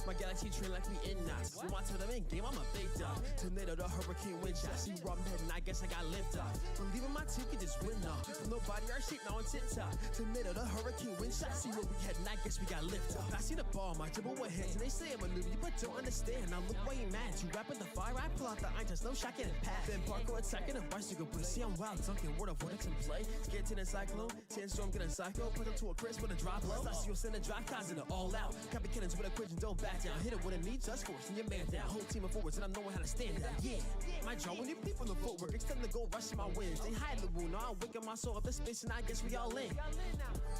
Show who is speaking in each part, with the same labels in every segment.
Speaker 1: My galaxy train like me in knots. You want to the main game, I'm a big dog. Tornado, the hurricane wind shot. See rum head and I guess I got lift off. Believing my team can just win off. From nobody our shape now on TikTok. Tornado, the hurricane wind shot. See where we head and I guess we got lift off. I see the ball, my dribble with hands. And they say I'm a newbie, but don't understand. Now look why you mad. You rapping the fire, I pull out the iron, just no shot getting past. Then Parker attacking a bicycle, but see I'm wild. Dunking word of vortex and play. Get to the cyclone. Sandstorm getting psycho. Put them to a crisp with a drop low. I see you send a drop cars in it all out. Copy cannons with a quick and don't back down. Hit it with a knee, just force and your man down. Whole team of forwards and I'm knowing how to stand out. Yeah, my jaw when you peep on the footwork. Extend the goal, rushing my wins. They hide the wound, now I'm waking my soul up the space and I guess we all in.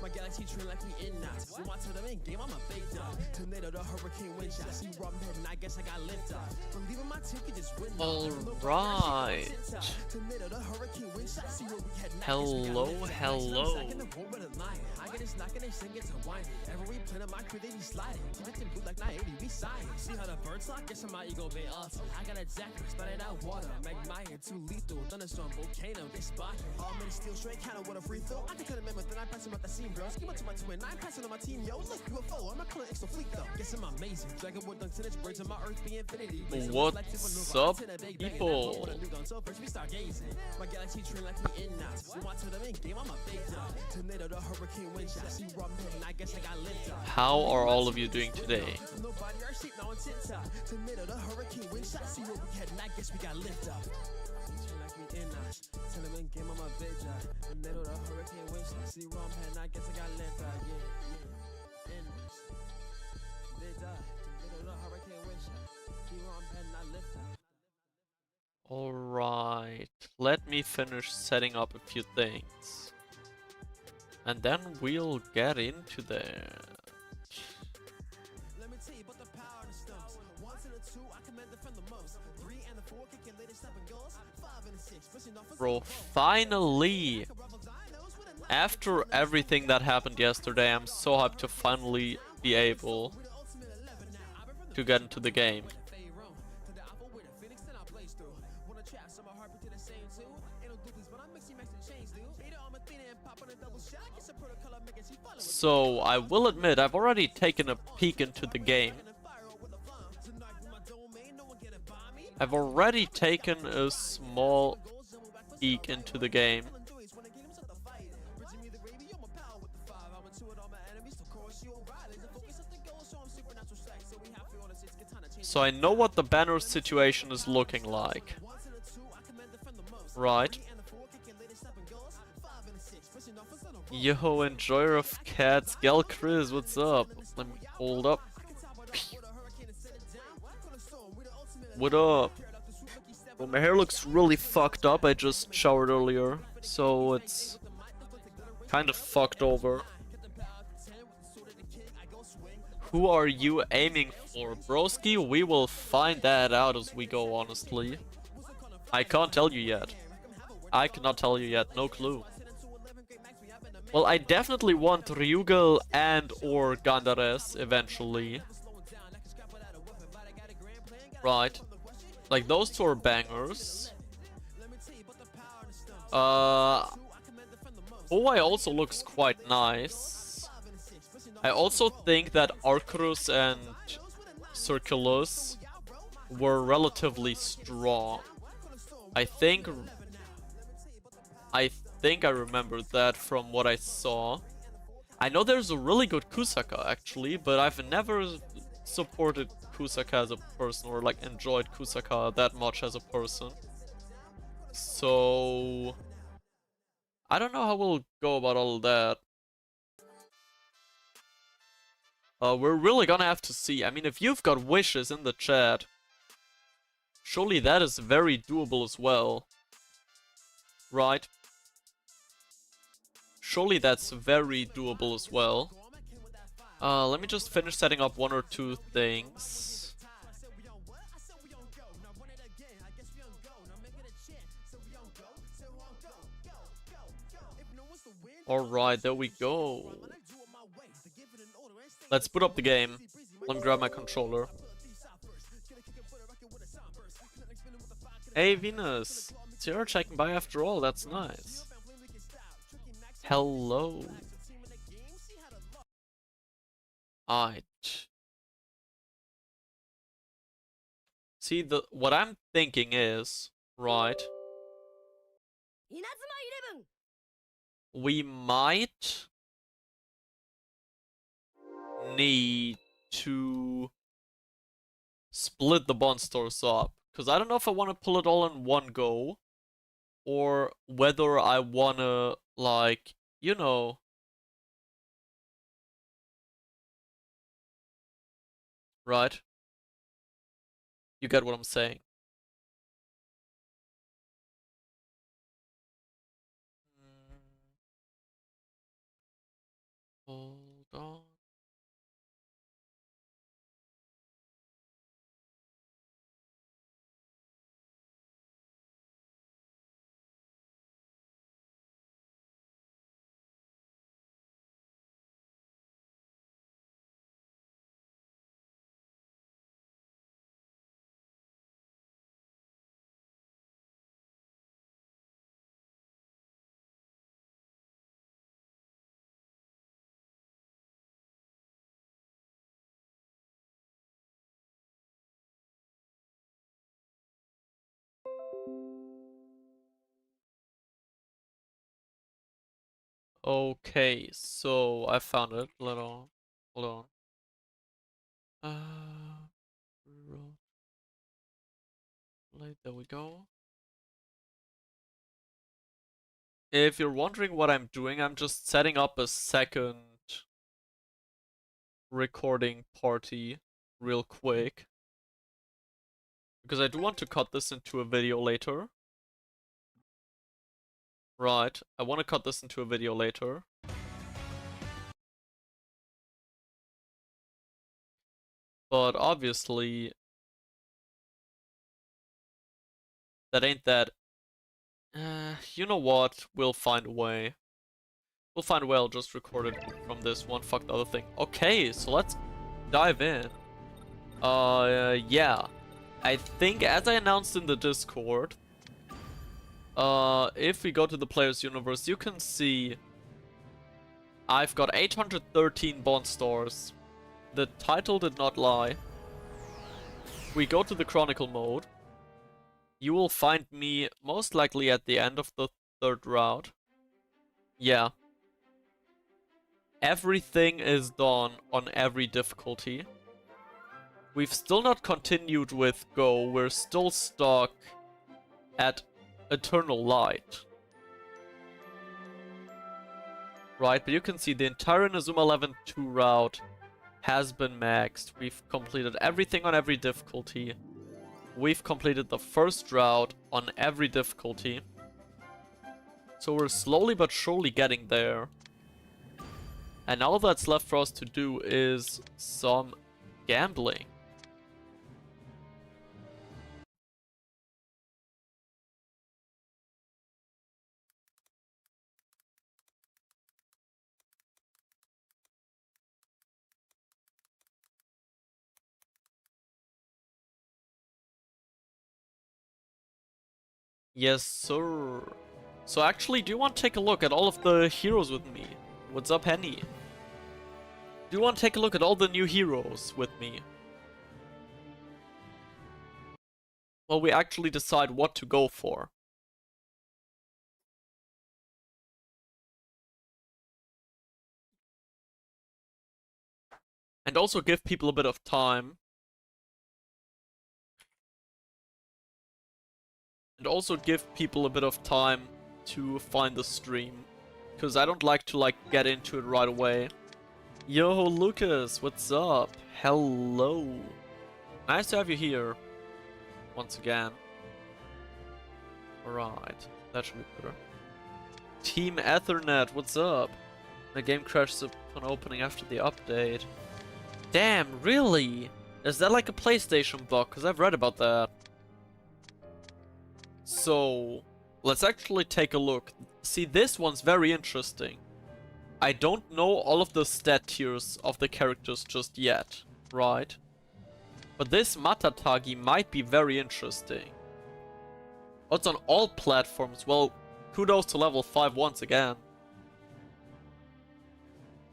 Speaker 1: My galaxy train like we in knots. You want to the main game, I'm a big dog. Tornado, the hurricane wind shot. See rum head and I guess I got lift off. Believing my team can just win.
Speaker 2: Alright. Hello, hello.
Speaker 1: I get this knocking, they sing it to whine. Every planet my crew, they be sliding. Keep it in blue like 980, we sign. See how the birds lock? Guess my ego bay also. I got a jacket, spit it out water. Magmire, too lethal. Thunderstorm, volcano, they spot. All men steel straight, kind of with a free throw. I can tell the member, then I pass him out the seam, bro. Scheme up to my twin, 9 passing on my team, yo. Look, UFO, I'm not calling extra fleet though. Guess I'm amazing. Dragon wood dunks in its braids on my earth be infinity.
Speaker 2: What's up, people?
Speaker 1: My galaxy train like me in knots. You want to the main game, I'm a big dog. Tornado, the hurricane wind shot. See rum head and I guess I got lift off.
Speaker 2: How are all of you doing today?
Speaker 1: Nobody our shape now on TikTok. Tornado, the hurricane wind shot. See where we head and I guess we got lift off. Like me in knots. Tell them in game, I'm a big dog. Tornado, the hurricane wind shot. See rum head and I guess I got lift off. Yeah, in knots. Big dog. Tornado, the hurricane wind shot. See rum head and I lift off.
Speaker 2: Alright, let me finish setting up a few things. And then we'll get into that.
Speaker 1: Let me tell you about the power of the stones. 1 to the 2, I command defend the most. 3 and the 4, kicking latest 7 goals. 5 and the 6, pushing off.
Speaker 2: Bro, finally! After everything that happened yesterday, I'm so hyped to finally be able to get into the game. So, I will admit, I've already taken a peek into the game. I've already taken a small peek into the game. So I know what the banner situation is looking like. Right. Yo, enjoyer of cats, Gal Chris, what's up? Let me hold up. What up? Well, my hair looks really fucked up. I just showered earlier, so it's kind of fucked over. Who are you aiming for, broski? We will find that out as we go, honestly. I can't tell you yet. I cannot tell you yet, no clue. Well, I definitely want Ryugal and or Gandares eventually. Right. Like, those two are bangers. OI also looks quite nice. I also think that Arcturus and Circulus were relatively strong. I think I remember that from what I saw. I know there's a really good Kusaka actually, but I've never supported Kusaka as a person or like enjoyed Kusaka that much as a person. So I don't know how we'll go about all of that. We're really gonna have to see. I mean, if you've got wishes in the chat, surely that is very doable as well. Right? Surely that's very doable as well. Let me just finish setting up 1 or 2 things. Alright, there we go. Let's boot up the game. Let me grab my controller. Hey Venus, so you're checking by after all, that's nice. Hello. Alright. See, what I'm thinking is, right, we might need to split the bond stores up. Because I don't know if I want to pull it all in one go, or whether I want to, like, you know, right? You get what I'm saying. Hold on. Okay, so I found it. Hold on. There we go. If you're wondering what I'm doing, I'm just setting up a second recording party real quick. Because I do want to cut this into a video later. Right, I want to cut this into a video later. But obviously, that ain't that. You know what? We'll find a way. We'll find a way. I'll just record it from this one. Fuck the other thing. Okay, so let's dive in. Yeah. I think, as I announced in the Discord, if we go to the player's universe, you can see I've got 813 bond stores. The title did not lie. We go to the Chronicle mode. You will find me most likely at the end of the third route. Yeah. Everything is done on every difficulty. We've still not continued with Go. We're still stuck at Eternal Light. Right, but you can see the entire Inazuma 11 2 route has been maxed. We've completed everything on every difficulty. We've completed the first route on every difficulty. So we're slowly but surely getting there. And all that's left for us to do is some gambling. Yes, sir. So actually, do you want to take a look at all of the heroes with me? What's up, Henny? Do you want to take a look at all the new heroes with me? Well, we actually decide what to go for. And also give people a bit of time. And also give people a bit of time to find the stream. Because I don't like to, get into it right away. Yo, Lucas, what's up? Hello. Nice to have you here. Once again. Alright, that should be better. Team Ethernet, what's up? The game crashes upon opening after the update. Damn, really? Is that like a PlayStation bug? Because I've read about that. So, let's actually take a look. See, this one's very interesting. I don't know all of the stat tiers of the characters just yet, right? But this Matatagi might be very interesting. Oh, it's on all platforms. Well, kudos to level 5 once again.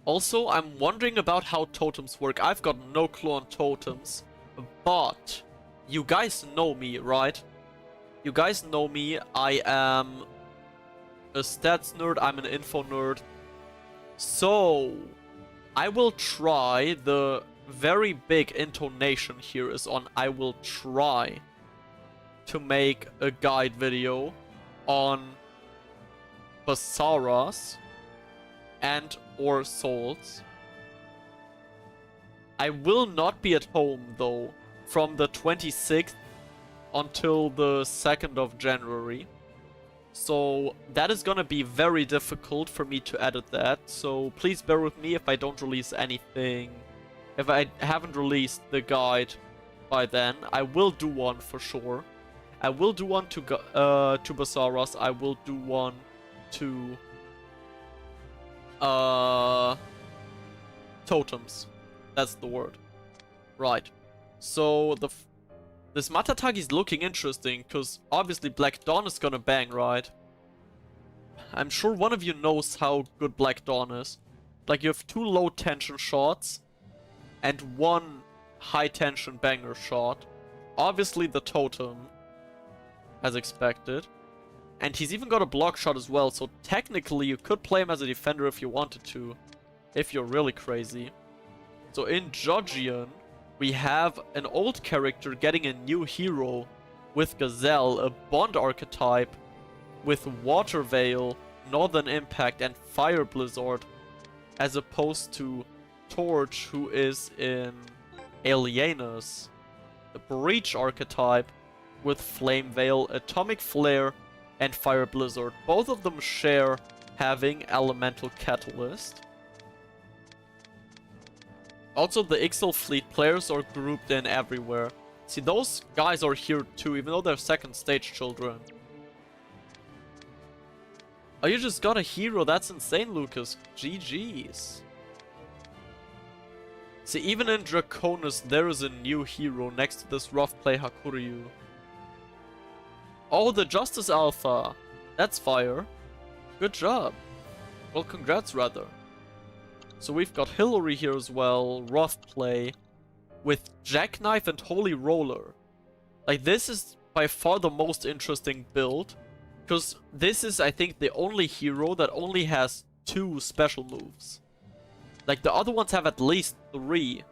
Speaker 2: Also, I'm wondering about how totems work. I've got no clue on totems. But you guys know me, right? You guys know me. I am a stats nerd. I'm an info nerd. So, I will try. The very big intonation here is on I will try to make a guide video on Basaras and or souls. I will not be at home though from the 26th until the 2nd of January. So that is gonna be very difficult for me to edit that. So please bear with me if I don't release anything. If I haven't released the guide by then, I will do one for sure. I will do one to Basaras. I will do one to totems. That's the word. Right. So this Matatagi is looking interesting because obviously Black Dawn is gonna bang, right? I'm sure one of you knows how good Black Dawn is. Like, you have 2 low tension shots and 1 high tension banger shot. Obviously the totem, as expected. And he's even got a block shot as well, so technically you could play him as a defender if you wanted to. If you're really crazy. So in Georgian, we have an old character getting a new hero with Gazelle, a Bond archetype with Water Veil, Northern Impact, and Fire Blizzard, as opposed to Torch, who is in Alienus, the Breach archetype with Flame Veil, Atomic Flare, and Fire Blizzard. Both of them share having Elemental Catalyst. Also, the Ixel fleet players are grouped in everywhere. See, those guys are here too, even though they're second stage children. Oh, you just got a hero? That's insane, Lucas. GG's. See, even in Draconis, there is a new hero next to this rough play Hakuryu. Oh, the Justice Alpha. That's fire. Good job. Well, congrats, rather. So we've got Hillary here as well, rough play, with Jackknife and Holy Roller. Like, this is by far the most interesting build, because this is, I think, the only hero that only has 2 special moves. Like, the other ones have at least 3,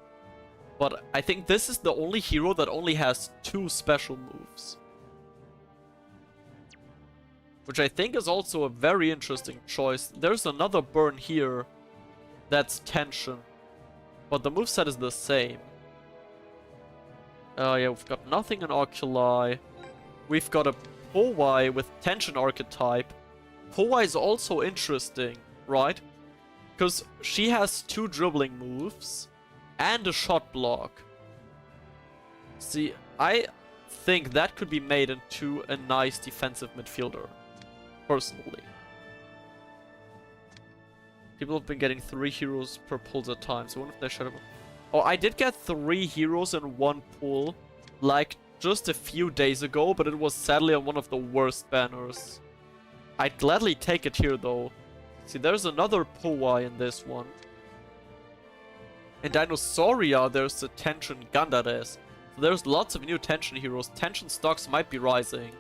Speaker 2: but I think this is the only hero that only has 2 special moves. Which I think is also a very interesting choice. There's another burn here. That's tension. But the moveset is the same. Yeah, we've got nothing in Oculi. We've got a Powai with tension archetype. Powai is also interesting, right? Because she has 2 dribbling moves and a shot block. See, I think that could be made into a nice defensive midfielder. Personally. People have been getting 3 heroes per pulls at times. So I wonder if they should have... Oh, I did get 3 heroes in 1 pull, like, just a few days ago, but it was sadly on one of the worst banners. I'd gladly take it here, though. See, there's another Powai in this one. In Dinosauria, there's a Tension Gandares. So there's lots of new Tension heroes. Tension stocks might be rising.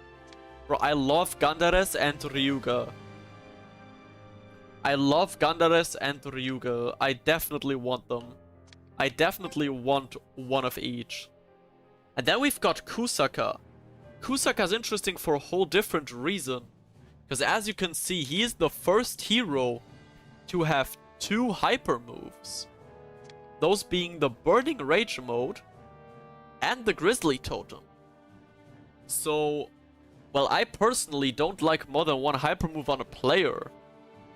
Speaker 2: Bro, I love Gandares and Ryuga. I love Gandares and Ryuga. I definitely want them. I definitely want one of each. And then we've got Kusaka. Kusaka's interesting for a whole different reason. Because as you can see, he is the first hero to have 2 hyper moves. Those being the Burning Rage mode and the Grizzly Totem. So, well, I personally don't like more than 1 hyper move on a player.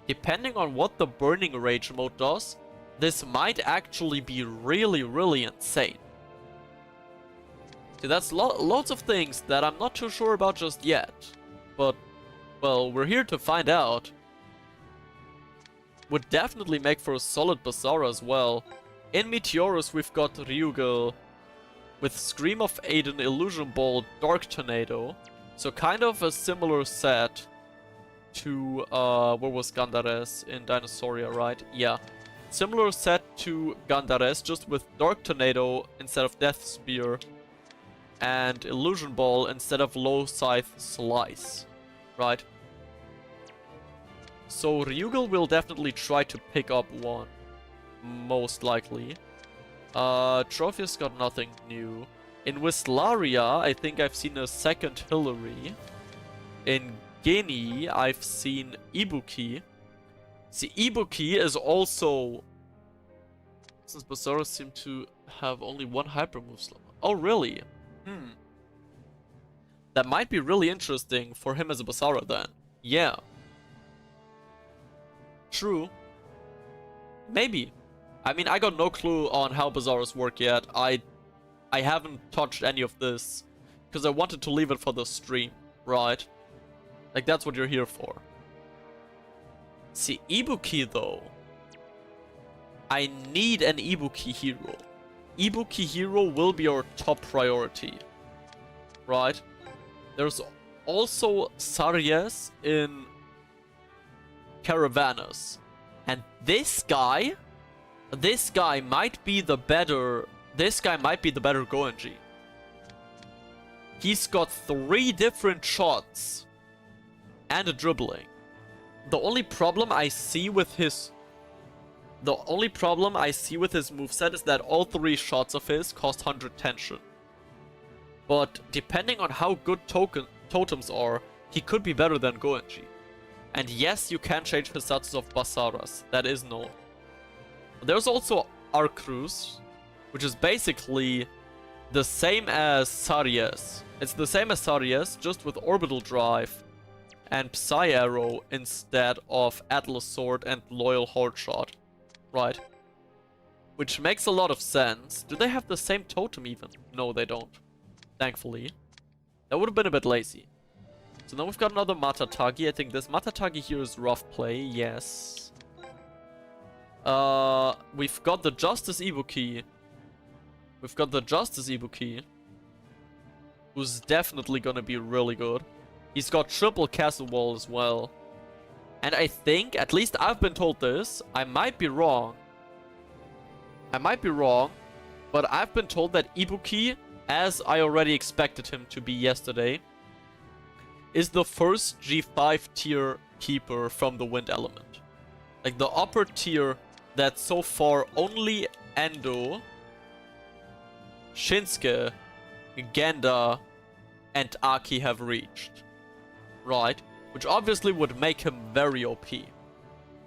Speaker 2: Depending on what the Burning Rage mode does, this might actually be really, really insane. See, that's lots of things that I'm not too sure about just yet. But, well, we're here to find out. Would definitely make for a solid Basara as well. In Meteorus, we've got Ryuga with Scream of Aiden, Illusion Ball, Dark Tornado. So kind of a similar set to, where was Gandares? In Dinosauria, right? Yeah. Similar set to Gandares, just with Dark Tornado instead of Death Spear, and Illusion Ball instead of Low Scythe Slice, right? So Ryugal will definitely try to pick up one, most likely. Trophius got nothing new. In Wishlaria, I think I've seen a second Hillary. In Guinea, I've seen Ibuki. See, Ibuki is also... Since Bazaros seem to have only one hyper move slot. Oh, really? That might be really interesting for him as a Basara then. Yeah. True. Maybe. I mean, I got no clue on how Bazaros work yet. I haven't touched any of this because I wanted to leave it for the stream, right? Like, that's what you're here for. See, Ibuki though. I need an Ibuki hero. Ibuki hero will be our top priority, right? There's also Saries in Caravanas. And this guy might be the better Goenji. He's got 3 different shots and a dribbling. The only problem I see with his moveset is that all 3 shots of his cost 100 tension. But depending on how good totems are, he could be better than Goenji. And yes, you can change his status of Basaras, that is known. But there's also Arcruz, which is basically the same as Saries. It's the same as Saries, just with Orbital Drive and Psy Arrow instead of Atlas Sword and Loyal Horde Shot. Right. Which makes a lot of sense. Do they have the same totem even? No, they don't. Thankfully. That would have been a bit lazy. So now we've got another Matatagi. I think this Matatagi here is rough play. Yes. We've got the Justice Ibuki. Who's definitely gonna be really good. He's got triple Castle Wall as well. And I think, at least I've been told this, I might be wrong, but I've been told that Ibuki, as I already expected him to be yesterday, is the first G5 tier keeper from the wind element. Like the upper tier that so far only Endo, Shinsuke, Genda, and Aki have reached. Right? Which obviously would make him very OP.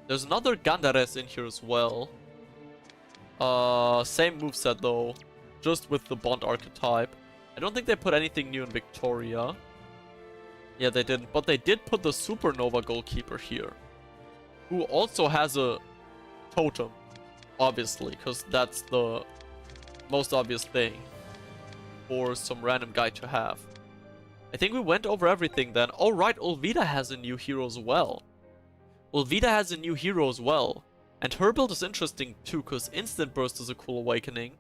Speaker 2: There's another Gandares in here as well. Same moveset though, just with the Bond archetype. I don't think they put anything new in Victoria. Yeah, they didn't, but they did put the Supernova goalkeeper here, who also has a totem, obviously, because that's the most obvious thing for some random guy to have. I think we went over everything then. Oh right, Ulvida has a new hero as well. And her build is interesting too, because Instant Burst is a cool awakening.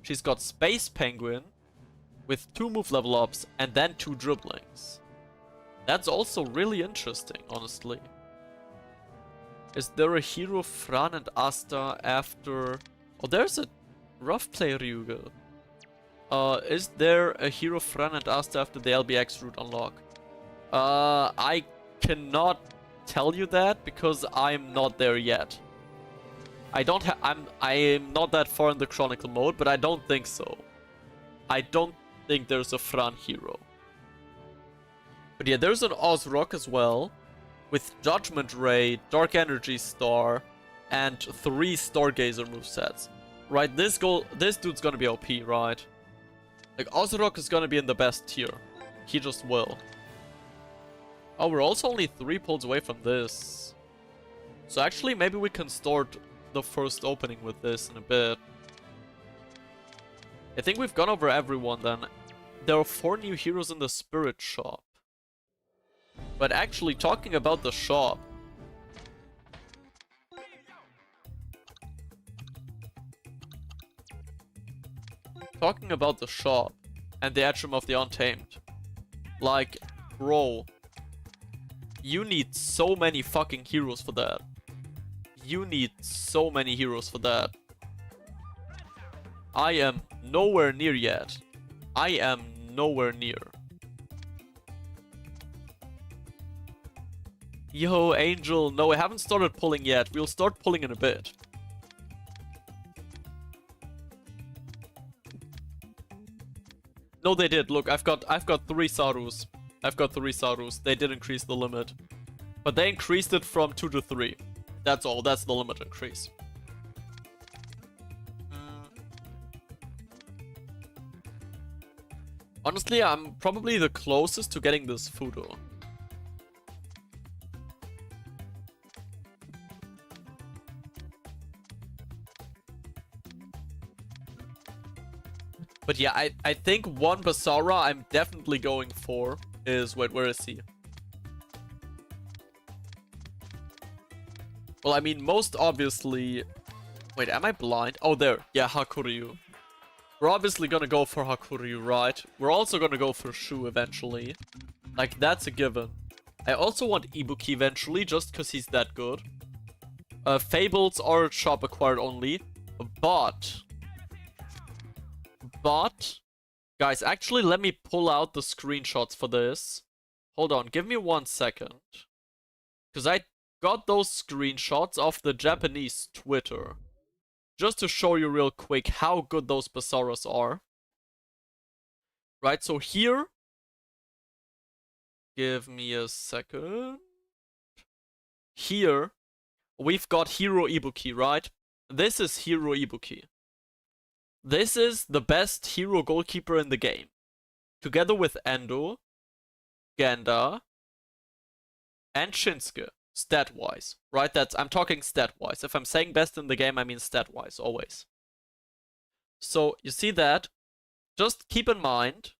Speaker 2: She's got Space Penguin with 2 move level ups and then 2 dribblings. That's also really interesting, honestly. Is there a hero Fran and Asta after... Oh, there's a rough play Ryuga. Is there a hero Fran and Asta after the LBX route unlock? I cannot tell you that because I'm not there yet. I am not that far in the Chronicle mode, but I don't think so. I don't think there's a Fran hero. But yeah, there's an Ozrock as well, with Judgment Ray, Dark Energy Star, and 3 Stargazer movesets. Right, this dude's gonna be OP, right? Like, Ozrock is gonna be in the best tier. He just will. Oh, we're also only 3 pulls away from this. So actually, maybe we can start the first opening with this in a bit. I think we've gone over everyone then. There are 4 new heroes in the Spirit Shop. But actually, talking about the shop... and the Atrium of the Untamed. Like, bro. You need so many fucking heroes for that. You need so many heroes for that. I am nowhere near yet. I am nowhere near. Yo, Angel. No, I haven't started pulling yet. We'll start pulling in a bit. No, they did. Look, I've got 3 Sarus. I've got 3 Sarus. They did increase the limit. But they increased it from 2 to 3. That's all. That's the limit increase. Honestly, I'm probably the closest to getting this Fudo. But yeah, I think one Basara I'm definitely going for is... Wait, where is he? Well, I mean, most obviously... Wait, am I blind? Oh, there. Yeah, Hakuryu. We're obviously gonna go for Hakuryu, right? We're also gonna go for Shu eventually. Like, that's a given. I also want Ibuki eventually, just because he's that good. Fables are shop acquired only. But... Guys, actually, let me pull out the screenshots for this. Hold on, give me 1 second. Because I got those screenshots off the Japanese Twitter. Just to show you real quick how good those Basaras are. Right, so here... Give me a second. Here, we've got Hero Ibuki, right? This is Hero Ibuki. This is the best hero goalkeeper in the game. Together with Endo, Ganda, and Shinsuke. Stat-wise, right? I'm talking stat-wise. If I'm saying best in the game, I mean stat-wise, always. So, you see that? Just keep in mind,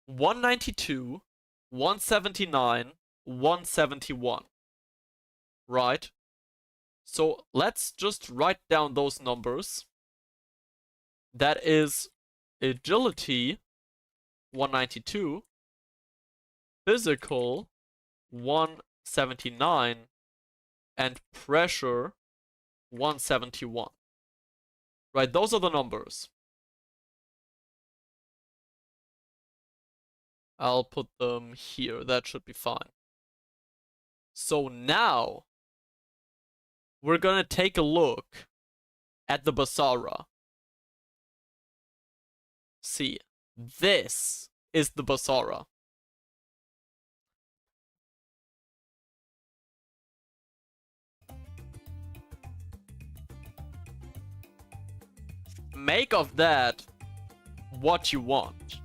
Speaker 2: 192, 179, 171. Right? So, let's just write down those numbers. That is agility, 192, physical, 179, and pressure, 171. Right, those are the numbers. I'll put them here, that should be fine. So now, we're gonna take a look at the Basara. See, this is the Basara. Make of that what you want.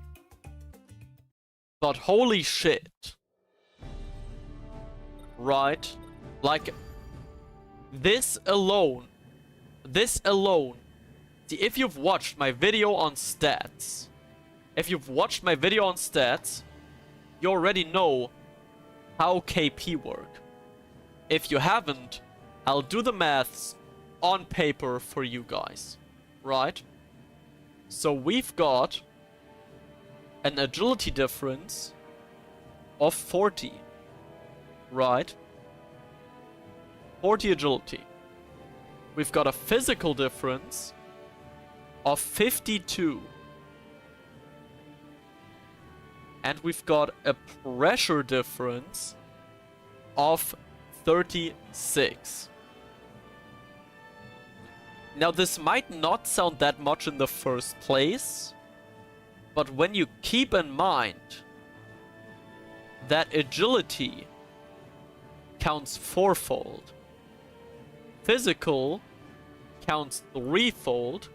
Speaker 2: But holy shit. Right? Like, this alone. See, if you've watched my video on stats, you already know how KP work. If you haven't, I'll do the maths on paper for you guys. Right? So we've got an agility difference of 40. Right? 40 agility. We've got a physical difference of 52. And we've got a pressure difference of 36. Now, this might not sound that much in the first place, but when you keep in mind that agility counts 4-fold, physical counts 3-fold.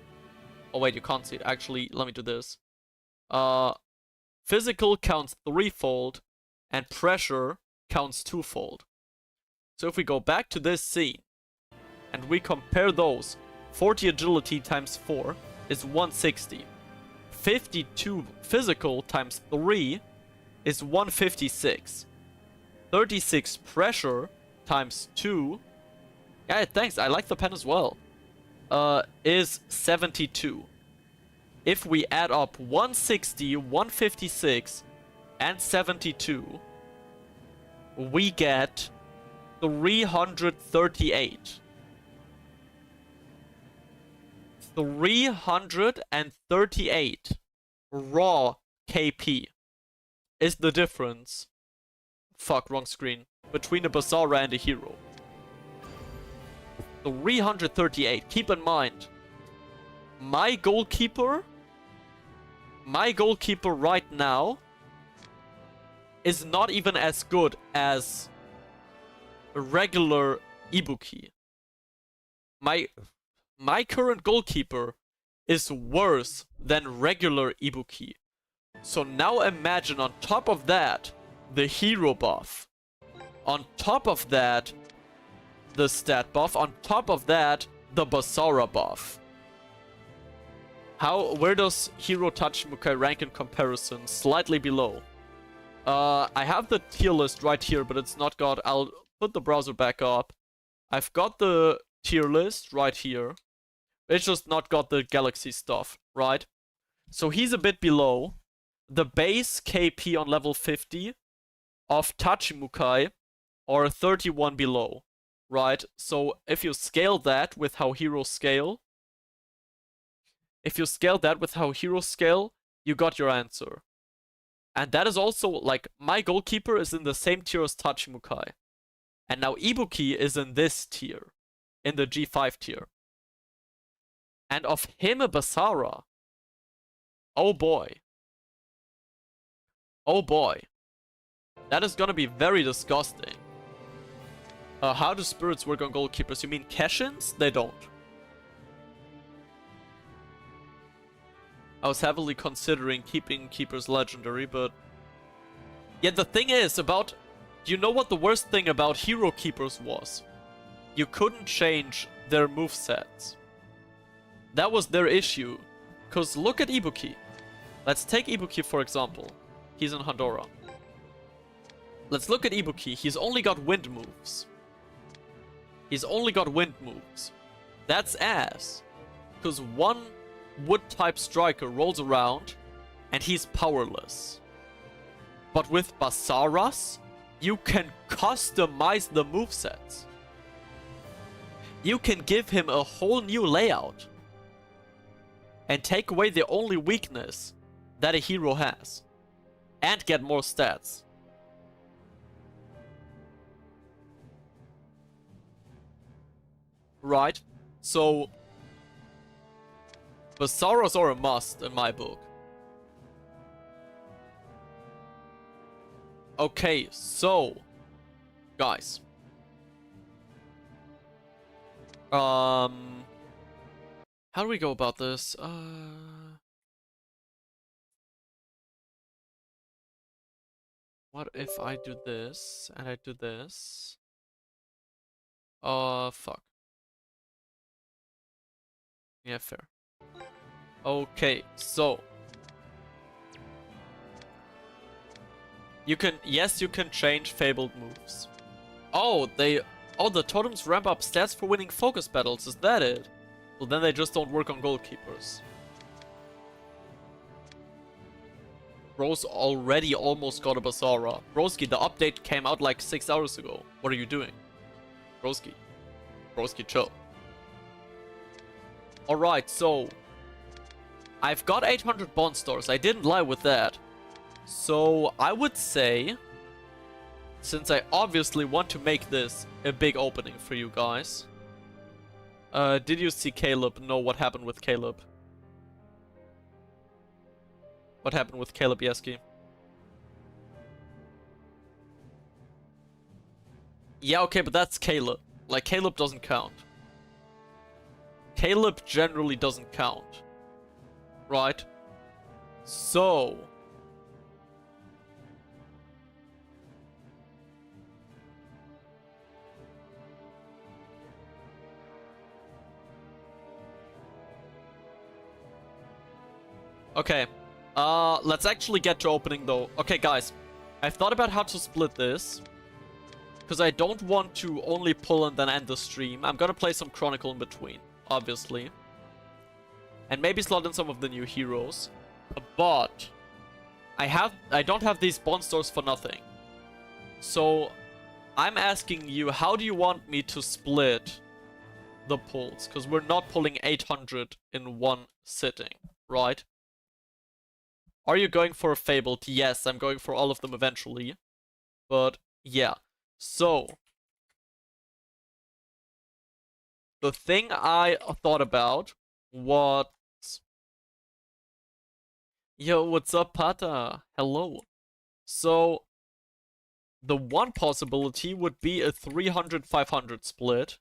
Speaker 2: Oh wait, you can't see it. Actually, let me do this. Physical counts 3-fold, and pressure counts 2-fold. So if we go back to this scene, and we compare those, 40 agility times 4 is 160. 52 physical times 3 is 156. 36 pressure times 2... Yeah, thanks, I like the pen as well. Is 72. If we add up 160, 156, and 72, we get 338. 338 raw KP is the difference. Fuck, wrong screen. Between a Basara and a hero. 338. Keep in mind, my goalkeeper right now is not even as good as a regular Ibuki. My current goalkeeper is worse than regular Ibuki. So now imagine on top of that, the hero buff. On top of that, the stat buff. On top of that, the Basara buff. Where does Hero Tachimukai rank in comparison? Slightly below. I have the tier list right here, but it's not got... I'll put the browser back up. I've got the tier list right here. It's just not got the Galaxy stuff, right? So he's a bit below. The base KP on level 50 of Tachimukai are 31 below, right? So if you scale that with how heroes scale, you got your answer. And that is also, like, my goalkeeper is in the same tier as Tachimukai. And now Ibuki is in this tier, in the G5 tier. And of him a Basara, oh boy. Oh boy. That is gonna be very disgusting. How do spirits work on goalkeepers? You mean Keshins? They don't. I was heavily considering keeping keepers legendary, but... Yeah, the thing is about... Do you know what the worst thing about hero keepers was? You couldn't change their movesets. That was their issue. Because look at Ibuki. Let's take Ibuki for example. He's in Pandora. Let's look at Ibuki. He's only got wind moves. That's ass. Because one wood-type striker rolls around and he's powerless. But with Basaras, you can customize the movesets. You can give him a whole new layout and take away the only weakness that a hero has and get more stats. Right? So Basaras are a must in my book. Okay, so guys. How do we go about this? What if I do this and I do this? Fuck. Yeah, fair. Okay, so you can, yes, you can change Fabled moves. Oh, the totems ramp up stats for winning focus battles, is that it? Well, then they just don't work on goalkeepers. Bros already almost got a Basara. Broski, the update came out like 6 hours ago. What are you doing? Broski, chill. Alright, so I've got 800 bond stars. I didn't lie with that. So I would say, since I obviously want to make this a big opening for you guys. Did you see Caleb? No, what happened with Caleb? What happened with Caleb Yeski? Yeah, okay, but that's Caleb. Like, Caleb doesn't count. Caleb generally doesn't count. Right? So... Okay, let's actually get to opening though. Okay, guys, I've thought about how to split this. Because I don't want to only pull and then end the stream. I'm gonna play some Chronicle in between, obviously. And maybe slot in some of the new heroes. But I don't have these bond stores for nothing. So I'm asking you, how do you want me to split the pulls? Because we're not pulling 800 in one sitting, right? Are you going for a Fabled? Yes, I'm going for all of them eventually. But yeah. So the thing I thought about was... Yo, what's up, Pata? Hello. So the one possibility would be a 300-500 split.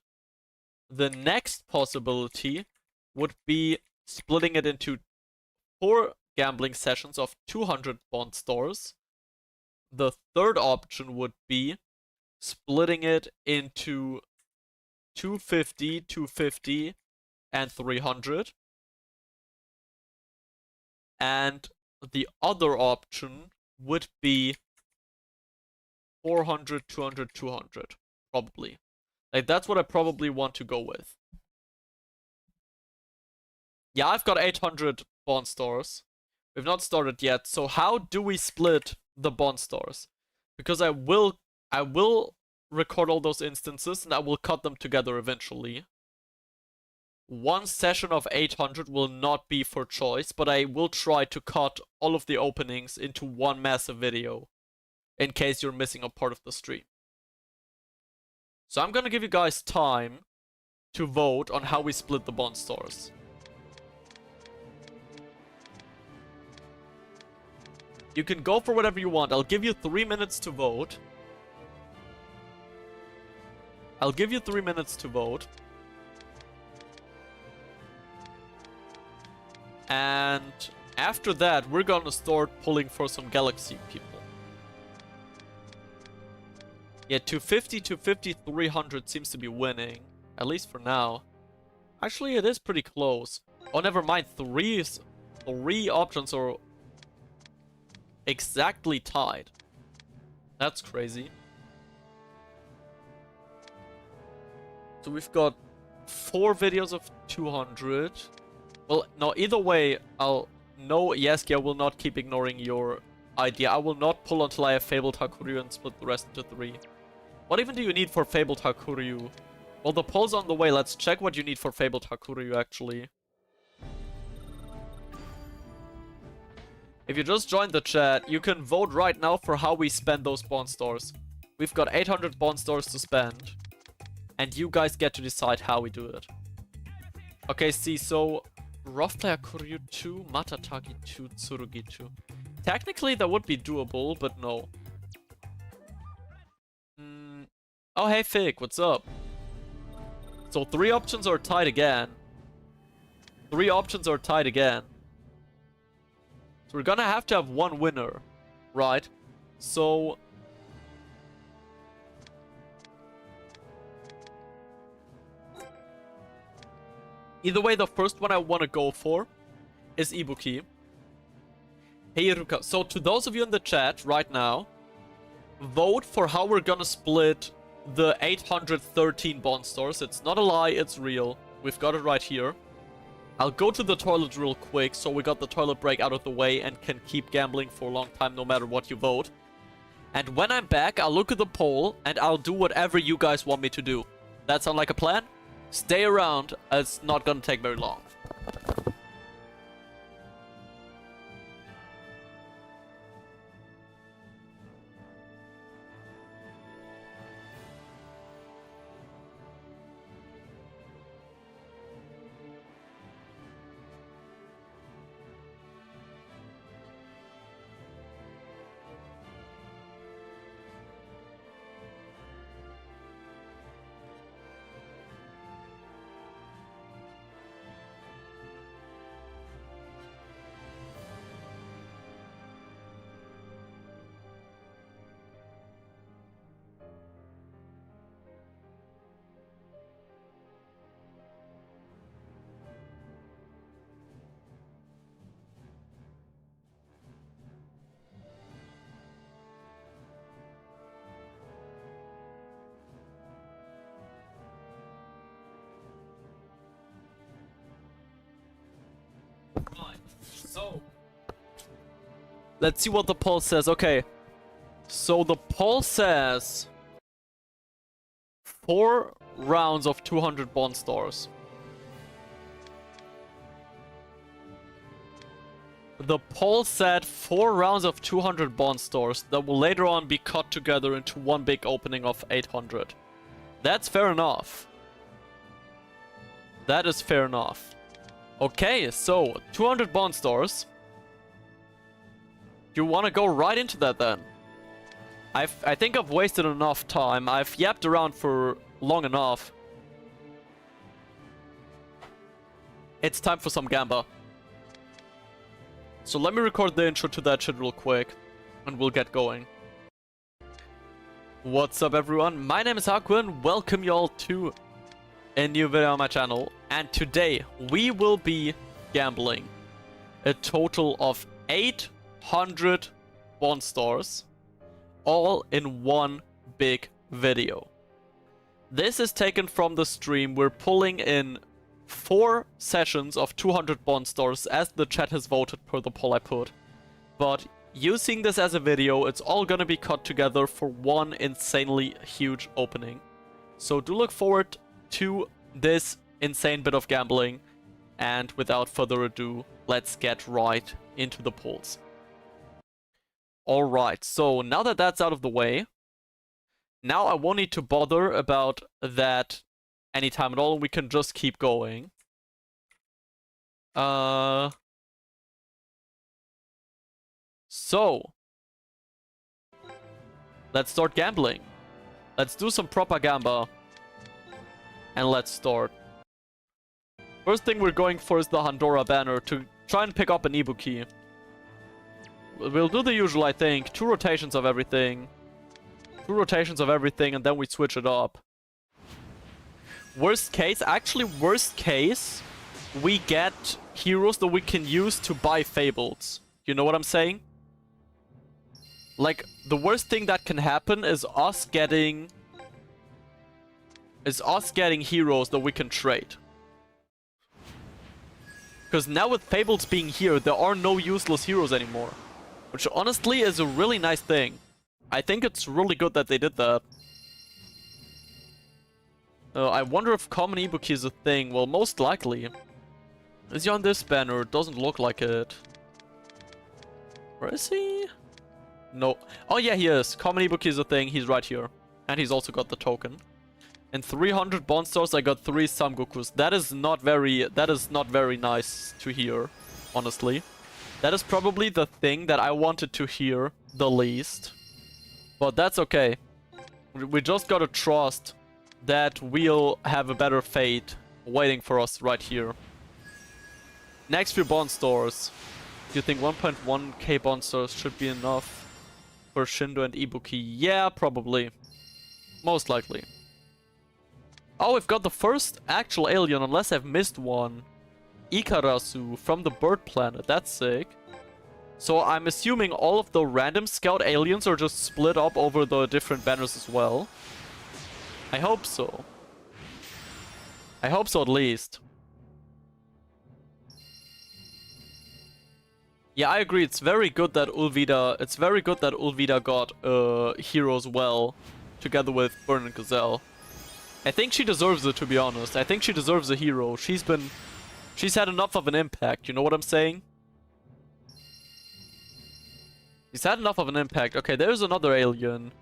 Speaker 2: The next possibility would be splitting it into 4 gambling sessions of 200 bond stores. The third option would be splitting it into 250, 250, and 300. And the other option would be 400, 200, 200, probably. Like, that's what I probably want to go with. Yeah, I've got 800 bond stores. We've not started yet, so how do we split the bond stores? Because I will record all those instances and I will cut them together eventually. One session of 800 will not be for choice, but I will try to cut all of the openings into one massive video, in case you're missing a part of the stream. So I'm gonna give you guys time to vote on how we split the bond stores. You can go for whatever you want. I'll give you 3 minutes to vote. I'll give you 3 minutes to vote. And after that, we're gonna start pulling for some Galaxy people. Yeah, 250, 250, 300 seems to be winning. At least for now. Actually, it is pretty close. Oh, never mind. Three options are exactly tied. That's crazy. So we've got 4 videos of 200. Well, no, either way, Yeskia will not keep ignoring your idea. I will not pull until I have Fabled Hakuryu and split the rest into 3. What even do you need for Fabled Hakuryu? Well, the poll's on the way. Let's check what you need for Fabled Hakuryu, actually. If you just joined the chat, you can vote right now for how we spend those bond stores. We've got 800 bond stores to spend. And you guys get to decide how we do it. Okay, see, so... Rough player Kuryu 2, Matatagi 2, Tsurugi 2. Technically, that would be doable, but no. Oh, hey, Fig, what's up? So 3 options are tied again. 3 options are tied again. So we're gonna have to have one winner, right? So... either way, the first one I want to go for is Ibuki. Hey, Iruka. So to those of you in the chat right now, vote for how we're gonna split the 813 bond stores. It's not a lie, it's real. We've got it right here. I'll go to the toilet real quick so we got the toilet break out of the way and can keep gambling for a long time no matter what you vote. And when I'm back, I'll look at the poll and I'll do whatever you guys want me to do. That sound like a plan? Stay around, it's not gonna take very long. Let's see what the poll says. Okay. So the poll says 4 rounds of 200 bond stars. The poll said 4 rounds of 200 bond stars that will later on be cut together into one big opening of 800. That's fair enough. That is fair enough. Okay, so 200 bond stars. You want to go right into that then? I think I've wasted enough time. I've yapped around for long enough. It's time for some Gamba. So let me record the intro to that shit real quick, and we'll get going. What's up everyone, my name is Kokuin, welcome y'all to a new video on my channel, and today we will be gambling a total of 800 bond stars, all in one big video. This is taken from the stream. We're pulling in 4 sessions of 200 bond stars as the chat has voted per the poll I put. But using this as a video, it's all gonna be cut together for one insanely huge opening. So do look forward to this insane bit of gambling. And without further ado, let's get right into the polls. Alright, so now that that's out of the way, now I won't need to bother about that anytime at all, we can just keep going. So let's start gambling. Let's do some propaganda. And let's start. First thing we're going for is the Handora banner to try and pick up an Ibuki. We'll do the usual, I think. 2 rotations of everything. 2 rotations of everything, and then we switch it up. Worst case, we get heroes that we can use to buy Fabled. You know what I'm saying? Like, the worst thing that can happen is us getting heroes that we can trade. Because now with Fabled being here, there are no useless heroes anymore. Which honestly is a really nice thing. I think it's really good that they did that. I wonder if common Ibuki is a thing. Well, most likely. Is he on this banner? It doesn't look like it. Where is he? No. Oh yeah, he is. Common Ibuki is a thing. He's right here. And he's also got the token. In 300 bond stars, I got 3 Samgokus. That is not very nice to hear, honestly. That is probably the thing that I wanted to hear the least. But that's okay. We just gotta trust that we'll have a better fate waiting for us right here. Next few bond stores. Do you think 1.1k bond stores should be enough for Shindo and Ibuki? Yeah, probably. Most likely. Oh, we've got the first actual alien, unless I've missed one. Ikarasu from the bird planet. That's sick. So I'm assuming all of the random scout aliens are just split up over the different banners as well. I hope so. I hope so at least. Yeah, I agree. It's very good that Ulvida got heroes well together with Burn and Gazelle. I think she deserves it, to be honest. I think she deserves a hero. She's had enough of an impact, you know what I'm saying? She's had enough of an impact. Okay, there's another alien.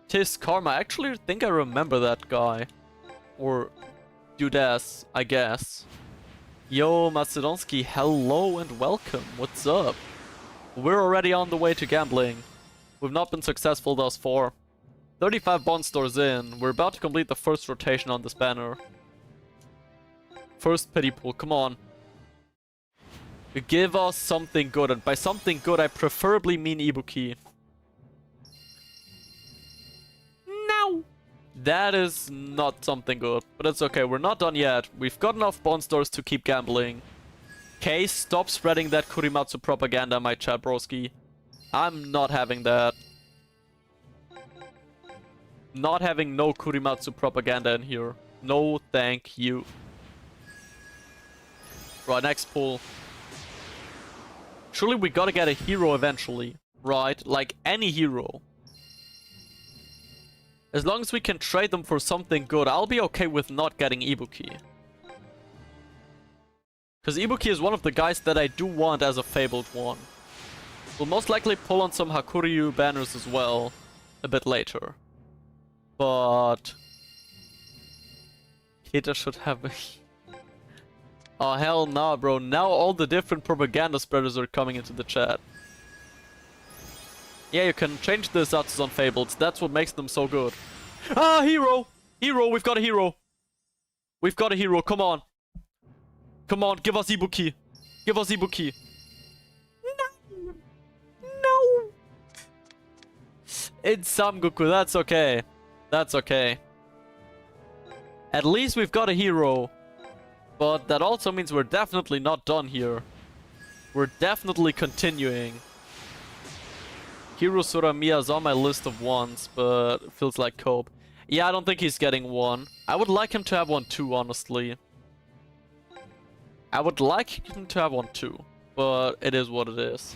Speaker 2: Tis Karma. I actually think I remember that guy. Or Dudas, I guess. Yo, Macedonsky, hello and welcome. What's up? We're already on the way to gambling. We've not been successful thus far. 35 bond stores in. We're about to complete the first rotation on this banner. First pity pool, come on. Give us something good, and by something good I preferably mean Ibuki. No! That is not something good, but it's okay, we're not done yet. We've got enough bond stores to keep gambling. Okay, stop spreading that Kurimatsu propaganda, my chat broski. I'm not having that. Not having no Kurimatsu propaganda in here. No, thank you. Right, next pull. Surely we gotta get a hero eventually, right? Like any hero. As long as we can trade them for something good, I'll be okay with not getting Ibuki. Because Ibuki is one of the guys that I do want as a Fabled one. We'll most likely pull on some Hakuryu banners as well a bit later. But Kita should have a... Oh hell nah, bro. Now all the different propaganda spreaders are coming into the chat. Yeah, you can change the status on Fabled. That's what makes them so good. Ah, hero! Hero, we've got a hero. We've got a hero, come on. Come on, give us Ibuki. Give us Ibuki. No! No! It's Samgoku, that's okay. That's okay. At least we've got a hero. But that also means we're definitely not done here. We're definitely continuing. Hirosura Miya's on my list of ones, but it feels like Cope. Yeah, I don't think he's getting one. I would like him to have one too, honestly. I would like him to have one too, but it is what it is.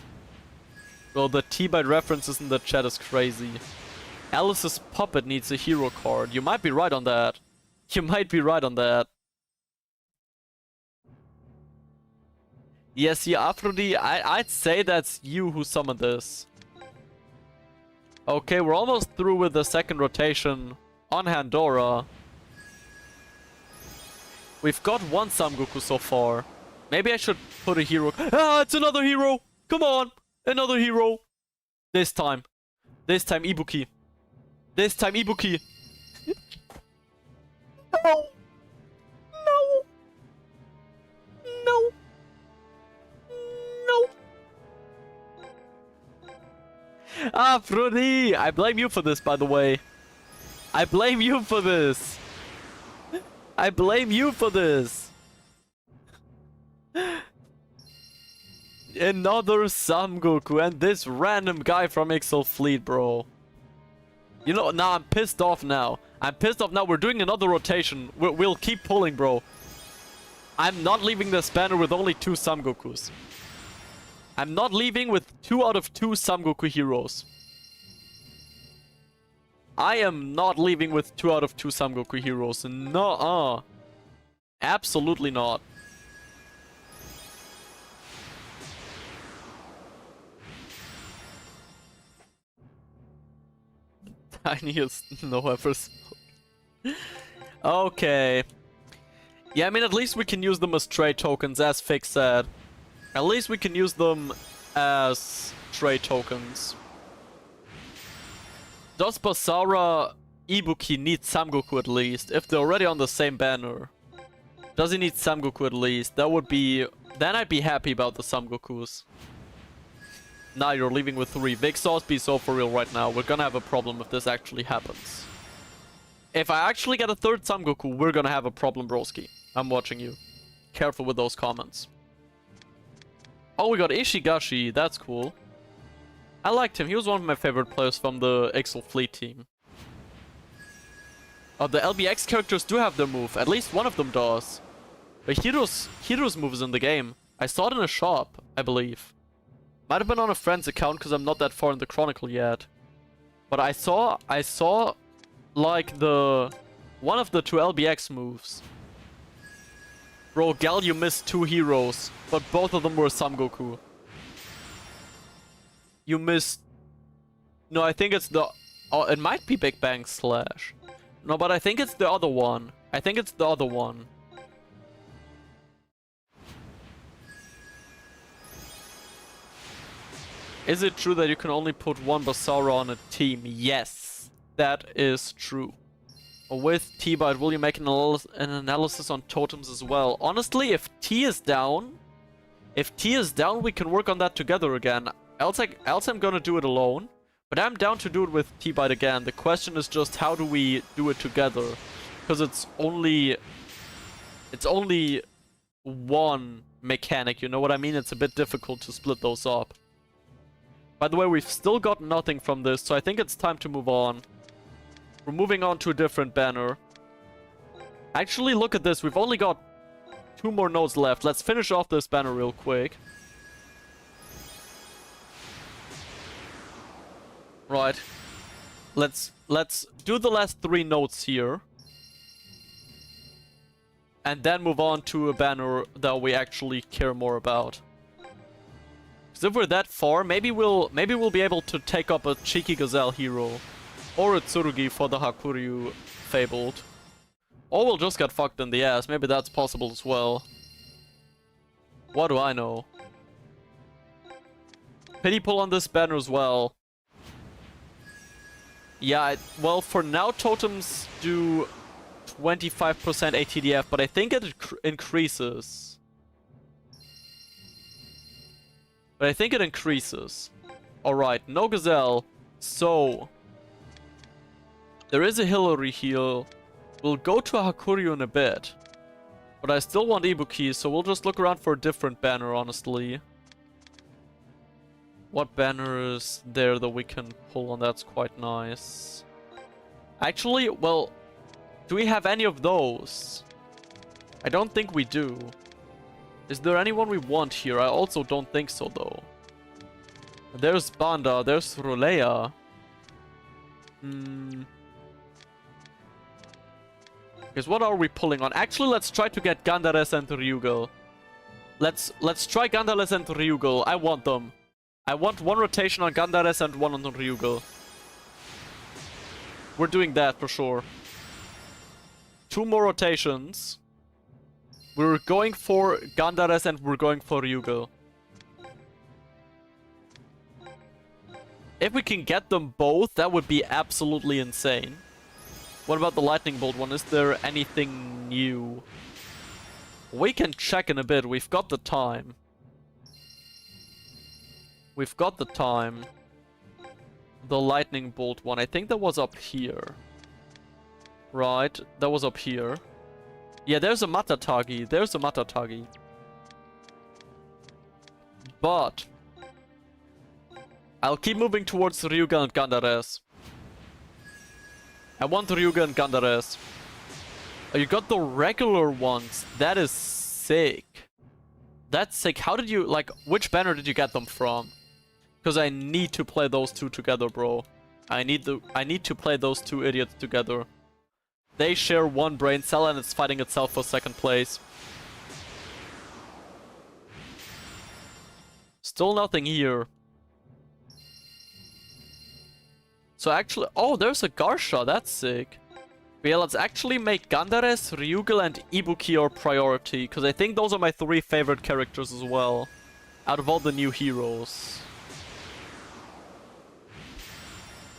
Speaker 2: Bro, the T-Byte references in the chat is crazy. Alice's puppet needs a hero card. You might be right on that. You might be right on that. Yes, yeah, Aphrodite, I'd say that's you who summoned this. Okay, we're almost through with the second rotation on Handora. We've got one Samgoku so far. Maybe I should put a hero. Ah, it's another hero! Come on! Another hero! This time. This time Ibuki. This time Ibuki. No! No! No! No! Ah, Frodi! I blame you for this, by the way. I blame you for this. I blame you for this. Another Samgoku and this random guy from Ixel Fleet, bro. You know, nah, I'm pissed off now. I'm pissed off now. We're doing another rotation. We'll keep pulling, bro. I'm not leaving this banner with only 2 Samgokus. I'm not leaving with 2 out of 2 Samgoku heroes. I am not leaving with 2 out of 2 Samgoku heroes. Nuh-uh. Absolutely not. Tiniest no ever spoke. Okay. Yeah, I mean, at least we can use them as trade tokens, as Fix said. At least we can use them as trade tokens. Does Basara Ibuki need Samgoku at least? If they're already on the same banner. Does he need Samgoku at least? That would be... Then I'd be happy about the Samgokus. Now you're leaving with 3. Vixos, be so for real right now. We're gonna have a problem if this actually happens. If I actually get a 3rd Samgoku, we're gonna have a problem, broski. I'm watching you. Careful with those comments. Oh, we got Ishigashi. That's cool. I liked him. He was one of my favorite players from the Ixel Fleet team. Oh, the LBX characters do have their move. At least one of them does. But Hiro's move is in the game. I saw it in a shop, I believe. Might have been on a friend's account because I'm not that far in the Chronicle yet. But I saw like one of the 2 LBX moves. Bro, Gal, you missed 2 heroes, but both of them were Samgoku. You missed... No, I think it's the... Oh, it might be Big Bang Slash. No, but I think it's the other one. I think it's the other one. Is it true that you can only put 1 Basara on a team? Yes, that is true. With T-Byte, will you make an analysis on totems as well? Honestly, if T is down, we can work on that together again. Else I'm gonna do it alone. But I'm down to do it with T-Byte again. The question is just how do we do it together? Because it's only one mechanic, you know what I mean? It's a bit difficult to split those up. By the way, we've still got nothing from this, so I think it's time to move on. We're moving on to a different banner. Actually, look at this. We've only got 2 more nodes left. Let's finish off this banner real quick. Right. Let's do the last 3 notes here. And then move on to a banner that we actually care more about. Because if we're that far, maybe we'll be able to take up a cheeky Gazelle hero. Or a Tsurugi for the Hakuryu Fabled. Or we'll just get fucked in the ass. Maybe that's possible as well. What do I know? Pity pull on this banner as well. Yeah, well, for now, totems do 25% ATDF, but I think it increases. Alright, no Gazelle. So, there is a Hillary heal. We'll go to a Hakuryu in a bit. But I still want Ibuki, so we'll just look around for a different banner, honestly. What banner is there that we can pull on? That's quite nice. Actually, well, do we have any of those? I don't think we do. Is there anyone we want here? I also don't think so, though. There's Banda, there's Rulea. Because what are we pulling on? Actually, let's try to get Gandares and Ryugal. Let's try Gandares and Ryugal. I want them. I want 1 rotation on Gandares and 1 on Ryugal. We're doing that for sure. 2 more rotations. We're going for Gandares and we're going for Ryugal. If we can get them both, that would be absolutely insane. What about the Lightning Bolt one? Is there anything new? We can check in a bit. We've got the time. The Lightning Bolt one. I think that was up here. Right. That was up here. Yeah, there's a Matatagi. But I'll keep moving towards Ryuga and Gandares. I want Ryuga and Gandares. Oh, you got the regular ones. That is sick. That's sick. How did you, like, which banner did you get them from? Because I need to play those 2 together, bro. I need to play those 2 idiots together. They share 1 brain cell and it's fighting itself for 2nd place. Still nothing here. So actually, oh, there's a Gacha, that's sick. But yeah, let's actually make Gandares, Ryugal, and Ibuki our priority, because I think those are my 3 favorite characters as well, out of all the new heroes.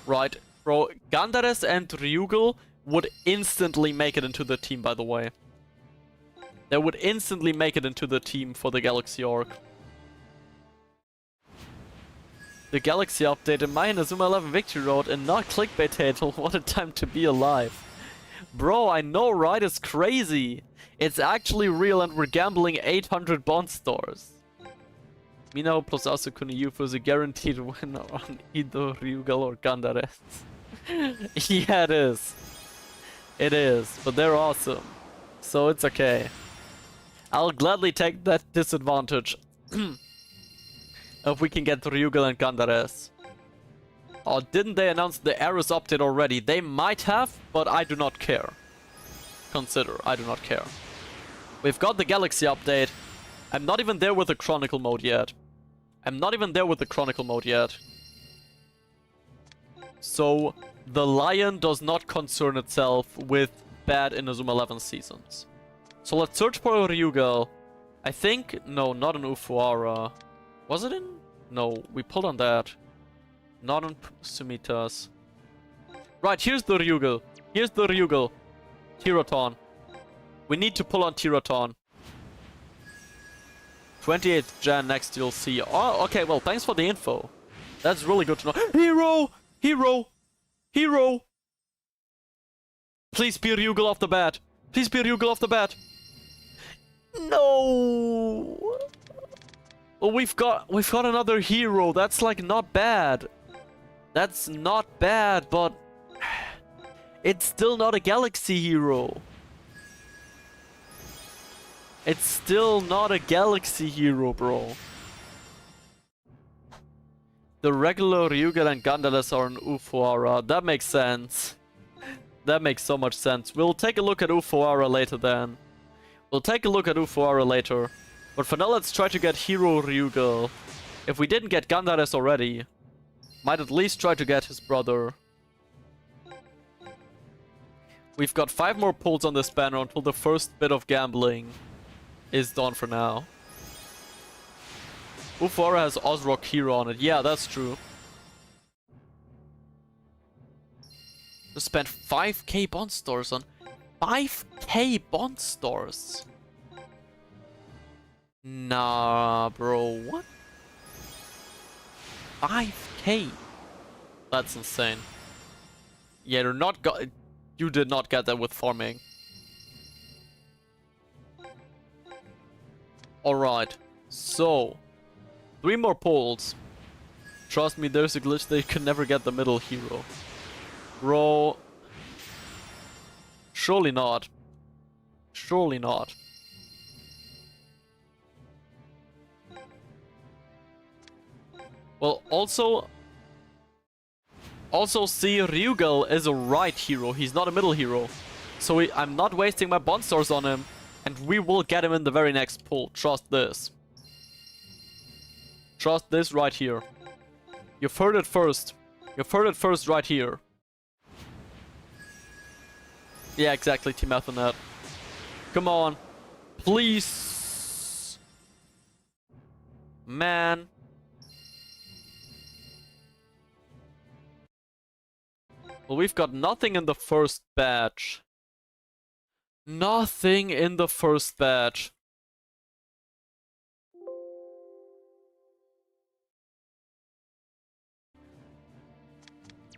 Speaker 2: Right, bro, Gandares and Ryugal would instantly make it into the team, by the way. They would instantly make it into the team for the Galaxy arc. The Galaxy update in my Inazuma Eleven Victory Road and not clickbait title. What a time to be alive. Bro, I know, right? It's crazy. It's actually real and we're gambling 800 bond stars. Minao plus Asukuni Yufu is a guaranteed win on either Ryugal or Gandares. Yeah, it is. It is, but they're awesome. So it's okay. I'll gladly take that disadvantage. If we can get Ryugal and Gandares. Oh, didn't they announce the Ares update already? They might have, but I do not care. I do not care. We've got the Galaxy update. I'm not even there with the Chronicle mode yet. So, the Lion does not concern itself with bad Inazuma 11 seasons. So let's search for Ryugal. I think, no, not an Ufuara. Was it in? No, we pulled on that. Not on Sumita's. Right, here's the Ryugal. Tiraton. We need to pull on Tiraton. 28th Jan next you'll see. Oh, okay, well, thanks for the info. That's really good to know. Hero! Please be Ryugal off the bat. No! Well, we've got another hero. That's like not bad. But it's still not a Galaxy hero. Bro. The regular Ryuga and Gandales are in Ufuara. That makes sense. That makes so much sense. We'll take a look at Ufuara later then. We'll take a look at Ufuara later. But for now, let's try to get Hero Ryuga. If we didn't get Gandales already, might at least try to get his brother. We've got 5 more pulls on this banner until the first bit of gambling is done for now. Ufuara has Ozrock Hero on it. Yeah, that's true. Just spent 5k bond stores on 5k bond stores. Nah, bro, what? 5k? That's insane. Yeah, you're not you did not get that with farming. Alright, so 3 more polls. Trust me, there's a glitch that you can never get the middle hero. Bro. Surely not. Surely not. Well, also see, Ryugal is a right hero. He's not a middle hero. So I'm not wasting my bond stores on him. And we will get him in the very next pull. Trust this. Trust this right here. You've heard it first. You've heard it first right here. Yeah, exactly, Team Ethernet. Come on. Please. Man. Well, we've got nothing in the first batch. Nothing in the first batch.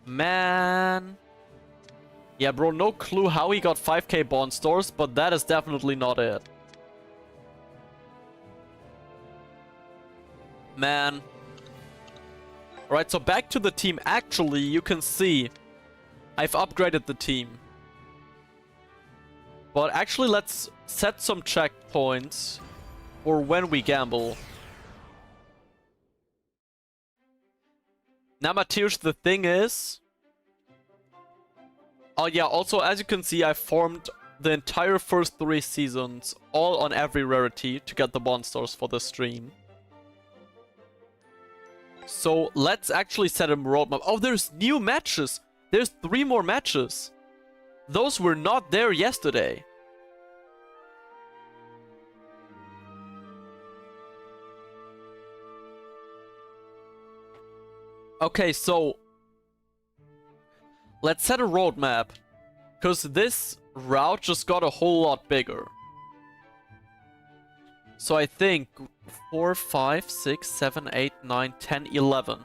Speaker 2: Man. Yeah, bro, no clue how he got 5k bond stores, but that is definitely not it. Man. Alright, so back to the team. Actually, you can see I've upgraded the team. But actually, let's set some checkpoints for when we gamble. Now, Mateusz, the thing is... Oh yeah, also, as you can see, I formed the entire first 3 seasons, all on every rarity, to get the bond stores for the stream. So, let's actually set a roadmap. Oh, there's new matches! There's 3 more matches! Those were not there yesterday. Okay, so let's set a roadmap, because this route just got a whole lot bigger. So I think 4, 5, 6, 7, 8, 9, 10, 11.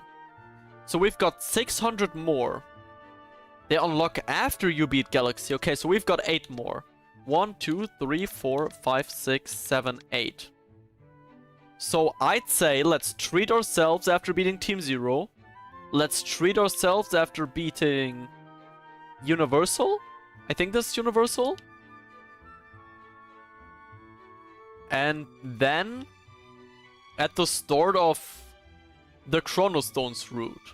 Speaker 2: So we've got 600 more. They unlock after you beat Galaxy. Okay, so we've got 8 more. 1, 2, 3, 4, 5, 6, 7, 8. So I'd say let's treat ourselves after beating Team Zero. Let's treat ourselves after beating Universal? I think that's Universal. And then at the start of the Chrono Stones route.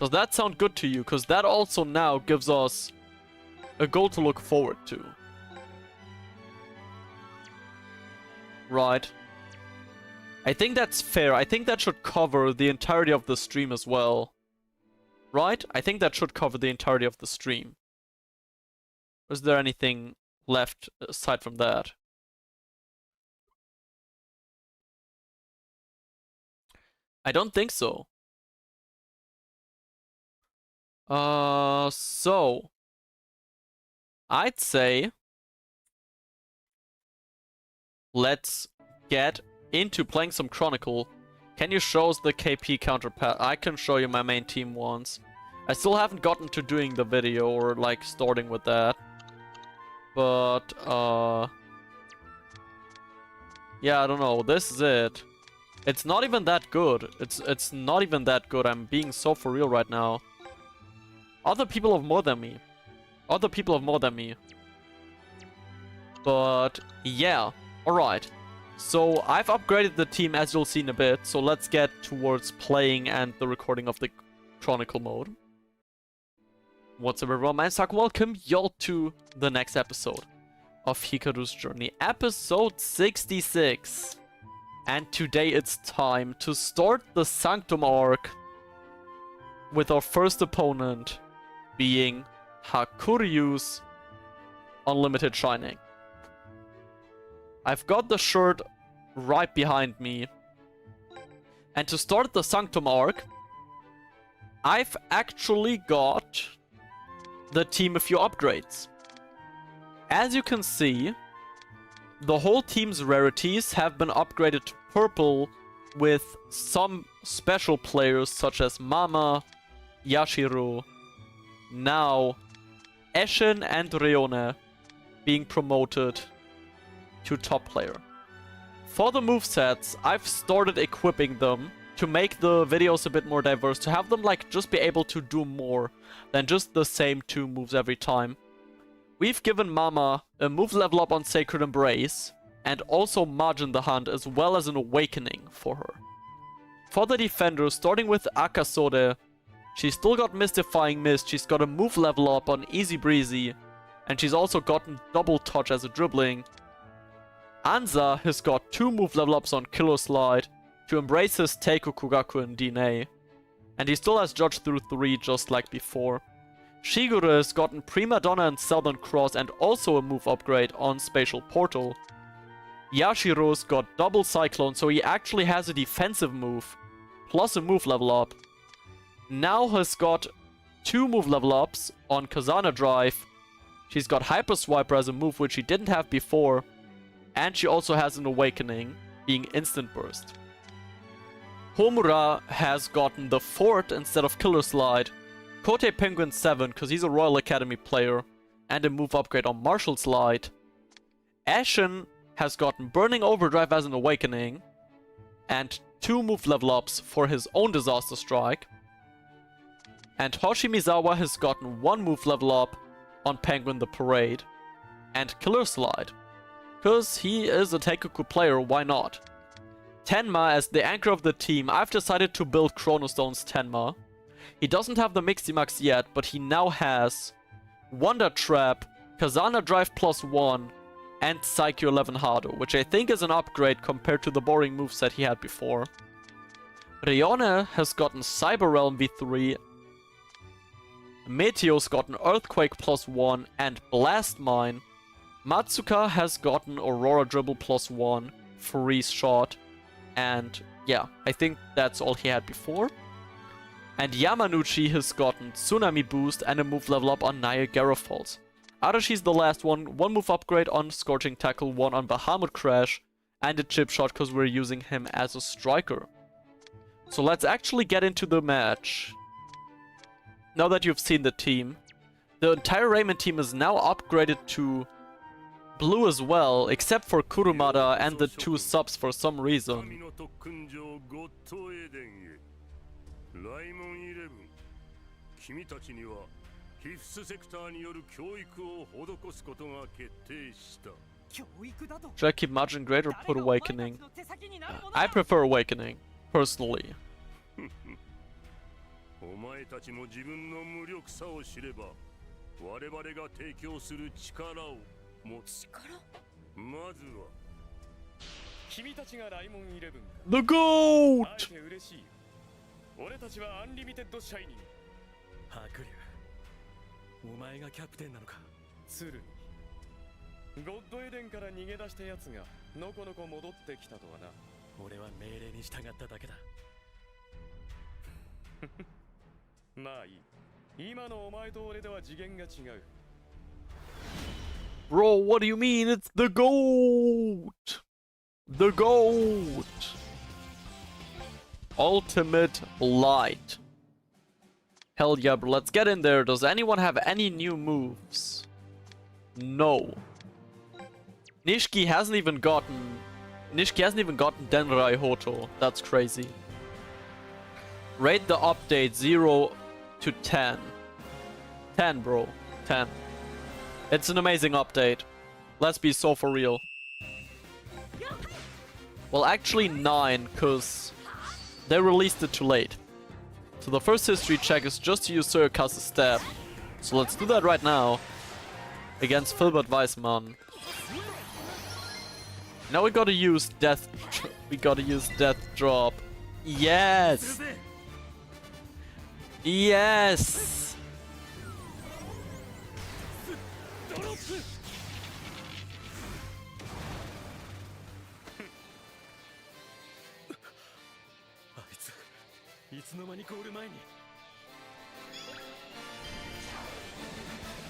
Speaker 2: Does that sound good to you? Because that also now gives us a goal to look forward to. Right. I think that's fair. I think that should cover the entirety of the stream as well. Right? I think that should cover the entirety of the stream. Is there anything left aside from that? I don't think so. So I'd say let's get into playing some Chronicle. Can you show us the KP counterpart? I can show you my main team once. I still haven't gotten to doing the video or like starting with that. But yeah, I don't know. This is it. It's not even that good. It's not even that good. I'm being so for real right now. Other people have more than me. Other people have more than me. But yeah, alright. So I've upgraded the team as you'll see in a bit. So let's get towards playing and the recording of the Chronicle mode. What's up everyone, my name's Taku. Welcome y'all to the next episode of Hikaru's Journey. Episode 66. And today it's time to start the Sanctum Arc with our first opponent being Hakuryu's Unlimited Shining. I've got the shirt right behind me. And to start the Sanctum Arc, I've actually got the team a few upgrades. As you can see, the whole team's rarities have been upgraded to purple with some special players such as Mama, Yashiro, now Eshin and Reone being promoted to top player. For the movesets, I've started equipping them to make the videos a bit more diverse, to have them like just be able to do more than just the same two moves every time. We've given Mama a move level up on Sacred Embrace and also Majin the Hunt as well as an Awakening for her. For the defender, starting with Akasode, she's still got Mystifying Mist, she's got a move level up on Easy Breezy, and she's also gotten Double Touch as a dribbling. Anza has got 2 move level ups on Killer Slide to embrace his Teikokugaku and DNA, and he still has Judge through 3 just like before. Shigure has gotten Prima Donna and Southern Cross and also a move upgrade on Spatial Portal. Yashiro's got Double Cyclone, so he actually has a defensive move, plus a move level up. Now has got 2 move level ups on Kazana Drive. She's got Hyper Swiper as a move which she didn't have before, and she also has an Awakening, being Instant Burst. Homura has gotten the Fort instead of Killer Slide, Kote Penguin 7 because he's a Royal Academy player, and a move upgrade on Martial Slide. Ashen has gotten Burning Overdrive as an Awakening, and 2 move level ups for his own Disaster Strike. And Hoshimizawa has gotten 1 move level up on Penguin the Parade, and Killer Slide. Because he is a Teikoku player, why not? Tenma, as the anchor of the team, I've decided to build Chronostone's Tenma. He doesn't have the Miximax yet, but he now has Wonder Trap, Kazana Drive +1, and Psycho 11 Hado, which I think is an upgrade compared to the boring moveset he had before. Reone has gotten Cyber Realm V3, Meteo's gotten Earthquake +1 and Blast Mine. Matsuka has gotten Aurora Dribble +1, Freeze Shot, and yeah, I think that's all he had before. And Yamanouchi has gotten Tsunami Boost and a move level up on Niagara Falls. Arashi's the last one, 1 move upgrade on Scorching Tackle, 1 on Bahamut Crash, and a Chip Shot because we're using him as a striker. So let's actually get into the match. Now that you've seen the team, the entire Raymond team is now upgraded to blue as well, except for Kurumada and the 2 subs for some reason. Should I keep Margin Great or put Awakening? I prefer Awakening, personally. The GOAT!
Speaker 3: 俺たちはアンリミテッドシャイニング。白龍、お前がキャプテンなのか。鶴に。ゴッドエデンから逃げ出したやつがのこのこ戻ってきたとはな。俺は命令に従っただけだ。まあいい。今のお前と俺では次元が違う。
Speaker 2: Bro, what do you mean? It's the GOAT! The GOAT! Ultimate Light. Hell yeah, bro. Let's get in there. Does anyone have any new moves? No. Nishiki hasn't even gotten Denrai Hoto. That's crazy. Rate the update 0 to 10. 10, bro. 10. It's an amazing update. Let's be so for real. Well, actually 9, because they released it too late. So the first history check is just to use Suryaka's stab. So let's do that right now. Against Filbert Weisman. Now we gotta use Death... We gotta use Death Drop. Yes! Yes!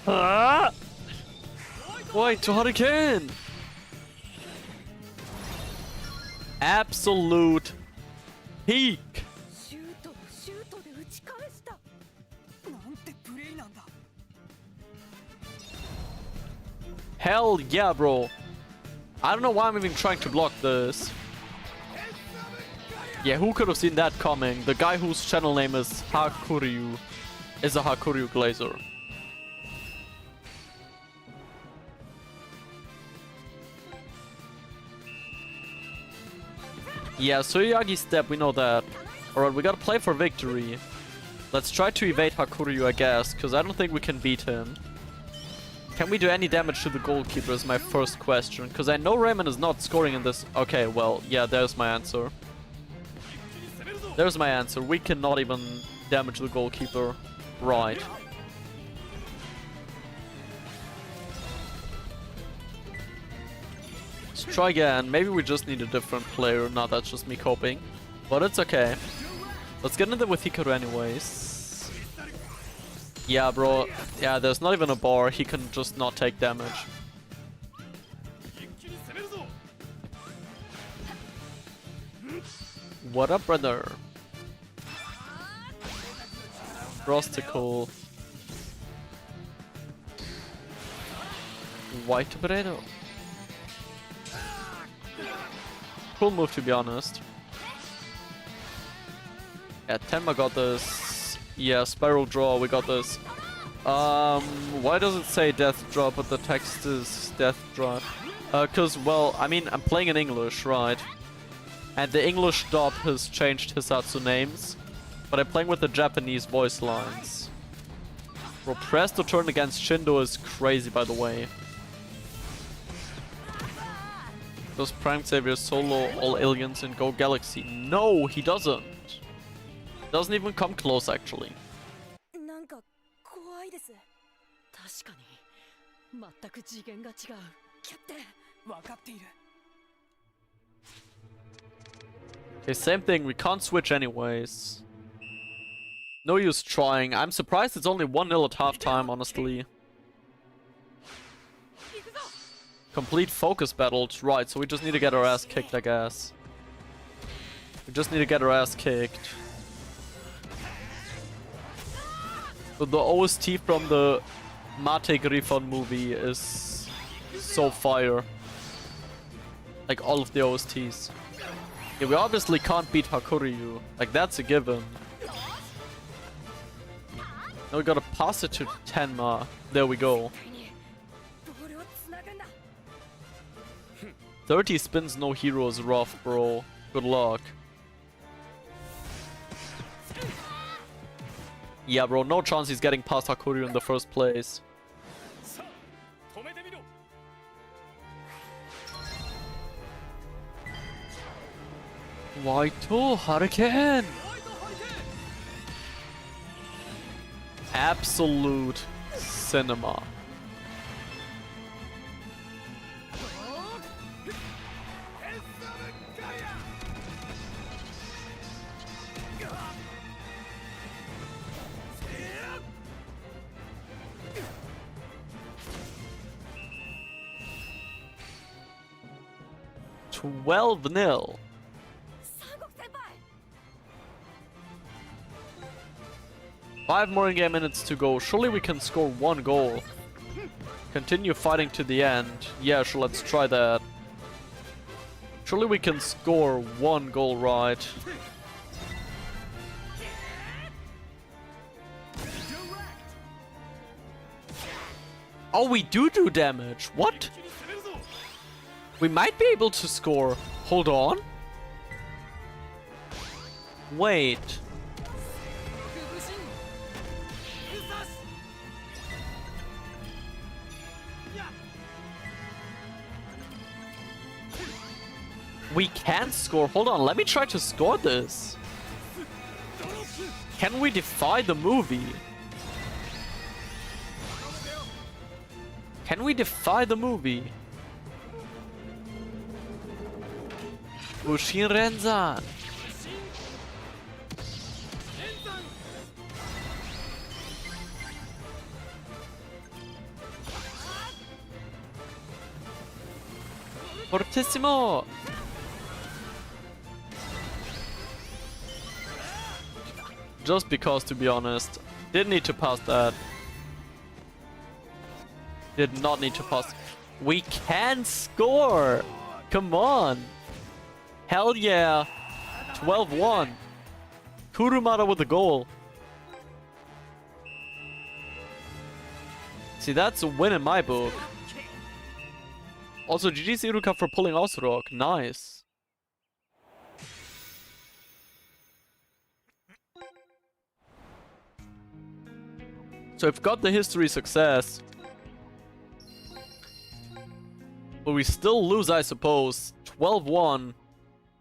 Speaker 2: Ah! Wait, to Hurricane! Absolute peak! Hell yeah, bro! I don't know why I'm even trying to block this. Yeah, who could have seen that coming? The guy whose channel name is Hakuryu is a Hakuryu Glazer. Yeah, Suryagi step, we know that. Alright, we gotta play for victory. Let's try to evade Hakuryu, I guess, because I don't think we can beat him. Can we do any damage to the goalkeeper is my first question, because I know Raymond is not scoring in this. Okay, well, yeah, there's my answer. There's my answer. We cannot even damage the goalkeeper. Right. Let's try again. Maybe we just need a different player. No, that's just me coping. But it's okay. Let's get into with Hikaru anyways. Yeah, bro. Yeah, there's not even a bar. He can just not take damage. What up, brother? Rosticle. White potato. Cool move, to be honest. Yeah, Tenma got this. Yeah, Spiral Draw, we got this. Why does it say Death Drop but the text is Death Drop? Cause, well, I mean, I'm playing in English, right? And the English dub has changed Hisatsu names. But I'm playing with the Japanese voice lines. Bro, press to turn against Shindo is crazy, by the way. Does Prime Savior solo all aliens in Go Galaxy? No, he doesn't. Doesn't even come close, actually. Okay, same thing, we can't switch anyways. No use trying. I'm surprised it's only 1-0 at halftime, honestly. Complete focus battles, right, so we just need to get our ass kicked, I guess. We just need to get our ass kicked. So the OST from the Mate Griffon movie is so fire. Like all of the OSTs. Yeah, we obviously can't beat Hakuryu. Like, that's a given. Now we gotta pass it to Tenma. There we go. 30 spins, no hero is rough, bro. Good luck. Yeah, bro, no chance he's getting past Hakuryu in the first place. Waito Hurricane! Absolute cinema. Twelve 0. Five more in-game minutes to go. Surely we can score one goal. Continue fighting to the end. Yeah, sure, let's try that. Surely we can score one goal, right? Oh, we do damage. What? We might be able to score. Hold on. Wait. We can score. Hold on, let me try to score this. Can we defy the movie? Can we defy the movie? Ushin Renzan. Fortissimo. Just because, to be honest. Didn't need to pass that. Did not need to pass. We can score! Come on! Hell yeah! 12-1. Kurumada with the goal. See, that's a win in my book. Also, GG's Iruka for pulling Osrock. Nice. So we've got the history success. But we still lose, I suppose. 12-1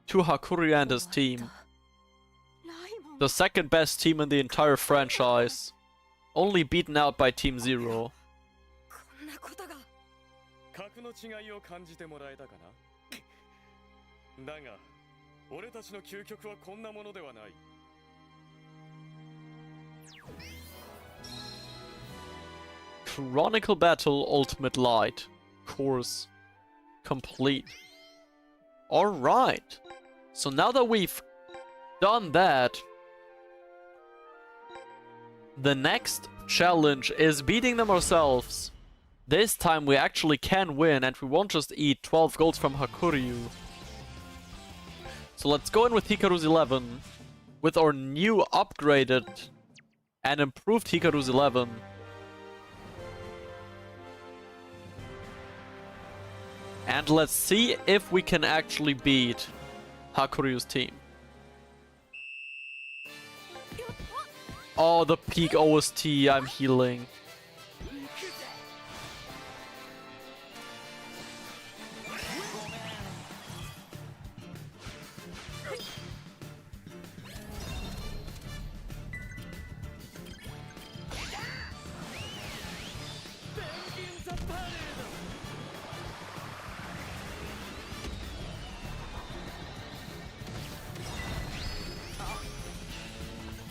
Speaker 2: to Hakuri and his team. The second best team in the entire franchise. Only beaten out by Team Zero.
Speaker 3: 格の違いを感じてもらえたかな。だが、俺たちの究極はこんなものではない。
Speaker 2: Chronicle Battle Ultimate Light. Course complete. Alright. So now that we've done that, the next challenge is beating them ourselves. This time we actually can win and we won't just eat 12 golds from Hakuryu. So let's go in with Hikaru's 11 with our new upgraded and improved Hikaru's 11. And let's see if we can actually beat Hakuryu's team. Oh, the peak OST, I'm healing.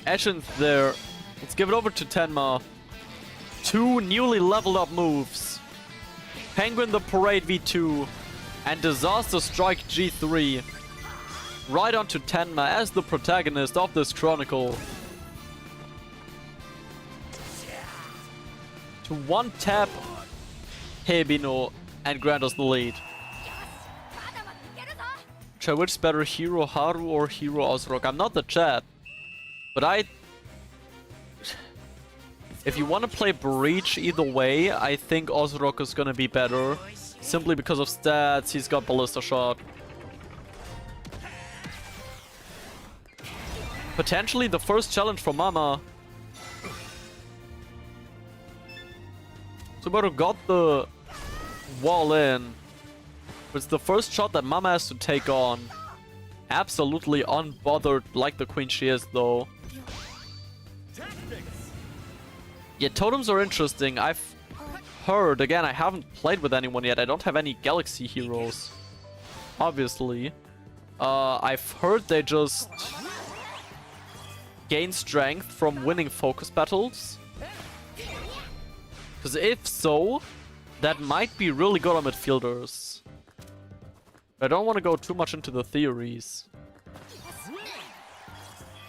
Speaker 2: Ashen's there. Let's give it over to Tenma. Two newly leveled up moves. Penguin the Parade V2 and Disaster Strike G3. Right onto Tenma as the protagonist of this Chronicle. To one tap Hebino and grant us the lead. Chat, which's better, Hero Haru or Hero Osrock? I'm not the chat. But if you want to play Breach either way, I think Osrock is gonna be better. Simply because of stats, he's got Ballista Shot. Potentially the first challenge for Mama. Subaru got the wall in. It's the first shot that Mama has to take on. Absolutely unbothered like the queen she is, though. Yeah, totems are interesting. I've heard, again, I haven't played with anyone yet. I don't have any Galaxy heroes, obviously. I've heard they just gain strength from winning focus battles. Because if so, that might be really good on midfielders. I don't want to go too much into the theories.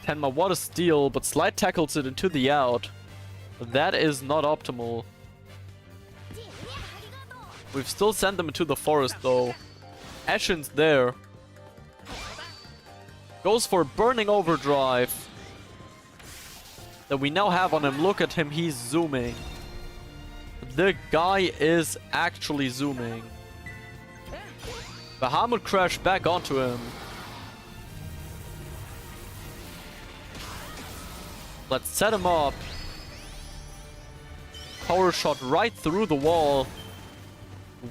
Speaker 2: Tenma, what a steal, but slide tackles it into the out. That is not optimal. We've still sent them into the forest though. Ashen's there. Goes for Burning Overdrive. That we now have on him. Look at him, he's zooming. The guy is actually zooming. Bahamut crash back onto him. Let's set him up. Power shot right through the wall.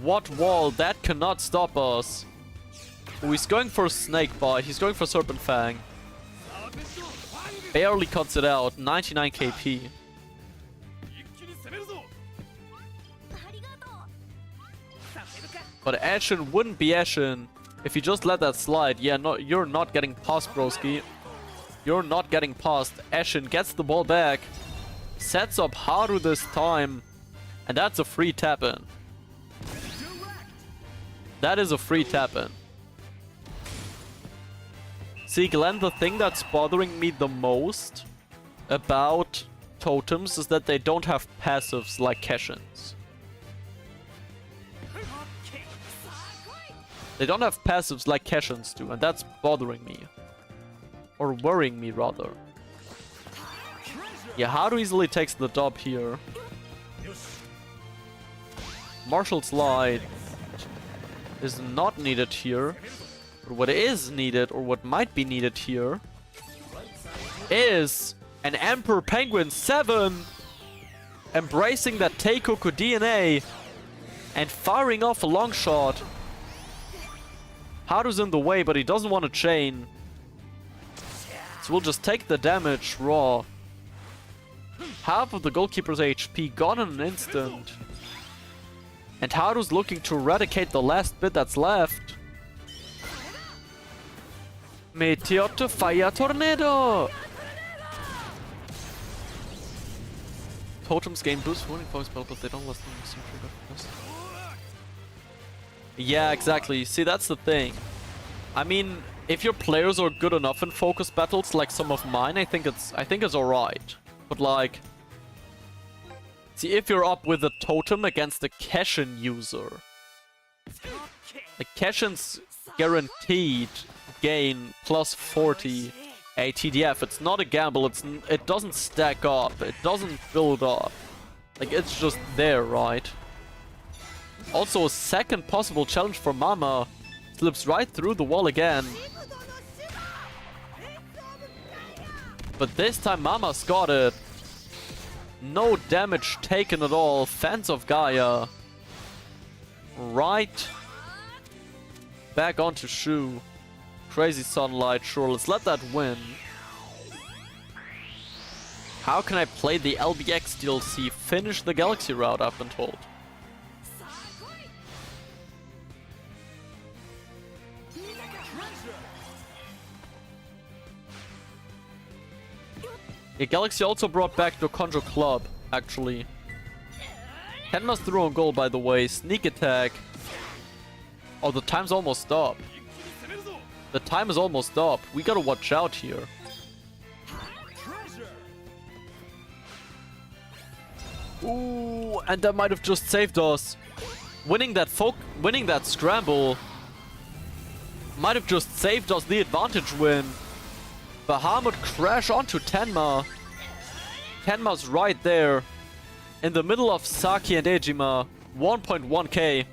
Speaker 2: What wall? That cannot stop us. Oh, he's going for Snake Bite. He's going for Serpent Fang. Barely cuts it out. 99 KP. But Ashen wouldn't be Ashen if you just let that slide. Yeah, no, you're not getting past, broski. You're not getting past. Ashen gets the ball back. Sets up Haru this time. And that's a free tap-in. That is a free tap-in. See, Glenn, the thing that's bothering me the most about totems is that they don't have passives like Keshins. They don't have passives like Keshins do, and that's bothering me. Or worrying me, rather. Yeah, Haru easily takes the dub here. Martial Slide is not needed here. But what is needed, or what might be needed here, is an Emperor Penguin 7 embracing that Teikoku DNA and firing off a long shot. Haru's in the way, but he doesn't want to chain. So we'll just take the damage raw. Half of the goalkeeper's HP gone in an instant. And Haru's looking to eradicate the last bit that's left. Meteor to Fire Tornado! Totems gain boost warning for spell, but they don't last long. Yeah, exactly. See, that's the thing. I mean, if your players are good enough in focus battles like some of mine, I think it's alright. But like, see, if you're up with a totem against a Keshin user, the Keshin's guaranteed gain plus 40 ATDF. It's not a gamble. It doesn't stack up. It doesn't build up. Like, it's just there, right? Also, a second possible challenge for Mama slips right through the wall again. But this time Mama's got it. No damage taken at all. Fans of Gaia. Right back onto Shu. Crazy Sunlight, sure, let's let that win. How can I play the LBX DLC? Finish the Galaxy route, I've been told. Yeah, Galaxy also brought back the Conjure Club, actually. Tenma's through on goal, by the way. Sneak attack. Oh, the time's almost up. The time is almost up. We gotta watch out here. Ooh, and that might have just saved us. Winning that scramble might have just saved us the advantage win. Bahamut crash onto Tenma. Tenma's right there. In the middle of Saki and Ejima. 1.1k.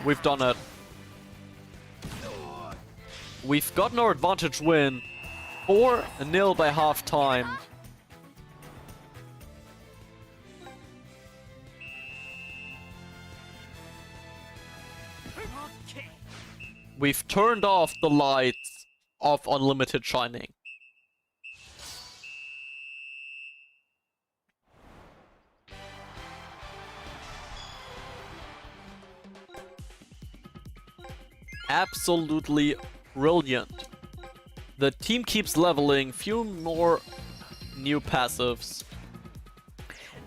Speaker 2: We've done it. We've gotten our advantage win. 4-0 by half time. We've turned off the lights of Unlimited Shining. Absolutely brilliant. The team keeps leveling, few more new passives,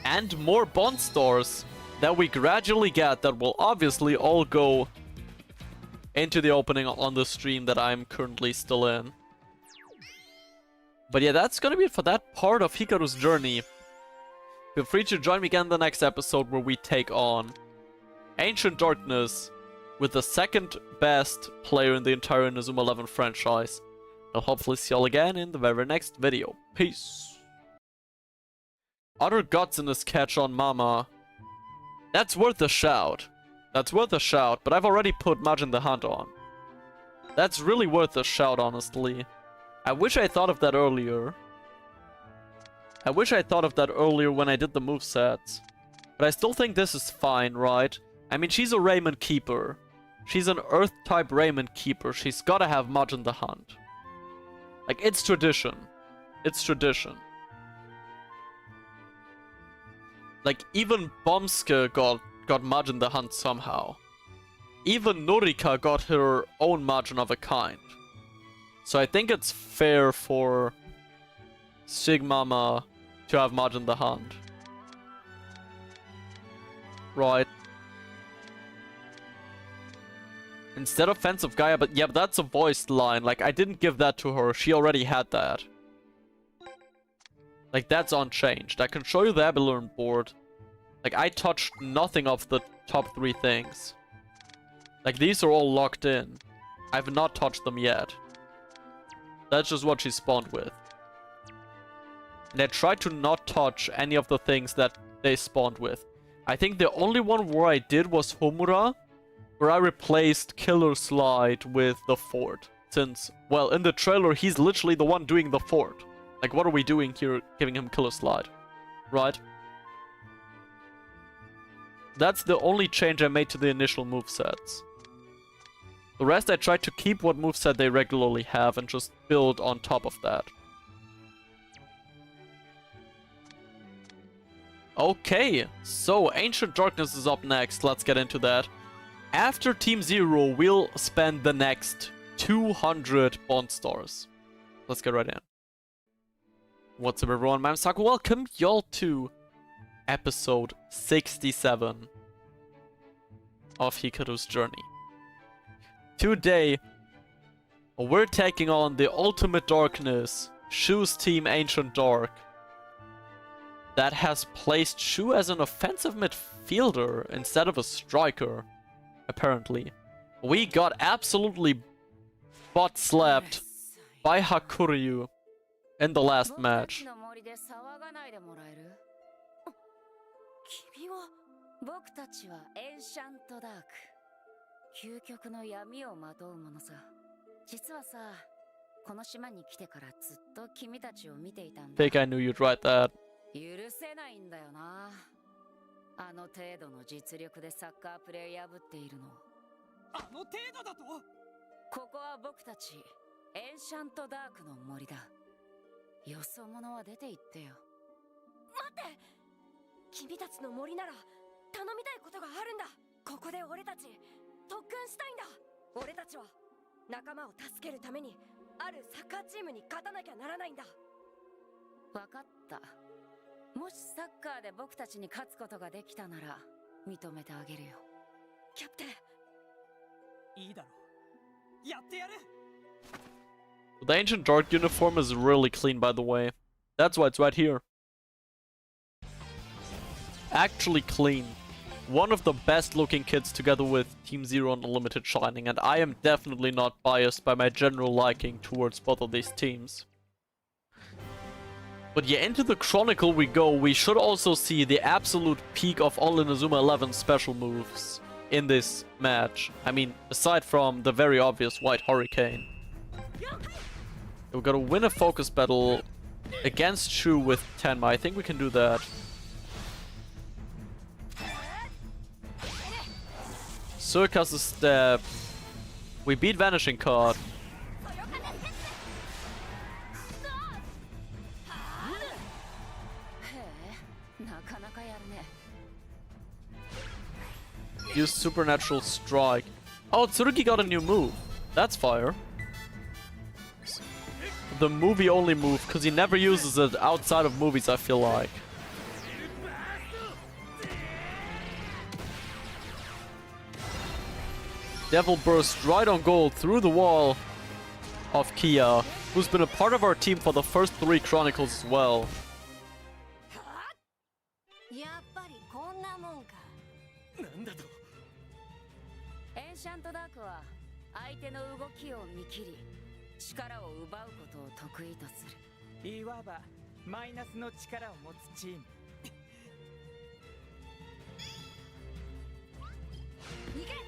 Speaker 2: and more bond stars that we gradually get that will obviously all go into the opening on the stream that I'm currently still in. But yeah, that's gonna be it for that part of Hikaru's journey. Feel free to join me again in the next episode where we take on Ancient Darkness with the second best player in the entire Inazuma 11 franchise. I'll hopefully see y'all again in the very next video. Peace. Utter guts in this catch on Mama. That's worth a shout. That's worth a shout, but I've already put Majin the Hunt on. That's really worth a shout, honestly. I wish I thought of that earlier. I wish I thought of that earlier when I did the movesets. But I still think this is fine, right? I mean, she's a Raymond Keeper. She's an Earth-type Raymond Keeper. She's gotta have Mud in the Hunt. Like, it's tradition. It's tradition. Like, even Bomske got Mud in the Hunt somehow. Even Norika got her own margin of a kind. So I think it's fair for Sigmama to have Mud in the Hunt. Right. Instead of Fence of Gaia, but yeah, but that's a voiced line. Like, I didn't give that to her. She already had that. Like, that's unchanged. I can show you the Abilene board. Like, I touched nothing of the top 3 things. Like, these are all locked in. I've not touched them yet. That's just what she spawned with. And I tried to not touch any of the things that they spawned with. I think the only one where I did was Homura, where I replaced Killer Slide with the Fort. Since, well, in the trailer, he's literally the one doing the Fort. Like, what are we doing here, giving him Killer Slide? Right? That's the only change I made to the initial movesets. The rest I tried to keep what moveset they regularly have and just build on top of that. Okay, so Ancient Darkness is up next. Let's get into that. After Team Zero, we'll spend the next 200 Bond Stars. Let's get right in. What's up, everyone? I'm Saku. Welcome y'all to episode 67 of Hikaru's Journey. Today, we're taking on the Ultimate Darkness, Shu's team Ancient Dark, that has placed Shu as an offensive midfielder instead of a striker, apparently. We got absolutely butt slapped by Hakuryu in the last match. Think I knew you'd write that.
Speaker 4: 許せないんだよな。あの程度の実力でサッカープレイ破っているの。あの程度だと？ここは僕たちエンシャントダークの森だ。よそ者は出て行ってよ。待って！君たちの森なら頼みたいことがあるんだ。ここで俺たち特訓したいんだ。俺たちは仲間を助けるためにあるサッカーチームに勝たなきゃならないんだ。わかった。 もしサッカーで僕たちに勝つことができたなら認めてあげるよ。キャプテン。いいだろう。やってやる。
Speaker 2: The Ancient Dark uniform is really clean, by the way. That's why it's right here. Actually clean. One of the best looking kits together with Team Zero and Unlimited Shining, and I am definitely not biased by my general liking towards both of these teams. But yeah, into the Chronicle we go. We should also see the absolute peak of all Inazuma 11 special moves in this match. I mean, aside from the very obvious White Hurricane. We've got to win a focus battle against Shu with Tenma. I think we can do that. Circus' step. We beat Vanishing Card. Use Supernatural Strike. Oh, Tsurugi got a new move. That's fire. The movie-only move, because he never uses it outside of movies, I feel like. Devil Burst right on goal through the wall of Kia, who's been a part of our team for the first 3 Chronicles as well.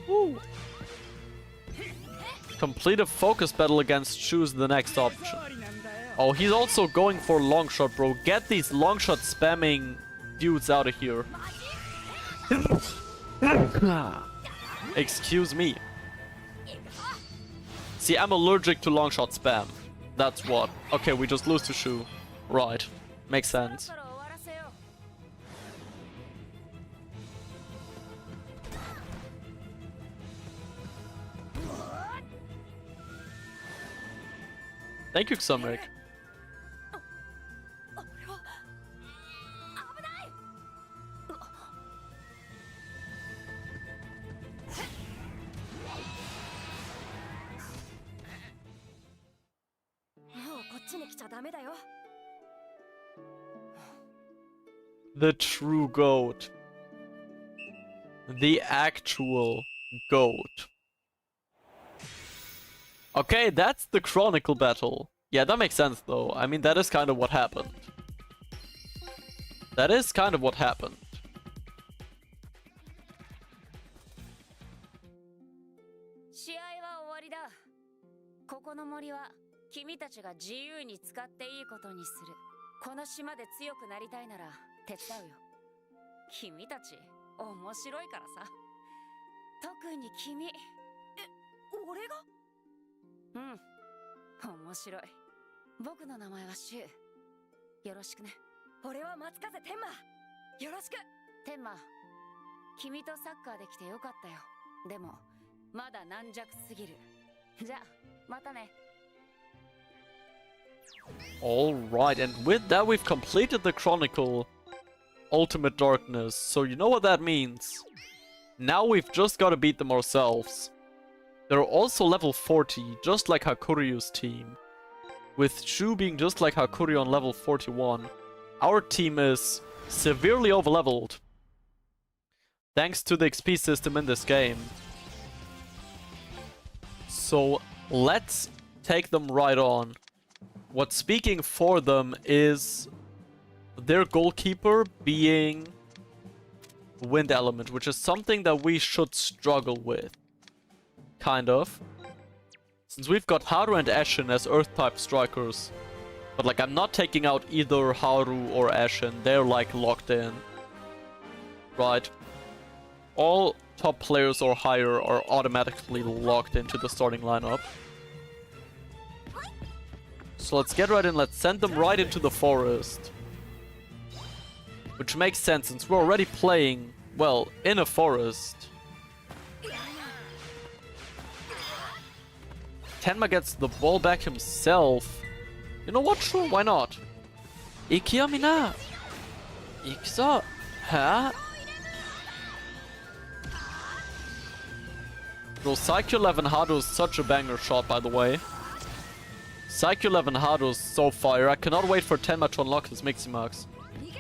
Speaker 2: Woo. Complete a focus battle against Shu's the next option. Oh, he's also going for long shot, bro. Get these long shot spamming dudes out of here. Excuse me. See, I'm allergic to long shot spam. That's what. Okay, we just lose to Shu. Right. Makes sense. Thank you, Xamric. The true goat. The actual goat. Okay, that's the Chronicle battle. Yeah, that makes sense though. I mean, that is kind of what happened. That is kind of what happened. Alright, and with that we've completed the Chronicle Ultimate Darkness, so you know what that means. Now we've just gotta beat them ourselves. They're also level 40, just like Hakuryu's team. With Shu being just like Hakuryu on level 41, our team is severely overleveled. Thanks to the XP system in this game. So let's take them right on. What's speaking for them is their goalkeeper being Wind Element, which is something that we should struggle with. Kind of. Since we've got Haru and Ashen as Earth-type strikers. But like, I'm not taking out either Haru or Ashen. They're like locked in. Right. All top players or higher are automatically locked into the starting lineup. So let's get right in, let's send them right into the forest. Which makes sense since we're already playing, well, in a forest. Tenma gets the ball back himself. You know what? Sure, why not? Ikiyamina! Ikso! Huh? Bro, Psycho 11 Hado is such a banger shot, by the way. Psycho 11 Hado is so fire. I cannot wait for Tenma to unlock his Miximax.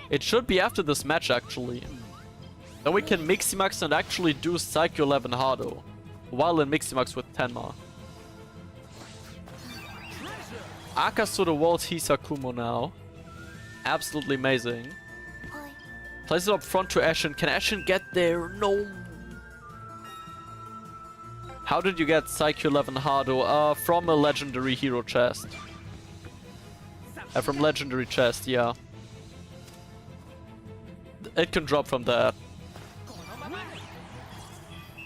Speaker 2: It should be after this match, actually. Then we can Miximax and actually do Psycho 11 Hado while in Miximax with Tenma. Akasura walls Hisakumo now. Absolutely amazing. Place it up front to Ashen. Can Ashen get there? No. How did you get Psycho 11 Hado? From a legendary hero chest. From legendary chest, yeah. It can drop from that.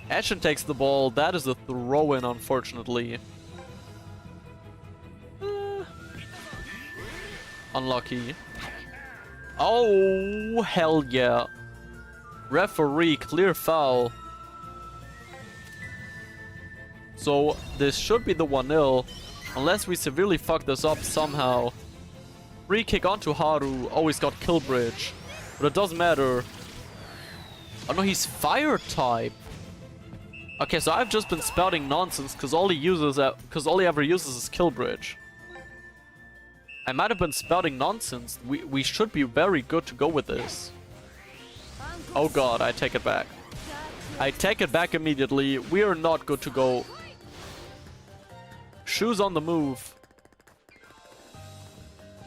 Speaker 2: Ashen takes the ball. That is a throw-in, unfortunately. Unlucky. Oh, hell yeah. Referee, clear foul. So, this should be the 1-0. Unless we severely fuck this up somehow. Free kick onto Haru. Oh, he's got kill bridge. But it doesn't matter. Oh no, he's fire type. Okay, so I've just been spouting nonsense because all he ever uses is kill bridge. I might have been spouting nonsense. We should be very good to go with this. Oh god, I take it back. I take it back immediately. We are not good to go. Shu's on the move.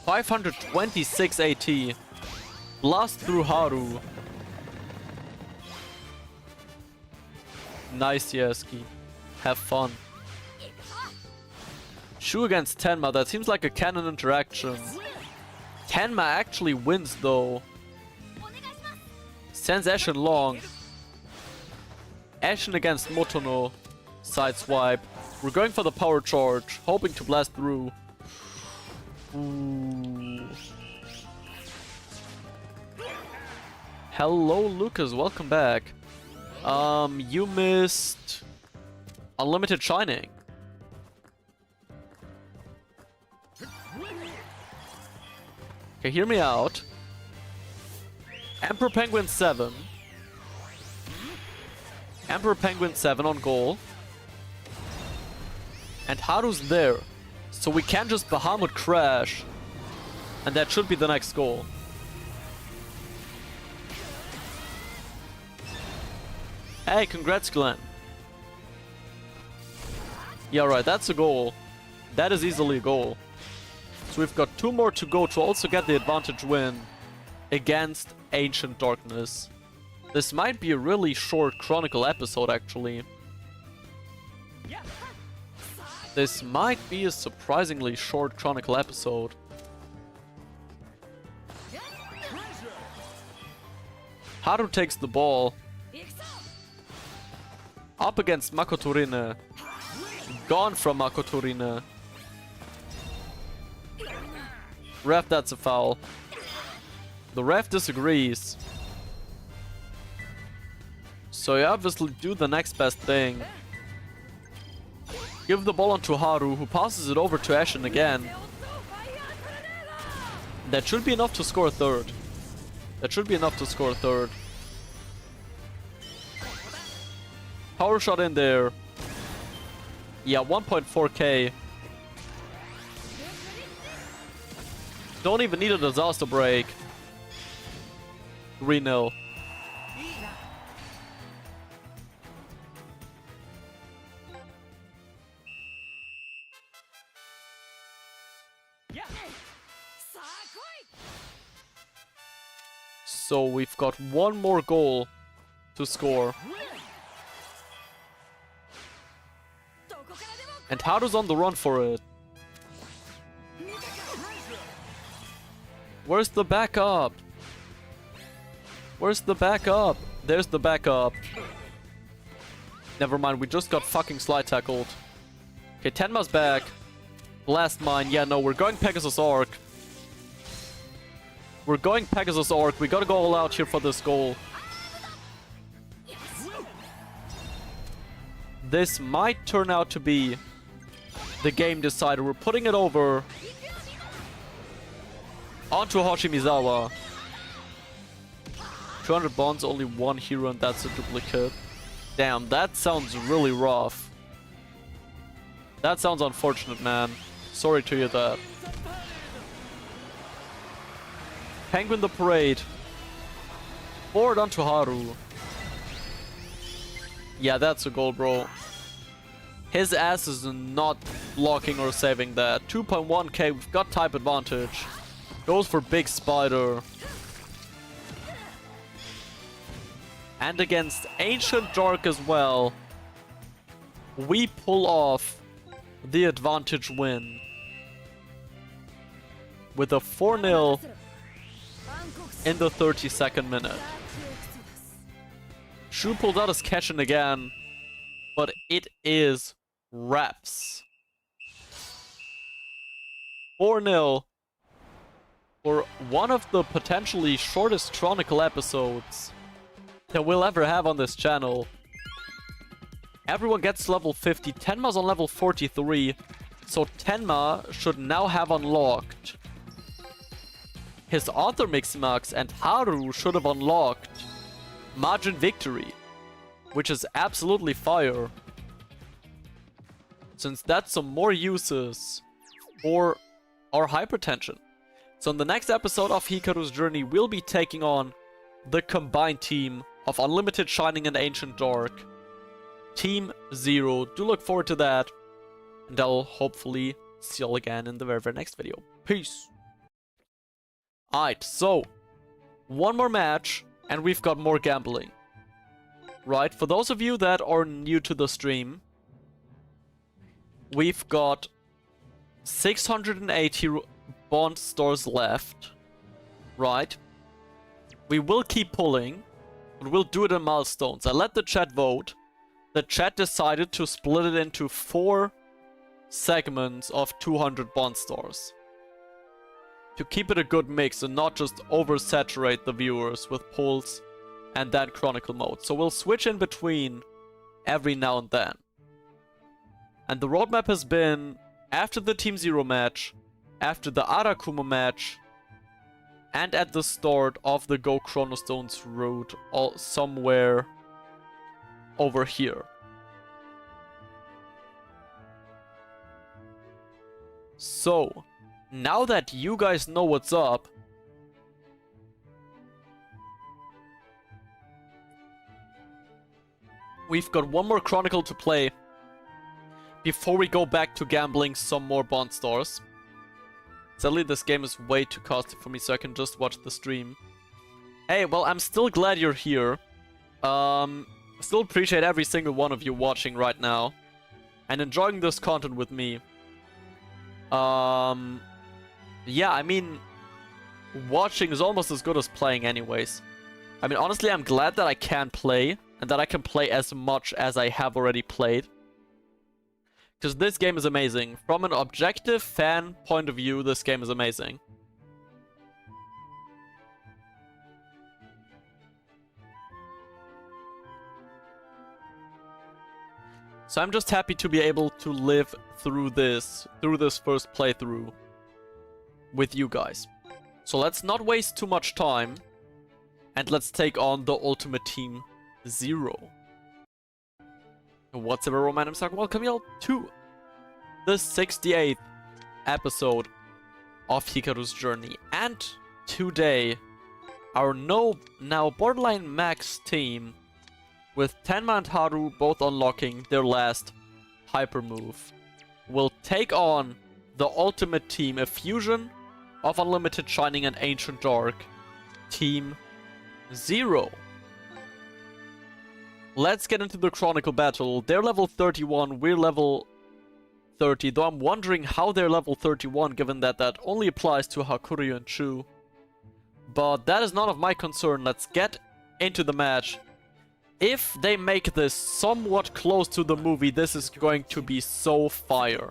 Speaker 2: 526 AT. Blast through Haru. Nice, Yeski. Have fun. Shu against Tenma, that seems like a canon interaction. Tenma actually wins though. Sends Ashen long. Ashen against Motono. Sideswipe. We're going for the power charge, hoping to blast through. Ooh. Hello Lucas, welcome back. You missed Unlimited Shining. Okay, hear me out. Emperor Penguin 7. Emperor Penguin 7 on goal. And Haru's there. So we can just Bahamut crash. And that should be the next goal. Hey, congrats Glenn. Yeah, right, that's a goal. That is easily a goal. So we've got 2 more to go to also get the advantage win against Ancient Darkness. This might be a really short Chronicle episode actually. This might be a surprisingly short Chronicle episode. Haru takes the ball. Up against Makotorine. Gone from Makotorine. Ref, that's a foul. The ref disagrees. So you obviously do the next best thing. Give the ball on to Haru, who passes it over to Ashen again. That should be enough to score a third. That should be enough to score a third. Power shot in there. Yeah, 1.4k. Don't even need a disaster break. 3-0. So we've got 1 more goal to score. And Haru's on the run for it. Where's the backup? Where's the backup? There's the backup. Never mind, we just got fucking slide tackled. Okay, Tenma's back. Blast mine. Yeah, no, we're going Pegasus Arc. We're going Pegasus Arc. We gotta go all out here for this goal. This might turn out to be the game decider. We're putting it over onto Hoshimizawa. 200 bonds, only 1 hero, and that's a duplicate. Damn, that sounds really rough. That sounds unfortunate, man. Sorry to hear that. Penguin the Parade. Forward onto Haru. Yeah, that's a goal, bro. His ass is not blocking or saving that. 2.1k, we've got type advantage. Goes for Big Spider. And against Ancient Dark as well, we pull off the advantage win. With a 4-0 in the 32nd minute. Shu pulled out his catch-in again, but it is wraps. 4-0 for one of the potentially shortest Chronicle episodes that we'll ever have on this channel. Everyone gets level 50. Tenma's on level 43, so Tenma should now have unlocked his other Mixmax, and Haru should have unlocked Majin Victory, which is absolutely fire, since that's some more uses for our hypertension. So in the next episode of Hikaru's Journey, we'll be taking on the combined team of Unlimited Shining and Ancient Dark. Team 0. Do look forward to that. And I'll hopefully see you all again in the very, very next video. Peace. Alright, so 1 more match and we've got more gambling. Right, for those of you that are new to the stream, we've got 680 bond stores left. Right. We will keep pulling, but we'll do it in milestones. I let the chat vote. The chat decided to split it into 4 segments of 200 bond stores. To keep it a good mix and not just oversaturate the viewers with pulls and then Chronicle mode. So we'll switch in between every now and then. And the roadmap has been after the Team Zero match, after the Arakuma match, and at the start of the Go Chronostones route, all somewhere over here. So, now that you guys know what's up, we've got one more Chronicle to play before we go back to gambling some more bond stores. Sadly, this game is way too costly for me, so I can just watch the stream. Hey, well, I'm still glad you're here. Still appreciate every single one of you watching right now and enjoying this content with me. Yeah, I mean, watching is almost as good as playing anyways. I mean, honestly, I'm glad that I can play and that I can play as much as I have already played. Because this game is amazing. From an objective fan point of view, this game is amazing. So I'm just happy to be able to live through this first playthrough with you guys. So let's not waste too much time and let's take on the Ultimate Team Zero. What's up, everyone? My name's Sark. Welcome you all to the 68th episode of Hikaru's journey. And today, our now borderline max team with Tenma and Haru both unlocking their last hyper move will take on the Ultimate Team, a fusion of Unlimited Shining and Ancient Dark, Team Zero. Let's get into the Chronicle battle. They're level 31, we're level 30, though I'm wondering how they're level 31, given that that only applies to Hakuryu and Chu. But that is none of my concern. Let's get into the match. If they make this somewhat close to the movie, this is going to be so fire.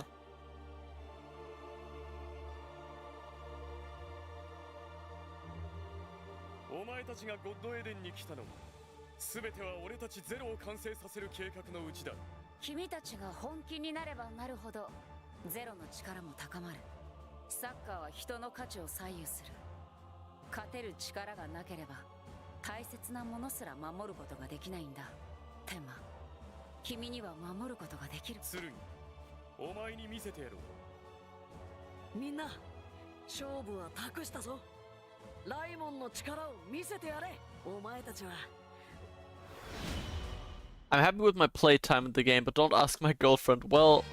Speaker 2: I'm happy with my playtime in the game, but don't ask my girlfriend. Well,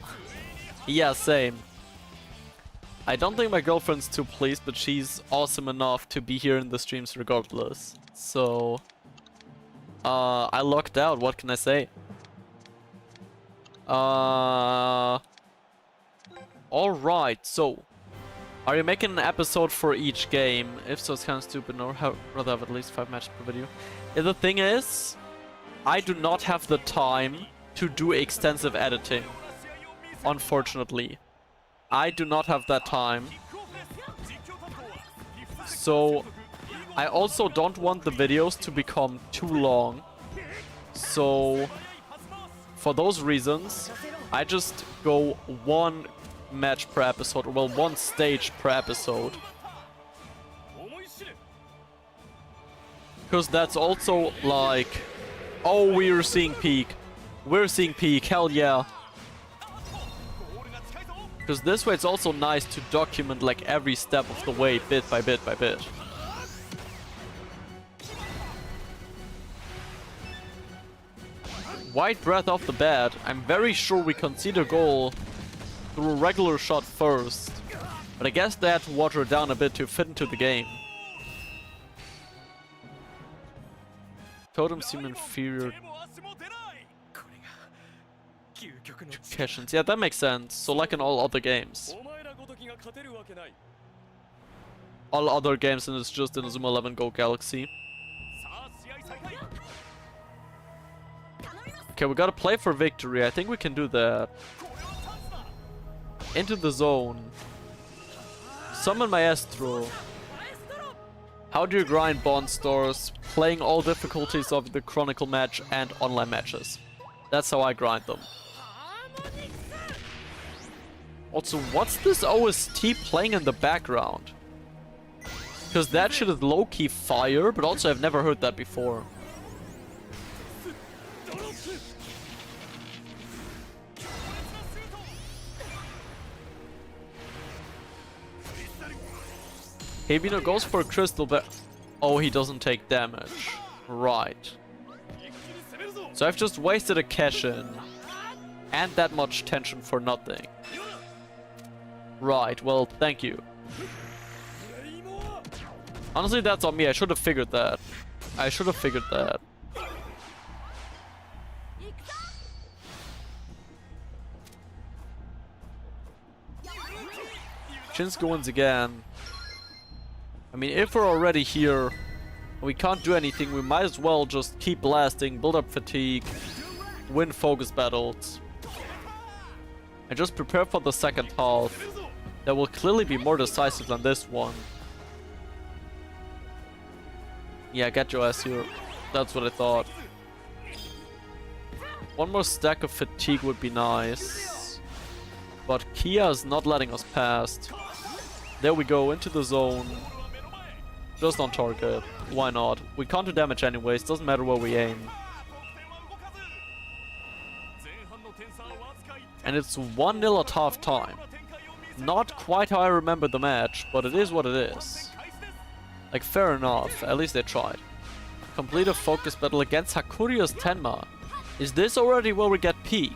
Speaker 2: yeah, same. I don't think my girlfriend's too pleased, but she's awesome enough to be here in the streams regardless. So, I lucked out, what can I say? Alright, so, are you making an episode for each game? If so, it's kind of stupid, or rather have at least 5 matches per video. Yeah, the thing is, I do not have the time to do extensive editing, unfortunately. I do not have that time. So, I also don't want the videos to become too long. So, for those reasons, I just go 1 match per episode, or well, 1 stage per episode. Because that's also like, oh, we're seeing peak. We're seeing peak, hell yeah. Because this way it's also nice to document like every step of the way, bit by bit by bit. White breath off the bat. I'm very sure we concede a goal through a regular shot first. But I guess they had to water it down a bit to fit into the game. Totems seem inferior to Keshin's. Yeah, that makes sense. So like in all other games. all other games and it's just Inazuma 11 Go Galaxy. Okay, we gotta play for victory. I think we can do that. Into the zone. Summon Maestro. How do you grind bond stores? Playing all difficulties of the Chronicle match and online matches. That's how I grind them. Also, what's this OST playing in the background? Because that shit is low-key fire, but also I've never heard that before. Hebino goes for a crystal, but oh, he doesn't take damage. Right. So I've just wasted a cash-in. And that much tension for nothing. Right, well, thank you. Honestly, that's on me. I should have figured that. I should have figured that. Shinsuke wins again. I mean, if we're already here, and we can't do anything, we might as well just keep blasting, build up fatigue, win focus battles, and just prepare for the second half. That will clearly be more decisive than this one. Yeah, get your ass here. That's what I thought. One more stack of fatigue would be nice. But Kia is not letting us past. There we go, into the zone. Just on target. Why not? We can't do damage anyways, doesn't matter where we aim. And it's 1-0 at half time. Not quite how I remember the match, but it is what it is. Like, fair enough, at least they tried. Complete a focus battle against Hakurio's Tenma. Is this already where we get peak?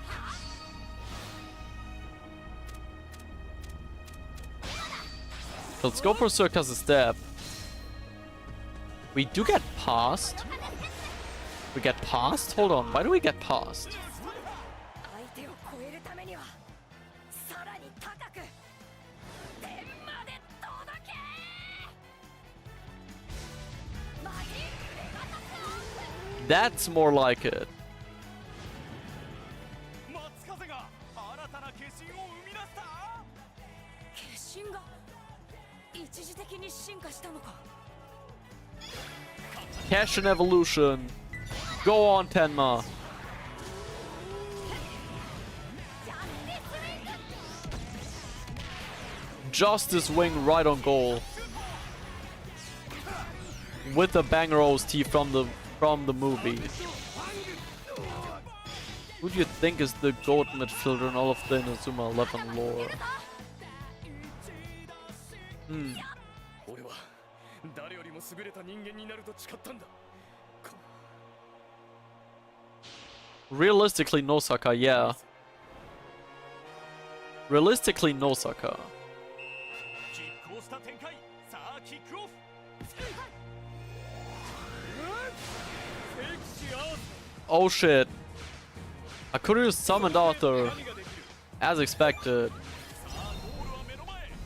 Speaker 2: Let's go for Circus' step. We do get past. We get past? Hold on, why do we get past? That's more like it. Cash and evolution. Go on, Tenma. Justice wing right on goal. With the banger OST from the movie. Who do you think is the GOAT midfielder in all of the Inazuma 11 lore? Realistically, Nosaka, yeah. Realistically, Nosaka. Oh shit. Hakuryu summoned Arthur. As expected.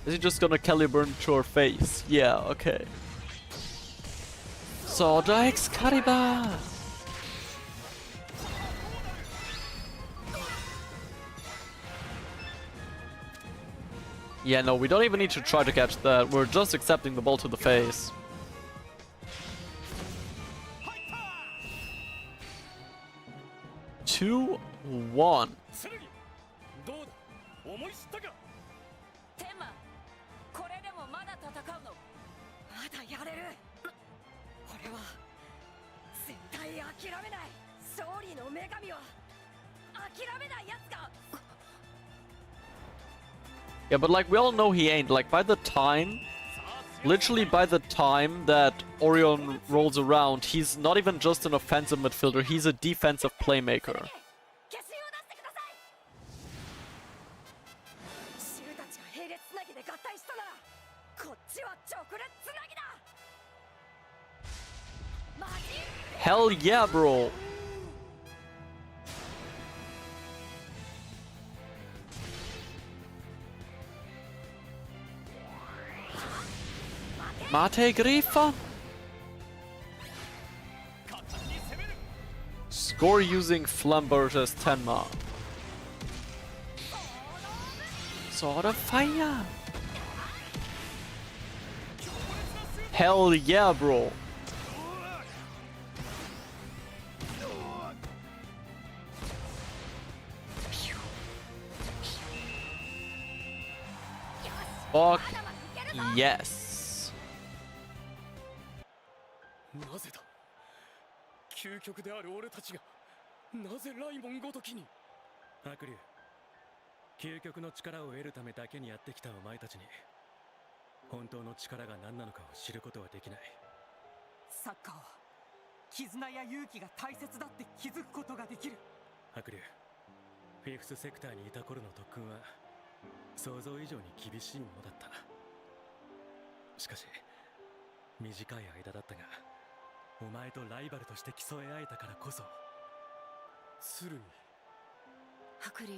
Speaker 2: Is he just gonna Caliburn to her face? Yeah, okay. Sword Excalibur! Yeah, no, we don't even need to try to catch that. We're just accepting the ball to the face. Two, one. Yeah, but like we all know he ain't. Like by the time, literally by the time that Orion rolls around, he's not even just an offensive midfielder, he's a defensive playmaker. Hell yeah, bro! Mate Griffon? Score using Flamberge's Tenma. Sword of Fire! Hell yeah, bro! Fuck yes.
Speaker 3: なぜだ究極である俺たちがなぜライモンごときに白龍究極の力を得るためだけにやってきたお前たちに本当の力が何なのかを知ることはできない。
Speaker 5: サッカーは絆や勇気が大切だって気づくことができる。
Speaker 3: 白龍フィフスセクターにいた頃の特訓は想像以上に厳しいものだった。しかし短い間だったがお前とライバルとして競い合えたからこそ鶴に
Speaker 4: 白龍、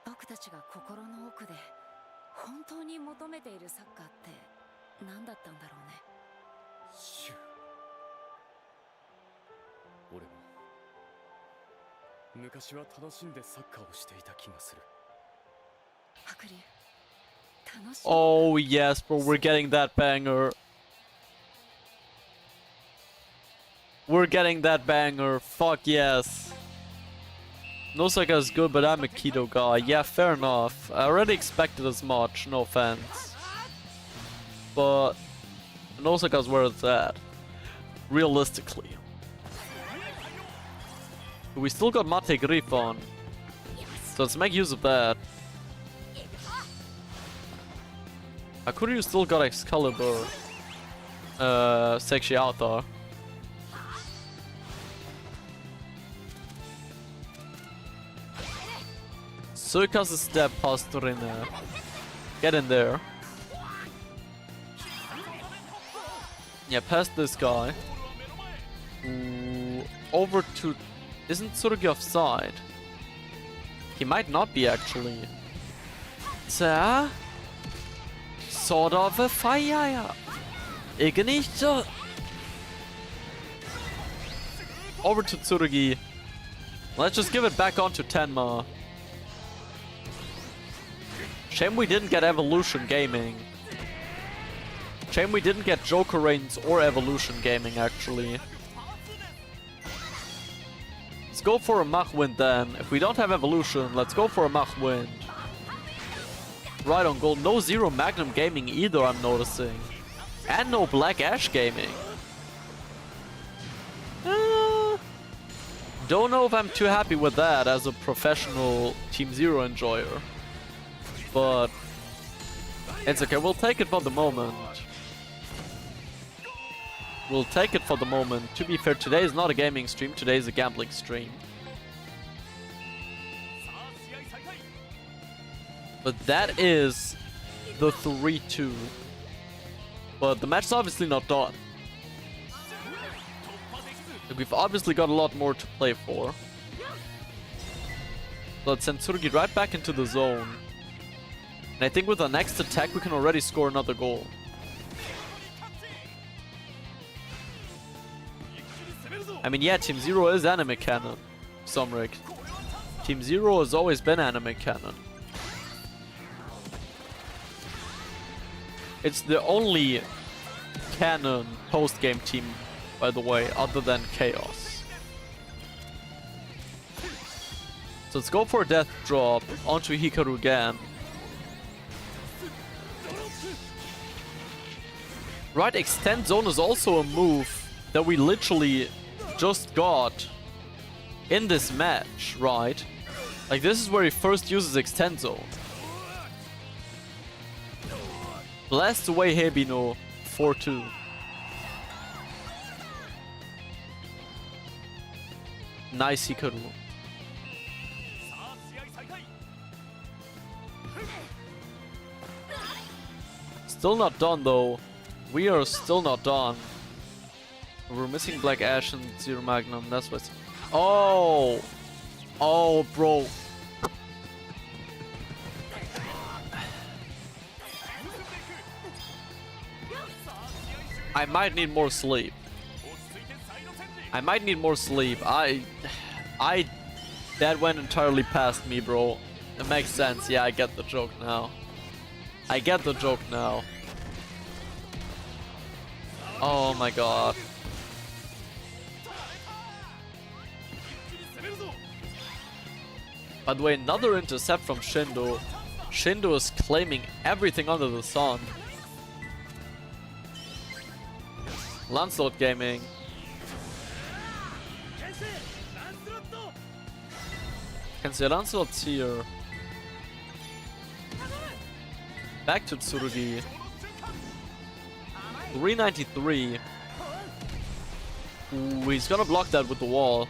Speaker 4: 僕たちが心の奥で本当に求めているサッカーって何だったんだろうね。
Speaker 3: シュ俺も昔は楽しんでサッカーをしていた気がする。
Speaker 4: 白龍、楽しい。
Speaker 2: Oh yes, bro, we're getting that banger. We're getting that banger. Fuck yes. Nosaka is good, but I'm a keto guy. Yeah, fair enough. I already expected as much, no offense. But Nosaka's where it's at. Realistically. We still got Mate Griffon. So let's make use of that. Hakuryu still got Excalibur. Sekshiata. Suikas is step past Rinne. Get in there. Yeah, past this guy. Ooh, over to... Isn't Tsurugi offside? He might not be actually. Tja? Sword of a Fire. Ikke nicht so. Over to Tsurugi. Let's just give it back on to Tenma. Shame we didn't get Evolution Gaming. Shame we didn't get Joker Reigns or Evolution Gaming actually. Let's go for a Mach Wind then. If we don't have Evolution, let's go for a Mach Wind. Right on goal. No Zero Magnum Gaming either, I'm noticing. And no Black Ash Gaming. Don't know if I'm too happy with that as a professional Team Zero enjoyer. But it's okay, we'll take it for the moment. We'll take it for the moment. To be fair, today is not a gaming stream, today is a gambling stream. But that is the 3-2. But the match is obviously not done. We've obviously got a lot more to play for. Let's send Tsurugi right back into the zone. And I think with our next attack we can already score another goal. I mean, yeah, Team Zero is anime canon, Somrik. Team Zero has always been anime canon. It's the only canon post-game team, by the way, other than Chaos. So let's go for a death drop onto Hikaru again. Right, Extend Zone is also a move that we literally just got in this match, right? Like, this is where he first uses Extend Zone. Blast away Hebino 4-2. Nice Hikaru. Still not done though. We are still not done. We're missing Black Ash and Zero Magnum, that's what's... Oh! Oh, bro. I might need more sleep. I might need more sleep. That went entirely past me, bro. It makes sense. Yeah, I get the joke now. I get the joke now. Oh my god. By the way, another intercept from Shindo. Shindo is claiming everything under the sun. Lancelot Gaming. Can see Lancelot's here. Back to Tsurugi. 393. Ooh, he's gonna block that with the wall.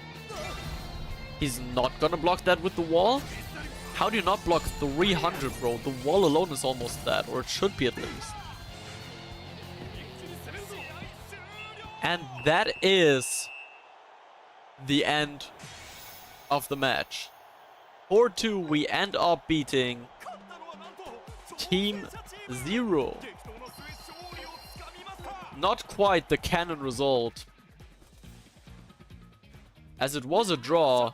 Speaker 2: He's not gonna block that with the wall? How do you not block 300, bro? The wall alone is almost that, or it should be at least. And that is the end of the match. 4-2, we end up beating Team 0. Not quite the canon result, as it was a draw.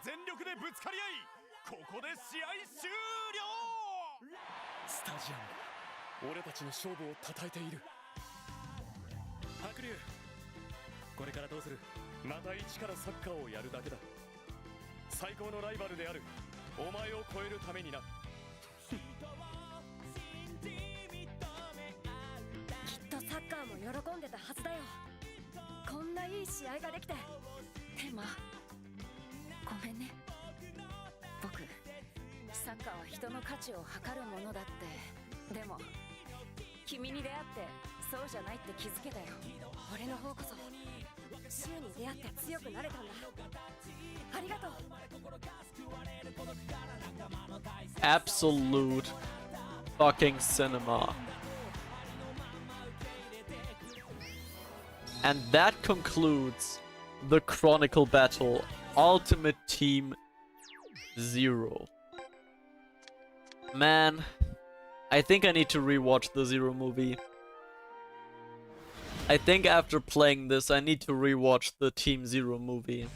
Speaker 2: Absolute fucking cinema. And that concludes the Chronicle battle, Ultimate Team 0. Man, I think I need to rewatch the Zero movie. I think after playing this, I need to rewatch the Team 0 movie.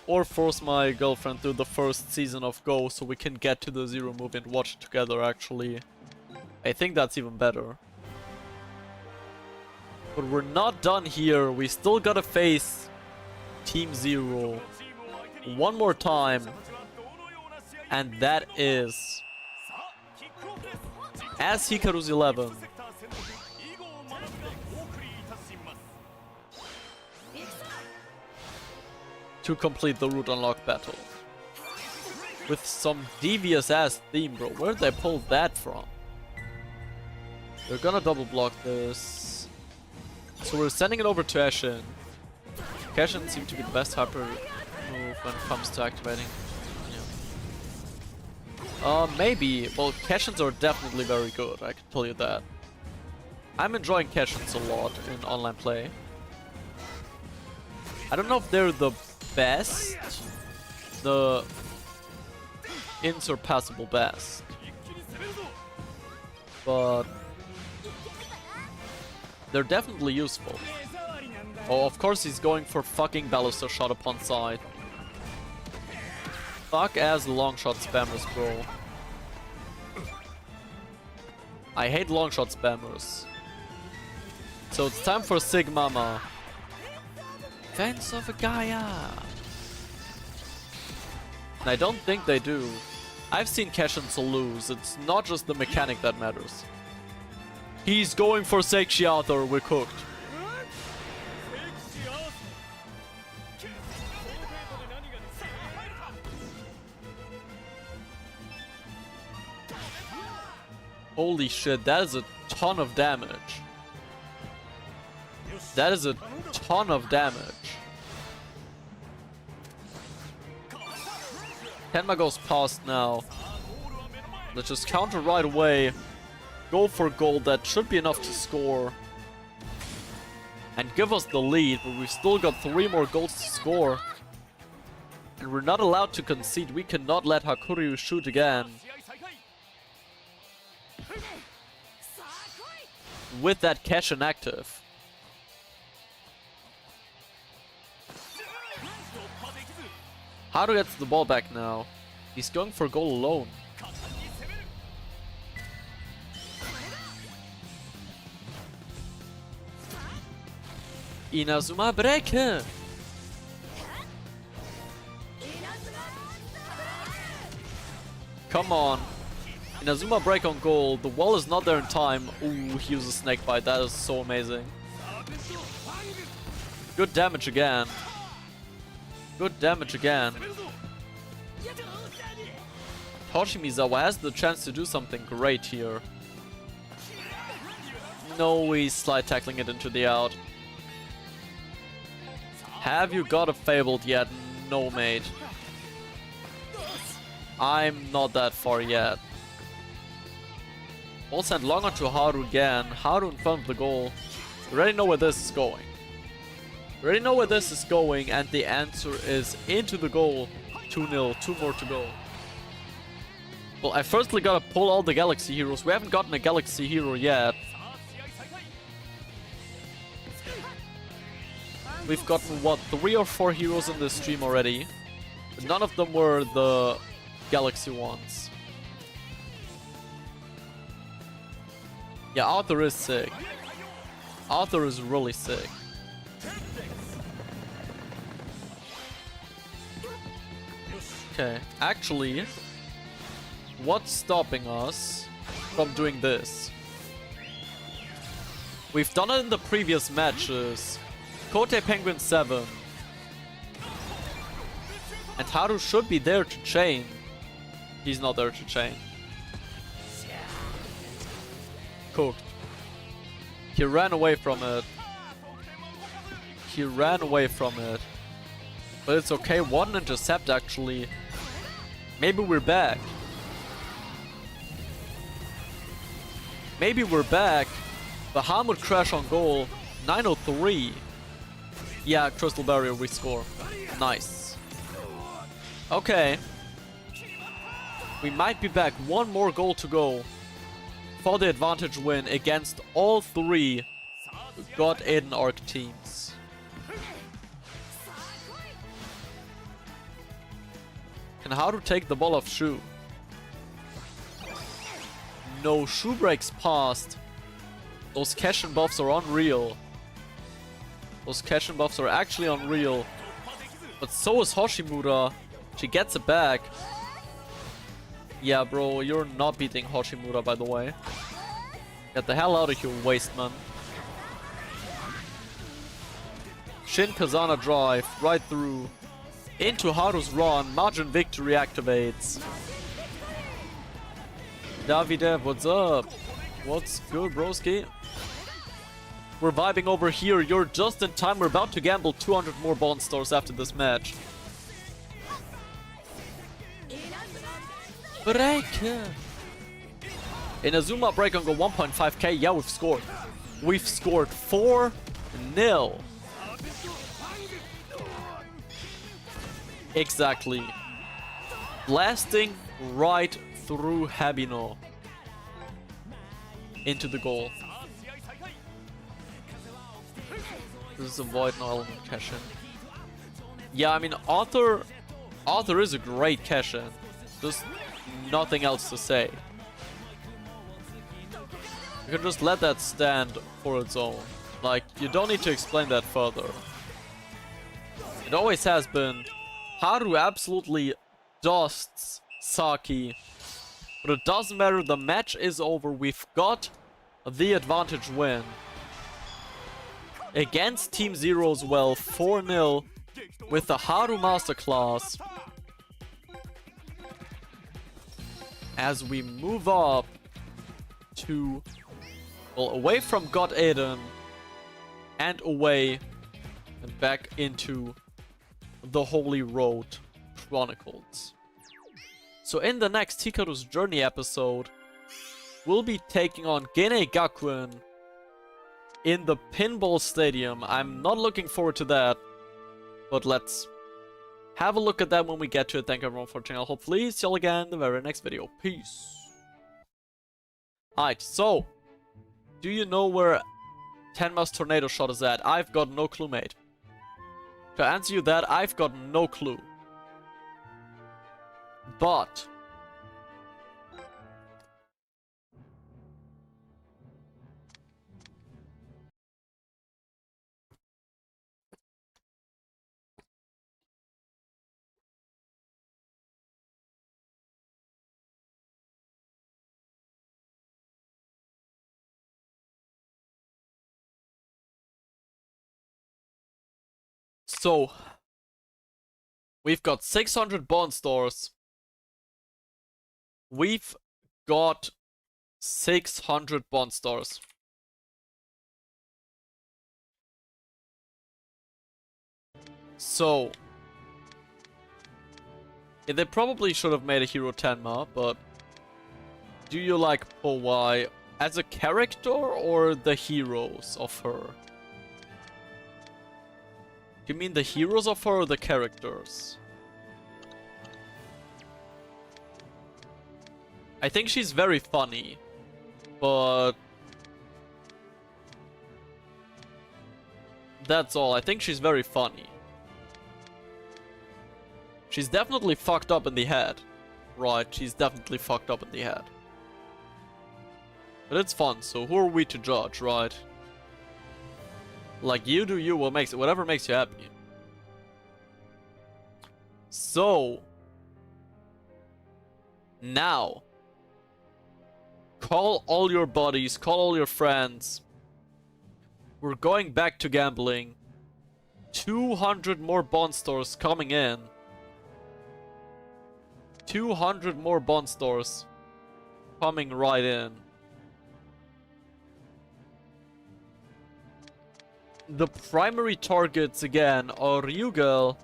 Speaker 2: Or force my girlfriend through the first season of Go so we can get to the Zero movie and watch it together, actually. I think that's even better. But we're not done here. We still gotta face Team 0 one more time. And that is as Hikaru's 11. To complete the route unlock battle. With some devious ass theme, bro. Where'd they pull that from? We're gonna double block this. So we're sending it over to Ashen. Ashen seems to be the best hyper move when it comes to activating. Yeah. Maybe. Well, Keshins are definitely very good, I can tell you that. I'm enjoying Keshins a lot in online play. I don't know if they're the best, the insurpassable best, but they're definitely useful. Oh, of course he's going for fucking Ballister shot upon sight. Fuck ass long shot spammers, bro. I hate long shot spammers. So it's time for Sigmama. Fence of a Gaia. And I don't think they do. I've seen Keshins lose. It's not just the mechanic that matters. He's going for Sekshiathor. We're cooked. Holy shit, that is a ton of damage. That is a ton of damage. Tenma goes past now. Let's just counter right away. Go for gold. That should be enough to score. And give us the lead, but we've still got 3 more golds to score. And we're not allowed to concede. We cannot let Hakuryu shoot again. with that catch inactive. Haru gets the ball back now. He's going for goal alone. Inazuma break! Come on. Inazuma break on goal. The wall is not there in time. Ooh, he uses snake bite. That is so amazing. Good damage again. Good damage again. Hoshimizawa has the chance to do something great here. No, he's slide tackling it into the out. Have you got a Fabled yet? No, mate. I'm not that far yet. Ball sent long onto Haru again. Haru in front of the goal. We already know where this is going. We already know where this is going, and the answer is into the goal. 2-0, 2 more to go. Well, I firstly gotta pull all the Galaxy heroes. We haven't gotten a Galaxy hero yet. We've gotten, what, 3 or 4 heroes in this stream already. But none of them were the Galaxy ones. Yeah, Arthur is sick. Arthur is really sick. Okay, actually, what's stopping us from doing this? We've done it in the previous matches. Kote Penguin 7. And Haru should be there to chain. He's not there to chain. Cooked. He ran away from it. He ran away from it. But it's okay. One intercept actually. Maybe we're back. Maybe we're back. Bahamut crash on goal. 903. Yeah, Crystal Barrier, we score. Nice. Okay. We might be back. One more goal to go for the advantage win against all 3 God Aiden Arc teams. Can Haru take the ball off Shu? No, Shu breaks past. Those Keshin buffs are unreal. Those Keshin buffs are actually unreal. But so is Hoshimura. She gets it back. Yeah, bro, you're not beating Hoshimura, by the way. Get the hell out of here, Wasteman. Shin Kazana drive right through. Into Haru's run. Margin victory activates. Davidev, what's up? What's good, broski? We're vibing over here. You're just in time. We're about to gamble 200 more Bond Stars after this match. Break! Inazuma break on go 1.5k. Yeah, we've scored. We've scored 4-0. Exactly. Blasting right through Habino. Into the goal. This is a void, no element cash-in. Yeah, I mean, Arthur is a great cash-in. There's nothing else to say. You can just let that stand for its own. Like, you don't need to explain that further. It always has been. Haru absolutely dusts Saki. But it doesn't matter, the match is over. We've got the advantage win. Against Team Zero as well, 4-0 with the Haru Masterclass. As we move up to, well, away from God Aiden and away and back into the Holy Road Chronicles. So in the next Hikaru's Journey episode, we'll be taking on Gene Gakuen in the Pinball Stadium. I'm not looking forward to that, but let's have a look at that when we get to it. Thank you everyone for watching. I'll hopefully see you all again in the very next video. Peace. Alright, so Do you know where Tenma's tornado shot is at? I've got no clue, mate. To answer you that, I've got no clue. But so we've got 600 bond stores. We've got 600 bond stores. So yeah, they probably should have made a hero Tenma, but do you like Powai as a character or the heroes of her? Do you mean the heroes of her or the characters? I think she's very funny, but that's all. I think she's very funny. She's definitely fucked up in the head. Right, she's definitely fucked up in the head. But it's fun, so who are we to judge, right? Like, you do you, whatever makes you happy. So now call all your buddies, call all your friends. We're going back to gambling. 200 more bond stores coming in. 200 more bond stores coming right in. The primary targets again are Ryugal.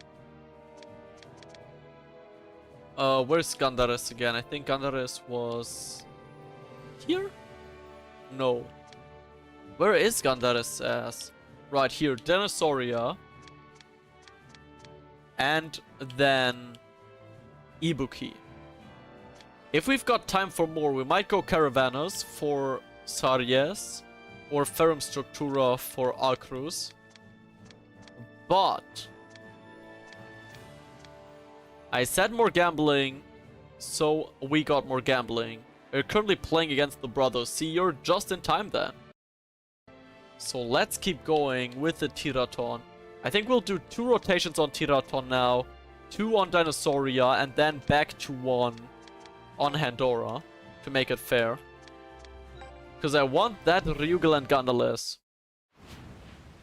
Speaker 2: Where's Gandares again? I think Gandares was here? No. Where is Gandares as? Right here, Denosauria. And then Ibuki. If we've got time for more, we might go Caravanas for Saries or Ferrum Structura for Alcruz. But I said more gambling, so we got more gambling. We're currently playing against the brothers. See, you're just in time then. So let's keep going with the Tiraton. I think we'll do 2 rotations on Tiraton now, 2 on Dinosauria, and then back to 1 on Handora to make it fair. Because I want that Ryugal and Gandalis.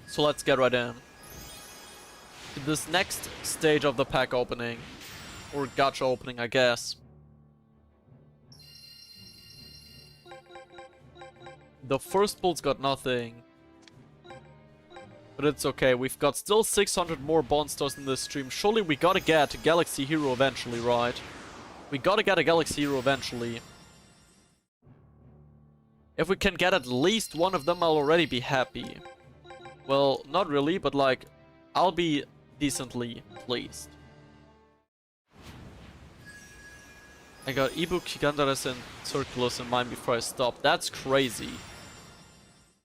Speaker 2: So let's get right in. This next stage of the pack opening. Or gacha opening, I guess. The first pull's got nothing. But it's okay, we've got still 600 more bond stars in this stream. Surely we gotta get a Galaxy Hero eventually, right? We gotta get a Galaxy Hero eventually. If we can get at least one of them, I'll already be happy. Well, not really, but like, I'll be decently pleased. I got Ibuki, Gandares, and Circulus in mind before I stop. That's crazy.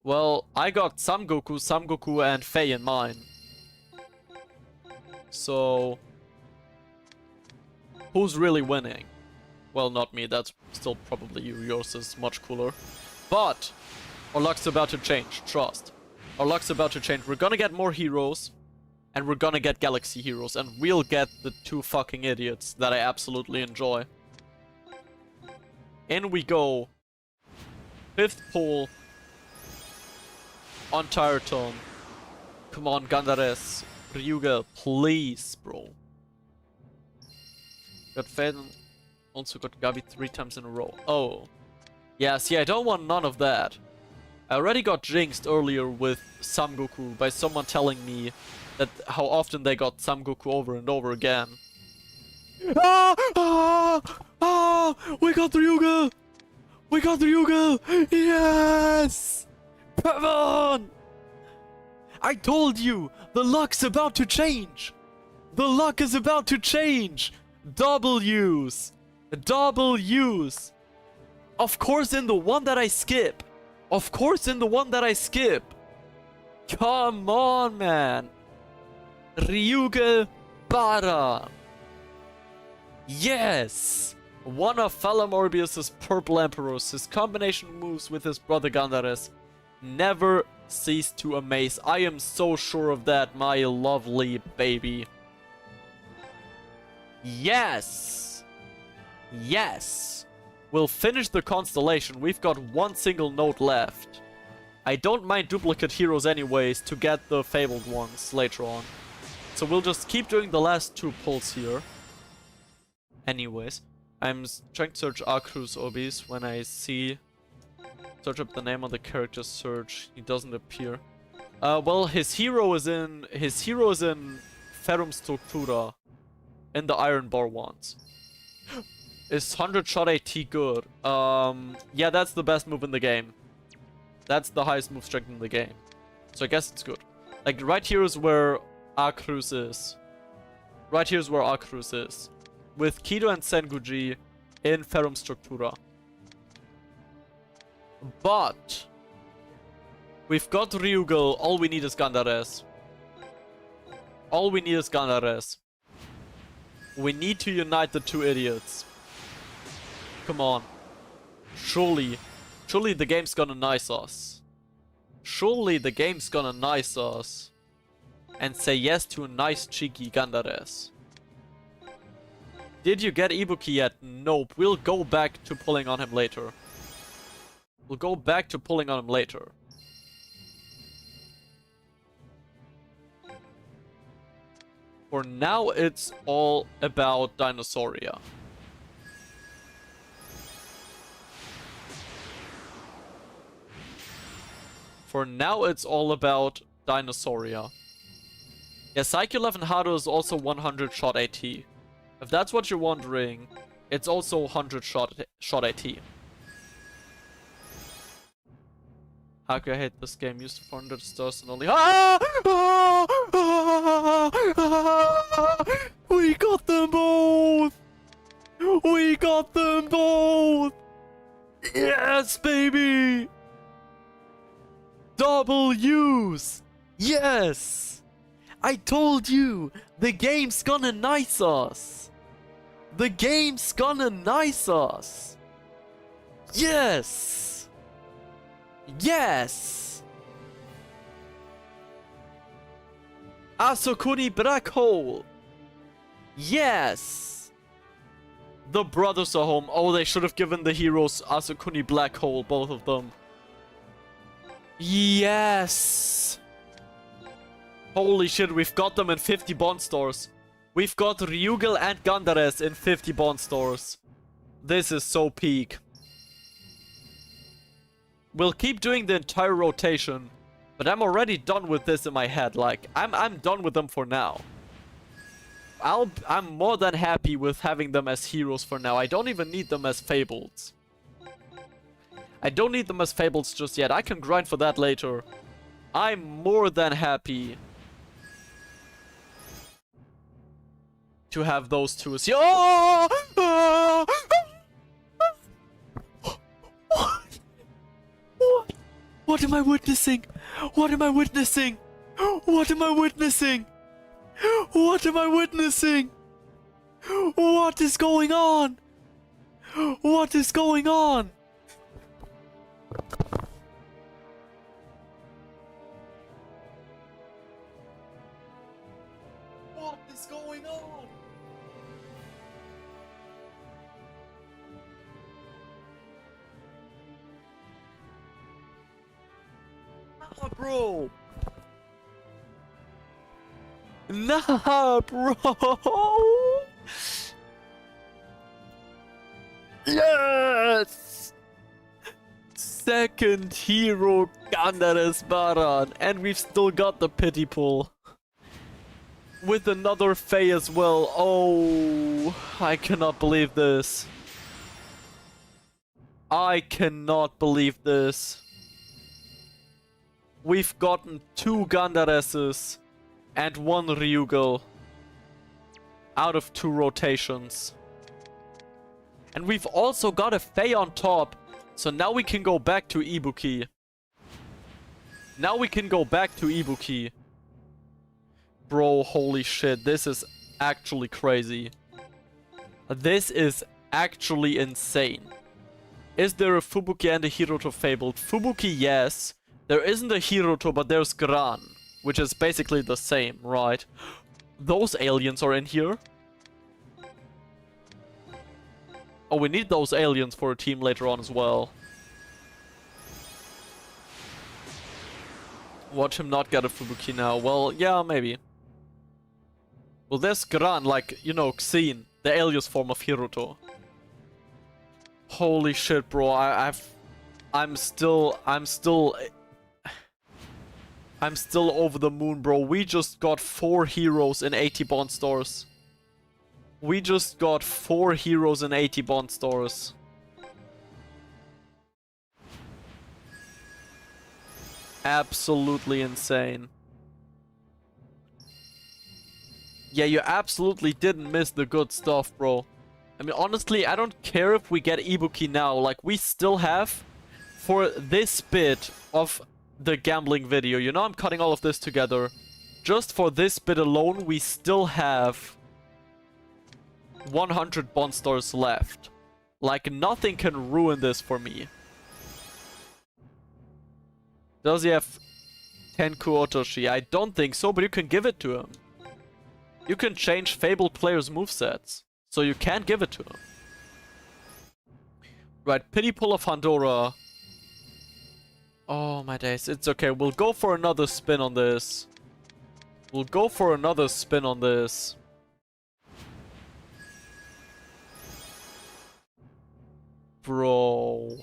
Speaker 2: Well, I got Samgoku, and Faye in mine. So who's really winning? Well, not me, that's still probably you. Yours is much cooler. But our luck's about to change, trust. Our luck's about to change. We're gonna get more heroes, and we're gonna get Galaxy Heroes, and we'll get the 2 fucking idiots that I absolutely enjoy. In we go. 5th pull on Tiraton. Come on, Gandares. Ryuga, please, bro. Got Faden, also got Gabi 3 times in a row. Oh. Yeah, see, I don't want none of that. I already got jinxed earlier with Samgoku by someone telling me that how often they got Samgoku over and over again. Ah! Ah! Ah! We got Ryuga! We got Ryuga! Yes! Come on! I told you! The luck's about to change! The luck is about to change! W's! W's! Of course in the one that I skip! Of course, in the one that I skip. Come on, man. Ryuga Bara. Yes. One of Morbius's purple emperors. His combination moves with his brother Gandares never cease to amaze. I am so sure of that, my lovely baby. Yes. Yes. We'll finish the constellation. We've got one single node left. I don't mind duplicate heroes anyways to get the fabled ones later on. So we'll just keep doing the last 2 pulls here. Anyways, I'm trying to search Akrus Obis. When I search up the name on the character search, he doesn't appear. Well, his hero is in Ferrum Structura, in the Iron Bar ones. Is 100 shot AT good? Yeah, that's the best move in the game. That's the highest move strength in the game. So I guess it's good. Like, right here is where Akrus is. Right here is where Akrus is. With Kido and Senguji in Ferrum Structura. But we've got Ryugal. All we need is Gandares. All we need is Gandares. We need to unite the 2 idiots. Come on. Surely the game's gonna nice us. Surely the game's gonna nice us. And say yes to a nice cheeky Gandares. Did you get Ibuki yet? Nope. We'll go back to pulling on him later. We'll go back to pulling on him later. For now, it's all about Dinosauria. For now, it's all about Dinosauria. Yeah, Psyche 11 Haru is also 100 shot AT. If that's what you're wondering, it's also 100 shot AT. How can I hate this game? Used to 400 stars and only... We got them both! We got them both! Yes, baby! Double use! Yes! I told you! The game's gonna nice us! The game's gonna nice us! Yes! Yes! Asokuni Black Hole! Yes! The brothers are home. Oh, they should have given the heroes Asokuni Black Hole, both of them. Yes! Holy shit, we've got them in 50 bond stores. We've got Ryugal and Gandares in 50 bond stores. This is so peak. We'll keep doing the entire rotation, but I'm already done with this in my head. Like, I'm done with them for now. I'm more than happy with having them as heroes for now. I don't even need them as Fableds. I don't need them as Fableds just yet. I can grind for that later. I'm more than happy to have those two as... Oh! What? What am I witnessing? What am I witnessing? What am I witnessing? What am I witnessing? What is going on? What is going on? What is going on? Nah, bro. Nah, bro. Yes. Second hero Gandares Baran, and we've still got the pity pull. With another Fae as well. Oh, I cannot believe this. I cannot believe this. We've gotten 2 Gandareses and 1 Ryugal out of 2 rotations. And we've also got a Fae on top. So now we can go back to Ibuki. Now we can go back to Ibuki. Bro, holy shit. This is actually crazy. This is actually insane. Is there a Fubuki and a Hiroto Fabled? Fubuki, yes. There isn't a Hiroto, but there's Gran, which is basically the same, right? Those aliens are in here. Oh, we need those aliens for a team later on as well. Watch him not get a Fubuki now. Well, yeah, maybe. Well, there's Gran, like, you know, Xin, the alias form of Hiroto. Holy shit, bro. I'm still over the moon, bro. We just got 4 heroes in 80 bond stores. We just got 4 heroes in 80 bond stores. Absolutely insane. Yeah, you absolutely didn't miss the good stuff, bro. I mean, honestly, I don't care if we get Ibuki now. Like, we still have, for this bit of the gambling video, you know, I'm cutting all of this together. Just for this bit alone, we still have 100 bond stars left. Like, nothing can ruin this for me. Does he have Tenku Otoshi? I don't think so, but you can give it to him. You can change Fabled players' movesets, so you can give it to him. Right, Pity Pull of Handora. Oh my days, it's okay. We'll go for another spin on this. We'll go for another spin on this. Bro.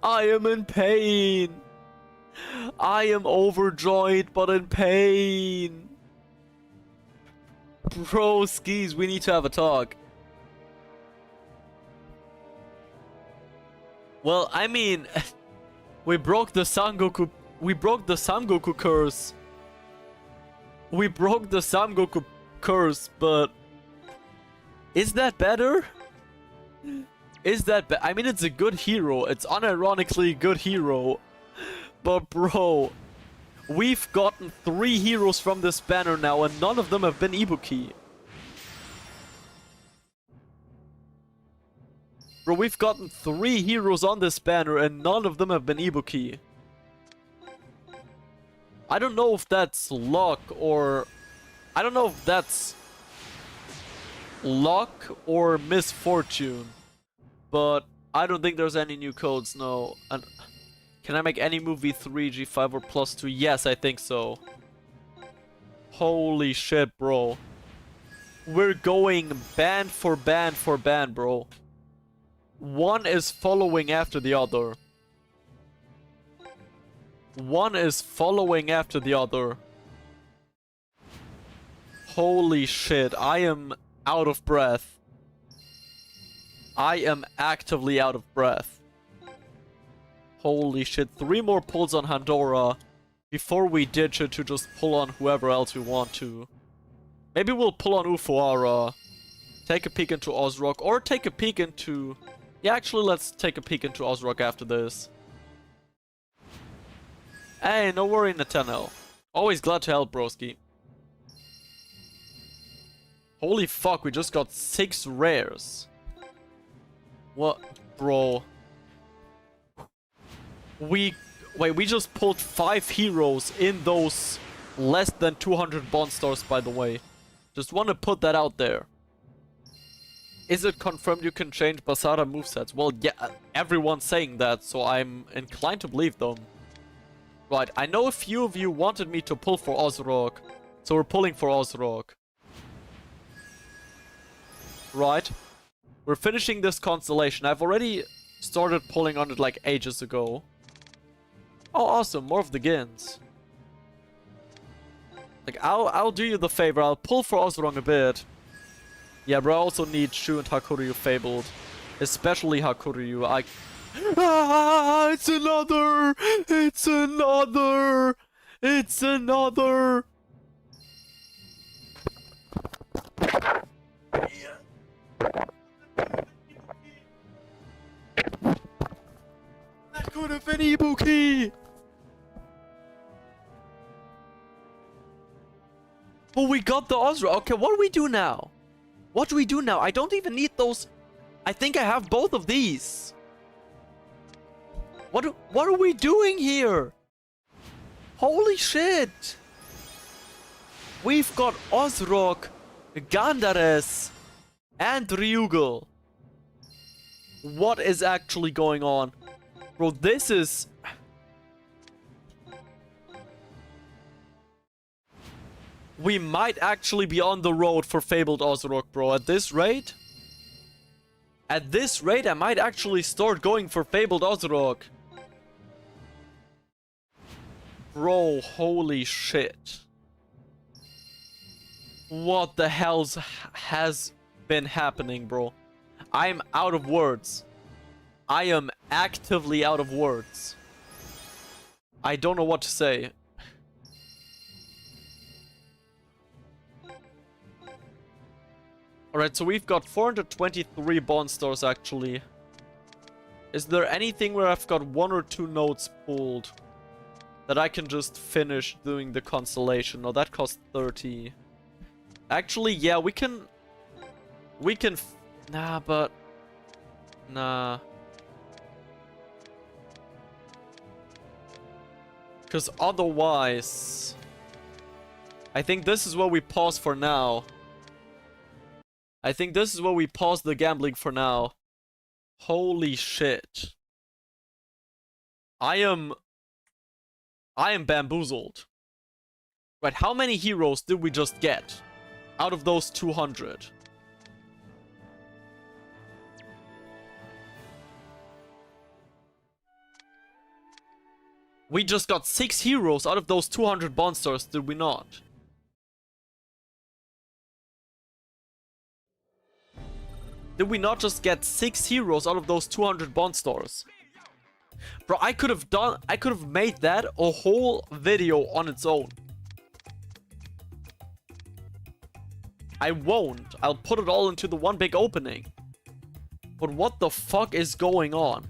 Speaker 2: I am in pain. I am overjoyed but in pain. Bro, skis, we need to have a talk. Well, I mean, we broke the Sangoku. We broke the Sangoku curse. We broke the Sangoku curse, but is that better? Is that I mean, it's a good hero. It's unironically a good hero. But bro, we've gotten 3 heroes from this banner now, and none of them have been Ibuki. Bro, we've gotten 3 heroes on this banner, and none of them have been Ibuki. I don't know if that's luck or... I don't know if that's luck or misfortune. But I don't think there's any new codes, no. And can I make any move V3, G5 or +2? Yes, I think so. Holy shit, bro. We're going band for band for band, bro. One is following after the other. One is following after the other. Holy shit, I am out of breath. I am actively out of breath. Holy shit, 3 more pulls on Handora before we ditch it to just pull on whoever else we want to. Maybe we'll pull on Ufuara, take a peek into Ozrock, or take a peek into... Yeah, actually, let's take a peek into Ozrock after this. Hey, no worry, Natano. Always glad to help, broski. Holy fuck, we just got 6 rares. What? Bro. We just pulled 5 heroes in those less than 200 bond stars, by the way. Just want to put that out there. Is it confirmed you can change Basara movesets? Well, yeah, everyone's saying that, so I'm inclined to believe them. Right, I know a few of you wanted me to pull for Ozrock, so we're pulling for Ozrock. Right. We're finishing this constellation. I've already started pulling on it like ages ago. Oh, awesome. More of the Gins. Like, I'll do you the favor. I'll pull for Ozrong a bit. Yeah, but I also need Shu and Hakuryu Fabled. Especially Hakuryu. It's another! It's another! It's another! That could have been Ibuki! But we got the Ozra. Okay, what do we do now? What do we do now? I don't even need those. I think I have both of these. What are we doing here? Holy shit! We've got Ozrock, Gandares, and Ryugal. What is actually going on? Bro, this is... We might actually be on the road for Fabled Ozrock, bro. At this rate? At this rate, I might actually start going for Fabled Ozrock. Bro, holy shit. What the hell has been happening, bro? I'm out of words. I am actively out of words. I don't know what to say. Alright, so we've got 423 bond stores actually. Is there anything where I've got 1 or 2 nodes pulled that I can just finish doing the constellation? No, that costs 30. Actually, yeah, we can... Nah, but... Nah. Because otherwise... I think this is where we pause for now. I think this is where we pause the gambling for now. Holy shit. I am bamboozled. Right, how many heroes did we just get out of those 200? We just got 6 heroes out of those 200 monsters, did we not? Did we not just get 6 heroes out of those 200 bond stores? Bro, I could have made that a whole video on its own. I won't. I'll put it all into the one big opening. But what the fuck is going on?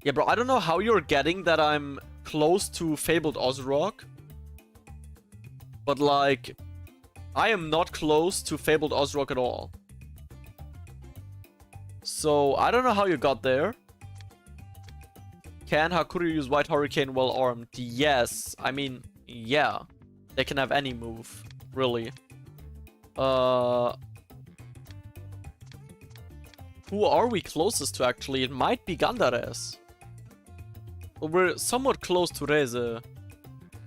Speaker 2: Yeah, bro, I don't know how you're getting that I'm close to Fabled Ozrock. But like... I am not close to Fabled Ozrock at all. So, I don't know how you got there. Can Hakuru use White Hurricane well armed? Yes. I mean, yeah. They can have any move. Really. Who are we closest to actually? It might be Gandares. Well, we're somewhat close to Reze.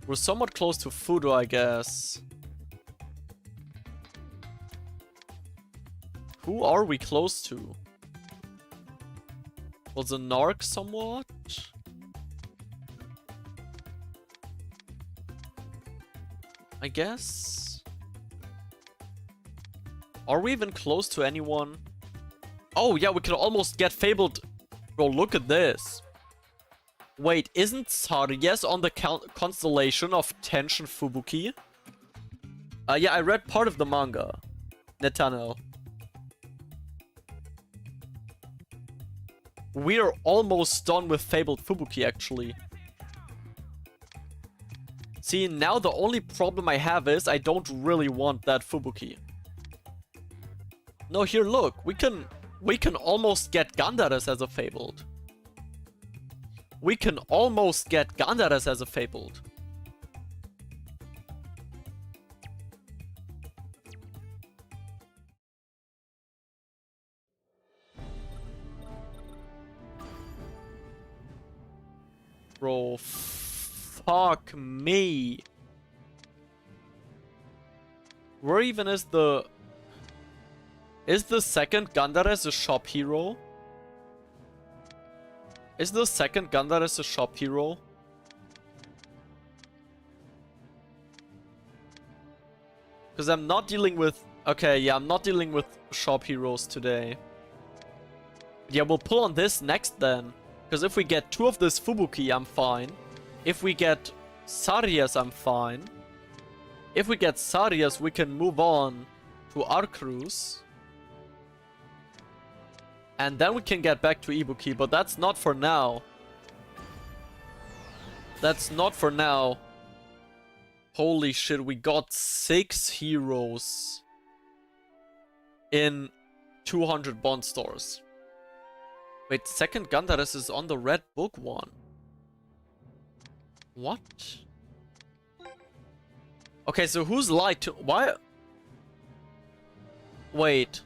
Speaker 2: We're somewhat close to Fudo, I guess. Who are we close to? Was a Narc somewhat? I guess? Are we even close to anyone? Oh yeah, we can almost get Fabled. Bro, look at this. Wait, isn't Saryes on the constellation of Tension Fubuki? Yeah, I read part of the manga. Netanel. We are almost done with Fabled Fubuki, actually. See, now the only problem I have is I don't really want that Fubuki. No, here, look. We can almost get Gandares as a Fabled. We can almost get Gandares as a Fabled. Bro, fuck me. Where even is the... Is the second Gandares a shop hero? Is the second Gandares a shop hero? Because I'm not dealing with... Okay, yeah, I'm not dealing with shop heroes today. Yeah, we'll pull on this next then. Because if we get 2 of this Fubuki, I'm fine. If we get Saryes, I'm fine. If we get Saryes, we can move on to our cruise. And then we can get back to Ibuki, but that's not for now. That's not for now. Holy shit, we got 6 heroes in 200 bond stores. Wait, second Gandaris is on the red book one. What? Okay, so who's lied to? Why? Wait.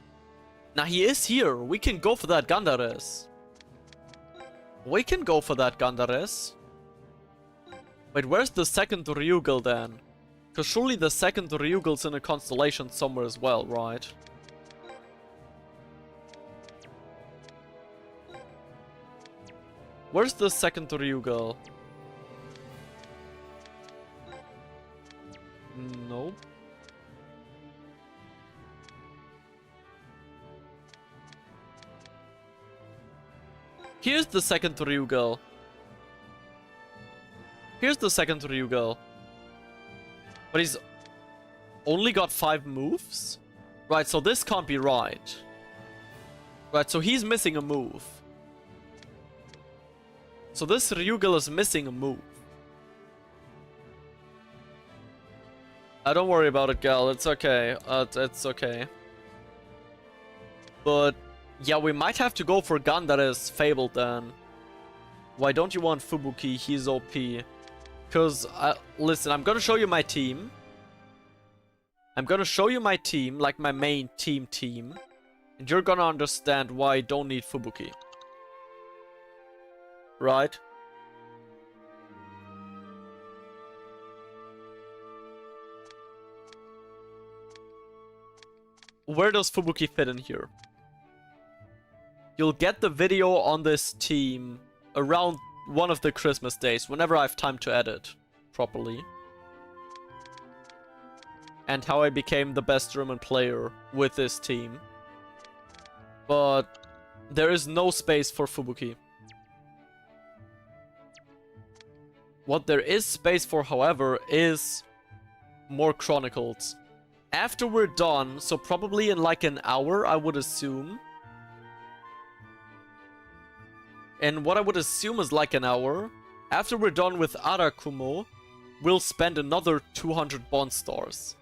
Speaker 2: Now he is here. We can go for that Gandaris. We can go for that Gandaris. Wait, where's the second Ryugal then? Because surely the second Ryugal's in a constellation somewhere as well, right? Where's the second Ryugal? Nope. Here's the second Ryugal. Here's the second Ryugal. But he's only got 5 moves? Right, so this can't be right. Right, so he's missing a move. So this Ryugal is missing a move. Don't worry about it, gal. It's okay. It's okay. But yeah, we might have to go for Gandaris Fabled then. Why don't you want Fubuki? He's OP. Because, listen, I'm gonna show you my team. I'm gonna show you my team, like my main team. And you're gonna understand why I don't need Fubuki. Right? Where does Fubuki fit in here? You'll get the video on this team around one of the Christmas days, whenever I have time to edit properly. And how I became the best German player with this team. But there is no space for Fubuki. What there is space for, however, is more Chronicles. After we're done, so probably in like an hour, I would assume. And what I would assume is like an hour. After we're done with Arakumo, we'll spend another 200 bond stars.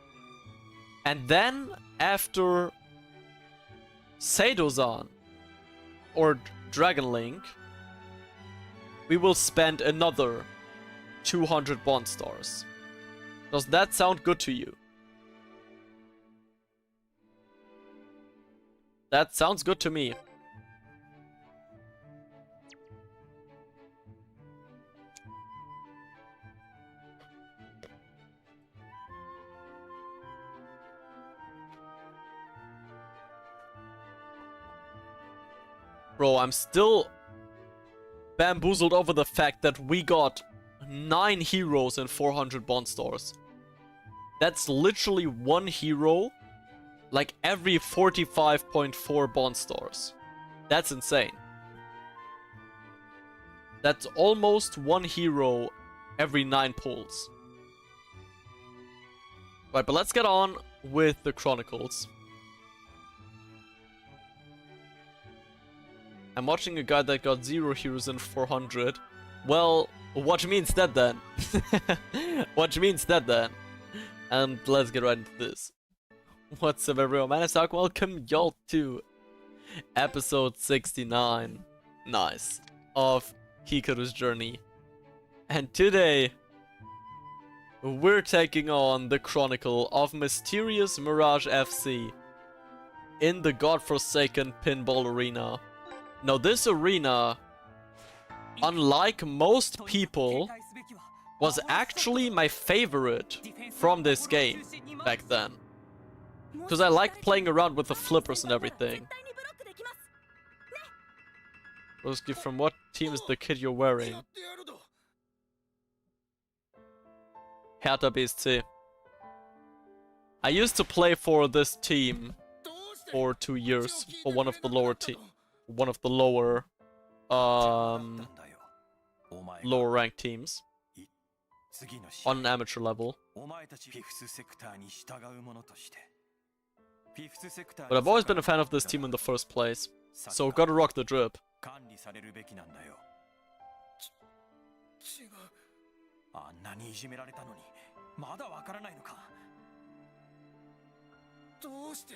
Speaker 2: And then, after Seidozan, or Dragon Link, we will spend another 200 bond stars. Does that sound good to you? That sounds good to me. Bro, I'm still bamboozled over the fact that we got 9 heroes in 400 bond stores. That's literally 1 hero like every 45.4 bond stars. That's insane. That's almost 1 hero every 9 pulls. Right, but let's get on with the Chronicles. I'm watching a guy that got 0 heroes in 400. Well, watch me instead then. Watch me instead then. And let's get right into this. What's up everyone, man, it's Ark. Welcome y'all to episode 69. Nice. Of Hikaru's Journey. And today, we're taking on the Chronicle of Mysterious Mirage FC in the godforsaken pinball arena. Now this arena, unlike most people, was actually my favorite from this game back then. Because I like playing around with the flippers and everything. Broski, from what team is the kit you're wearing? Hertha BSC. I used to play for this team for 2 years for one of the lower lower ranked teams on an amateur level. But I've always been a fan of this team in the first place. So gotta rock the drip.
Speaker 3: 違う。あんなにいじめられたのにまだわからないのか。どうして？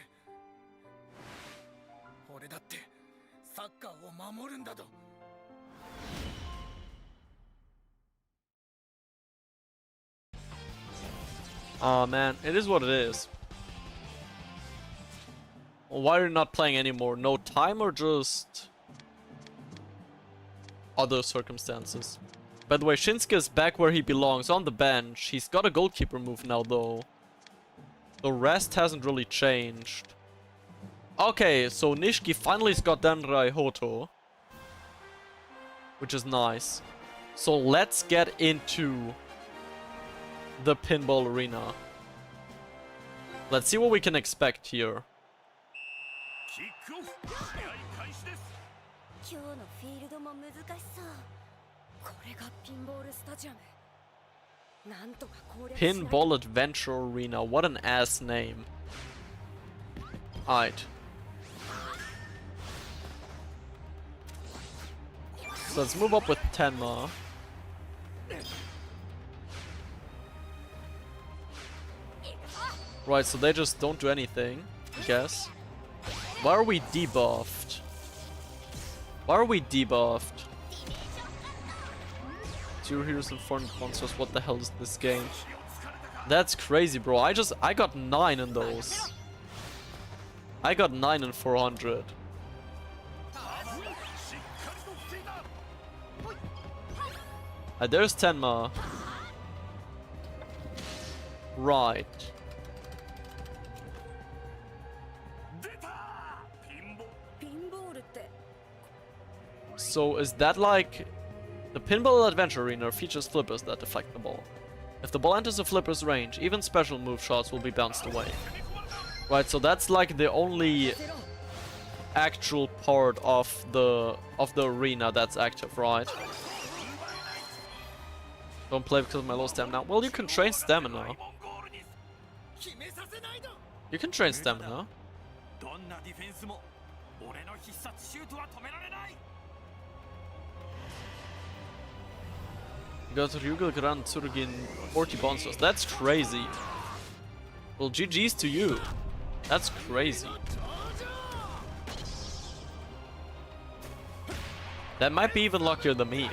Speaker 3: 俺だってサッカーを守るんだと。
Speaker 2: Aw, man, it is what it is. Why are you not playing anymore? No time or just other circumstances? By the way, Shinsuke is back where he belongs, on the bench. He's got a goalkeeper move now, though. The rest hasn't really changed. Okay, so Nishiki finally's got Denrai Hoto, which is nice. So let's get into the pinball arena. Let's see what we can expect here.
Speaker 4: 今日のフィールドも難しそう。これがピンボールスタジアム。なんとか攻略しないと。
Speaker 2: Pinball Adventure Arena. What an ass name. Alright. So let's move up with Tenma. Right, so they just don't do anything, I guess. Why are we debuffed? Why are we debuffed? 2 heroes and 4 monsters, what the hell is this game? That's crazy, bro. I got 9 in those. I got 9 in 400. There's Tenma. Right. So is that like... The Pinball Adventure Arena features flippers that deflect the ball. If the ball enters a flipper's range, even special move shots will be bounced away. Right, so that's like the only actual part of the arena that's active, right? Don't play because of my low stamina. Well, you can train stamina. You can train stamina. Got Ryuga Gran Tsurugin 40 monsters. That's crazy. Well, GG's to you. That's crazy. That might be even luckier than me.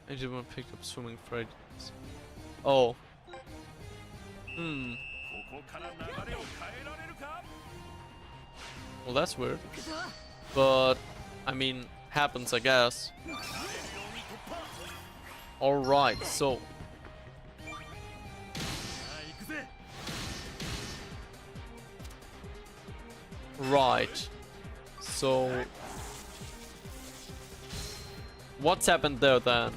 Speaker 2: Inazuma picked up swimming fragments. Oh. Well, that's weird. But, I mean, happens, I guess. Alright, so... Right. So... What's happened there then?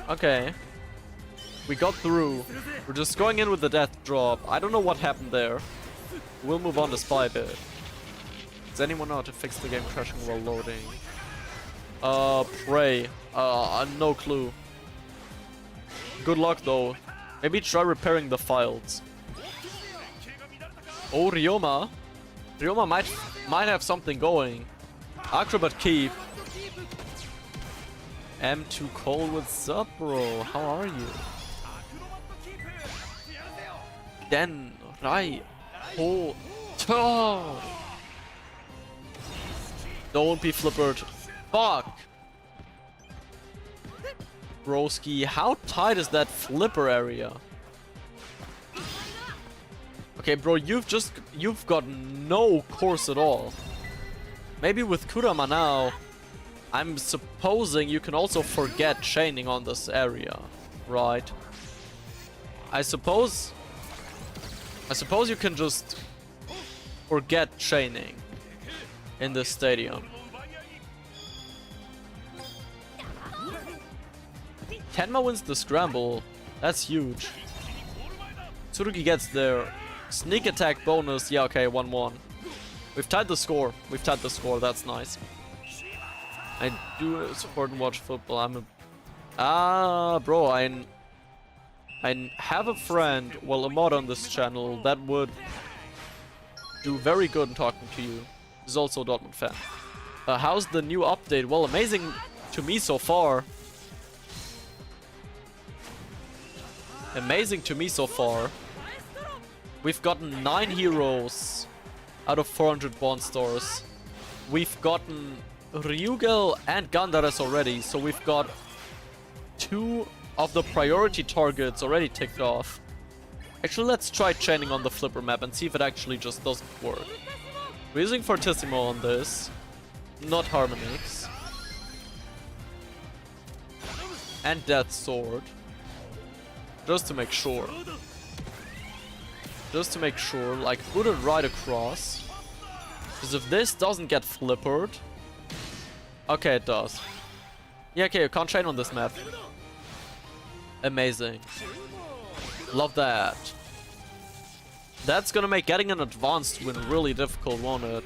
Speaker 2: Okay. We got through. We're just going in with the death drop. I don't know what happened there. We'll move on despite it. Does anyone know how to fix the game crashing while loading? Pray. No clue. Good luck though. Maybe try repairing the files. Oh, Ryoma. Ryoma might have something going. Acrobat Keep. M2 Cole, what's up, bro? How are you? Den Rai Ho. Don't be flippered. Fuck. Broski, how tight is that flipper area? Okay, bro, you've got no course at all. Maybe with Kurama now, I'm supposing you can also forget chaining on this area, right? I suppose you can just forget chaining in this stadium. Tenma wins the scramble. That's huge. Tsurugi gets there. Sneak attack bonus. Yeah, okay, 1-1. We've tied the score. We've tied the score. That's nice. I do support and watch football. I'm a... bro, I have a friend, well, a mod on this channel that would do very good in talking to you. He's also a Dortmund fan. How's the new update? Well, amazing to me so far. Amazing to me so far. We've gotten 9 heroes out of 400 bond stores. We've gotten Ryugel and Gandares already, so we've got 2 of the priority targets already ticked off. Actually, let's try chaining on the flipper map and see if it actually just doesn't work. We're using Fortissimo on this, not Harmonix. And Death Sword. Just to make sure. Just to make sure, like, put it right across. Because if this doesn't get flippered... Okay, it does. Yeah, okay, you can't chain on this map. Amazing. Love that. That's gonna make getting an advanced win really difficult, won't it?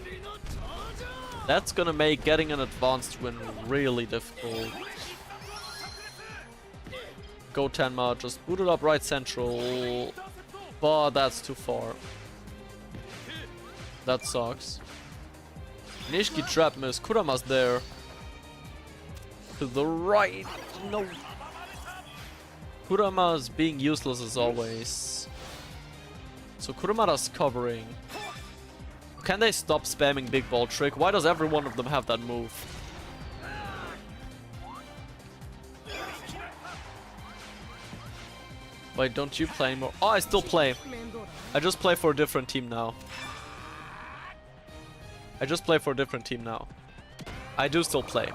Speaker 2: That's gonna make getting an advanced win really difficult. Go Tenma, just boot it up right central. But that's too far. That sucks. Nishiki trap miss. Kurama's there. To the right. No. Kurama's being useless as always. So Kuramada's covering. Can they stop spamming big ball trick? Why does every one of them have that move? Wait, don't you play anymore? Oh, I still play. I just play for a different team now. I just play for a different team now. I do still play.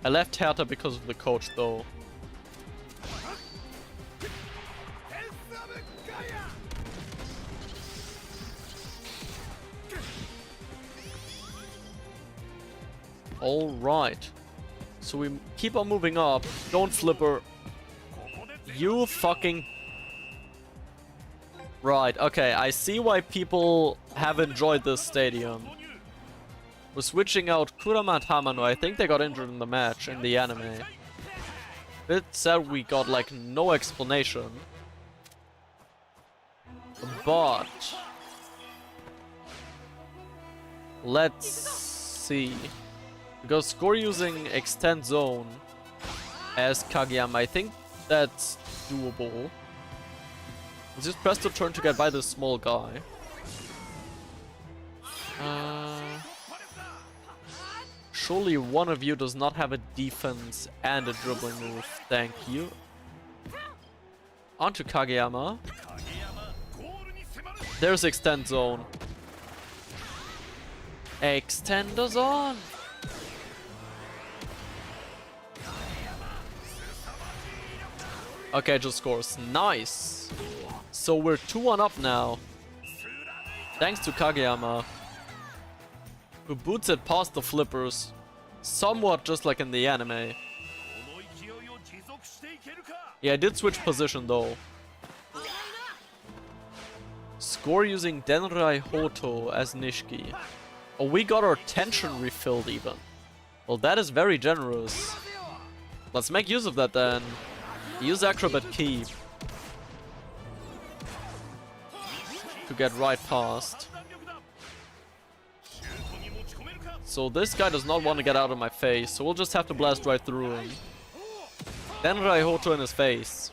Speaker 2: I left Hertha because of the coach though. Alright. So we keep on moving up. Don't flipper. You fucking... Right, okay. I see why people have enjoyed this stadium. We're switching out Kurama and Hamano. I think they got injured in the match, in the anime. Bit sad we got, like, no explanation. But... let's see. Because score using extend zone as Kageyama, I think that's doable. Let's just press the turn to get by this small guy. Surely one of you does not have a defense and a dribbling move. Thank you. Onto Kageyama. There's extend zone. Extend the zone. Okay, just scores. Nice. So we're 2-1 up now. Thanks to Kageyama. Who boots it past the flippers. Somewhat just like in the anime. Yeah, I did switch position though. Score using Denrai Hoto as Nishiki. Oh, we got our tension refilled even. Well, that is very generous. Let's make use of that then. Use Acrobat Key to get right past. So this guy does not want to get out of my face, so we'll just have to blast right through him. Then Raihoto in his face.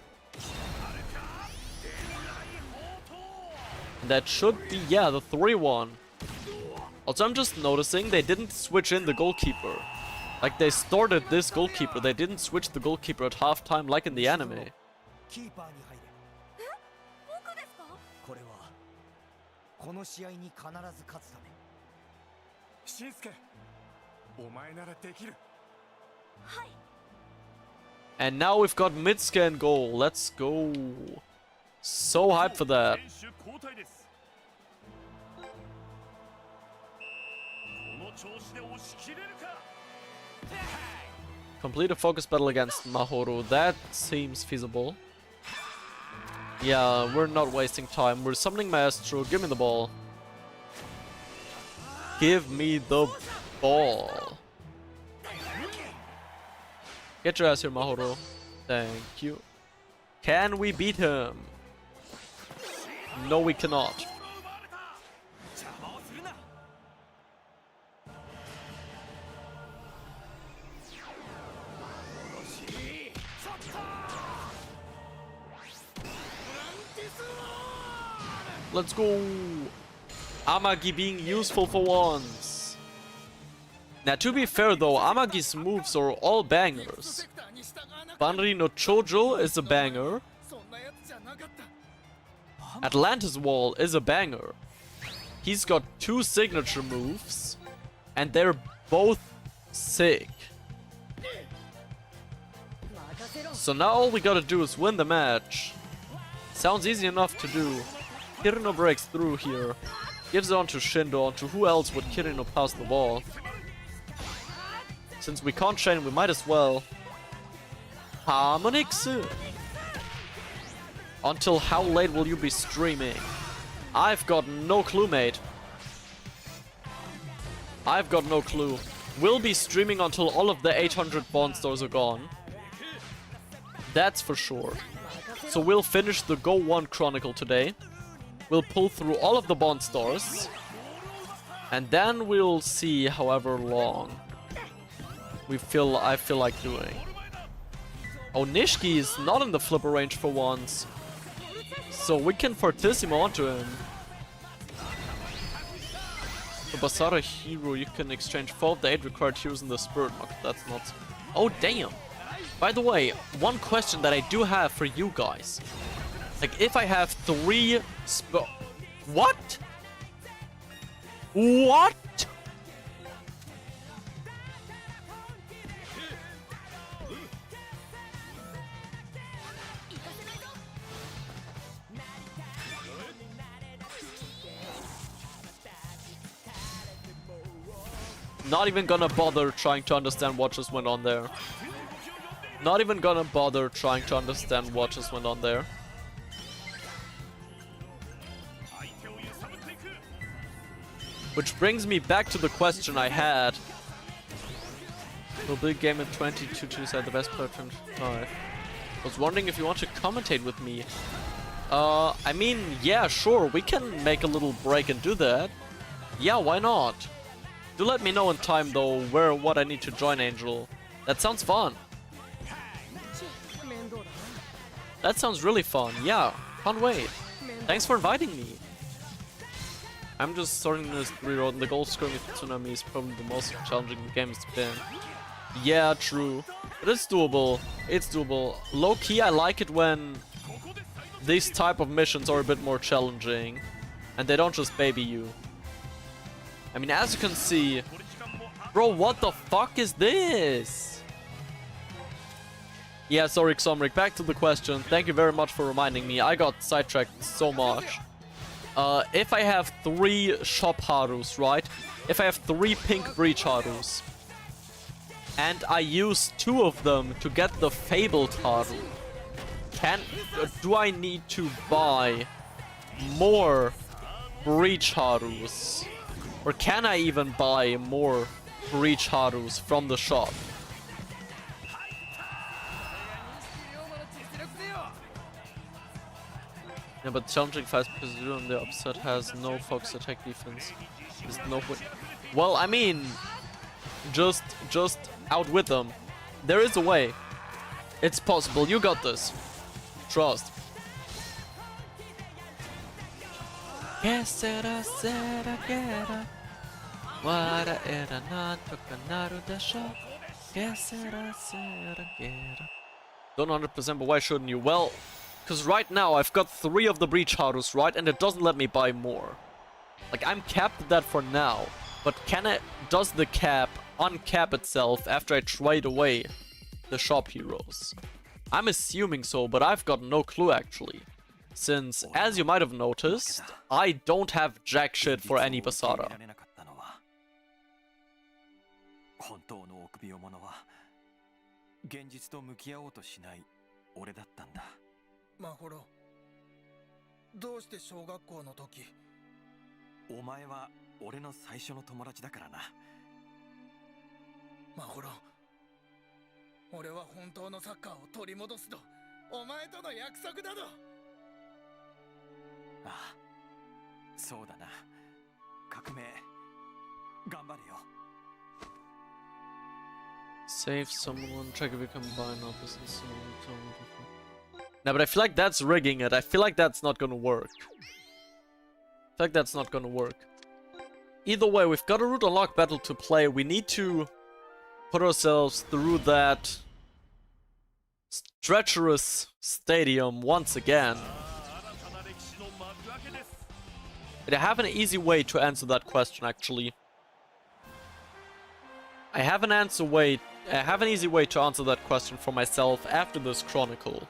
Speaker 2: And that should be, yeah, the 3-1. Also, I'm just noticing they didn't switch in the goalkeeper. Like, they started this goalkeeper, they didn't switch the goalkeeper at halftime like in the anime. And now we've got mid-scan goal, let's go. So hyped for that. Complete a focus battle against Mahoru. That seems feasible. Yeah, we're not wasting time. We're summoning Maestro. Give me the ball. Give me the ball. Get your ass here, Mahoru. Thank you. Can we beat him? No, we cannot. Let's go! Amagi being useful for once. Now, to be fair though, Amagi's moves are all bangers. Banri no Chojo is a banger. Atlantis Wall is a banger. He's got 2 signature moves, and they're both sick. So now all we gotta do is win the match. Sounds easy enough to do. Kirino breaks through here. Gives it on to Shindo. On to who else would Kirino pass the ball? Since we can't chain, we might as well. Harmonix. Until how late will you be streaming? I've got no clue, mate. I've got no clue. We'll be streaming until all of the 800 bond stores are gone. That's for sure. So we'll finish the Go 1 Chronicle today. We'll pull through all of the bond stores. And then we'll see however long I feel like doing. Oh, Nishiki is not in the flipper range for once. So we can Fortissimo onto him. The Basara hero, you can exchange 4 of the 8 required heroes in the spirit market. That's not... Oh, damn. By the way, one question that I do have for you guys. Like, if I have 3 What? What? Not even gonna bother trying to understand what just went on there. Not even gonna bother trying to understand what just went on there. Which brings me back to the question I had. Will big game at 22 decide the best player 25? I was wondering if you want to commentate with me. I mean, yeah, sure, we can make a little break and do that. Yeah, why not? Do let me know in time though what I need to join, Angel. That sounds fun. That sounds really fun. Yeah, can't wait. Thanks for inviting me. I'm just starting this reroad and the goal scoring with Tsunami is probably the most challenging the game has been. Yeah, true. But it's doable. It's doable. Low key, I like it when these type of missions are a bit more challenging and they don't just baby you. I mean, as you can see... Bro, what the fuck is this? Yeah, sorry, Xomric. Back to the question. Thank you very much for reminding me. I got sidetracked so much. If I have 3 shop Harus, right? If I have 3 pink breach Harus, and I use 2 of them to get the Fabled Haru, do I need to buy more breach Harus? Or can I even buy more breach Harus from the shop? Yeah, but challenging fast because you on the upset has no focus attack defense. There's no way. Well, I mean, just outwit them. There is a way. It's possible. You got this. Trust. Don't 100%, but why shouldn't you? Well, because right now I've got 3 of the breach Harus, right? And it doesn't let me buy more. Like, I'm capped at that for now. But does the cap uncap itself after I trade away the shop heroes? I'm assuming so, but I've got no clue actually. Since, as you might have noticed, I don't have jack shit for any Basara.
Speaker 6: 本当の臆病者は現実と向き合おうとしない俺だったんだ。
Speaker 7: マホロ、どうして小学校の時。
Speaker 6: お前は俺の最初の友達だからな。
Speaker 7: マホロ、俺は本当のサッカーを取り戻すとお前との約束だぞ。
Speaker 6: ああ、そうだな。革命頑張れよ。
Speaker 2: Save someone, check if you can combine opposites. No, but I feel like that's rigging it. I feel like that's not gonna work. I feel like that's not gonna work. Either way, we've got a route unlock battle to play. We need to put ourselves through that treacherous stadium once again. But I have an easy way to answer that question, actually. I have an easy way to answer that question for myself after this Chronicle.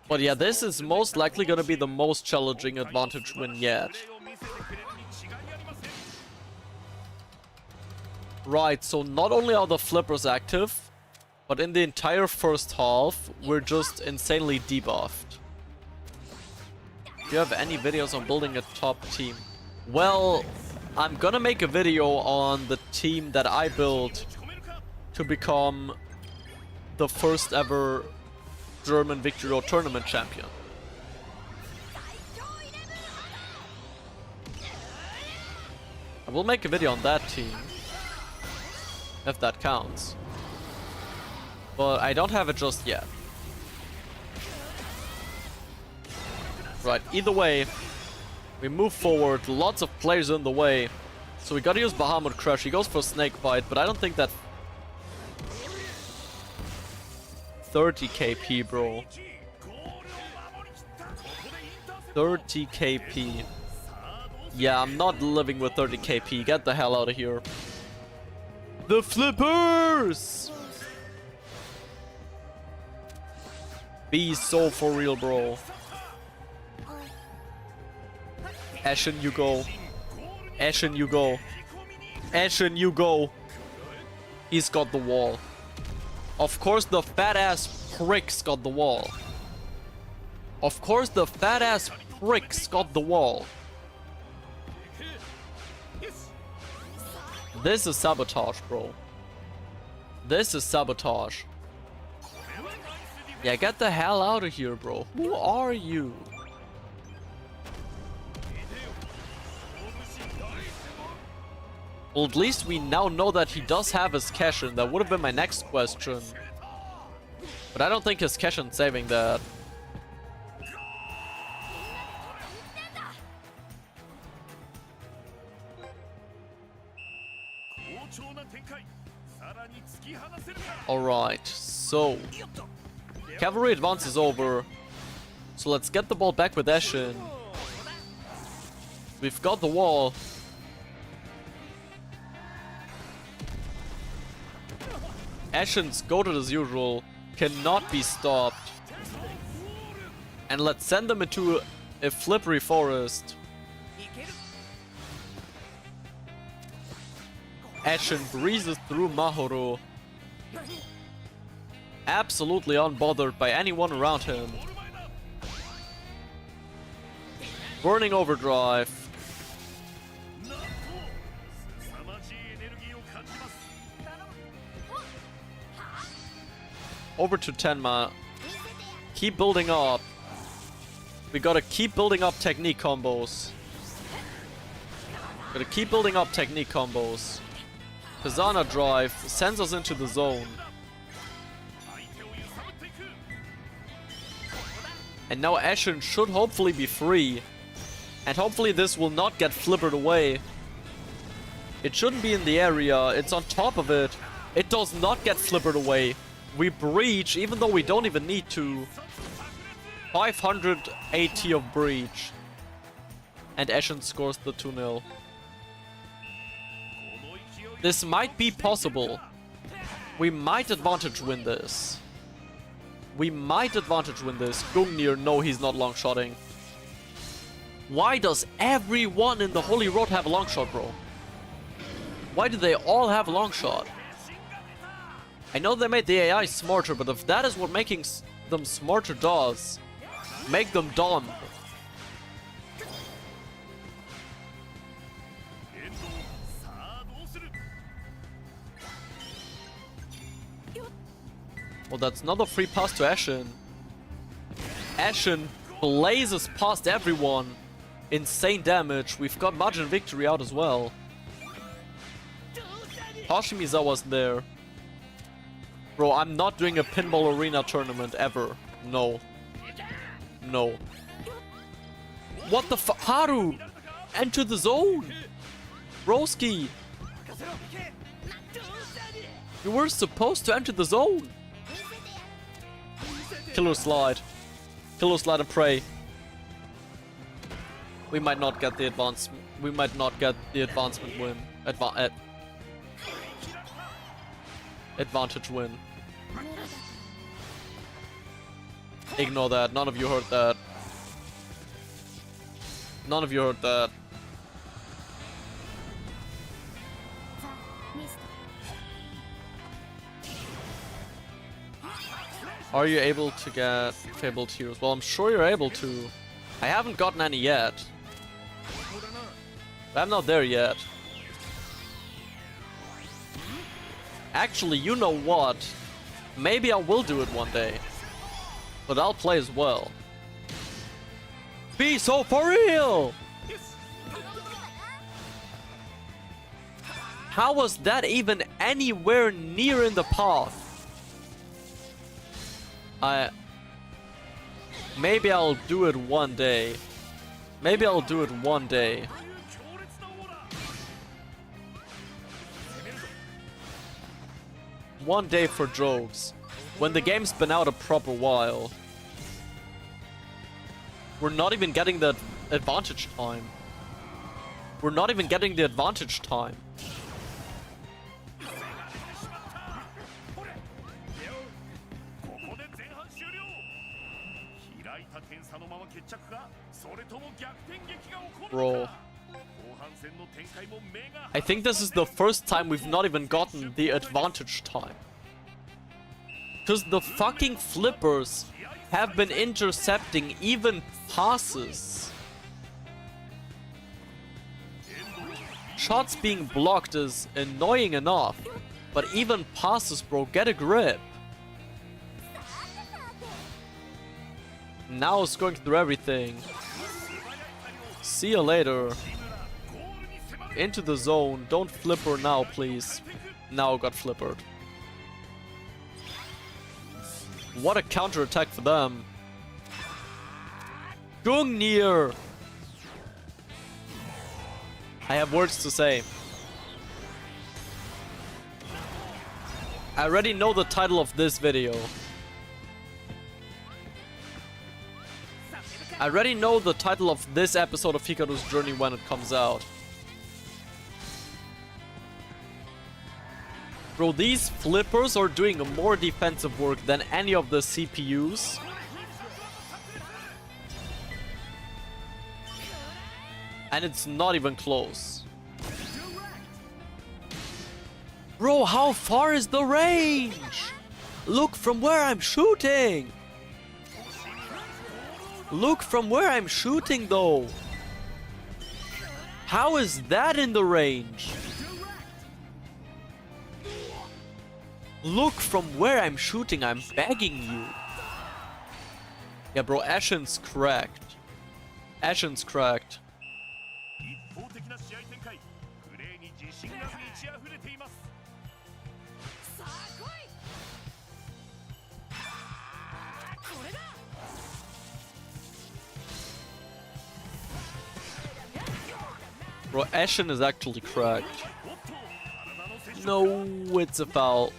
Speaker 2: But yeah, this is most likely gonna be the most challenging advantage win yet. Right, so not only are the flippers active, but in the entire first half, we're just insanely debuffed. Do you have any videos on building a top team? Well, I'm gonna make a video on the team that I built to become the first ever German Victory Road Tournament champion. I will make a video on that team, if that counts. But I don't have it just yet. Right, either way, we move forward, lots of players in the way. So we gotta use Bahamut Crush. He goes for Snake Bite, but I don't think that 30 KP, bro. 30 KP. Yeah, I'm not living with 30 KP. Get the hell out of here. The flippers! Be so for real, bro. Ashen, you go. Ashen, you go. Ashen, you go. He's got the wall. Of course the fat ass pricks got the wall. Of course the fat ass pricks got the wall. This is sabotage, bro. This is sabotage. Yeah, get the hell out of here, bro. Who are you? Well, at least we now know that he does have his Keshin. That would have been my next question. But I don't think his Keshin's saving that. Alright, so cavalry advance is over. So let's get the ball back with Ashen. We've got the wall. Ashen's goated as usual, cannot be stopped. And let's send them into a flippery forest. Ashen breezes through Mahoro. Absolutely unbothered by anyone around him. Burning Overdrive. Over to Tenma. Keep building up. We gotta keep building up technique combos. Gotta keep building up technique combos. Kazana Drive sends us into the zone. And now Ashen should hopefully be free. And hopefully this will not get flippered away. It shouldn't be in the area. It's on top of it. It does not get flippered away. We breach, even though we don't even need to. 580 of breach. And Ashen scores the 2-0. This might be possible. We might advantage win this. We might advantage win this. Gungnir, no, he's not long-shotting. Why does everyone in the Holy Road have a long shot, bro? Why do they all have long shot? I know they made the AI smarter, but if that is what making them smarter does, make them dumb. Well, that's another free pass to Ashen. Ashen blazes past everyone. Insane damage. We've got Margin Victory out as well. Hoshimizawa's there. Bro, I'm not doing a pinball arena tournament ever. No. No. What the fuck? Haru! Enter the zone! Broski! You were supposed to enter the zone! Killer slide. Killer slide and pray. We might not get the advance. We might not get the advancement win. Advantage win. Ignore that. None of you heard that. None of you heard that. Are you able to get Fabled Heroes? Well, I'm sure you're able to. I haven't gotten any yet. I'm not there yet. Actually, you know what? Maybe I will do it one day. But I'll play as well. Be so for real! How was that even anywhere near in the path? Maybe I'll do it one day. Maybe I'll do it one day. One day for jokes. When the game's been out a proper while. We're not even getting the advantage time. We're not even getting the advantage time. Bro. I think this is the first time we've not even gotten the advantage time. Because the fucking flippers have been intercepting even passes. Shots being blocked is annoying enough. But even passes, bro, get a grip. Now it's going through everything. See you later. Into the zone. Don't flipper now, please. Now got flippered. What a counterattack for them. Gungnir! I have words to say. I already know the title of this video. I already know the title of this episode of Hikaru's Journey when it comes out. Bro, these flippers are doing more defensive work than any of the CPUs. And it's not even close. Bro, how far is the range? Look from where I'm shooting! Look from where I'm shooting though! How is that in the range? Look from where I'm shooting, I'm begging you. Yeah, bro, Ashen's cracked. Ashen's cracked. Bro, Ashen is actually cracked. No, it's a foul.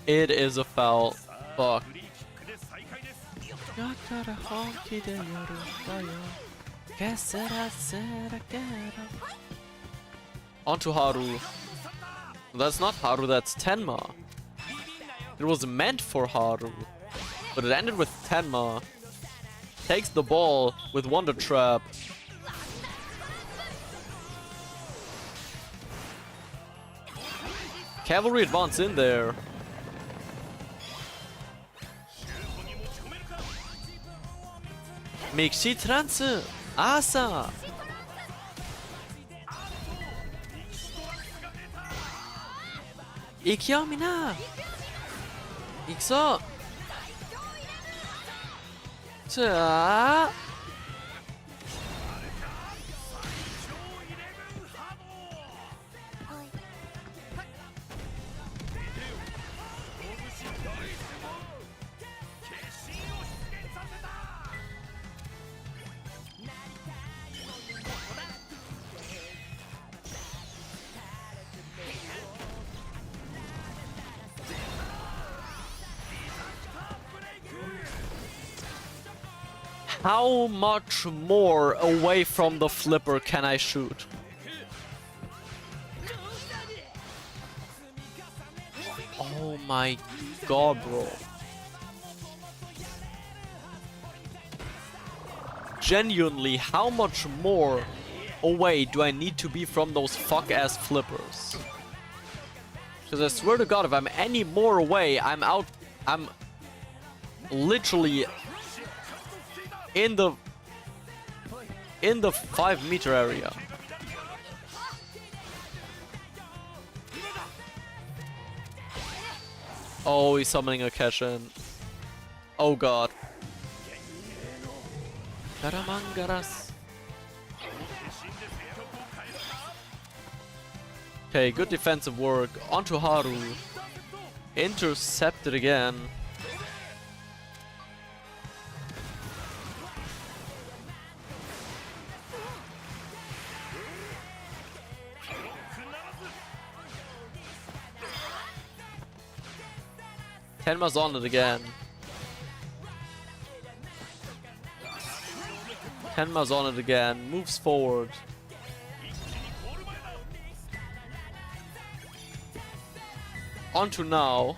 Speaker 2: It is a foul. Fuck. Onto Haru. That's not Haru, that's Tenma. It was meant for Haru, but it ended with Tenma. Takes the ball with Wonder Trap. Cavalry advance in there. Mixi Trance! Asa! Ikiamina! Ikso! 자. How much more away from the flipper can I shoot? Oh my god, bro. Genuinely, how much more away do I need to be from those fuck-ass flippers? Because I swear to god, if I'm any more away, I'm out. I'm literally in the 5-meter area. Oh, he's summoning a Keshin. Oh god. Karamangaras. Okay, good defensive work. Onto Haru. Intercepted again. Tenma's on it again. Tenma's on it again. Moves forward. Onto now.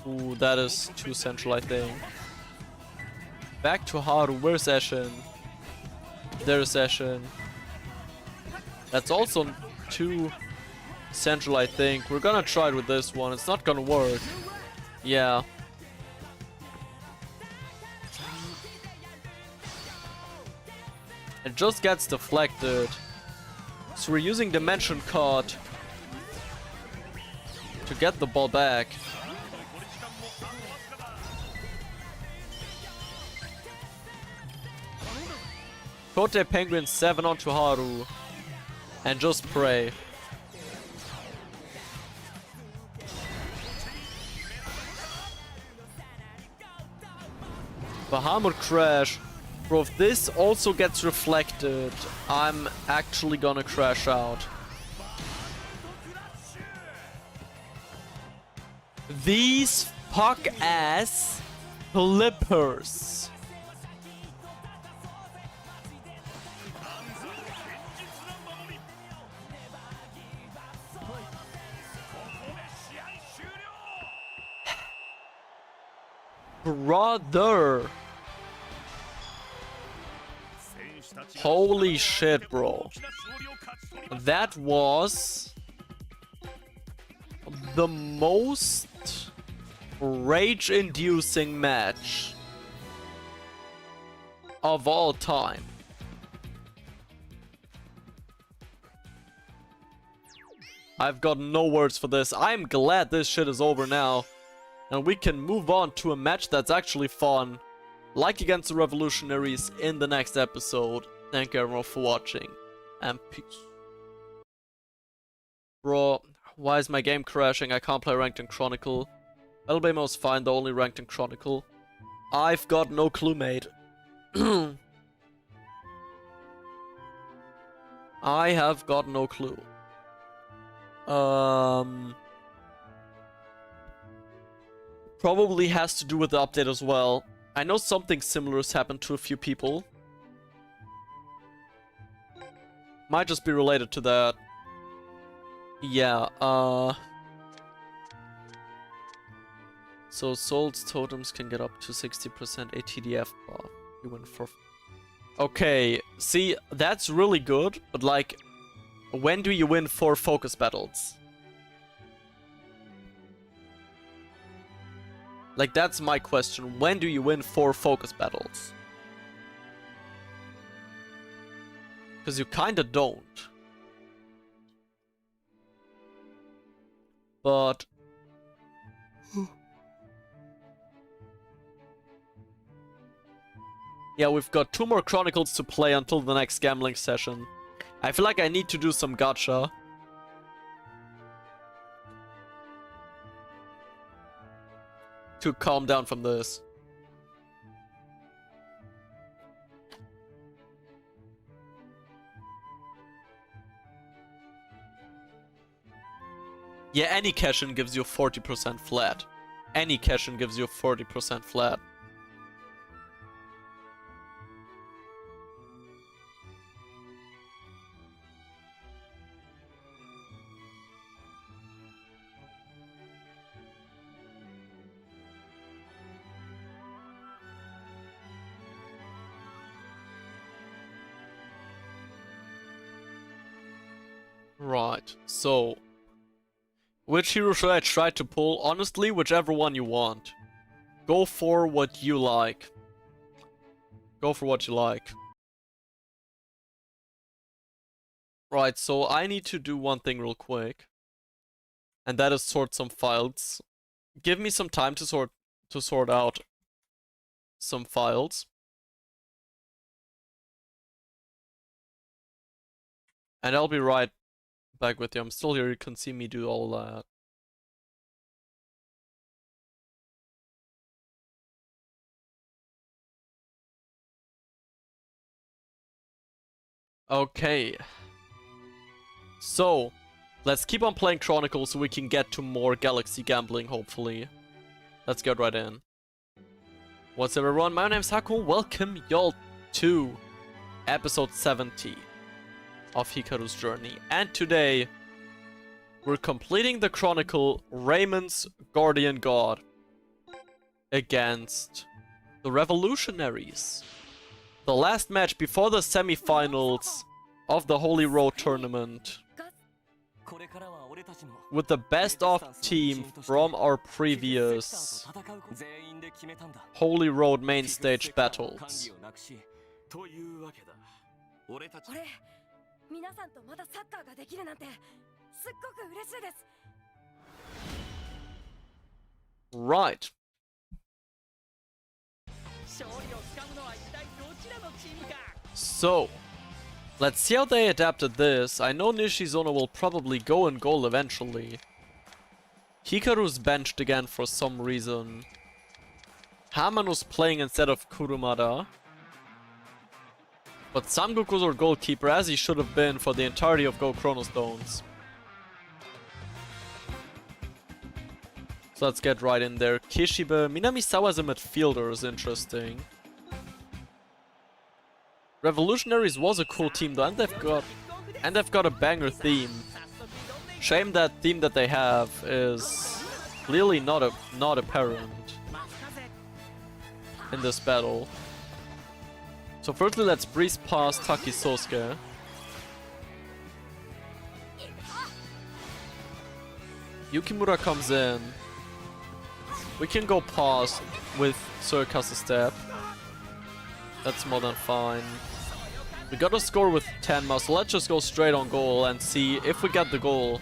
Speaker 2: Ooh, that is too central, I think. Back to Haru. Where's Eshin? There's Eshin. That's also too central, I think. We're gonna try it with this one. It's not gonna work. Yeah. It just gets deflected. So we're using Dimension Cut to get the ball back. Kote Penguin 7 onto Haru. And just pray. Bahamut Crash. Bro, if this also gets reflected, I'm actually gonna crash out. These fuck-ass flippers. Brother. Holy shit, bro. That was the most rage-inducing match of all time. I've got no words for this. I'm glad this shit is over now. And we can move on to a match that's actually fun. Like against the Revolutionaries in the next episode. Thank you everyone for watching. And peace. Bro, why is my game crashing? I can't play ranked in Chronicle. Elbamo's fine, though, only ranked in Chronicle. I've got no clue, mate. I have got no clue. Probably has to do with the update as well. I know something similar has happened to a few people. Might just be related to that. Yeah, so Soul's totems can get up to 60% ATDF buff. You win for... Okay, see, that's really good, but like, when do you win 4 focus battles? Like, that's my question. When do you win 4 focus battles? Because you kinda don't. But... yeah, we've got 2 more Chronicles to play until the next gambling session. I feel like I need to do some gacha. To calm down from this. Yeah, any cash-in gives you 40% flat. Any cash-in gives you 40% flat. Right, so... which hero should I try to pull? Honestly, whichever one you want. Go for what you like. Go for what you like. Right, so I need to do one thing real quick. And that is sort some files. Give me some time to sort out some files. And I'll be right back with you. I'm still here, you can see me do all that. Okay. So, let's keep on playing Chronicle so we can get to more Galaxy gambling, hopefully. Let's get right in. What's up everyone, my name's Haku, welcome y'all to episode 70 of Hikaru's journey, and today we're completing the Chronicle Raymond's Guardian God against the Revolutionaries. The last match before the semi-finals of the Holy Road Tournament, with the best of team from our previous Holy Road main stage battles. Right. So, let's see how they adapted this. I know Nishizono will probably go in goal eventually. Hikaru's benched again for some reason. Hamanu's playing instead of Kurumada. But Samgoku's our goalkeeper, as he should have been for the entirety of Go Chrono Stones. So let's get right in there. Kishibe, Minamisawa as a midfielder is interesting. Revolutionaries was a cool team though, and they've got a banger theme. Shame that theme that they have is clearly not apparent in this battle. So firstly, let's breeze past Takisosuke. Yukimura comes in. We can go past with Suika's step. That's more than fine. We got a score with Tenma, so let's just go straight on goal and see if we get the goal.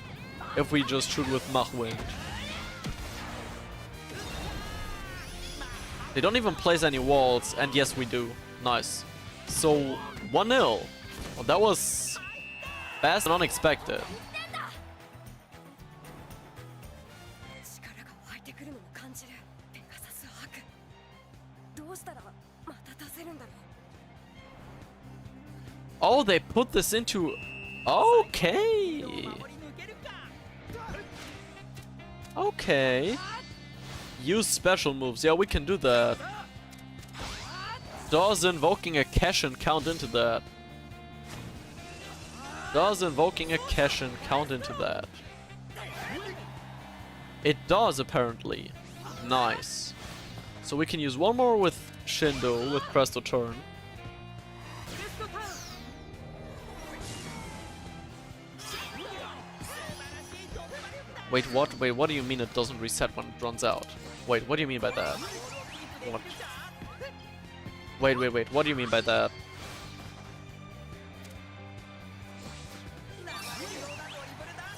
Speaker 2: If we just shoot with Machwind. They don't even place any walls, and yes we do. Nice. So, 1-0. Well, that was fast and unexpected. Oh, they put this into... okay. Okay. Use special moves. Yeah, we can do that. Does invoking a cash-in count into that? Does invoking a cash-in count into that? It does, apparently. Nice. So we can use one more with Shindo, with Presto Turn. Wait, what? Wait, what do you mean it doesn't reset when it runs out? Wait, what do you mean by that? What? Wait, what do you mean by that?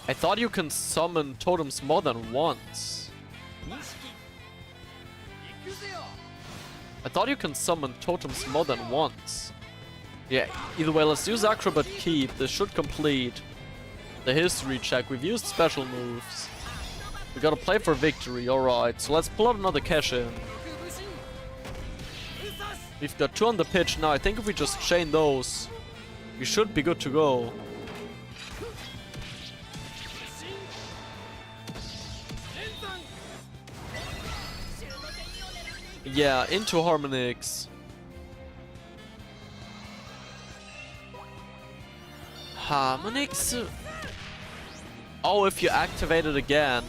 Speaker 2: I thought you can summon totems more than once. I thought you can summon totems more than once. Yeah, either way, let's use Acrobat Keep. This should complete the history check. We've used special moves. We gotta play for victory, alright. So let's pull out another cash in. We've got 2 on the pitch now. I think if we just chain those, we should be good to go. Yeah, into Harmonix. Harmonix. Oh, if you activate it again.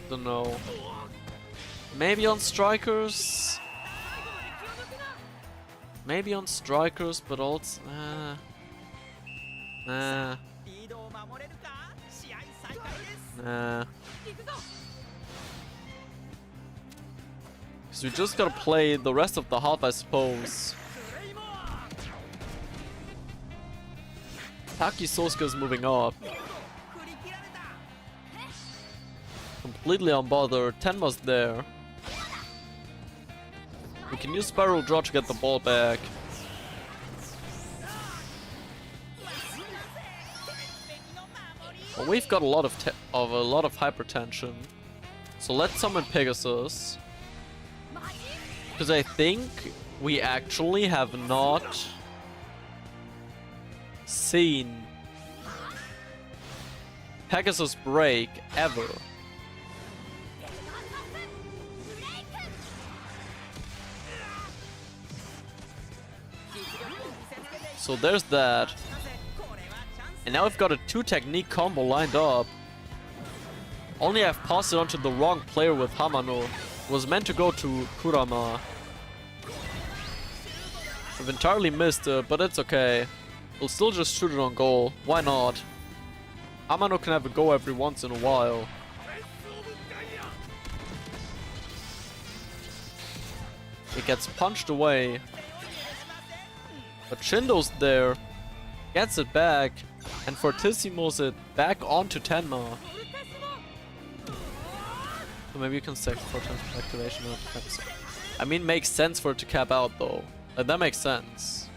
Speaker 2: Don't know. Maybe on Strikers. Maybe on Strikers, but also. Nah. Because we just gotta play the rest of the half, I suppose. Taki Sosuke's moving up. Completely unbothered. Tenma's there. We can use Spiral Draw to get the ball back. Well, we've got a lot of hypertension. So let's summon Pegasus. Because I think we actually have not seen Pegasus break ever. So there's that. And now we've got a 2-technique combo lined up. Only I've passed it onto the wrong player with Hamano. It was meant to go to Kurama. I've entirely missed it, but it's okay. We'll still just shoot it on goal. Why not? Hamano can have a go every once in a while. It gets punched away. But Shindo's there. Gets it back. And Fortissimos it back onto Tenma. So maybe you can stack Fortissimos activation on caps. I mean, makes sense for it to cap out though. Like, that makes sense.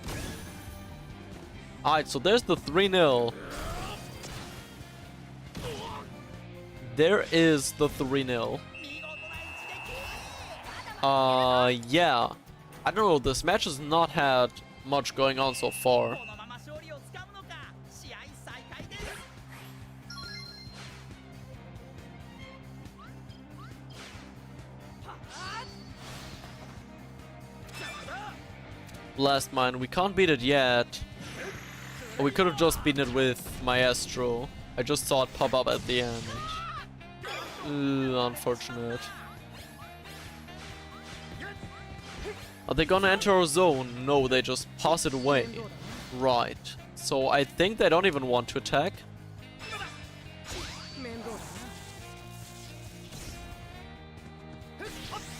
Speaker 2: Alright, so there's the 3-0. There is the 3-0. Yeah. I don't know, this match has not had much going on so far. Blast Mine, we can't beat it yet. Or we could have just beaten it with Maestro. I just saw it pop up at the end. Unfortunate. Are they gonna enter our zone? No, they just pass it away. Right. So I think they don't even want to attack.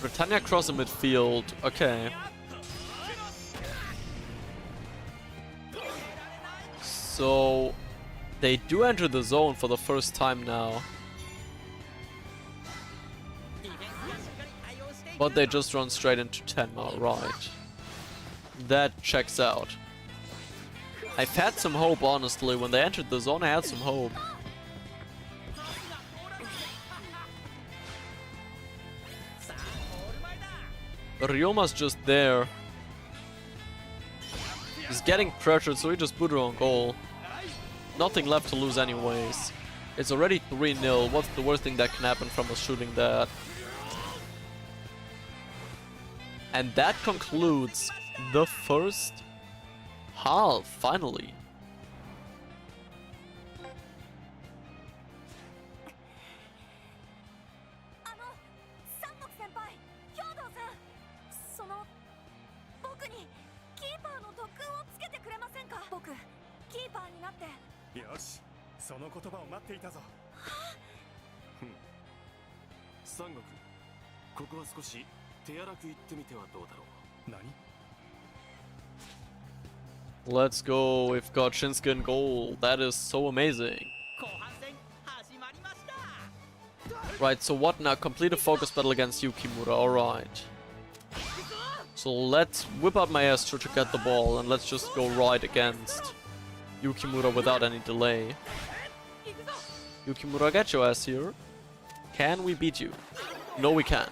Speaker 2: Britannia cross in midfield. Okay. So they do enter the zone for the first time now. But they just run straight into Tenma, right. That checks out. I've had some hope, honestly. When they entered the zone, I had some hope. Ryoma's just there. He's getting pressured, so he just put her on goal. Nothing left to lose anyways. It's already 3-0. What's the worst thing that can happen from us shooting that? And that concludes the first half, finally.
Speaker 3: よし、その言葉を待っていたぞ。三国、ここは少し手荒く言ってみてはどうだろう。何？
Speaker 2: Let's go, we've got Shinsuke in goal. That is so amazing. Right, so what now? Complete a focus battle against Yukimura, alright. So let's whip out Maestro to get the ball and let's just go right against Yukimura without any delay. Yukimura, get your ass here. Can we beat you? No, we can't.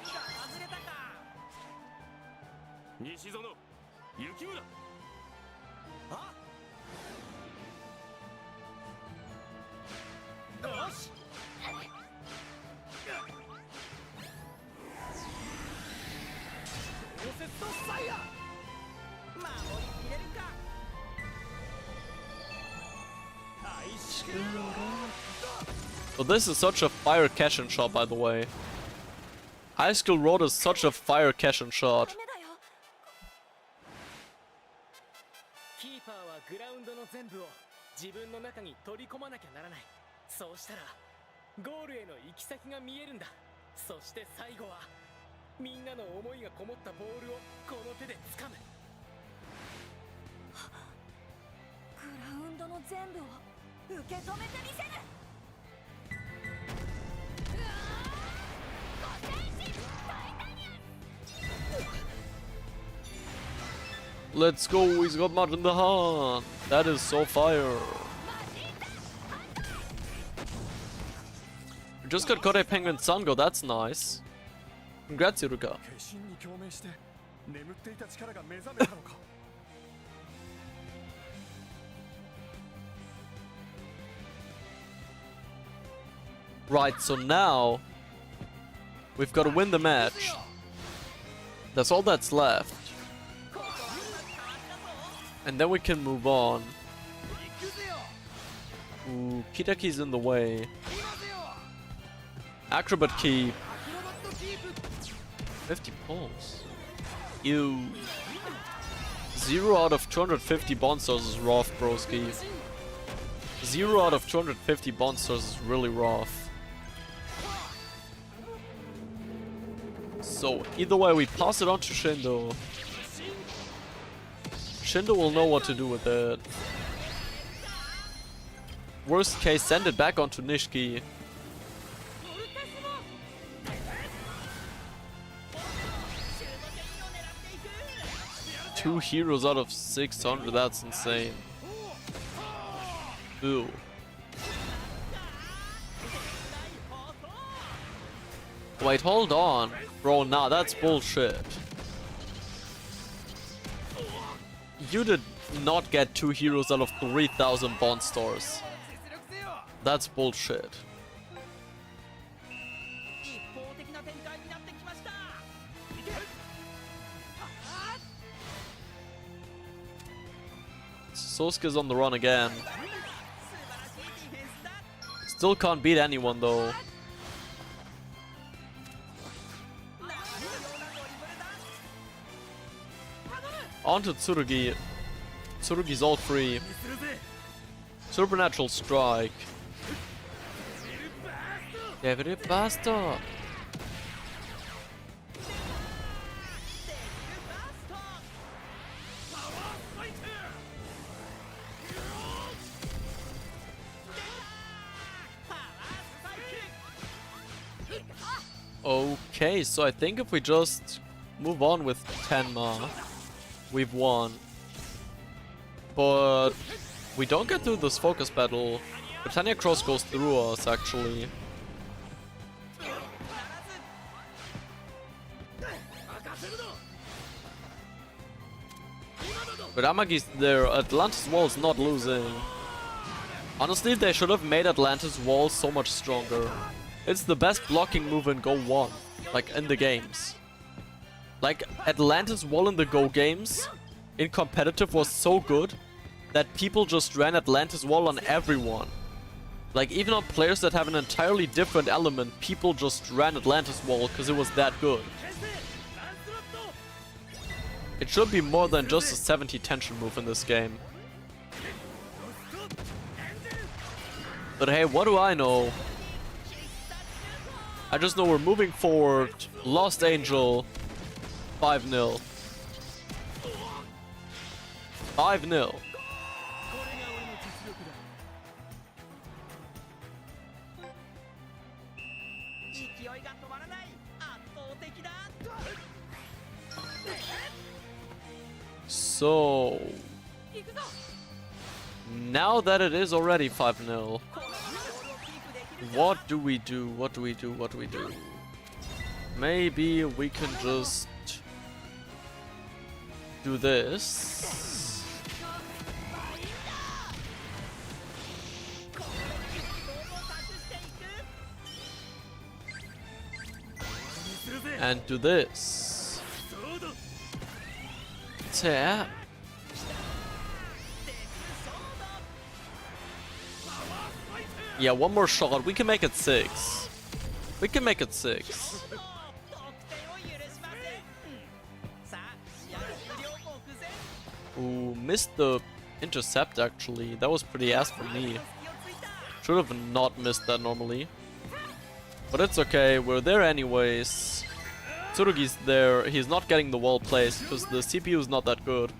Speaker 2: So this is such a fire cash-in shot, by the way. Axel Road is such a fire cash-in shot. Let's go, he's got mud in the hand. That is so fire. We just got Kodai Penguin Sango, that's nice. Congrats, Yuruka. Right, so now we've got to win the match. That's all that's left. And then we can move on. Ooh, Kitaki's in the way. Acrobat Key. 50 pulls. Ew. 0 out of 250 Bond Stars is rough, broski. 0 out of 250 Bond Stars is really rough. So, either way, we pass it on to Shindo. Shindo will know what to do with it. Worst case, send it back onto Nishiki. Two heroes out of 600, that's insane. Ooh. Wait, hold on. Bro, nah, that's bullshit. You did not get 2 heroes out of 3,000 Bond Stars. That's bullshit. Sosuke's on the run again. Still can't beat anyone though. On to Tsurugi. Tsurugi's all free. Supernatural Strike. David Basta. Okay, so I think if we just move on with Tenma, we've won. But we don't get through this focus battle. Britannia Cross goes through us, actually. But Amagi's there. Atlantis Wall is not losing. Honestly, they should have made Atlantis Wall so much stronger. It's the best blocking move in Go 1, like in the games. Like, Atlantis Wall in the Go games, in competitive, was so good that people just ran Atlantis Wall on everyone. Like, even on players that have an entirely different element, people just ran Atlantis Wall because it was that good. It should be more than just a 70 tension move in this game. But hey, what do I know? I just know we're moving forward. Lost Angel. 5-0. 5-0. So now that it is already 5-0, what do we do? What do we do? What do we do? Maybe we can just do this. And do this. Tap. Yeah, one more shot. We can make it 6. We can make it 6. Ooh, missed the intercept actually. That was pretty ass for me. Should have not missed that normally. But it's okay, we're there anyways. Tsurugi's there. He's not getting the wall placed because the CPU is not that good.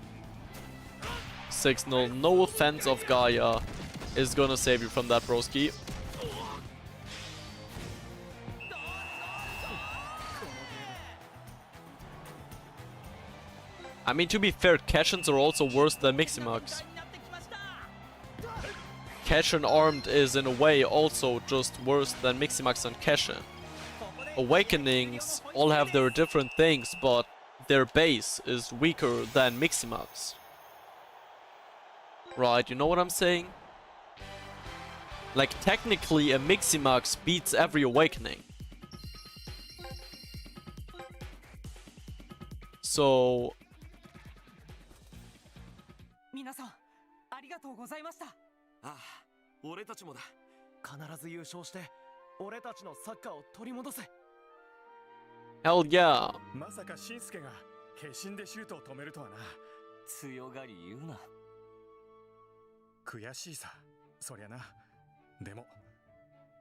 Speaker 2: 6-0. No offense of Gaia is gonna save you from that, broski. I mean, to be fair, Keshins are also worse than Miximax. Keshin armed is in a way also just worse than Miximax and Keshin. Awakenings all have their different things, but their base is weaker than Miximax. Right, you know what I'm saying? Like, technically a Miximax beats every Awakening. So...
Speaker 5: 皆さん、ありがとうございました。
Speaker 3: ああ、俺たちもだ。必ず優勝して俺たちのサッカーを取り戻せ。
Speaker 2: Hell yeah.
Speaker 3: まさかシンスケが化身でシュートを止めるとはな。強がり言うな。悔しいさ、そりゃな。でも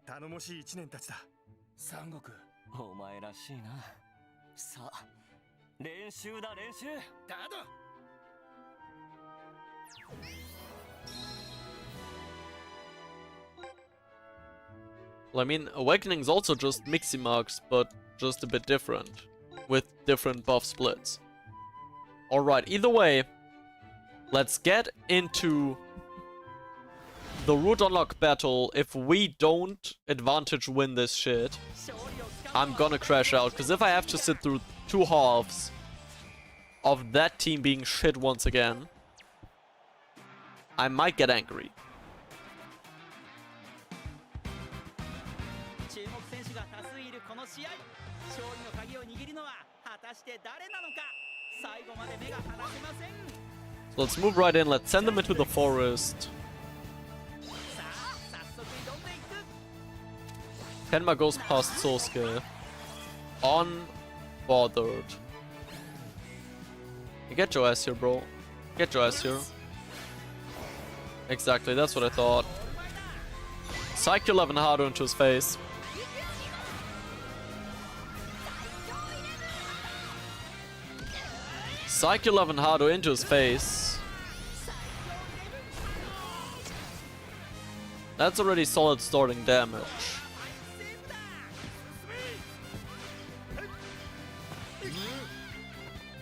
Speaker 3: 頼もしい1年たちだ。三国、お前らしいな。さあ、練習だ練習。だど。
Speaker 2: Well, I mean, Awakening's also just Miximax, but just a bit different, with different buff splits. Alright, either way, let's get into the root unlock battle. If we don't advantage win this shit, I'm gonna crash out, because if I have to sit through 2 halves of that team being shit once again, I might get angry. So let's move right in, let's send them into the forest. Tenma goes past Sosuke. Unbothered. Get your ass here, bro. Get your ass here. Exactly, that's what I thought. Psyche 11 Hado into his face. Psyche 11 Hado into his face. That's already solid starting damage.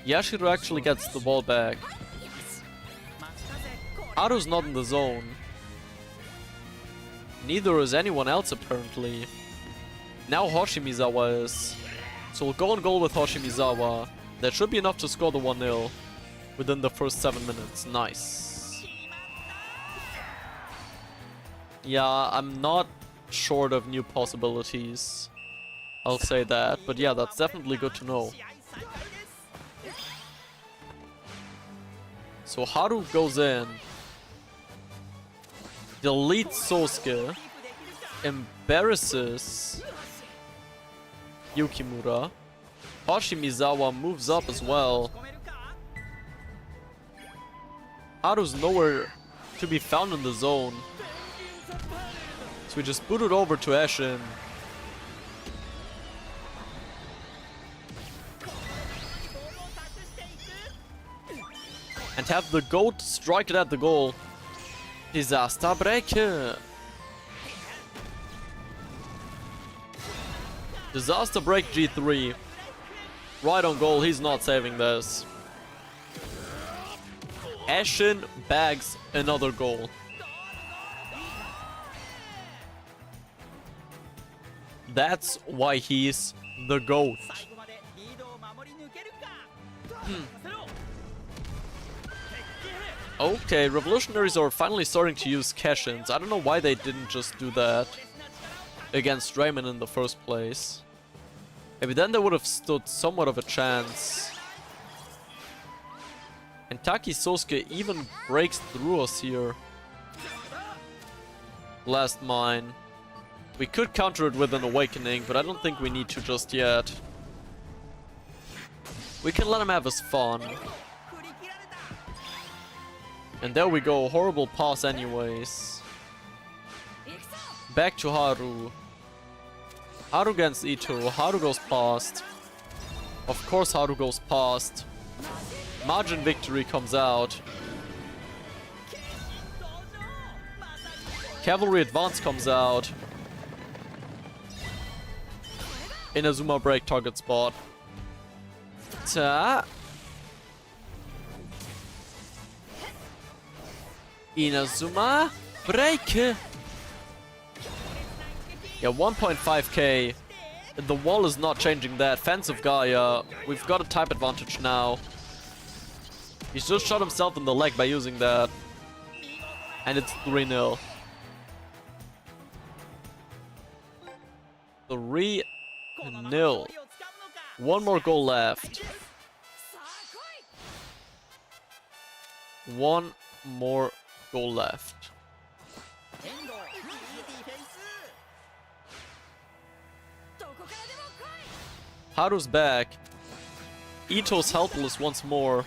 Speaker 2: Yashiro actually gets the ball back. Haru's not in the zone. Neither is anyone else apparently. Now Hoshimizawa is. So we'll go on goal with Hoshimizawa. That should be enough to score the 1-0 within the first 7 minutes. Nice. Yeah, I'm not short of new possibilities. I'll say that. But yeah, that's definitely good to know. So Haru goes in, deletes Sosuke, embarrasses Yukimura. Hoshimizawa moves up as well. Haru's nowhere to be found in the zone we just boot it over to Ashen. And have the goat strike it at the goal. Disaster break. Disaster break G3. Right on goal, he's not saving this. Ashen bags another goal. That's why he's the GOAT. Okay, Revolutionaries are finally starting to use cash-ins. I don't know why they didn't just do that against Raymond in the first place. Maybe then they would have stood somewhat of a chance. And Taki Sosuke even breaks through us here. Last mine. We could counter it with an awakening, but I don't think we need to just yet. We can let him have his fun. And there we go, horrible pass anyways. Back to Haru. Haru against Ito. Haru goes past. Of course Haru goes past. Margin victory comes out. Cavalry advance comes out. Inazuma break target spot. Ta. Inazuma break. Yeah, 1.5k. The wall is not changing that. Fence of Gaia. We've got a type advantage now. He's just shot himself in the leg by using that. And it's 3-0. 3-0. One more goal left. One more goal left. Haru's back. Ito's helpless once more.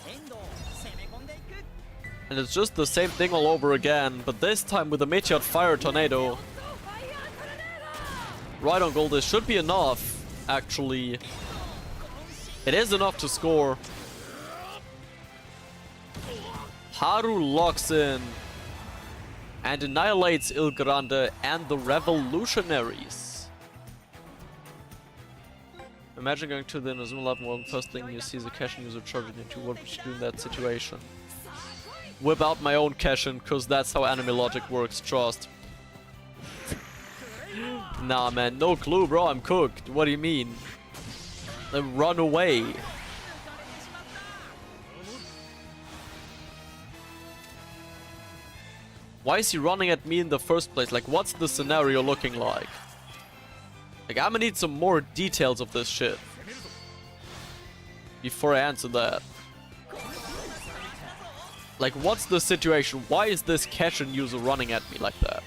Speaker 2: And it's just the same thing all over again, but this time with a Meteor Fire Tornado. Right on goal, this should be enough, actually. It is enough to score. Haru locks in and annihilates Il Grande and the Revolutionaries. Imagine going to the Inazuma 11 world, first thing you see is a cash-in user charging into. What would you do in that situation? Whip out my own cash-in, cause that's how anime logic works, trust. Nah man, no clue bro, I'm cooked. What do you mean? Then run away. Why is he running at me in the first place? Like, what's the scenario looking like? Like, I'm gonna need some more details of this shit before I answer that. Like, what's the situation? Why is this cash-in user running at me like that?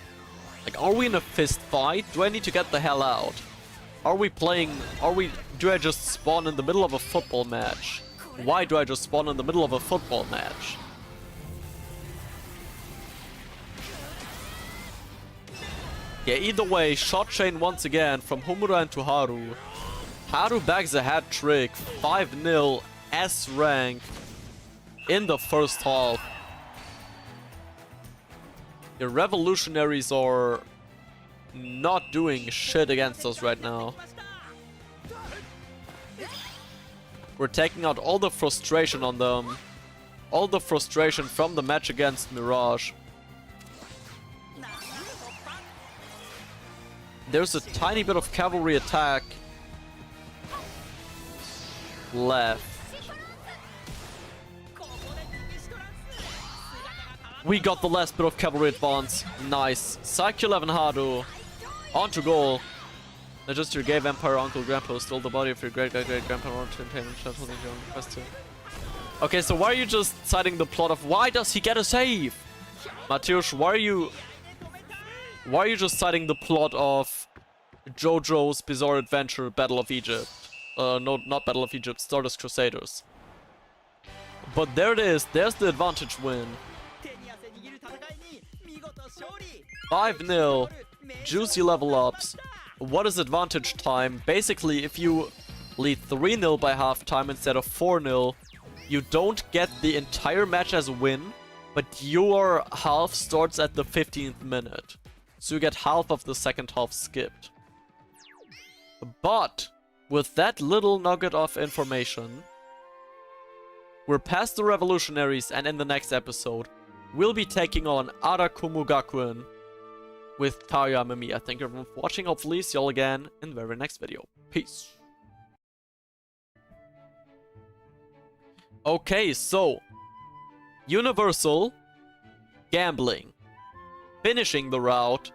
Speaker 2: Like, are we in a fist fight? Do I need to get the hell out? Are we playing... Do I just spawn in the middle of a football match? Why do I just spawn in the middle of a football match? Yeah, either way, shot chain once again from Homura into Haru. Haru bags a hat trick, 5-0, S rank in the first half. The Revolutionaries are not doing shit against us right now. We're taking out all the frustration on them. All the frustration from the match against Mirage. There's a tiny bit of cavalry attack left. We got the last bit of cavalry advance. Nice. Psyche 11 Haru. On to goal. Not just your gay vampire uncle grandpa stole the body of your great-great-great-grandpa in order to obtain a shuttle in your own quest. Okay, so why are you just citing the plot of why does he get a save? Mateusz, why are you just citing the plot of JoJo's Bizarre Adventure Battle of Egypt? No, not Battle of Egypt, Stardust Crusaders. But there it is, there's the advantage win. 5-0. juicy level ups. What is advantage time? Basically, if you lead 3-0 by halftime instead of 4-0, you don't get the entire match as a win, but your half starts at the 15th minute. So you get half of the second half skipped. But with that little nugget of information, we're past the Revolutionaries, and in the next episode, we'll be taking on Arakumu Gakuen with Taya Mimi. Thank you everyone for watching. Hopefully see y'all again in the very next video. Peace. Okay, so Universal, gambling. Finishing the route,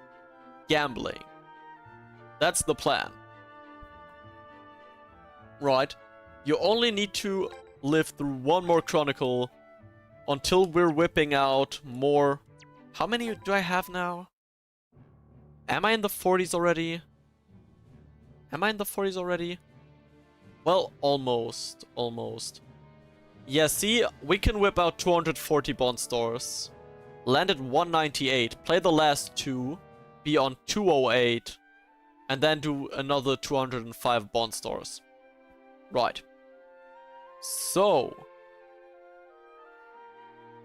Speaker 2: gambling. That's the plan. Right. You only need to live through one more Chronicle until we're whipping out more. How many do I have now? Am I in the 40s already? Am I in the 40s already? Well, almost. Almost. Yeah, see, we can whip out 240 bond stores. Land at 198. Play the last two. Be on 208. And then do another 205 bond stores. Right. So,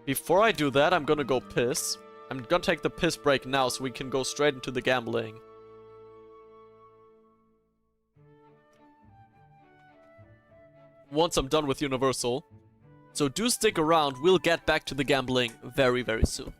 Speaker 2: before I do that, I'm gonna go piss. I'm gonna take the piss break now so we can go straight into the gambling. Once I'm done with Universal. So do stick around, we'll get back to the gambling very, very soon.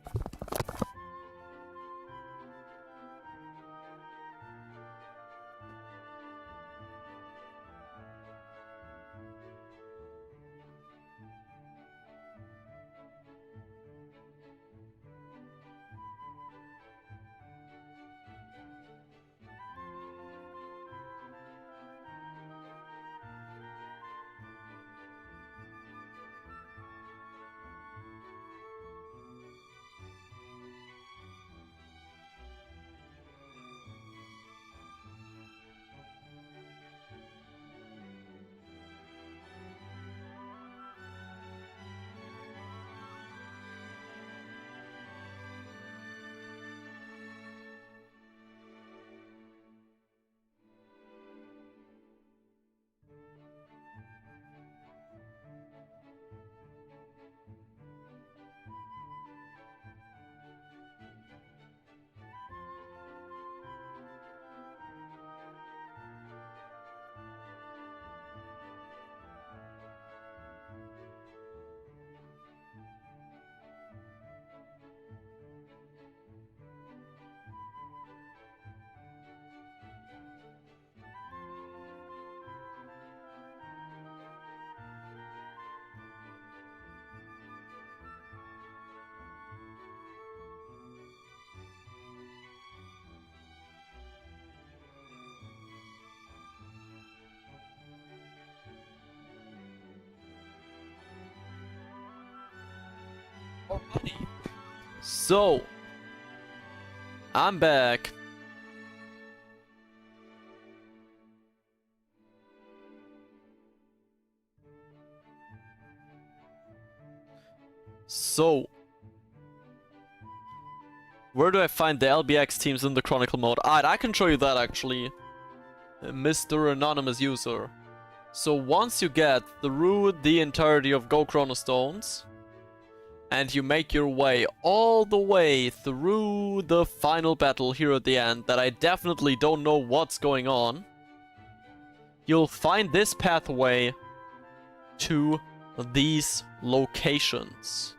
Speaker 2: Alrighty. So, I'm back. So, where do I find the LBX teams in the Chronicle mode? I can show you that actually, Mr. Anonymous User. So once you get through the entirety of Go Chrono Stones, and you make your way all the way through the final battle here at the end, that I definitely don't know what's going on, you'll find this pathway to these locations,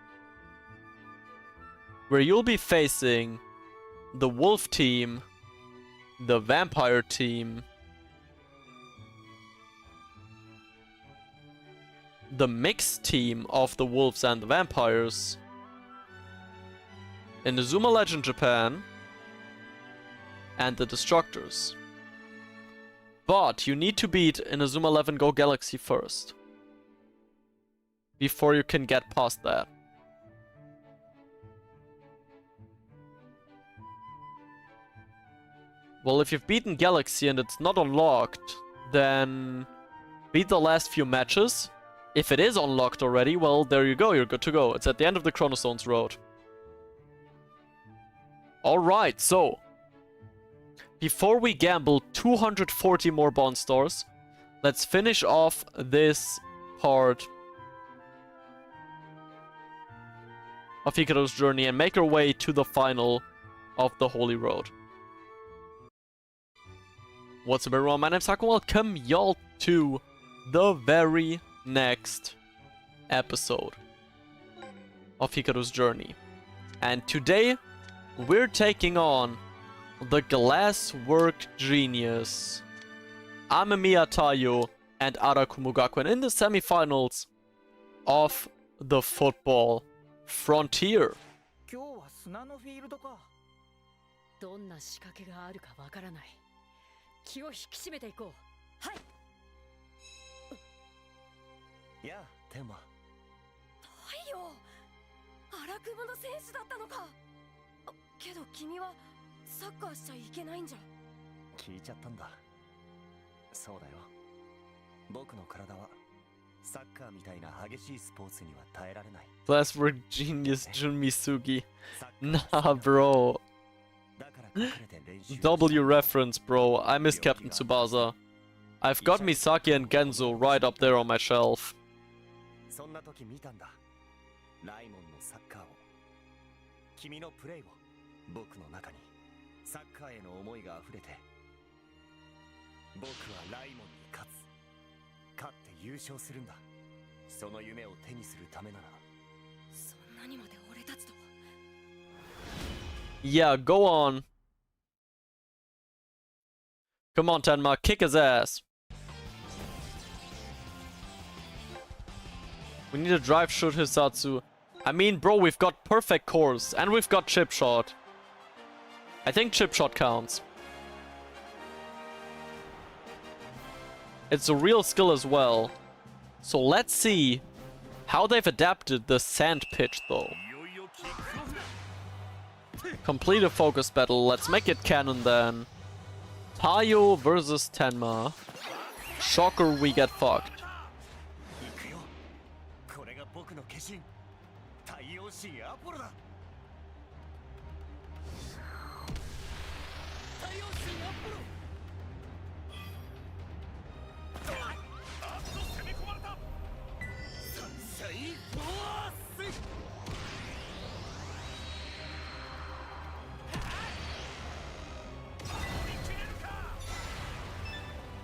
Speaker 2: where you'll be facing the Wolf team, the Vampire team, the mixed team of the Wolves and the Vampires, Inazuma Legend Japan, and the Destructors. But you need to beat Inazuma Eleven Go Galaxy first, before you can get past that. Well, if you've beaten Galaxy and it's not unlocked, then beat the last few matches. If it is unlocked already, well, there you go, you're good to go. It's at the end of the Chronostones road. Alright, so before we gamble 240 more bond stars, let's finish off this part of Hikaru's journey and make our way to the final of the Holy Road. What's up everyone, my name's Haku. Welcome y'all to the very next episode of Hikaru's journey. And today, we're taking on the glasswork genius Amemiya Taiyo and Arakumu Gakuen in the semifinals of the football frontier.
Speaker 5: 今日は砂のフィールドか。
Speaker 4: どんな仕掛けがあるかわからない。気を引き締めていこう。はい。
Speaker 6: やあ、テンマ。
Speaker 4: 太陽。荒久保の選手だったのか。けど君はサッカーしちゃいけないんじゃ。
Speaker 6: 聞いちゃったんだ。そうだよ。僕の体はサッカーみたいな激しいスポーツには耐えられない。
Speaker 2: Glasswork genius Jun Misugi. Nah, bro. W reference, bro. I miss Captain Tsubasa. I've got Misaki and Genzo right up there on my shelf.
Speaker 6: そんな時見たんだ。ライモンのサッカーを。君のプレーを。僕の中にサッカーへの思いが溢れて。僕はライモンに勝つ。勝って優勝するんだ。その夢を手にするためなら。
Speaker 4: そんなにまで俺たちと。
Speaker 2: Yeah, go on. Come on, Tenma, kick his ass. We need to drive shoot Hisatsu. I mean, bro, we've got perfect course and we've got chip shot. I think chip shot counts. It's a real skill as well. So let's see how they've adapted the sand pitch though. Complete a focus battle. Let's make it canon then. Taiyo versus Tenma. Shocker, we get fucked.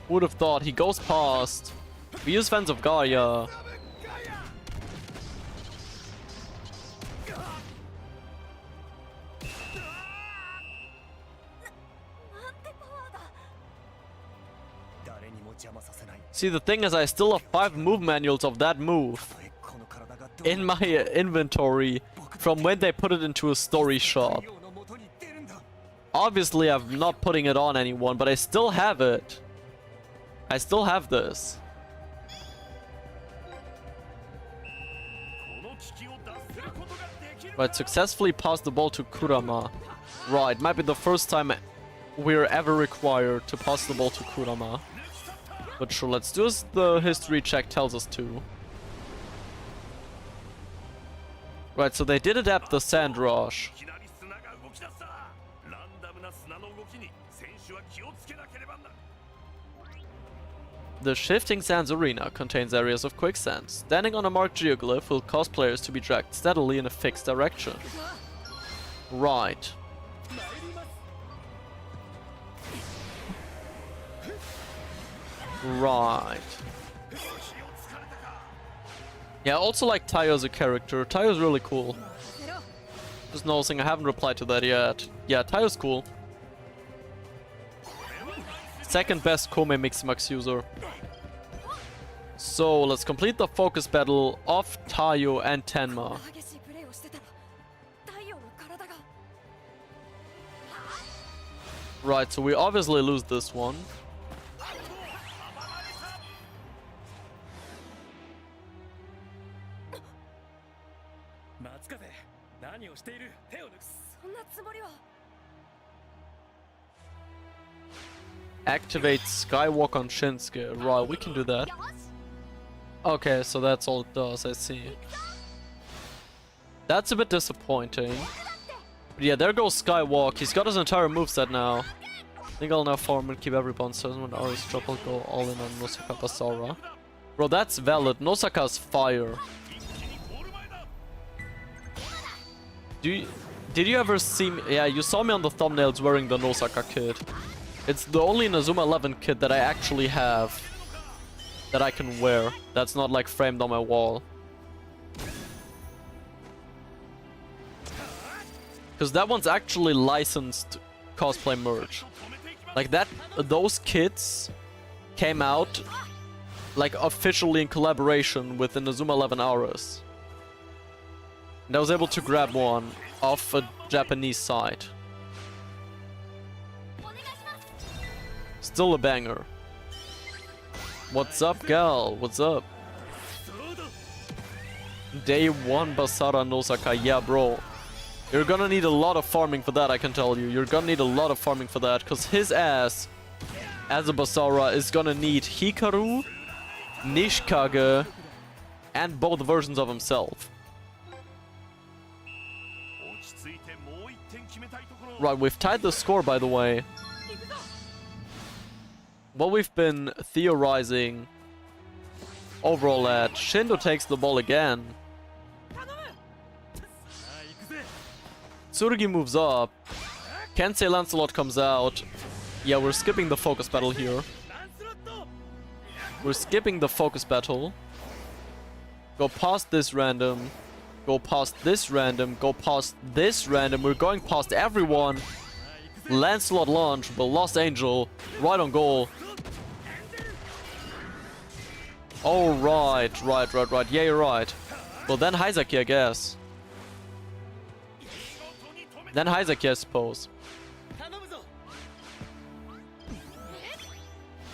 Speaker 2: Would have thought he goes past. We use Fans of Gaia. See, the thing is, I still have 5 move manuals of that move in my inventory from when they put it into a story shop. Obviously, I'm not putting it on anyone, but I still have it. I still have this. Right, successfully passed the ball to Kurama. Right, might be the first time we're ever required to pass the ball to Kurama. But sure, let's do as the history check tells us to. Right, so they did adapt the Sand Rush. The Shifting Sands Arena contains areas of quicksand. Standing on a marked geoglyph will cause players to be dragged steadily in a fixed direction. Right. Right. Yeah, I also like Taiyo as a character. Taiyo's really cool. Just noticing I haven't replied to that yet. Yeah, Taiyo's cool. Second best Kome Mixmax user. So let's complete the focus battle of Taiyo and Tenma. Right, so we obviously lose this one. Activate Skywalk on Shinsuke. Right, we can do that. Okay, so that's all it does, I see. That's a bit disappointing. But yeah, there goes Skywalk. He's got his entire moveset now. Think I'll now farm and keep every bond certain when Ares drop. I'll go all in on Nosaka Basara. Bro, that's valid. Nosaka's fire. Did you ever see me? Yeah, you saw me on the thumbnails wearing the Nosaka kit. It's the only Inazuma 11 kit that I actually have that I can wear. That's not like framed on my wall. Because that one's actually licensed cosplay merch. Like those kits came out like officially in collaboration with Inazuma 11 Ares. And I was able to grab one off a Japanese site. Still a banger. What's up, gal? What's up? Day 1 Basara Nosaka. Yeah, bro. You're gonna need a lot of farming for that, I can tell you. You're gonna need a lot of farming for that, because his ass, as a Basara, is gonna need Hikaru, Nishikage, and both versions of himself. Right, we've tied the score, by the way. What we've been theorizing overall at, Shindo takes the ball again. Tsurugi moves up. Kensei Lancelot comes out. Yeah, we're skipping the focus battle here. We're skipping the focus battle. Go past this random. Go past this random. Go past this random. We're going past everyone. Lancelot launch, but Lost Angel. Right on goal. Oh, right. Yeah, you're right. Well, then Haizaki, I guess. Then Haizaki, I suppose.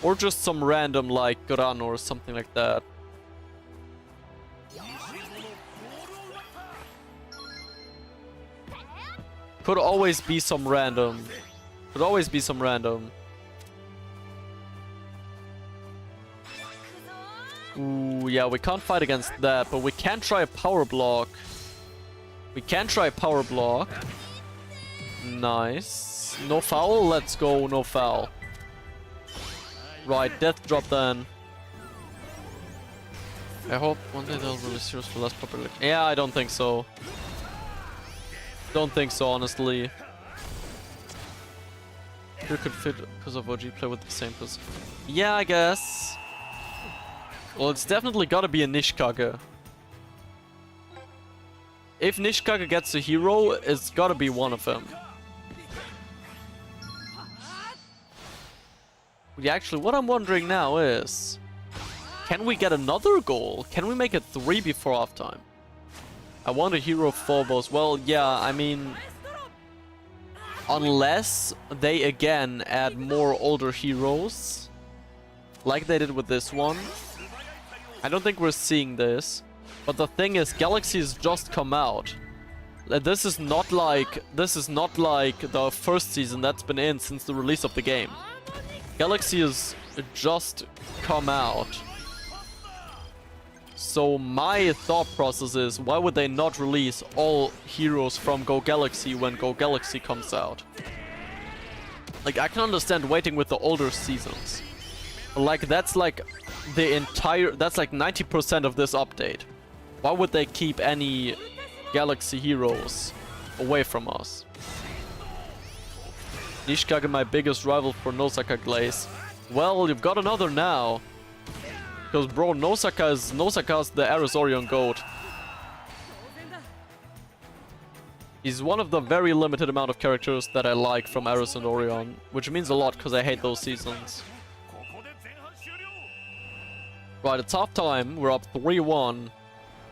Speaker 2: Or just some random, like, Gorano or something like that. Could always be some random. Could always be some random. Ooh, yeah, we can't fight against that, but we can try a power block. We can try a power block. Nice. No foul? Let's go, no foul. Right, death drop then. I hope one day they'll release yours for less popular. Yeah, I don't think so. Don't think so, honestly. You could fit because of OG play with the same person. Yeah, I guess. Well, it's definitely gotta be a Nishikage. If Nishikage gets a hero, it's gotta be one of them. Yeah, actually, what I'm wondering now is... Can we get another goal? Can we make it 3 before halftime? I want a hero Phobos. Well, yeah, I mean... Unless they again add more older heroes. Like they did with this one. I don't think we're seeing this. But the thing is, Galaxy has just come out. This is not like the first season that's been in since the release of the game. Galaxy has just come out. So my thought process is, why would they not release all heroes from Go Galaxy when Go Galaxy comes out? Like, I can understand waiting with the older seasons. Like, that's like the entire... That's like 90% of this update. Why would they keep any Galaxy heroes away from us? Nishikage, my biggest rival for Nosaka Glaze. Well, you've got another now. Because, bro, Nosaka's the Ares Orion GOAT. He's one of the very limited amount of characters that I like from Ares and Orion. Which means a lot, because I hate those seasons. Right, it's half time. We're up 3-1.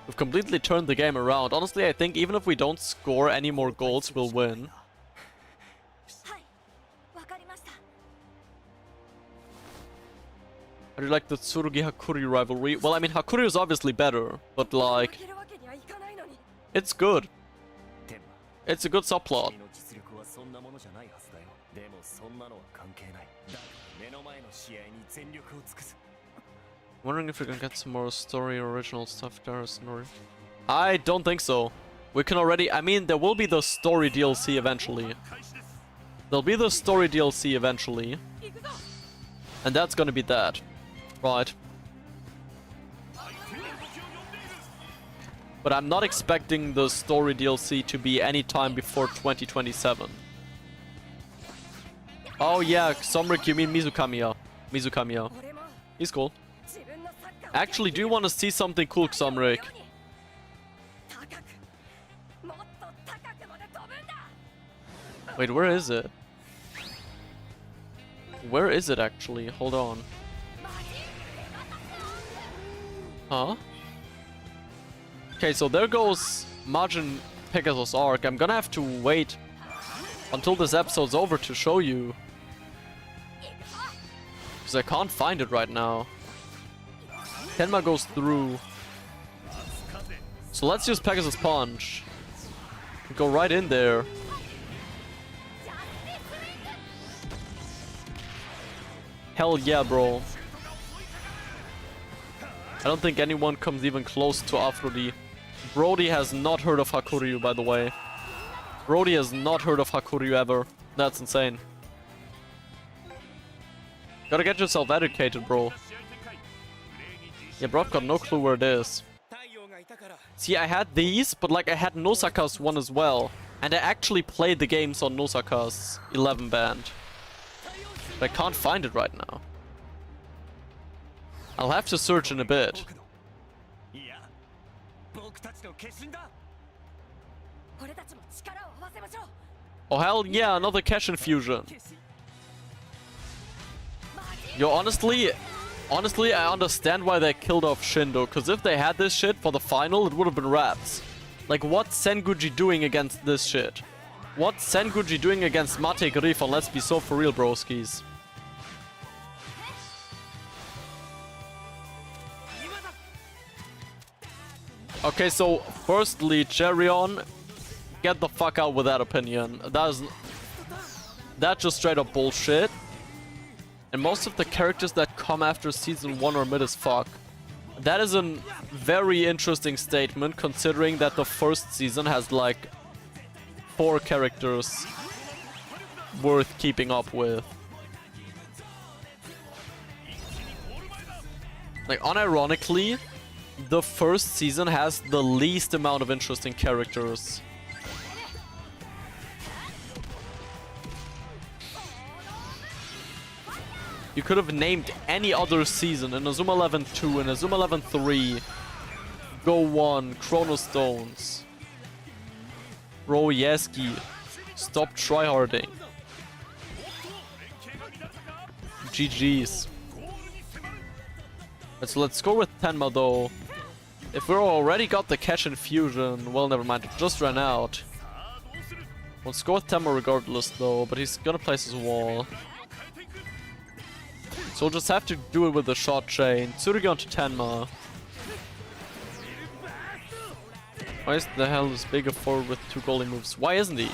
Speaker 2: We've completely turned the game around. Honestly, I think even if we don't score any more goals, we'll win. How do you like the Tsurugi-Hakuri rivalry? Well, I mean, Hakuri is obviously better, but like... It's good. It's a good subplot. Wondering if we can get some more story original stuff there. I don't think so. We can already... I mean, there will be the story DLC eventually. There'll be the story DLC eventually. And that's gonna be that. Right. But I'm not expecting the story DLC to be any time before 2027. Oh yeah, Somrik, you mean Mizukamiya. Mizukamiya. He's cool. Actually, do you want to see something cool, Somrik? Wait, where is it? Where is it actually? Hold on. Huh? Okay, so there goes Majin Pegasus Arc. I'm gonna have to wait until this episode's over to show you. Because I can't find it right now. Tenma goes through. So let's use Pegasus Punch. Go right in there. Hell yeah, bro. I don't think anyone comes even close to Aphrodite. Brody has not heard of Hakuryu, by the way. Brody has not heard of Hakuryu ever. That's insane. Gotta get yourself educated, bro. Yeah, bro, I've got no clue where it is. See, I had these, but like I had Nosaka's one as well. And I actually played the games on Nosaka's 11 band. But I can't find it right now. I'll have to search in a bit. Oh hell yeah, another cash infusion. Yo, honestly, I understand why they killed off Shindo, because if they had this shit for the final, it would have been rats. Like, what's Senguji doing against this shit? What's Senguji doing against Mate Grifon? Let's be so for real, broskis. Okay, so firstly, Cherion, get the fuck out with that opinion. That's just straight up bullshit. And most of the characters that come after season 1 are mid as fuck. That is a very interesting statement, considering that the first season has like 4 characters worth keeping up with. Like, unironically, the first season has the least amount of interesting characters. You could have named any other season. Inazuma 11 2, Inazuma 11 3, Go 1, Chrono Stones. Bro, Yeski, stop tryharding. GG's. So let's go with Tenma though. If we already got the cash infusion, well, never mind, it just ran out. Let's go with Tenma regardless though, but he's gonna place his wall. So we'll just have to do it with the shot chain. Tsurugi onto Tenma. Why is the hell is bigger forward with 2 goalie moves? Why isn't he?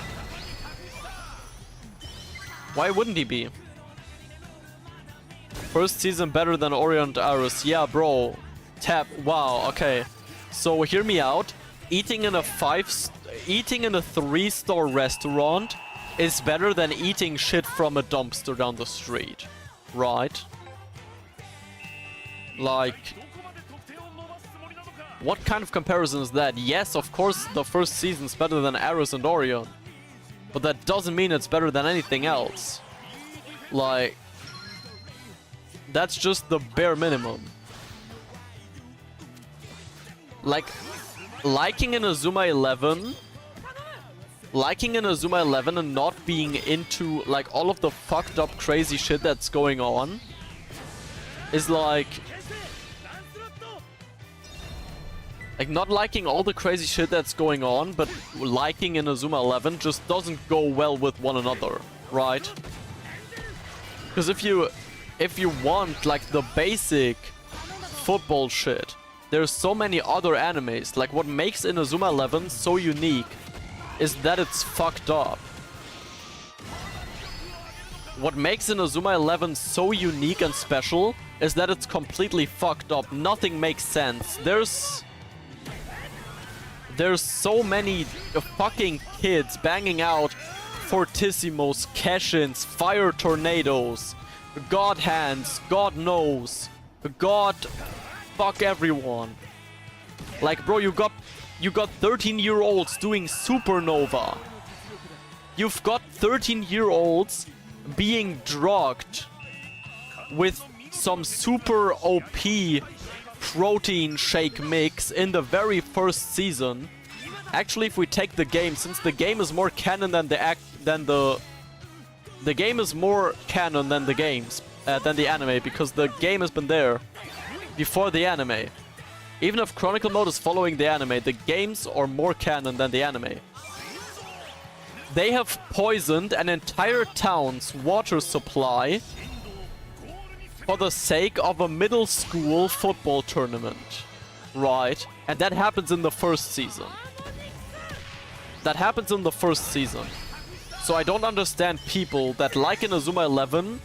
Speaker 2: Why wouldn't he be? First season better than Orion and Ares. Yeah, bro. Tap. Wow, okay. So hear me out. Eating in a 3-star restaurant is better than eating shit from a dumpster down the street. Right? Like, what kind of comparison is that? Yes, of course the first season's better than Ares and Orion, but that doesn't mean it's better than anything else. Like, that's just the bare minimum. Like, liking Inazuma 11 and not being into like all of the fucked up crazy shit that's going on is like not liking all the crazy shit that's going on, but liking Inazuma 11 just doesn't go well with one another, right? Because if you want like the basic football shit, there's so many other animes. Like, what makes Inazuma 11 so unique is that it's fucked up. What makes Inazuma 11 so unique and special is that it's completely fucked up. Nothing makes sense. There's so many fucking kids banging out Fortissimos, Cash-ins, Fire Tornadoes, God Hands, God Knows, God fuck everyone. Like, bro, you got 13-year-olds doing Supernova. You've got 13-year-olds being drugged with some super OP protein shake mix in the very first season. Actually, if we take the game, since the game is more canon than the game is more canon than the games than the anime, because the game has been there before the anime. Even if Chronicle mode is following the anime, the games are more canon than the anime. They have poisoned an entire town's water supply for the sake of a middle school football tournament. Right? And that happens in the first season. That happens in the first season. So I don't understand people that like Inazuma 11,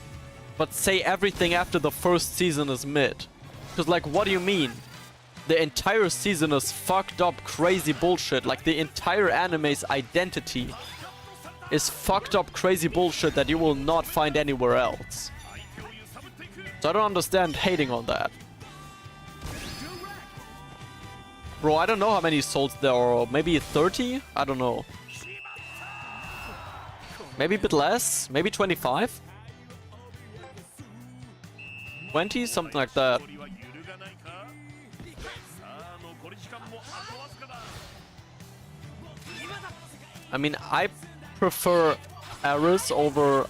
Speaker 2: but say everything after the first season is mid. Because, like, what do you mean? The entire season is fucked up crazy bullshit. Like, the entire anime's identity is fucked up crazy bullshit that you will not find anywhere else. So I don't understand hating on that. Bro, I don't know how many souls there are. Maybe 30? I don't know. Maybe a bit less? Maybe 25? 20? Something like that. I mean, I prefer Ares over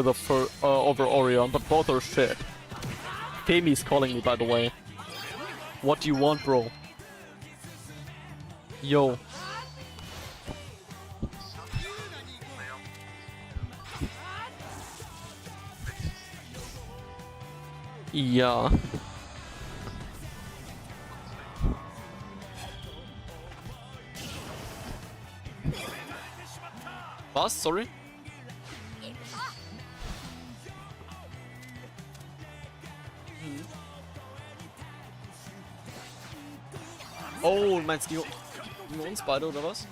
Speaker 2: the over Orion, but both are shit. Femi's calling me, by the way. What do you want, bro? Yo. Ja. Was? Sorry? Oh, meinst du nur uns beide oder was?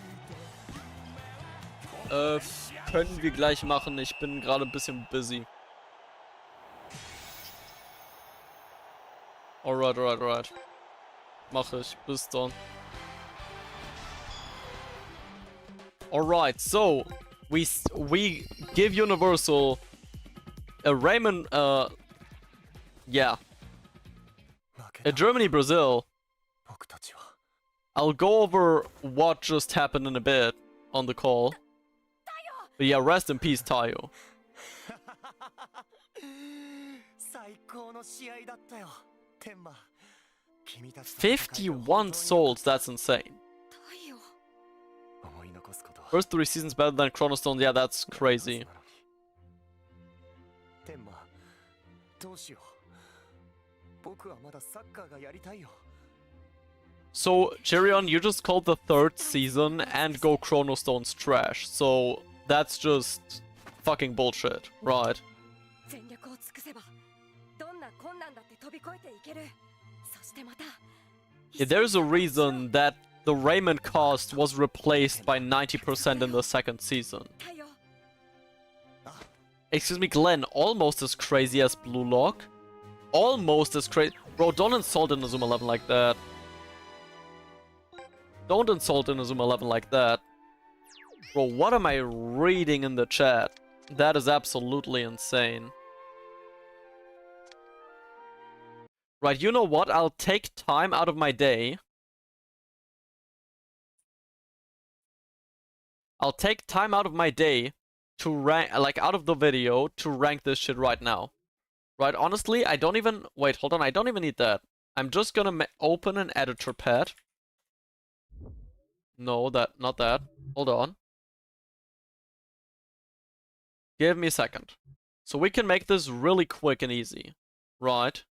Speaker 2: Können wir gleich machen. Ich bin gerade ein bisschen busy. Alright. Mache ich. Bis dann. Alright, so we give Universal a Raymond, yeah. Germany, Brazil. I'll go over what just happened in a bit on the call. But yeah, rest in peace, Tayo. 51 souls, that's insane. First 3 seasons better than Chrono Stone, yeah, that's crazy. So, Cherion, you just called the 3rd season and Go Chrono Stone's trash, so that's just fucking bullshit, right? Yeah, there's a reason that the Raymond cast was replaced by 90% in the 2nd season. Excuse me, Glenn, almost as crazy as Blue Lock? Almost as crazy. Bro, don't insult Inazuma 11 like that. Don't insult Inazuma 11 like that. Bro, what am I reading in the chat? That is absolutely insane. Right, you know what? I'll take time out of my day. I'll take time out of my day to rank, like, out of the video to rank this shit right now. Right, honestly, I don't even... Wait, hold on, I don't even need that. I'm just gonna open an editor pad. No, not that. Hold on. Give me a second. So we can make this really quick and easy. Right.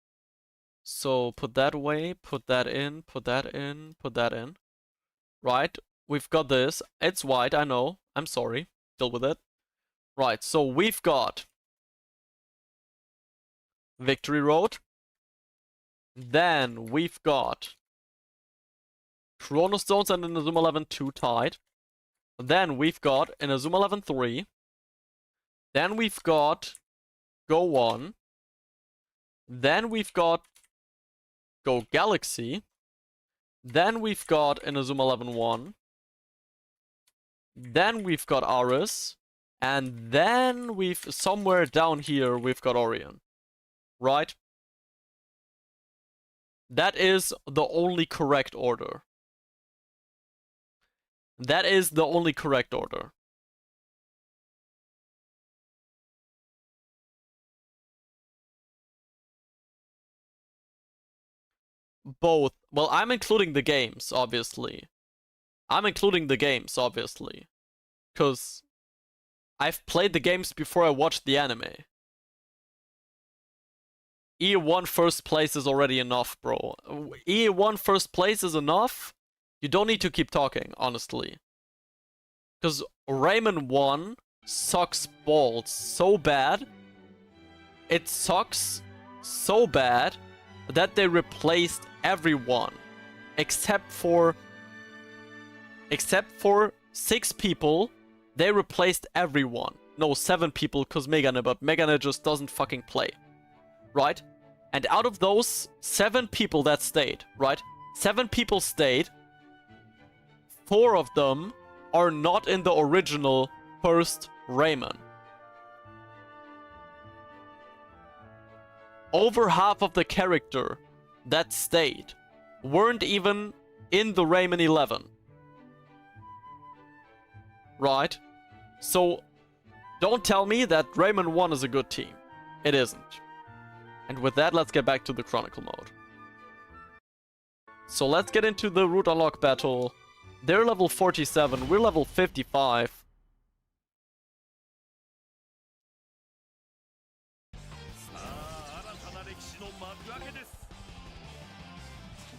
Speaker 2: So put that away, put that in, put that in, put that in. Right. We've got this. It's white, I know. I'm sorry. Deal with it. Right, so we've got Victory Road. Then we've got Chrono Stones and Inazuma 11 2 tied. Then we've got Inazuma 11-3. Then we've got Go 1. Then we've got Go Galaxy. Then we've got Inazuma 11-1. Then we've got Ares. And then we've, somewhere down here, we've got Orion. Right? That is the only correct order. That is the only correct order. Both. Well, I'm including the games, obviously. Because I've played the games before I watched the anime. E1 first place is already enough, bro. E1 first place is enough. You don't need to keep talking, honestly. Because Rayman 1 sucks balls so bad. It sucks so bad that they replaced everyone. Except for 6 people. They replaced everyone. No, 7 people, because Megane, but Megane just doesn't fucking play. Right? And out of those 7 people that stayed, right? 7 people stayed. 4 of them are not in the original first Rayman. Over half of the character that stayed weren't even in the Rayman 11. Right? So, don't tell me that Rayman 1 is a good team. It isn't. And with that, let's get back to the Chronicle mode. So let's get into the Root Unlock battle. They're level 47, we're level 55.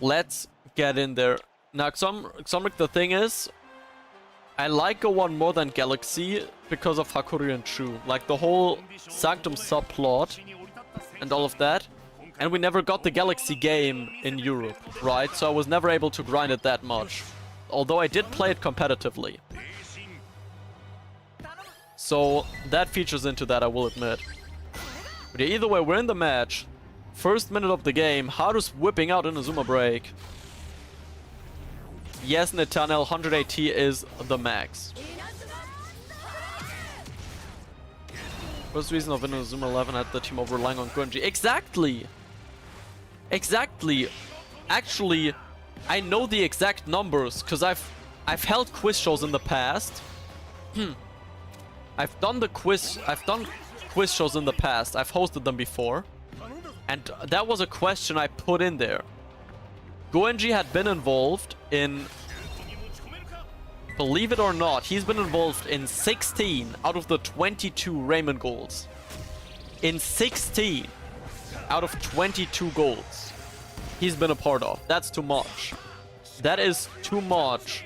Speaker 2: Let's get in there. Now, Xomric, the thing is, I like Go 1 more than Galaxy because of Hakuri and Chu. Like the whole Sanctum subplot and all of that. And we never got the Galaxy game in Europe, right? So I was never able to grind it that much. Although I did play it competitively. So that features into that, I will admit. But yeah, either way, we're in the match. First minute of the game, Haru's whipping out Inazuma break. Yes, Netanel, 100 AT is the max. First reason of Inazuma 11 had the team over relying on Grungy. Exactly! Exactly! Actually, I know the exact numbers, because I've held quiz shows in the past. I've done quiz shows in the past. I've hosted them before. And that was a question I put in there. Goenji had been involved in, believe it or not, he's been involved in 16 out of the 22 Rayman goals. In 16 out of 22 goals he's been a part of. That's too much. That is too much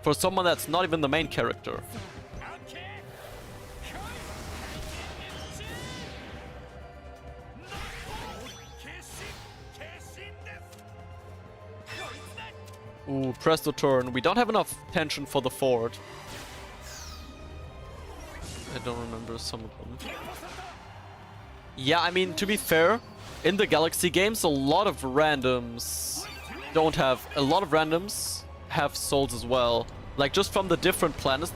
Speaker 2: for someone that's not even the main character. Ooh, presto turn. We don't have enough tension for the fort. I don't remember some of them. Yeah, I mean, to be fair, in the Galaxy games, a lot of randoms have souls as well. Like, just from the different planets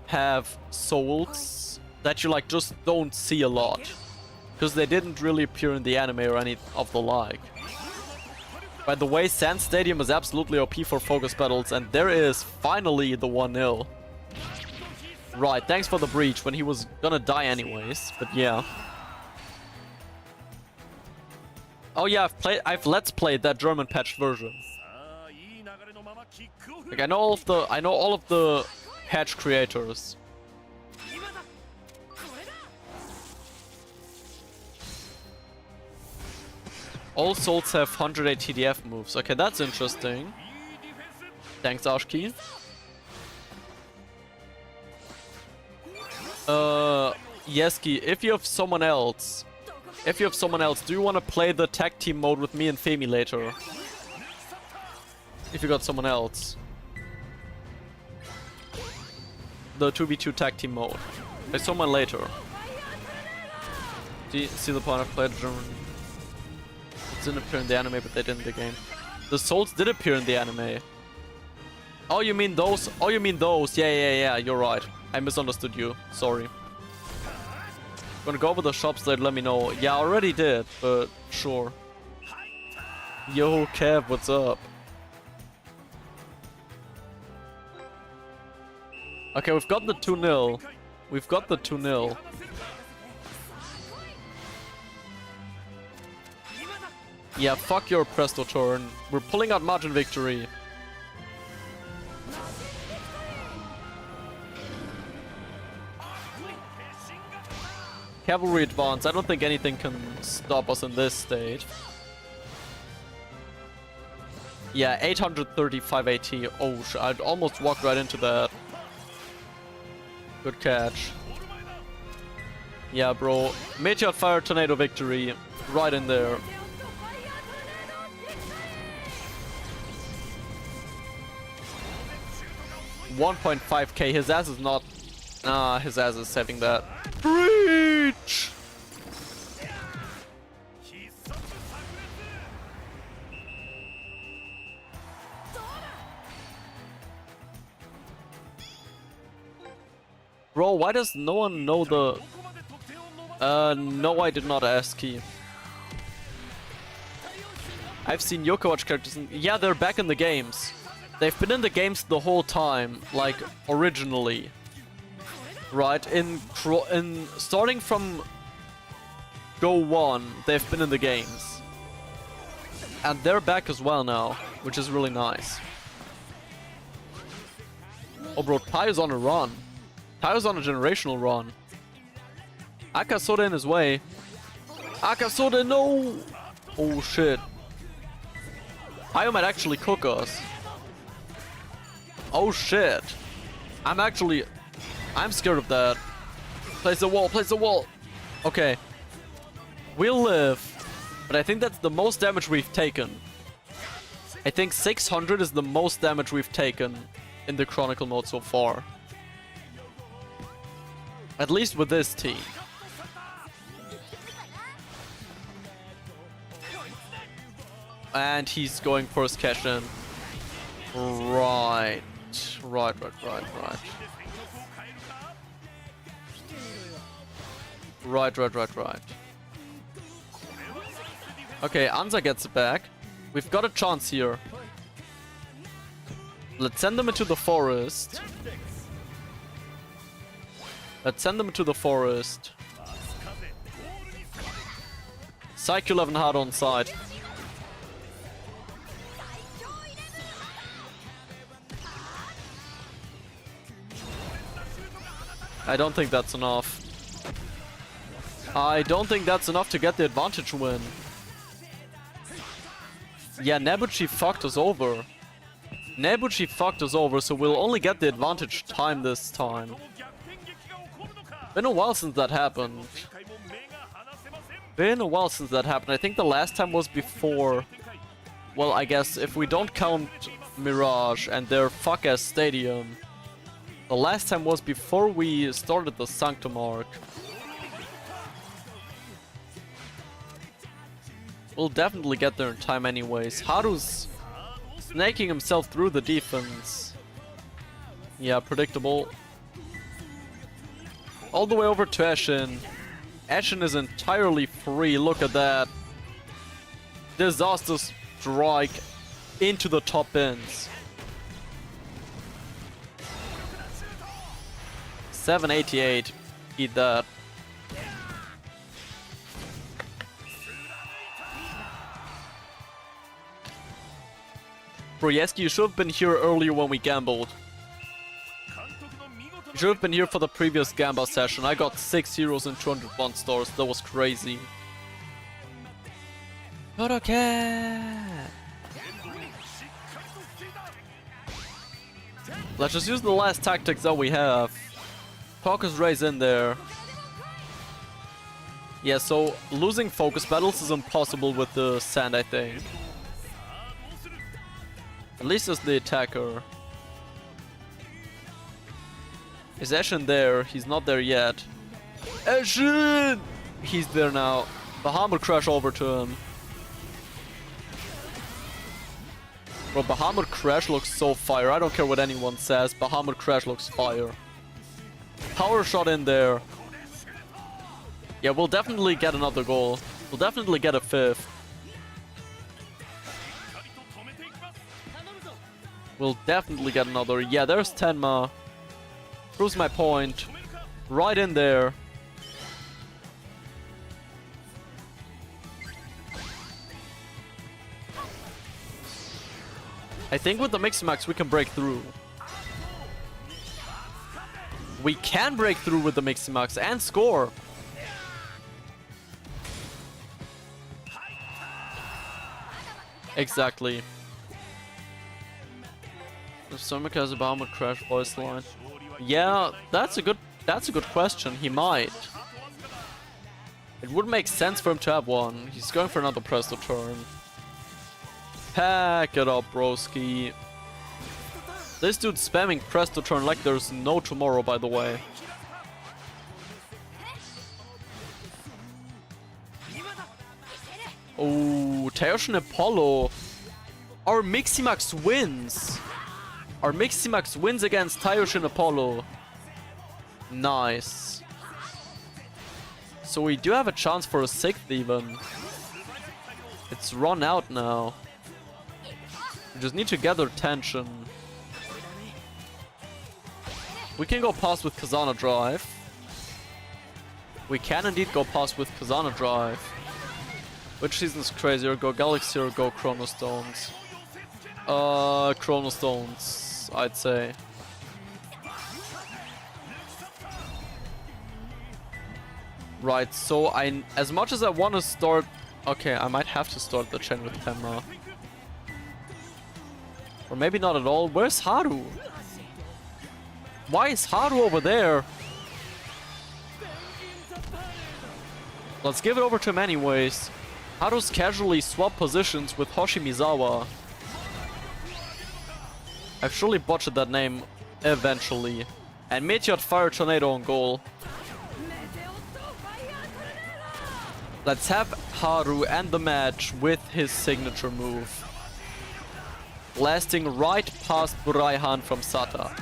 Speaker 2: have souls that you, like, just don't see a lot. Because they didn't really appear in the anime or any of the like. By the way, Sand Stadium is absolutely OP for focus battles, and there is finally the 1-0. Right, thanks for the breach when he was gonna die anyways, but yeah. Oh yeah, I've let's played that German patched version. Like I know all of the patch creators. All souls have 108 TDF moves. Okay, that's interesting. Thanks, Ashki. Yeski, if you have someone else, do you want to play the tag team mode with me and Femi later? If you got someone else. the 2v2 tag team mode. I saw mine later. See the point of plagiarism? It didn't appear in the anime, but they did in the game. The souls did appear in the anime. Oh, you mean those? Oh, you mean those? Yeah, you're right. I misunderstood you. Sorry. Gonna go over the shops later, let me know. Yeah, I already did, but sure. Yo, Kev, what's up? Okay, we've got the 2-0. We've got the 2-0. Yeah, fuck your presto turn. We're pulling out margin victory. Cavalry advance. I don't think anything can stop us in this state. Yeah, 835 AT. Oh, I'd almost walked right into that. Good catch. Yeah, bro. Meteor Fire Tornado victory. Right in there. $1.5k. His ass is not... Nah, his ass is saving that. Breach! Bro, why does no one know the... no, I did not ask key. I've seen Yoko watch characters and... Yeah, they're back in the games. They've been in the games the whole time, like, originally. Right, in starting from Go 1, they've been in the games. And they're back as well now, which is really nice. Oh bro, Tai is on a run. Tai is on a generational run. Akasoda in his way. Akasoda, no! Oh shit. Tayo might actually cook us. Oh shit. I'm scared of that. Place the wall, place the wall. Okay. We'll live. But I think that's the most damage we've taken. I think 600 is the most damage we've taken in the Chronicle mode so far. At least with this team. And he's going for his cash in. Right. Right. Right. Okay, Anza gets it back. We've got a chance here. Let's send them into the forest. Psych 11 hard on side. I don't think that's enough. I don't think that's enough to get the advantage win. Yeah, Nebuchi fucked us over. So we'll only get the advantage time this time. Been a while since that happened. I think the last time was before... Well, I guess if we don't count Mirage and their fuck-ass stadium... The last time was before we started the Sanctum Arc. We'll definitely get there in time anyways. Haru's snaking himself through the defense. Yeah, predictable. All the way over to Ashen. Ashen is entirely free, look at that. Disaster strike into the top ends. 788. Eat that. Broyeski, you should have been here earlier when we gambled. You should have been here for the previous Gamba session. I got 6 heroes and 201 stars. That was crazy. Not okay. Let's just use the last tactics that we have. Focus raise in there. Yeah, so losing focus battles is impossible with the sand, I think. At least as the attacker. Is Ashen there? He's not there yet. Ashen! He's there now. Bahamut crash over to him. Bro, Bahamut crash looks so fire. I don't care what anyone says. Bahamut crash looks fire. Power shot in there. Yeah, we'll definitely get another goal. We'll definitely get a 5th. We'll definitely get another. Yeah, there's Tenma. Proves my point. Right in there. I think with the Miximax we can break through. We can break through with the Miximax and score. Exactly. If Sonic has a Bahamut crash voice line. Yeah, that's a good question. He might. It would make sense for him to have one. He's going for another Presto turn. Pack it up, broski. This dude's spamming Presto turn like there's no tomorrow, by the way. Oh, Taiyoshin Apollo. Our Miximax wins. Our Miximax wins against Taiyoshin Apollo. Nice. So we do have a chance for a 6th even. It's run out now. We just need to gather tension. We can go past with Kazana Drive. We can indeed go past with Kazana Drive. Which season's crazier, Go Galaxy or Go Chrono Stones? Chrono Stones, I'd say. Right, so as much as I want to start... Okay, I might have to start the chain with Tenma. Or maybe not at all. Where's Haru? Why is Haru over there? Let's give it over to him anyways. Haru's casually swapped positions with Hoshimizawa. I've surely butchered that name eventually. And Meteor Fire Tornado on goal. Let's have Haru end the match with his signature move. Blasting right past Buraihan from Sata.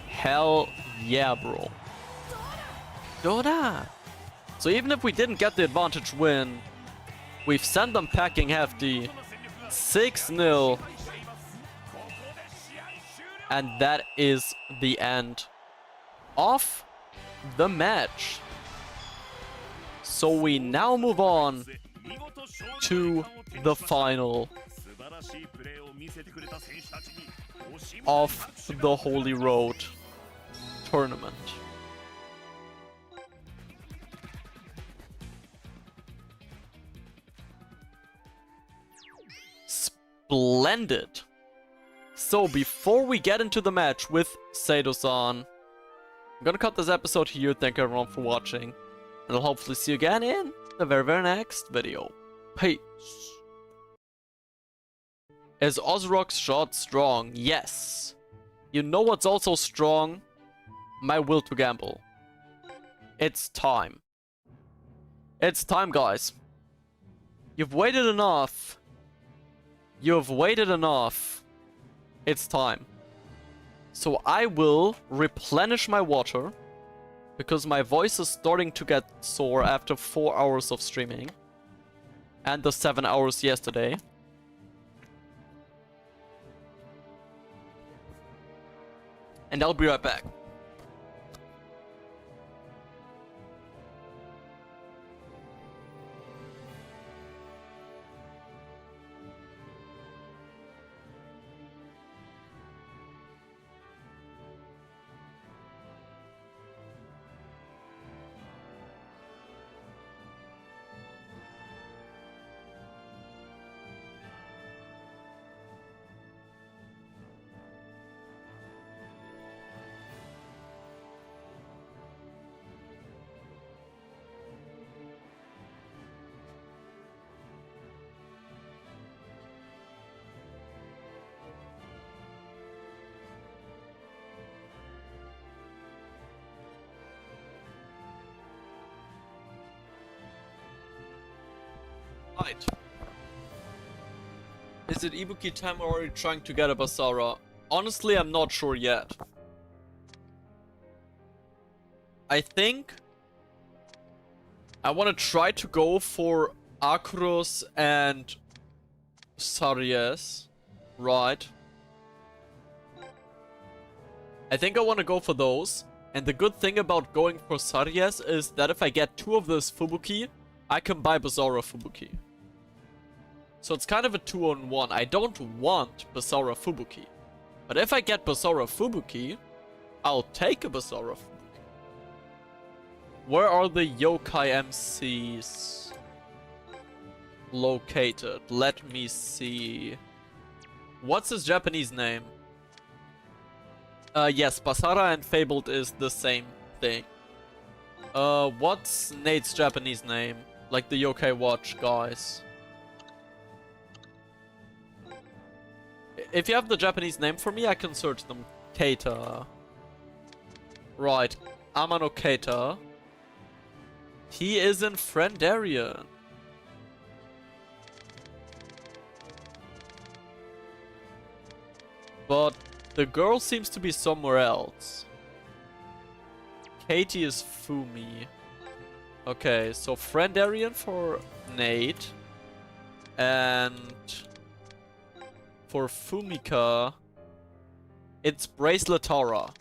Speaker 2: Hell yeah, bro. Dora! So even if we didn't get the advantage win, we've sent them packing hefty. 6-0. And that is the end of the match. So we now move on to the final of the Holy Road tournament. Splendid. So before we get into the match with Sato-san, I'm gonna cut this episode here. Thank you everyone for watching. And I'll hopefully see you again in the very next video. Peace. Is Ozrok's shot strong? Yes. You know what's also strong? My will to gamble. It's time. It's time, guys. You've waited enough. You've waited enough. It's time. So I will replenish my water, because my voice is starting to get sore after 4 hours of streaming. And the 7 hours yesterday. And I'll be right back. Right. Is it Ibuki time or are you trying to get a Basara? Honestly, I'm not sure yet. I think I want to try to go for Akros and Saries. Right. I think I want to go for those. And the good thing about going for Saries is that if I get 2 of this Fubuki, I can buy Basara Fubuki. So it's kind of a 2-on-1. I don't want Basara Fubuki. But if I get Basara Fubuki, I'll take a Basara Fubuki. Where are the Yokai MCs located? Let me see. What's his Japanese name? Yes, Basara and Fabled is the same thing. What's Nate's Japanese name? Like the Yokai Watch guys. If you have the Japanese name for me, I can search them. Keita. Right. Amano Keita. He is in Friendarian. But the girl seems to be somewhere else. Katie is Fumi. Okay, so Friendarian for Nate. And for Fumika, it's Braceletara.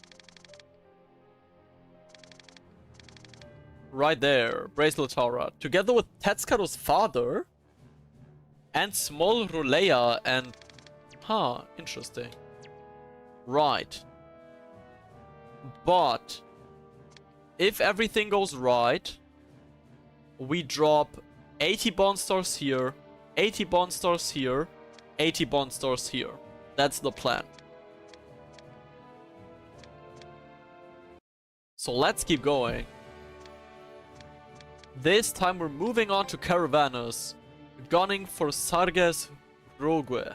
Speaker 2: Right there, Braceletara. Together with Tetsukaro's father. And Small Rulea and... Huh, interesting. Right. But if everything goes right, we drop 80 Bond Stars here, 80 Bond Stars here, 80 Bond Stars here. That's the plan. So let's keep going. This time we're moving on to Caravanas, gunning for Sarges Rogue.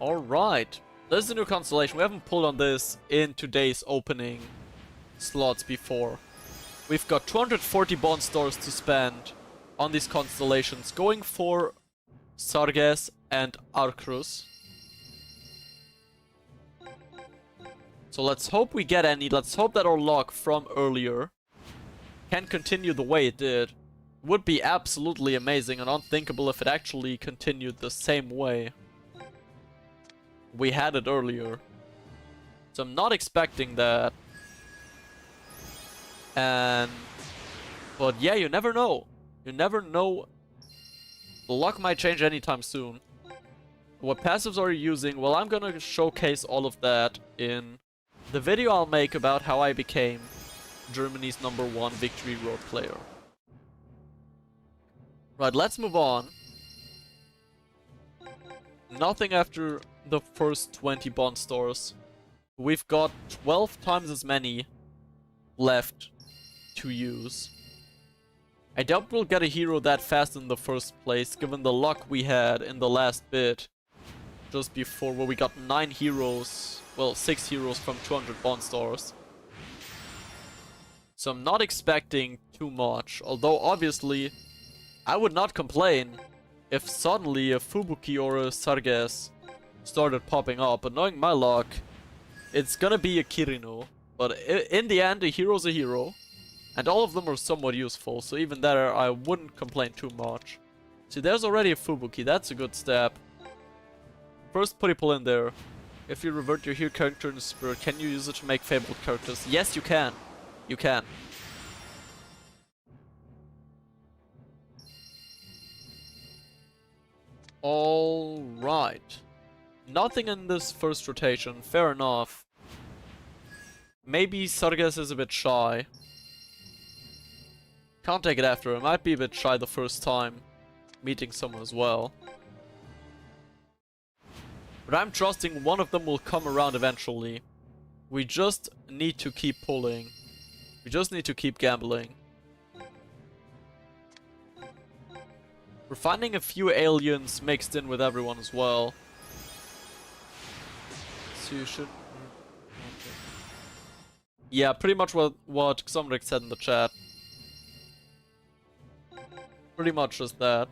Speaker 2: Alright, this is a new constellation. We haven't pulled on this in today's opening slots before. We've got 240 Bond Stars to spend on these constellations, going for Sarges and Arcrus. So let's hope we get any. Let's hope that our luck from earlier can continue the way it did. Would be absolutely amazing and unthinkable if it actually continued the same way we had it earlier. So I'm not expecting that. But yeah, you never know. You never know. The luck might change anytime soon. What passives are you using? Well, I'm gonna showcase all of that in the video I'll make about how I became Germany's #1 Victory Road player. Right, let's move on. Nothing after the first 20 Bond Stars. We've got 12 times as many left to use. I doubt we'll get a hero that fast in the first place, given the luck we had in the last bit. Just before, where we got 9 heroes, well, 6 heroes from 200 Bond Stars. So I'm not expecting too much, although obviously I would not complain if suddenly a Fubuki or a Sarges started popping up. But knowing my luck, it's gonna be a Kirino. But in the end, a hero's a hero. And all of them are somewhat useful, so even there I wouldn't complain too much. See, there's already a Fubuki, that's a good step. First put people in there. If you revert your hero character in spirit, can you use it to make Fabled characters? Yes, you can. You can. Alright. Nothing in this first rotation, fair enough. Maybe Sarges is a bit shy. Can't take it after him, might be a bit shy the first time meeting someone as well. But I'm trusting one of them will come around eventually. We just need to keep pulling. We just need to keep gambling. We're finding a few aliens mixed in with everyone as well. So you should... Yeah, pretty much what Xomric said in the chat. Pretty much just that.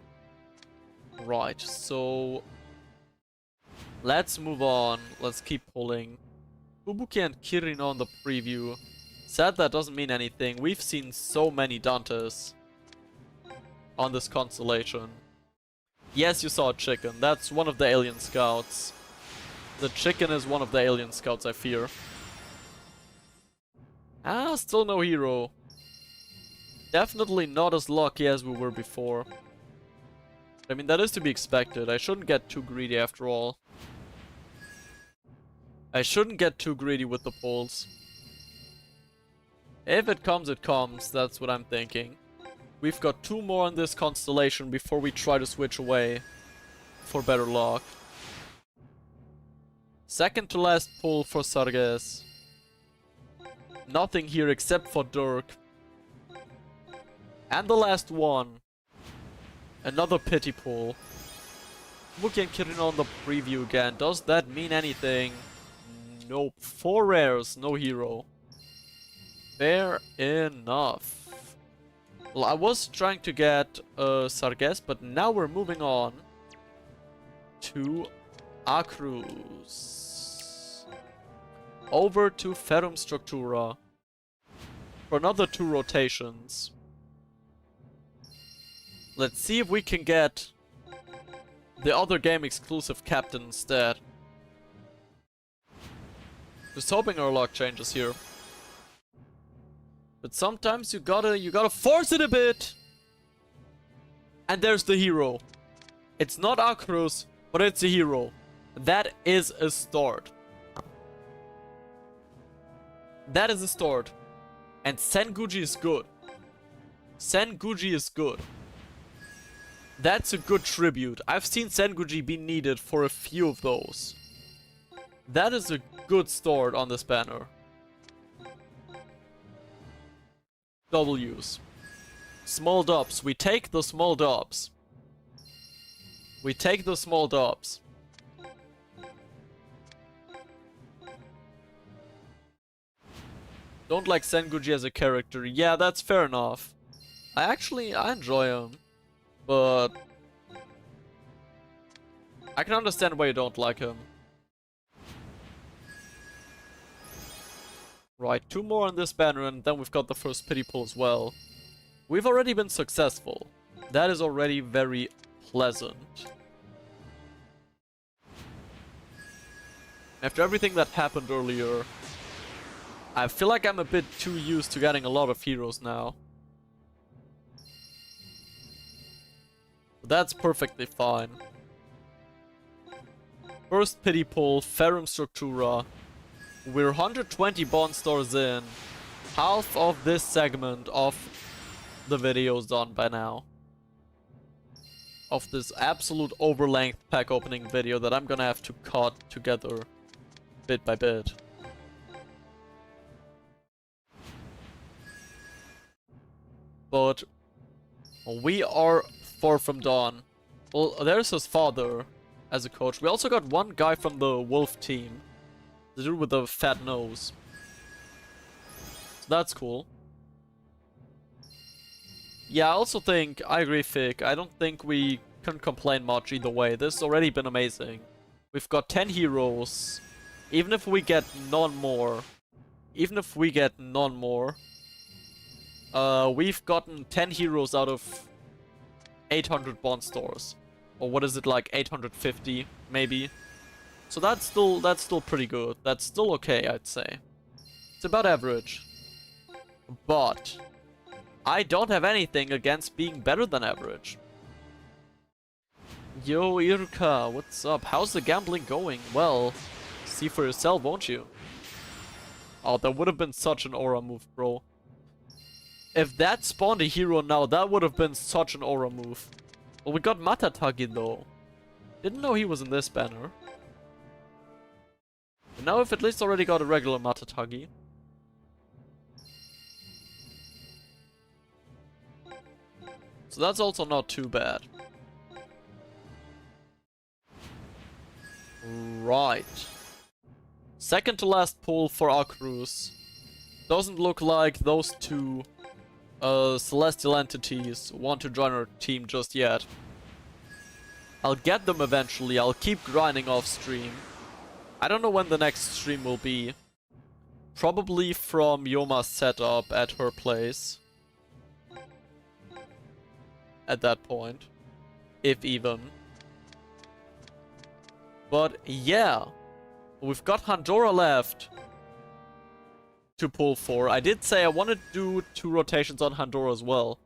Speaker 2: Right, so... let's move on. Let's keep pulling. Fubuki and Kirino on the preview. Sad that doesn't mean anything. We've seen so many Dantes on this constellation. Yes, you saw a chicken. That's one of the alien scouts. The chicken is one of the alien scouts, I fear. Ah, still no hero. Definitely not as lucky as we were before. I mean, that is to be expected. I shouldn't get too greedy after all. I shouldn't get too greedy with the pulls. If it comes, it comes. That's what I'm thinking. We've got 2 more on this constellation before we try to switch away for better luck. Second to last pull for Sarges. Nothing here except for Dirk. And the last one. Another pity pull. Fubuki and Kirino on the preview again. Does that mean anything? Nope. 4 rares, no hero. Fair enough. Well, I was trying to get Sarges, but now we're moving on to Acrus. Over to Ferrum Structura for another 2 rotations. Let's see if we can get the other game exclusive captain instead. Just hoping our luck changes here. But sometimes you gotta force it a bit. And there's the hero. It's not Acrus, but it's a hero. That is a start. That is a start. And Senguji is good. Senguji is good. That's a good tribute. I've seen Senguji be needed for a few of those. That is a good start on this banner. W's. Small dubs. We take the small dubs. We take the small dubs. Don't like Senguji as a character. Yeah, that's fair enough. I enjoy him. But I can understand why you don't like him. Right, 2 more on this banner and then we've got the first pity pull as well. We've already been successful. That is already very pleasant. After everything that happened earlier, I feel like I'm a bit too used to getting a lot of heroes now. But that's perfectly fine. First pity pull, Ferrum Structura. We're 120 bond stars in. Half of this segment of the video is done by now. Of this absolute overlength pack opening video that I'm gonna have to cut together bit by bit. But we are far from done. Well, there's his father as a coach. We also got one guy from the Wolf team. The dude with the fat nose. So that's cool. Yeah, I also think, I agree, Fig. I don't think we can complain much either way. This has already been amazing. We've got 10 heroes. Even if we get none more. We've gotten 10 heroes out of 800 bond stores. Or what is it, like 850 maybe? So that's still pretty good. That's still okay, I'd say. It's about average. But I don't have anything against being better than average. Yo, Irka, what's up? How's the gambling going? Well, see for yourself, won't you? Oh, that would have been such an aura move, bro. If that spawned a hero now, that would have been such an aura move. Well, we got Matatagi though. Didn't know he was in this banner. And now we've at least already got a regular Matatagi. So that's also not too bad. Right. Second to last pull for Acrus. Doesn't look like those two celestial entities want to join our team just yet. I'll get them eventually. I'll keep grinding off stream. I don't know when the next stream will be. Probably from Yoma's setup at her place. At that point. If even. But yeah. We've got Handora left to pull for. I did say I wanted to do 2 rotations on Handora as well.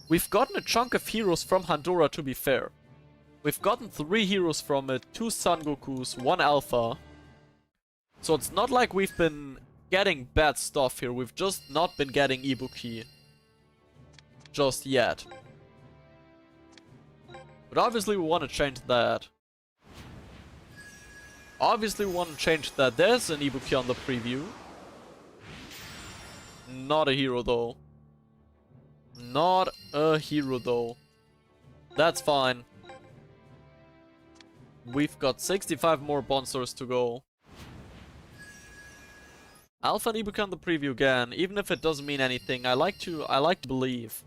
Speaker 2: We've gotten a chunk of heroes from Handora, to be fair. We've gotten 3 heroes from it, 2 Son Gokus, 1 Alpha. So it's not like we've been getting bad stuff here. We've just not been getting Ibuki just yet. But obviously we want to change that. Obviously we want to change that. There's an Ibuki on the preview. Not a hero though. Not a hero though. That's fine. We've got 65 more Bonsters to go. Alpha and Ibuki on the preview again, even if it doesn't mean anything. I like to believe.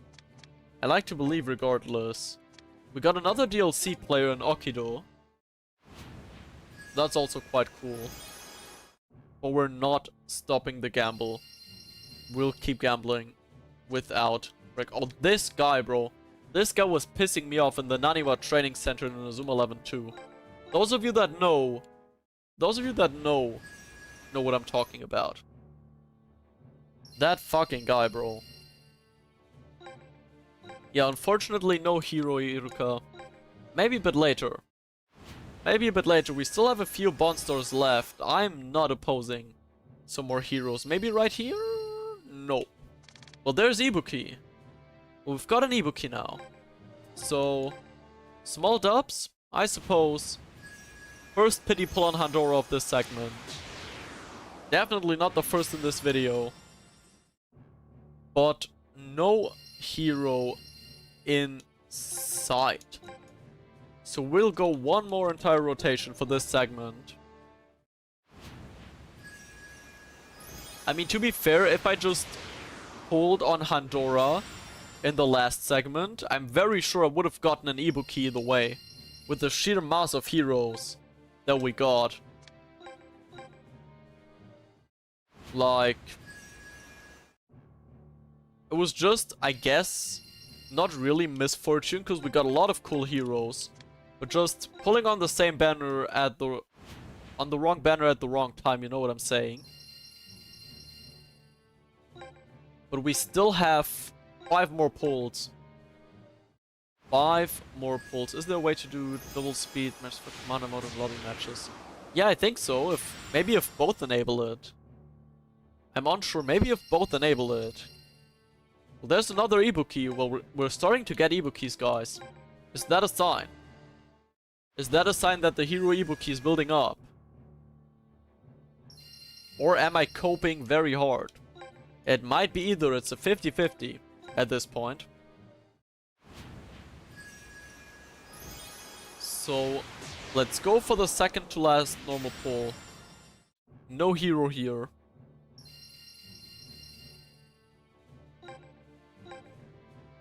Speaker 2: I like to believe regardless. We got another DLC player in Okido. That's also quite cool. But we're not stopping the gamble. We'll keep gambling without break. Oh, this guy, bro. This guy was pissing me off in the Naniwa training center in Inazuma 11 2. Those of you that know what I'm talking about. That fucking guy, bro. Yeah, unfortunately no hero Iruka. Maybe a bit later. Maybe a bit later. We still have a few Bonstars left. I'm not opposing some more heroes. Maybe right here? No. Well, there's Ibuki. We've got an Ibuki now. So, small dubs, I suppose. First pity pull on Handora of this segment. Definitely not the first in this video. But no hero in sight. So we'll go one more entire rotation for this segment. I mean, to be fair, if I just pulled on Handora in the last segment, I'm very sure I would have gotten an Ibuki either way. With the sheer mass of heroes that we got. Like, it was just, I guess, not really misfortune, because we got a lot of cool heroes. But just pulling on the same banner at the... on the wrong banner at the wrong time, you know what I'm saying. But we still have 5 more pulls. 5 more pulls. Is there a way to do double speed matches for commander mode and lobby matches? Yeah, I think so. Maybe if both enable it. I'm unsure. Maybe if both enable it. Well, there's another Ibuki. Well, we're starting to get Ibukis, guys. Is that a sign? Is that a sign that the hero Ibuki is building up? Or am I coping very hard? It might be either. It's a 50-50 at this point. So, let's go for the second to last normal pull. No hero here.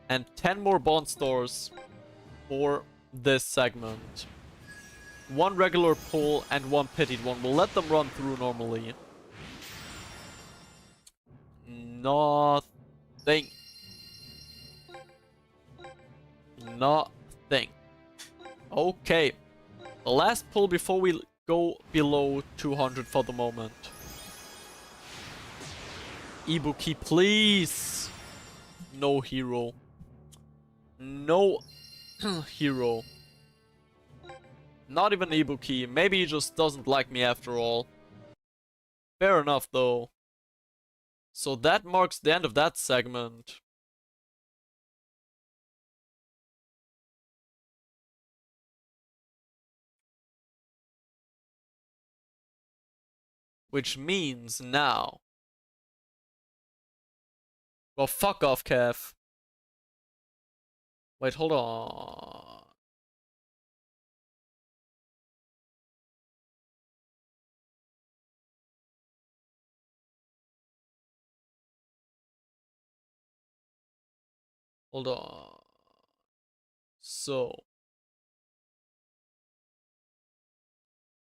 Speaker 2: And 10 more Bond Stars for this segment. 1 regular pull and 1 pitied one. We'll let them run through normally. Nothing. Nothing. Okay. The last pull before we go below 200 for the moment. Ibuki, please. No hero. No hero. Not even Ibuki. Maybe he just doesn't like me after all. Fair enough though. So that marks the end of that segment. Which means now... Well, fuck off, Kev. Wait, hold on. Hold on. So.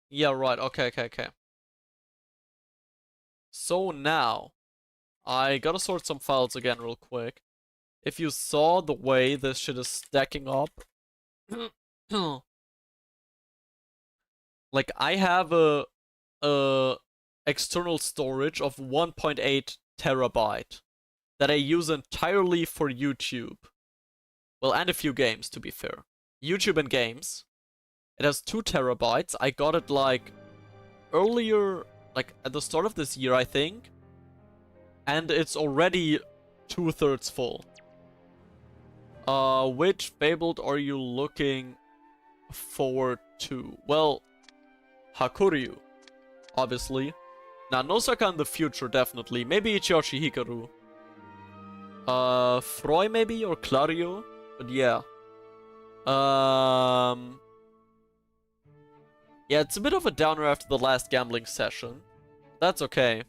Speaker 2: Yeah, right. Okay. So now, I gotta sort some files again real quick. If you saw the way this shit is stacking up, like I have a external storage of 1.8 terabyte that I use entirely for YouTube. Well, and a few games, to be fair. YouTube and games. It has 2 terabytes. I got it like earlier, like at the start of this year, I think. And it's already 2/3 full. Which Fabled are you looking forward to? Well, Hakuryu, obviously. Nanosaka in the future, definitely. Maybe Ichiyoshi Hikaru. Froy maybe, or Clario? But yeah. Yeah, it's a bit of a downer after the last gambling session. That's okay.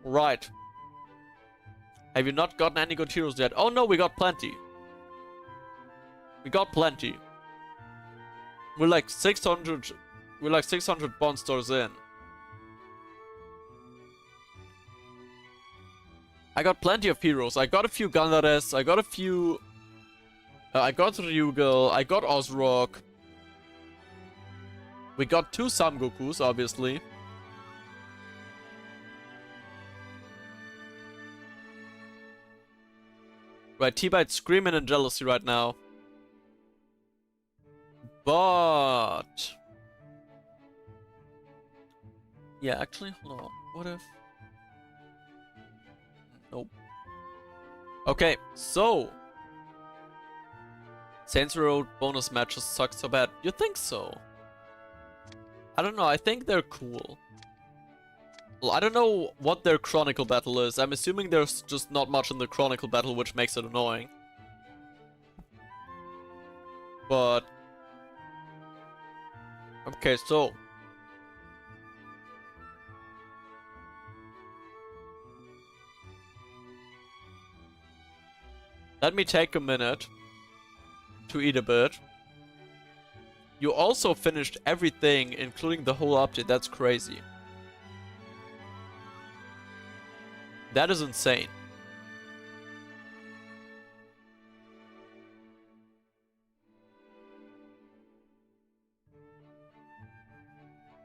Speaker 2: Right. Have you not gotten any good heroes yet? Oh no, we got plenty. We got plenty. We're like 600 bond stores in. I got plenty of heroes. I got a few Gandares, I got a few... I got Ryugal, I got Ozrock. We got 2 Samgokus, obviously. Right, T-Bite's screaming in jealousy right now. But... yeah, actually, hold on. What if... nope. Okay, so... Saints Row bonus matches suck so bad. You think so? I don't know, I think they're cool. Well, I don't know what their Chronicle battle is. I'm assuming there's just not much in the Chronicle battle, which makes it annoying. But... okay, so... let me take a minute to eat a bit. You also finished everything, including the whole update. That's crazy. That is insane.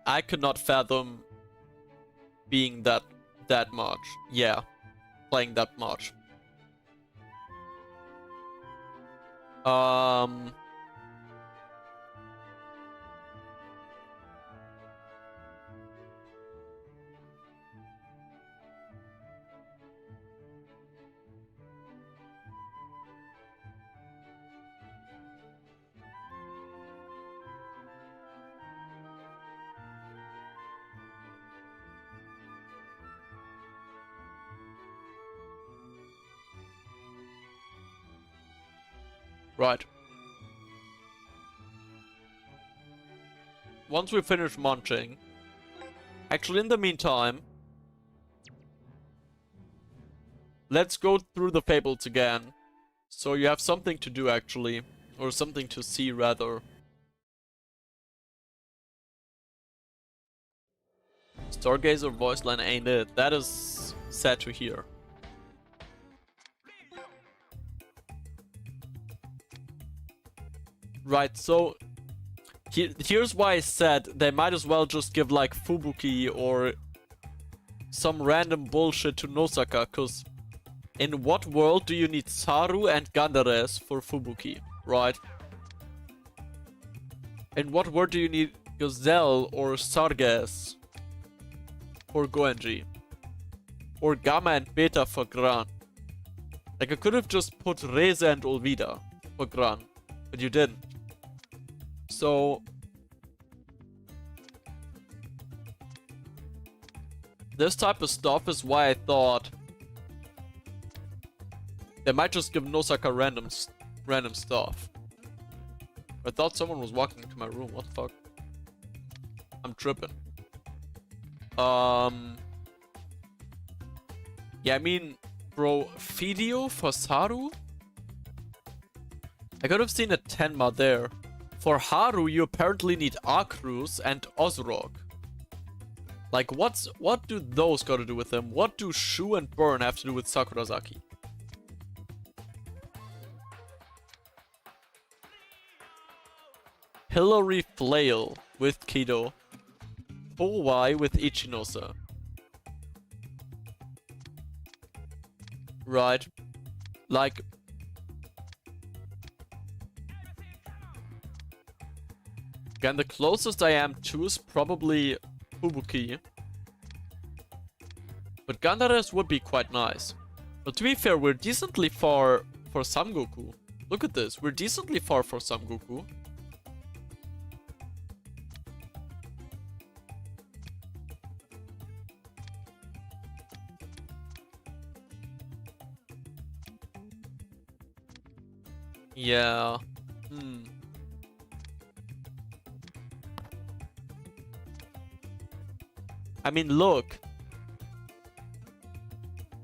Speaker 2: I could not fathom being that much. Yeah, playing that much. Right. Once we finish munching... actually, in the meantime... let's go through the Fables again. So you have something to do, actually. Or something to see, rather. Stargazer voice line ain't it. That is sad to hear. Right, so here's why I said they might as well just give like Fubuki or some random bullshit to Nosaka, cause in what world do you need Saru and Gandares for Fubuki, right? In what world do you need Gazelle or Sarges for Goenji? Or Gamma and Beta for Gran? Like I could have just put Reza and Olvida for Gran, but you didn't. So this type of stuff is why I thought They might just give Nosaka random stuff. I thought someone was walking into my room. What the fuck? I'm tripping. Yeah, I mean, bro, Fideo for Saru? I could have seen a Tenma there. For Haru, you apparently need Akrus and Ozrog. Like, what do those got to do with them? What do Shu and Burn have to do with Sakurazaki? Hillary Flail with Kido. Powai with Ichinosa. Right. Like... Again, the closest I am to is probably Fubuki. But Gandares would be quite nice. But to be fair, we're decently far for Samgoku. Look at this, we're decently far for Samgoku. Yeah. I mean, look.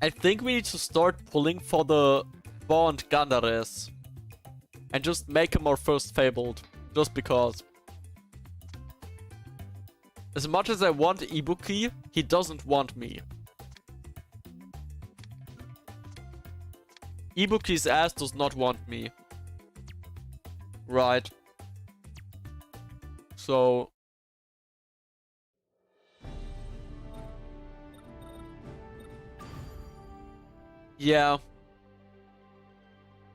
Speaker 2: I think we need to start pulling for the Bond Gandares. And just make him our first Fabled. Just because. As much as I want Ibuki, he doesn't want me. Ibuki's ass does not want me. Right. So... Yeah.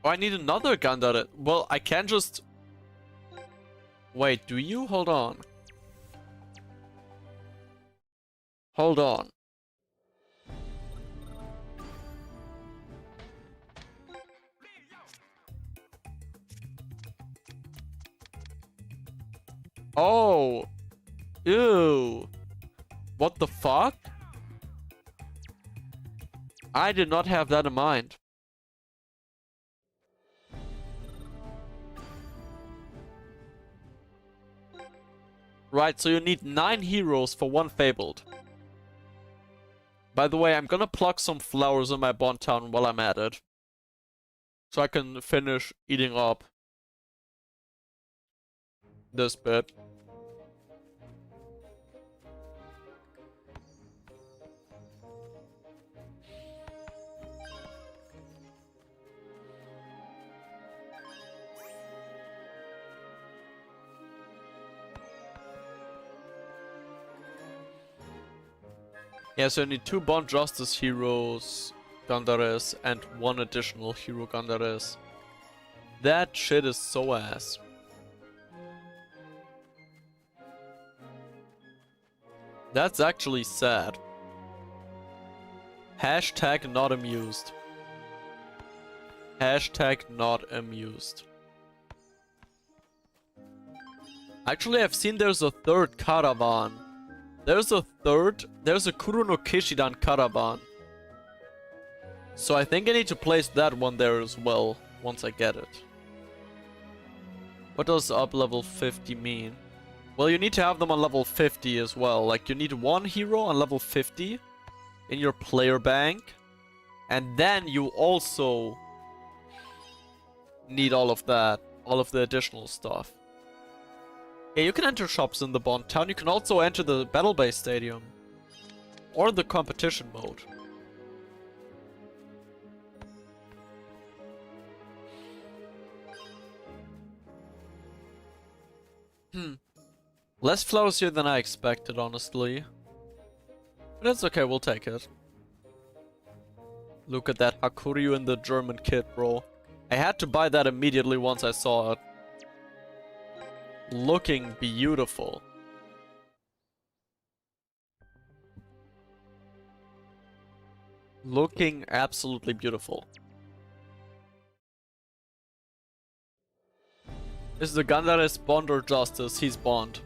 Speaker 2: Oh, I need another Gandare. Well, I can just... Wait, do you? Hold on. Hold on. Oh. Ew. What the fuck? I did not have that in mind. Right, so you need 9 heroes for 1 Fabled. By the way, I'm gonna pluck some flowers in my Bond Town while I'm at it. So I can finish eating up this bit. Yeah, so I need 2 Bond Justice heroes, Gandares, and 1 additional hero Gandares. That shit is so ass. That's actually sad. Hashtag not amused. Hashtag not amused. Actually, I've seen there's a 3rd caravan. There's a Kuro no Kishidan caravan. So I think I need to place that one there as well, once I get it. What does up level 50 mean? Well, you need to have them on level 50 as well. Like, you need 1 hero on level 50 in your player bank. And then you also need all of that, all of the additional stuff. Yeah, you can enter shops in the Bond Town. You can also enter the Battle Base Stadium. Or the competition mode. Less flowers here than I expected, honestly. But that's okay, we'll take it. Look at that Hakuryu in the German kit, bro. I had to buy that immediately once I saw it. Looking beautiful. Looking absolutely beautiful. Is the Gandares Bond or Justice? He's Bond.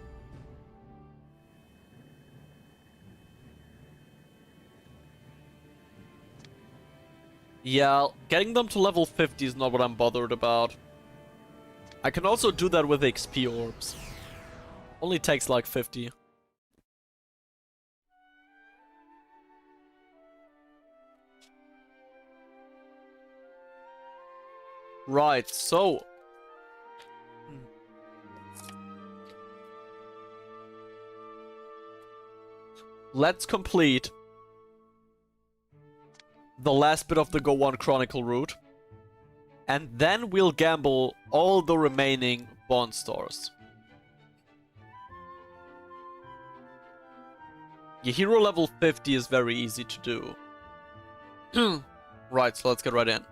Speaker 2: Yeah, getting them to level 50 is not what I'm bothered about. I can also do that with XP orbs. Only takes like 50. Right, so... let's complete the last bit of the Go 1 Chronicle route. And then we'll gamble all the remaining Bond stars. Your hero level 50 is very easy to do. Right, so let's get right in.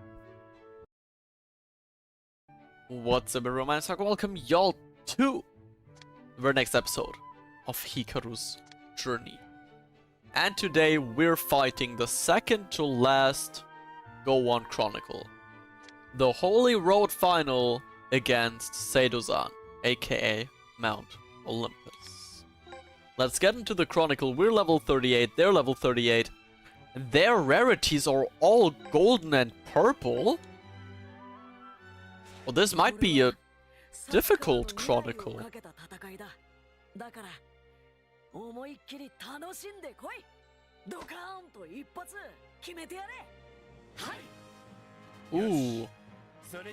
Speaker 2: What's up everyone, welcome y'all to the very next episode of Hikaru's journey. And today we're fighting the second to last Go 1 Chronicle. The Holy Road final against Seidozan, aka Mount Olympus. Let's get into the Chronicle. We're level 38, they're level 38. And their rarities are all golden and purple. Well, this might be a difficult Chronicle. Ooh,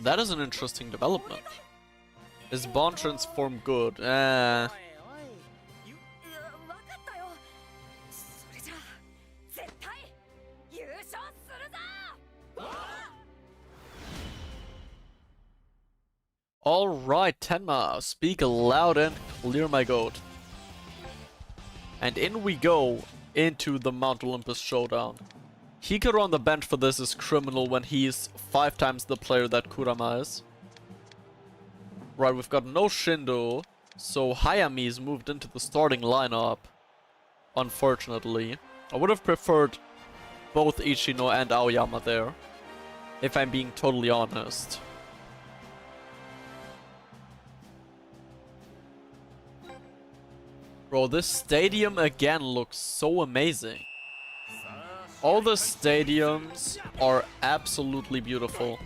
Speaker 2: that is an interesting development. Is Bond transform good? Alright, Tenma, speak loud and clear, my goat. And in we go into the Mount Olympus showdown. Hikaru on the bench for this is criminal when he's 5 times the player that Kurama is. Right, we've got no Shindo, so Hayami's moved into the starting lineup. Unfortunately. I would have preferred both Ichino and Aoyama there, if I'm being totally honest. Bro, this stadium again looks so amazing. All the stadiums are absolutely beautiful.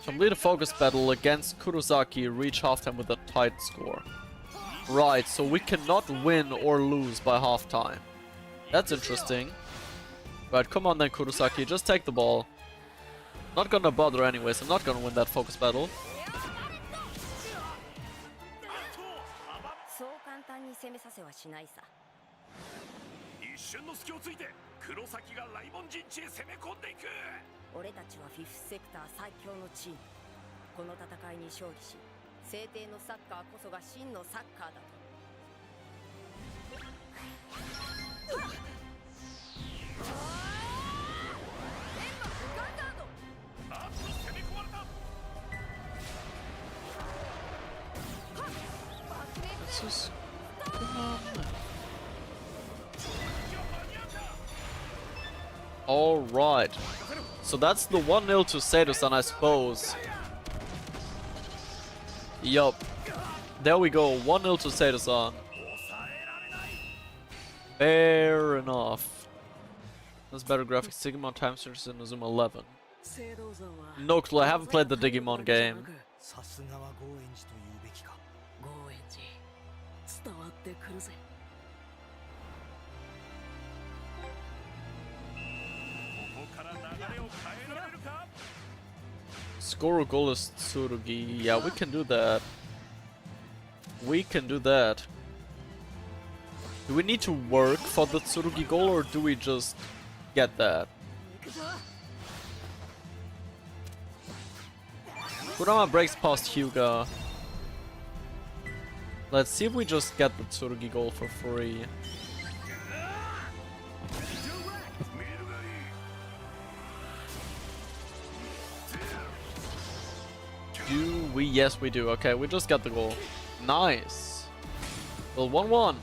Speaker 2: Complete a focus battle against Kurosaki, reach halftime with a tight score. Right, so we cannot win or lose by halftime. That's interesting. Right, come on then Kurosaki, just take the ball. Not gonna bother anyways, I'm not gonna win that focus battle. Alright, so that's the 1-0 to Seidozan, I suppose. Yup. There we go, 1-0 to Seidozan. Fair enough. That's better graphics. Digimon time series in Inazuma 11. No clue, I haven't played the Digimon game. Score a goal is Tsurugi. Yeah, we can do that. We can do that. Do we need to work for the Tsurugi goal or do we just get that? Kurama breaks past Hyuga. Let's see if we just get the Tsurugi goal for free. Do we? Yes, we do. Okay, we just got the goal. Nice. Well, 1-1.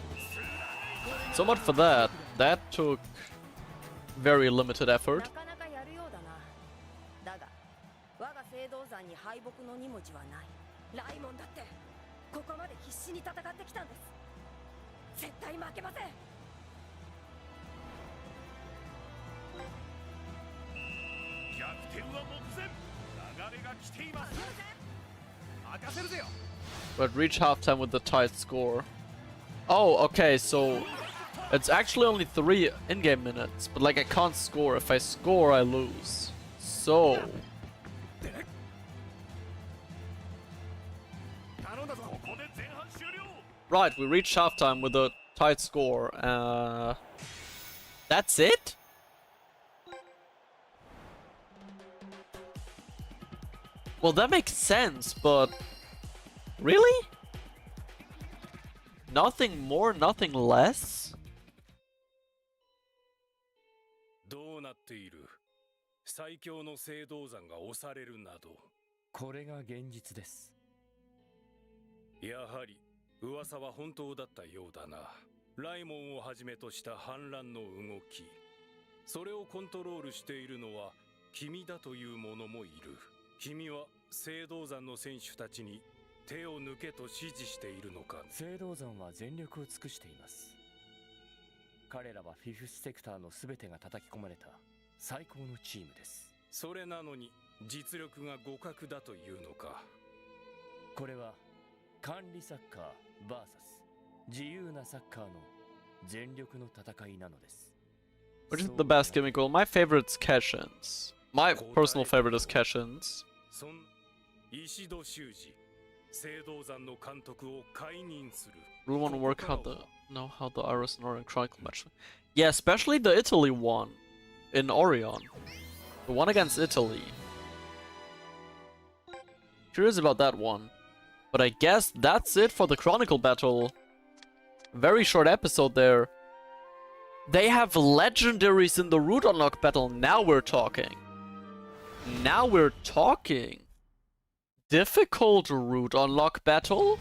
Speaker 2: So much for that. That took very limited effort. But reach halftime with the tight score. Oh, okay, so it's actually only 3 in-game minutes, but like I can't score. If I score, I lose. So right, we reached halftime with a tight score. That's it? Well, that makes sense, but really? Nothing more, nothing less?
Speaker 3: どうなっている最強の聖堂山が押されるなどこれが現実ですやはり噂は本当だったようだなライモンをはじめとした反乱の動きそれをコントロールしているのは君だという者もいる君は聖堂山の選手たちに手を抜けと指示しているのか聖堂山は全力を尽くしています彼らはフィフスセクターの全てが叩き込まれた最高のチームですそれなのに実力が互角だというのかこれは管理サッカー VS 自由なサッカーの全力の戦いなのです
Speaker 2: Which is the best chemical? My favorite's Cash-ins. My personal favorite is Cash-ins.
Speaker 3: 石戸修二聖堂山の監督を解任する
Speaker 2: Really want to work how the Ares and Orion Chronicle match. Yeah, especially the Italy one in Orion. The one against Italy. Curious about that one. But I guess that's it for the Chronicle battle. Very short episode there. They have legendaries in the root unlock battle. Now we're talking. Now we're talking. Difficult root unlock battle?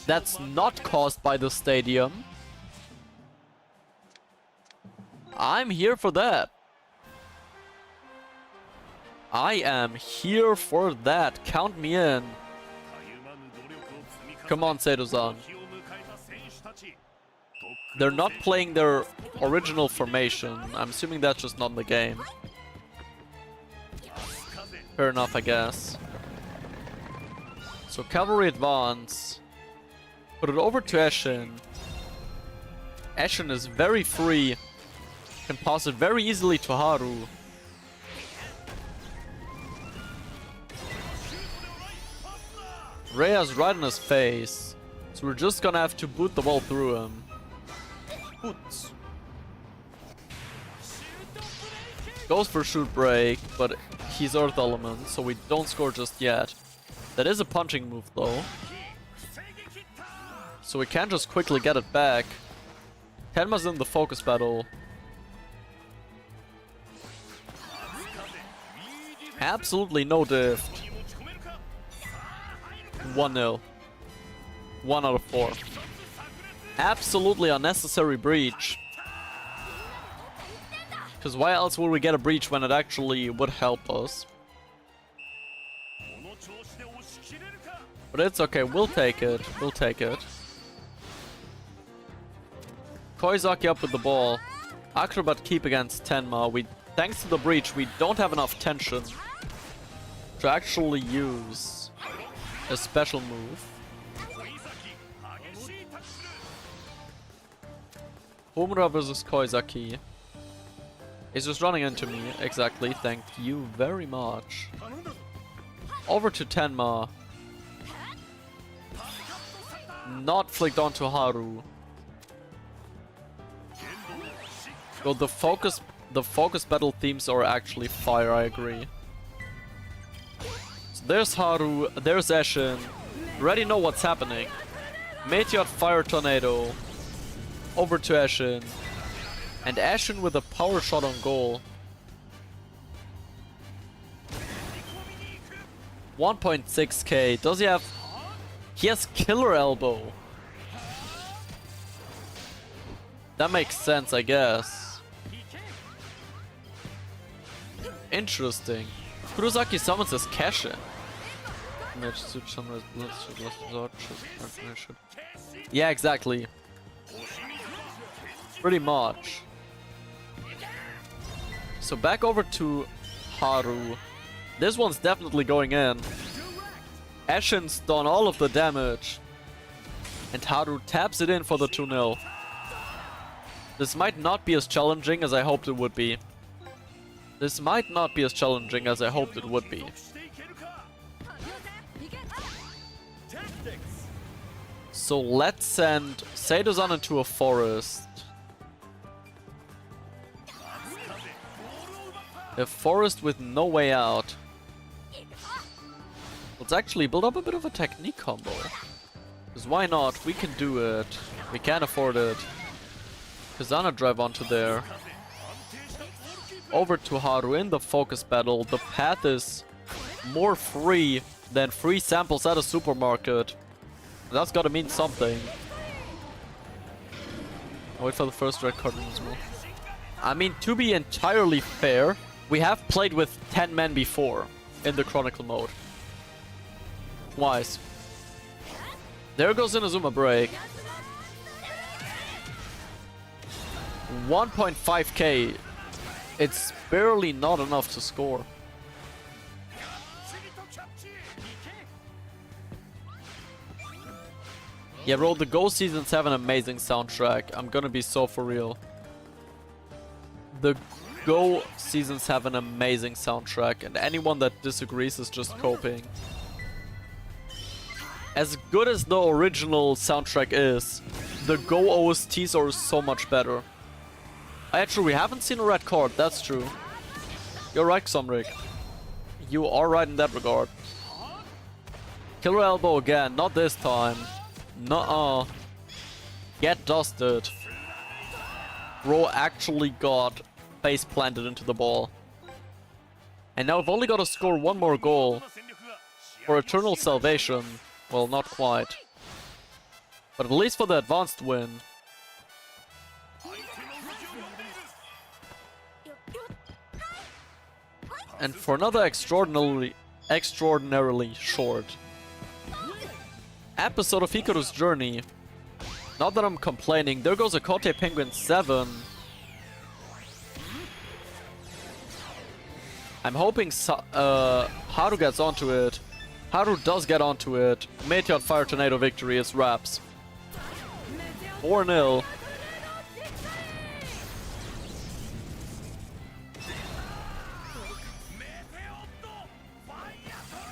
Speaker 2: That's not caused by the stadium. I'm here for that. I am here for that. Count me in. Come on, Seto-san. They're not playing their original formation. I'm assuming that's just not in the game. Fair enough, I guess. So cavalry advance. Put it over to Eshin. Eshin is very free. Can pass it very easily to Haru. Rhea's right in his face. So we're just gonna have to boot the ball through him. Boots. Goes for shoot break, but he's Earth Element, so we don't score just yet. That is a punching move though. So we can't just quickly get it back. Tenma's in the focus battle. Absolutely no diff. 1-0. 1 out of 4. Absolutely unnecessary breach. Because why else would we get a breach when it actually would help us? But it's okay, we'll take it. We'll take it. Koizaki up with the ball. Acrobat keep against Tenma. Thanks to the breach, we don't have enough tension to actually use a special move. Homura versus Koizaki. He's just running into me. Exactly. Thank you very much. Over to Tenma. Not flicked onto Haru. Well, the focus battle themes are actually fire, I agree. So there's Haru, there's Eshin. Already know what's happening. Meteor Fire Tornado. Over to Eshin. And Eshin with a power shot on goal. 1.6k. Does he have... He has Killer Elbow. That makes sense, I guess. Interesting. Kurosaki summons his Cash-in. Yeah, exactly. Pretty much. So back over to Haru. This one's definitely going in. Ashen's done all of the damage. And Haru taps it in for the 2-0. This might not be as challenging as I hoped it would be. This might not be as challenging as I hoped it would be. So let's send Seidozan into a forest. A forest with no way out. Let's actually build up a bit of a technique combo. Because why not? We can do it. We can afford it. Kazana drive onto there. Over to Haru in the focus battle. The path is more free than free samples at a supermarket. That's gotta mean something. I'll wait for the first red card as well. I mean, to be entirely fair, we have played with 10 men before in the Chronicle mode. Twice. There goes Inazuma break. 1.5k. It's barely not enough to score. Yeah, bro, the Go seasons have an amazing soundtrack. I'm gonna be so for real. The Go seasons have an amazing soundtrack, and anyone that disagrees is just coping. As good as the original soundtrack is, the Go OSTs are so much better. Actually, we haven't seen a red card, that's true. You're right, Xomric. You are right in that regard. Killer elbow again, not this time. Nuh-uh. Get dusted. Bro actually got face planted into the ball. And now we've only got to score one more goal for eternal salvation. Well, not quite. But at least for the advanced win. And for another extraordinarily short episode of Hikaru's journey. Not that I'm complaining. There goes a Kote Penguin 7. I'm hoping Haru gets onto it. Haru does get onto it. Meteor Fire Tornado victory is wraps. 4-0.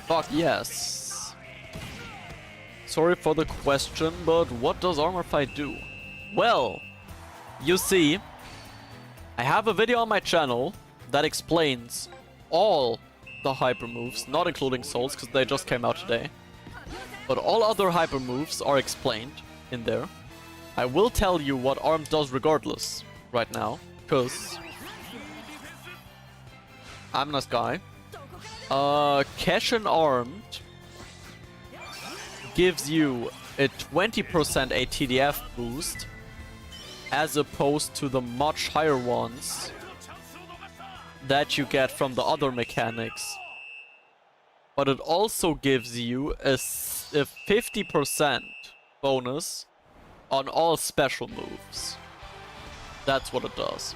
Speaker 2: Fuck yes. Sorry for the question, but what does Armor Fight do? Well, you see, I have a video on my channel that explains all the hyper moves, not including souls because they just came out today. But all other hyper moves are explained in there. I will tell you what Arm does regardless right now, because I'm a nice guy. Keshin Armed gives you a 20% ATDF boost as opposed to the much higher ones that you get from the other mechanics. But it also gives you a 50% bonus on all special moves. That's what it does.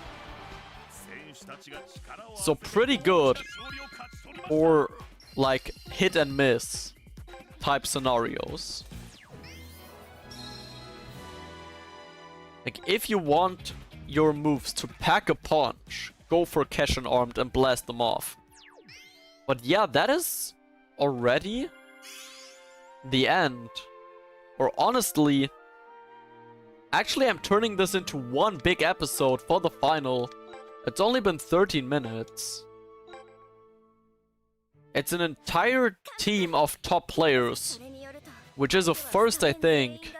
Speaker 2: So pretty good for like hit and miss type scenarios. Like if you want your moves to pack a punch, go for Keshin Armed and blast them off. But yeah, that is already the end. Or honestly, actually I'm turning this into one big episode for the final. It's only been 13 minutes. It's an entire team of top players, which is a first, I think.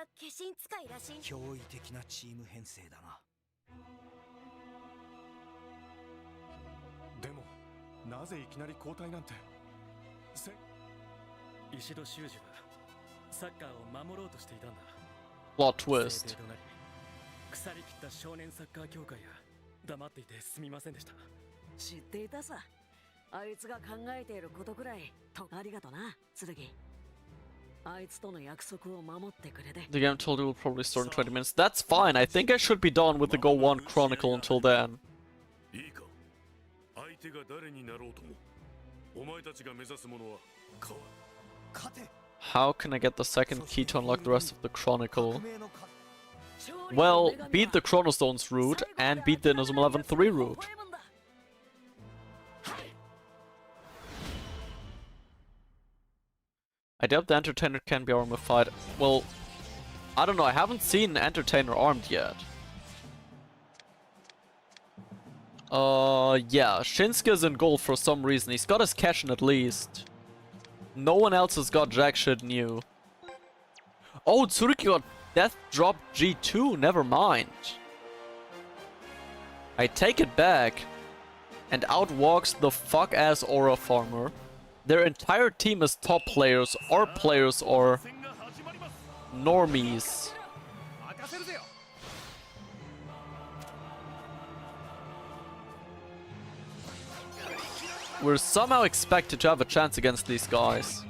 Speaker 8: 驚異的なチーム編成だな。
Speaker 6: でもなぜいきなり交代なんて。
Speaker 3: 石戸修二はサッカーを守ろうとしていたんだ。
Speaker 2: Plot twist.
Speaker 3: 腐りきった少年サッカー協会や黙っていてすみませんでした。
Speaker 9: 知っていたさ。あいつが考えていることくらいとありがとな、剣。あいつとの約束を守ってくれて。
Speaker 2: The game told you will probably start in 20 minutes. That's fine. I think I should be done with the Go 1 Chronicle until then.
Speaker 3: 手が誰になろうともお前たちが目指すものは
Speaker 7: 勝て
Speaker 2: How can I get the second key to unlock the rest of the Chronicle? Well, beat the Chronostones route and beat the Inazuma Eleven 3 route. I doubt the Entertainer can be armified. Well, I don't know, I haven't seen an Entertainer armed yet. Yeah, Shinsuke is in gold for some reason. He's got his Keshin at least. No one else has got jack shit new. Oh, Tsuruki got Death Drop G2, never mind. I take it back. And out walks the fuck-ass Aura Farmer. Their entire team is top players, or normies. We're somehow expected to have a chance against these guys.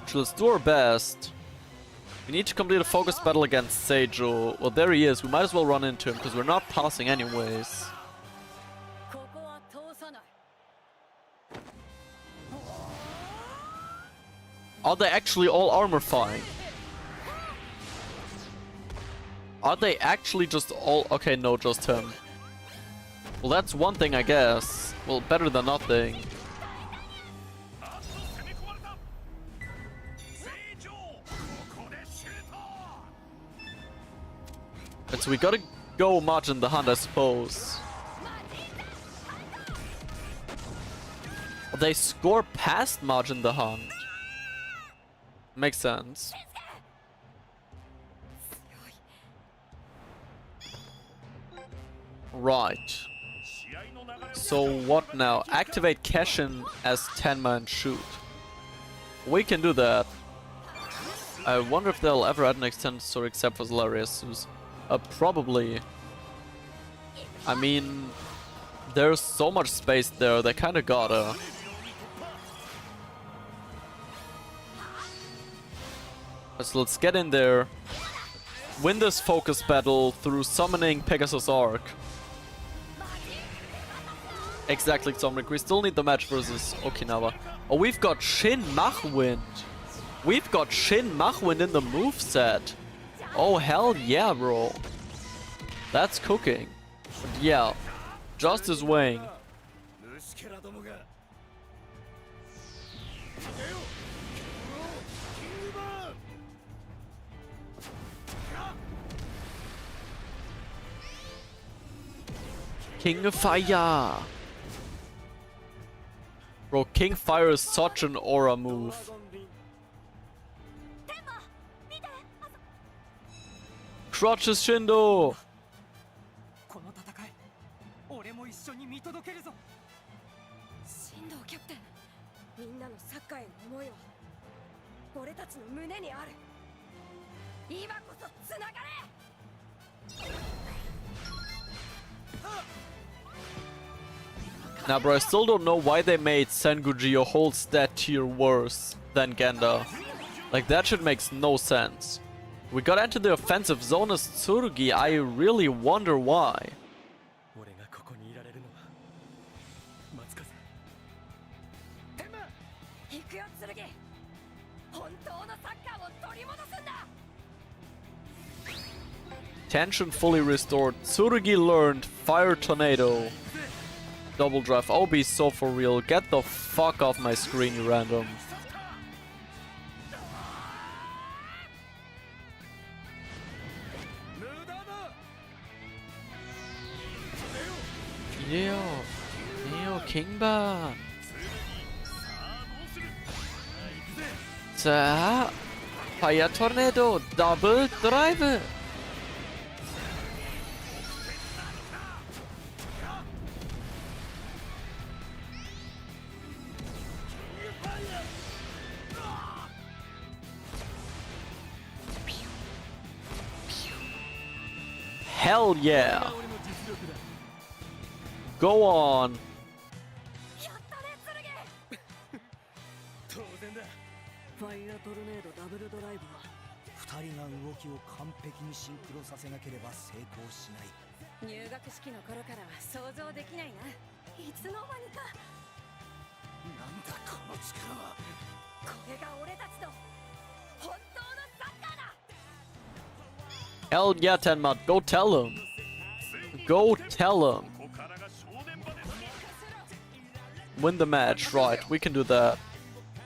Speaker 2: So let's do our best. We need to complete a focus battle against Seijo. Well, there he is. We might as well run into him because we're not passing anyways. Are they actually all armor flying? Are they actually just all... Okay, no, just him. Well, that's one thing, I guess. Well, better than nothing. But so we gotta go Majin the Hunt, I suppose. They score past Majin the Hunt. Makes sense. Right. So what now? Activate Keshin as Tenma and shoot. We can do that. I wonder if they'll ever add an extended story except for Relaese. Probably. I mean, there's so much space there, they kinda gotta. So let's get in there. Win this focus battle through summoning Pegasus Arc. Exactly, Xomric. We still need the match versus Okinawa. Oh, we've got Shin Machwind. We've got Shin Machwind in the moveset. Oh, hell yeah, bro. That's cooking. But yeah, Justice Wang. King of Fire. Bro, King Fire is such an aura move. Crotches Shindo! Now, bro, I still don't know why they made Senguji a whole stat tier worse than Genda. Like, that shit makes no sense. We got into the offensive zone as Tsurugi. I really wonder why. Tension fully restored. Tsurugi learned Fire Tornado. Double drive. Oh, be so for real. Get the fuck off my screen, you random. Neo Kingba. Fire Tornado. Double drive. Hell yeah! Go on!
Speaker 9: Fire Tornado Double Drive は2人が動きを完璧にシンクロさせなければ成功しない。
Speaker 4: 入学式の頃からは想像できないな。いつの間にか。
Speaker 7: なんだこの力は。
Speaker 4: これが俺たちの本当のサッカーだ。
Speaker 2: Hell yeah, Tenma, go tell him. Go tell him. Win the match, right, we can do that.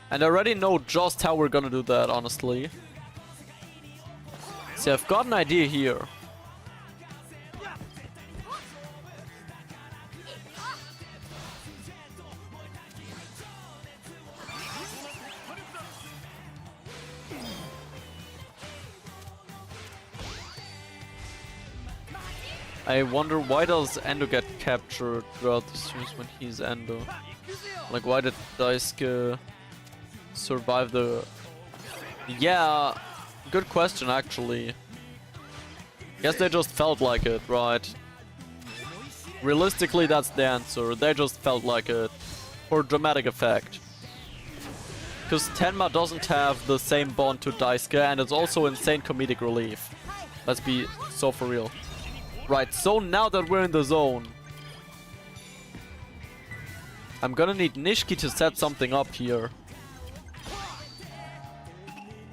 Speaker 2: And I already know just how we're gonna do that, honestly. See, I've got an idea here. I wonder, why does Endo get captured throughout the streams when he's Endo? Like, why did Daisuke survive the... Yeah, good question actually. Guess they just felt like it, right? Realistically, that's the answer. They just felt like it. For dramatic effect. Because Tenma doesn't have the same bond to Daisuke, and it's also insane comedic relief. Let's be so for real. Right, so now that we're in the zone, I'm gonna need Nishiki to set something up here.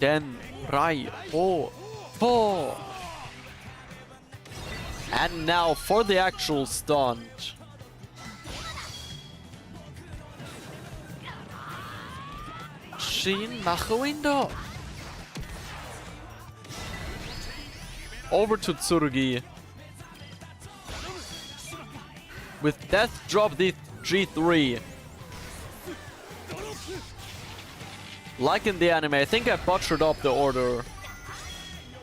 Speaker 2: Then, Rai, oh, oh. And now for the actual stunt. Shin, mach window. Over to Tsurugi. With death drop the G3. Like in the anime, I think I butchered up the order.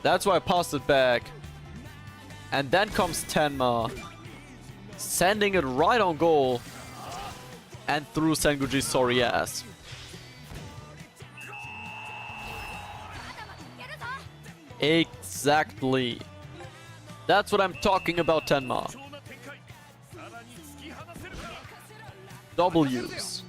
Speaker 2: That's why I passed it back. And then comes Tenma, sending it right on goal. And through Senguji's sorry ass. Exactly. That's what I'm talking about, Tenma. W's.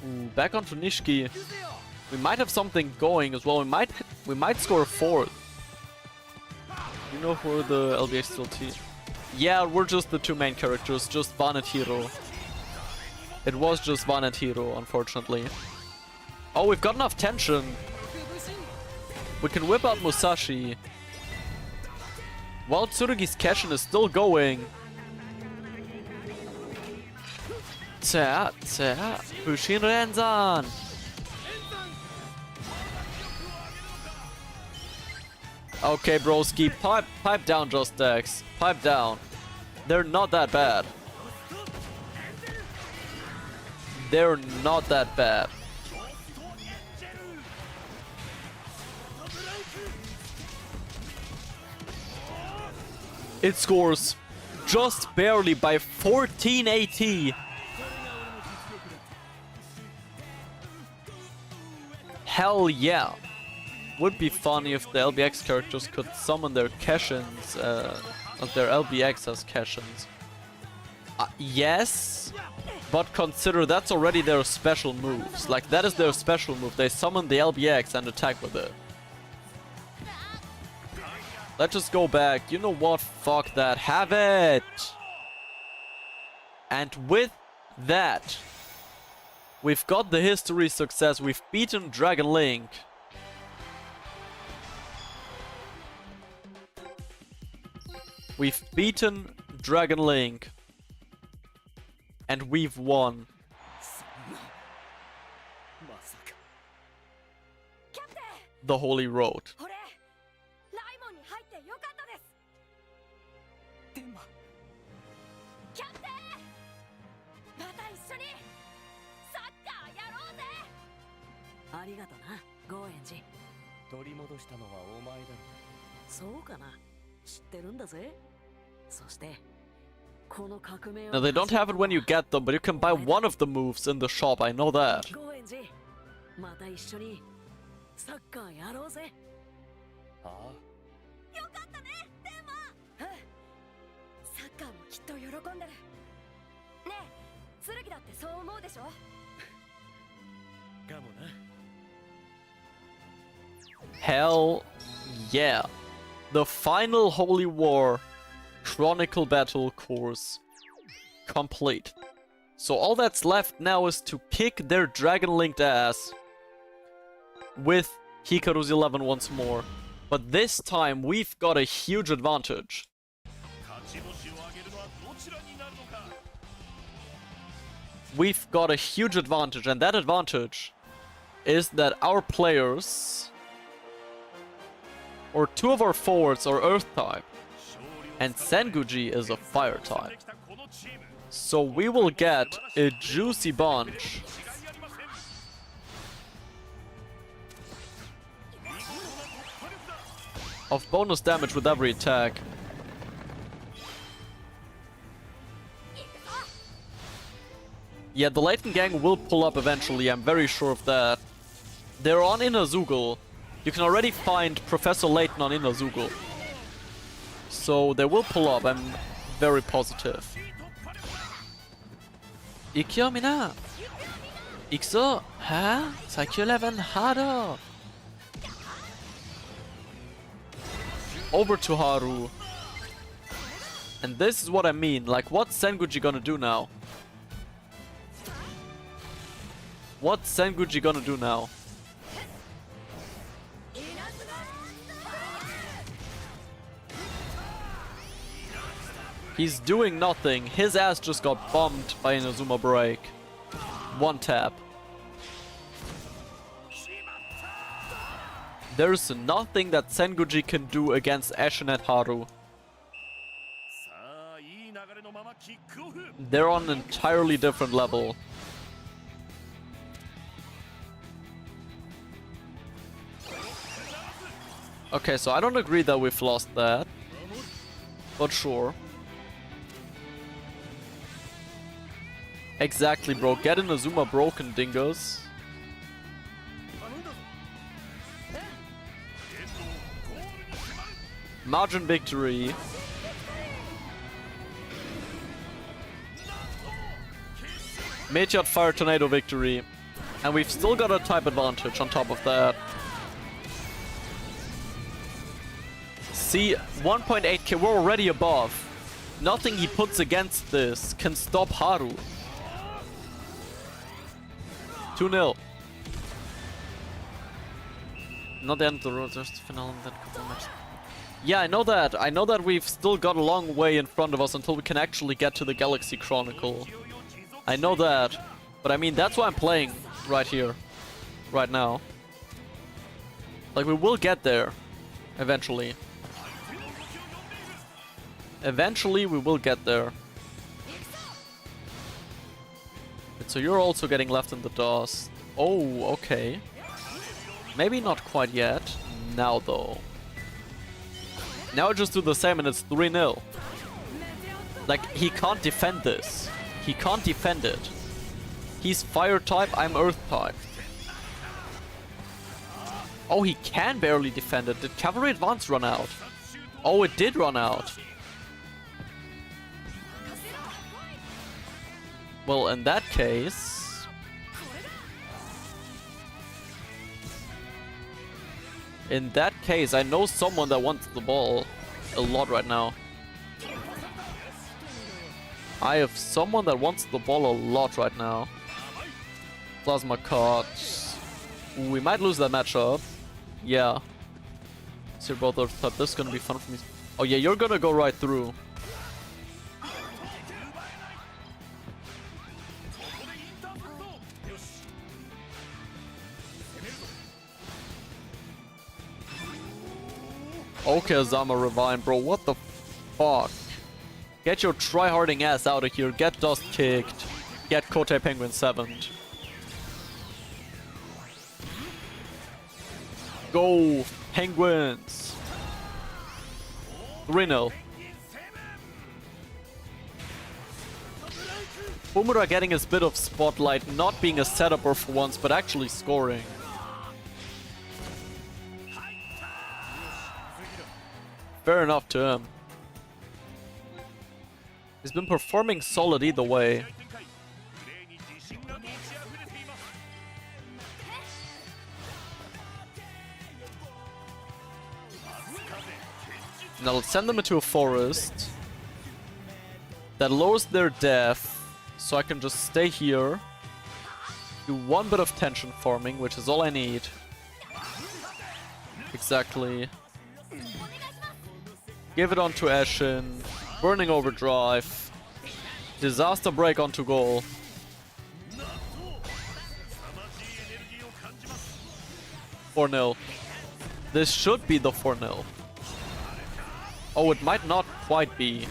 Speaker 2: Ooh, back onto Nishiki. We might have something going as well. We might score a fourth. You know who the LBX TLT? Yeah, we're just the two main characters, just Van and Hiro. It was just Van and Hiro, unfortunately. Oh, we've got enough tension. We can whip out Musashi. While Tsurugi's Keshin is still going. Fushin Renzan. Okay, broski, pipe down, Just Dex. Pipe down. They're not that bad. They're not that bad. It scores just barely by 14 AT. Hell yeah. Would be funny if the LBX characters could summon their Keshins, their LBX as Keshins. Yes, but consider that's already their special moves. Like, that is their special move. They summon the LBX and attack with it. Let's just go back. You know what? Fuck that. Have it! And with that, we've got the history success. We've beaten Dragon Link. We've beaten Dragon Link. And we've won. The Holy Road. Now they don't have it when you get them, but you can buy one of the moves in the shop, I know that.
Speaker 4: 剣だってそう思うでしょ。
Speaker 3: かもな。
Speaker 2: Hell yeah. The final Holy War Chronicle battle course complete. So all that's left now is to kick their dragon-linked ass with Hikaru's 11 once more. But this time we've got a huge advantage. We've got a huge advantage, and that advantage is that our players, or two of our forwards, are Earth type, and Senguji is a Fire type. So we will get a juicy bunch of bonus damage with every attack. Yeah, the Leighton gang will pull up eventually, I'm very sure of that. They're on Inazuma. You can already find Professor Layton on Inazuma. So they will pull up, I'm very positive. Ikkyo mina! Ikso! Ha? Saikyo 11 harder! Over to Haru. And this is what I mean, like what's Senguji gonna do now? What's Senguji gonna do now? He's doing nothing. His ass just got bombed by Inazuma Break. One tap. There's nothing that Senguji can do against Ashinet Haru. They're on an entirely different level. Okay, so I don't agree that we've lost that. But sure. Exactly, bro. Get Inazuma broken, dingoes. Margin victory. Meteor Fire Tornado victory. And we've still got a type advantage on top of that. See, 1.8k, we're already above. Nothing he puts against this can stop Haru. 2-0. Not the end of the road, just the finale and then a couple of matches. Yeah, I know that. I know that we've still got a long way in front of us until we can actually get to the Galaxy Chronicle. I know that. But I mean, that's why I'm playing right here. Right now. Like, we will get there. Eventually. Eventually, we will get there. So you're also getting left in the dust. Oh, okay. Maybe not quite yet. Now, though. Now just do the same and it's 3-0. Like, he can't defend this. He can't defend it. He's fire type, I'm earth type. Oh, he can barely defend it. Did Cavalry Advance run out? Oh, it did run out. Well, in that case... In that case, I know someone that wants the ball a lot right now. I have someone that wants the ball a lot right now. Plasma cards. Ooh, we might lose that matchup. Yeah. So you're both Earth type. This is gonna be fun for me. Oh yeah, you're gonna go right through. Okay, Azama Revine, bro. What the fuck? Get your tryharding ass out of here. Get dust kicked. Get Kote Penguin 7'd. Go, Penguins. 3-0. Bumura getting his bit of spotlight, not being a setupper for once, but actually scoring. Fair enough to him. He's been performing solid either way. Now let's send them into a forest. That lowers their death, so I can just stay here. Do one bit of tension farming, which is all I need. Exactly. Give it onto Ashen. Burning Overdrive. Disaster Break onto goal. Four 0. This should be the 4-0. Oh, it might not quite be.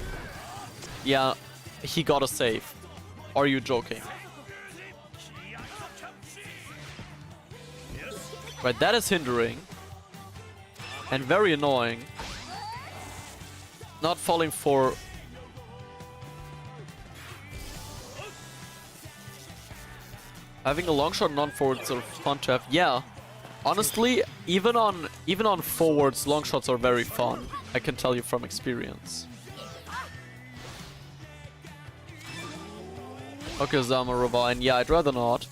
Speaker 2: Yeah, he got a save. Are you joking? Right, that is hindering. And very annoying. Not falling for... Having a long shot non-forwards are fun to have. Yeah. Honestly, even on forwards, long shots are very fun. I can tell you from experience. Okay, Zama Ravine. Yeah, I'd rather not.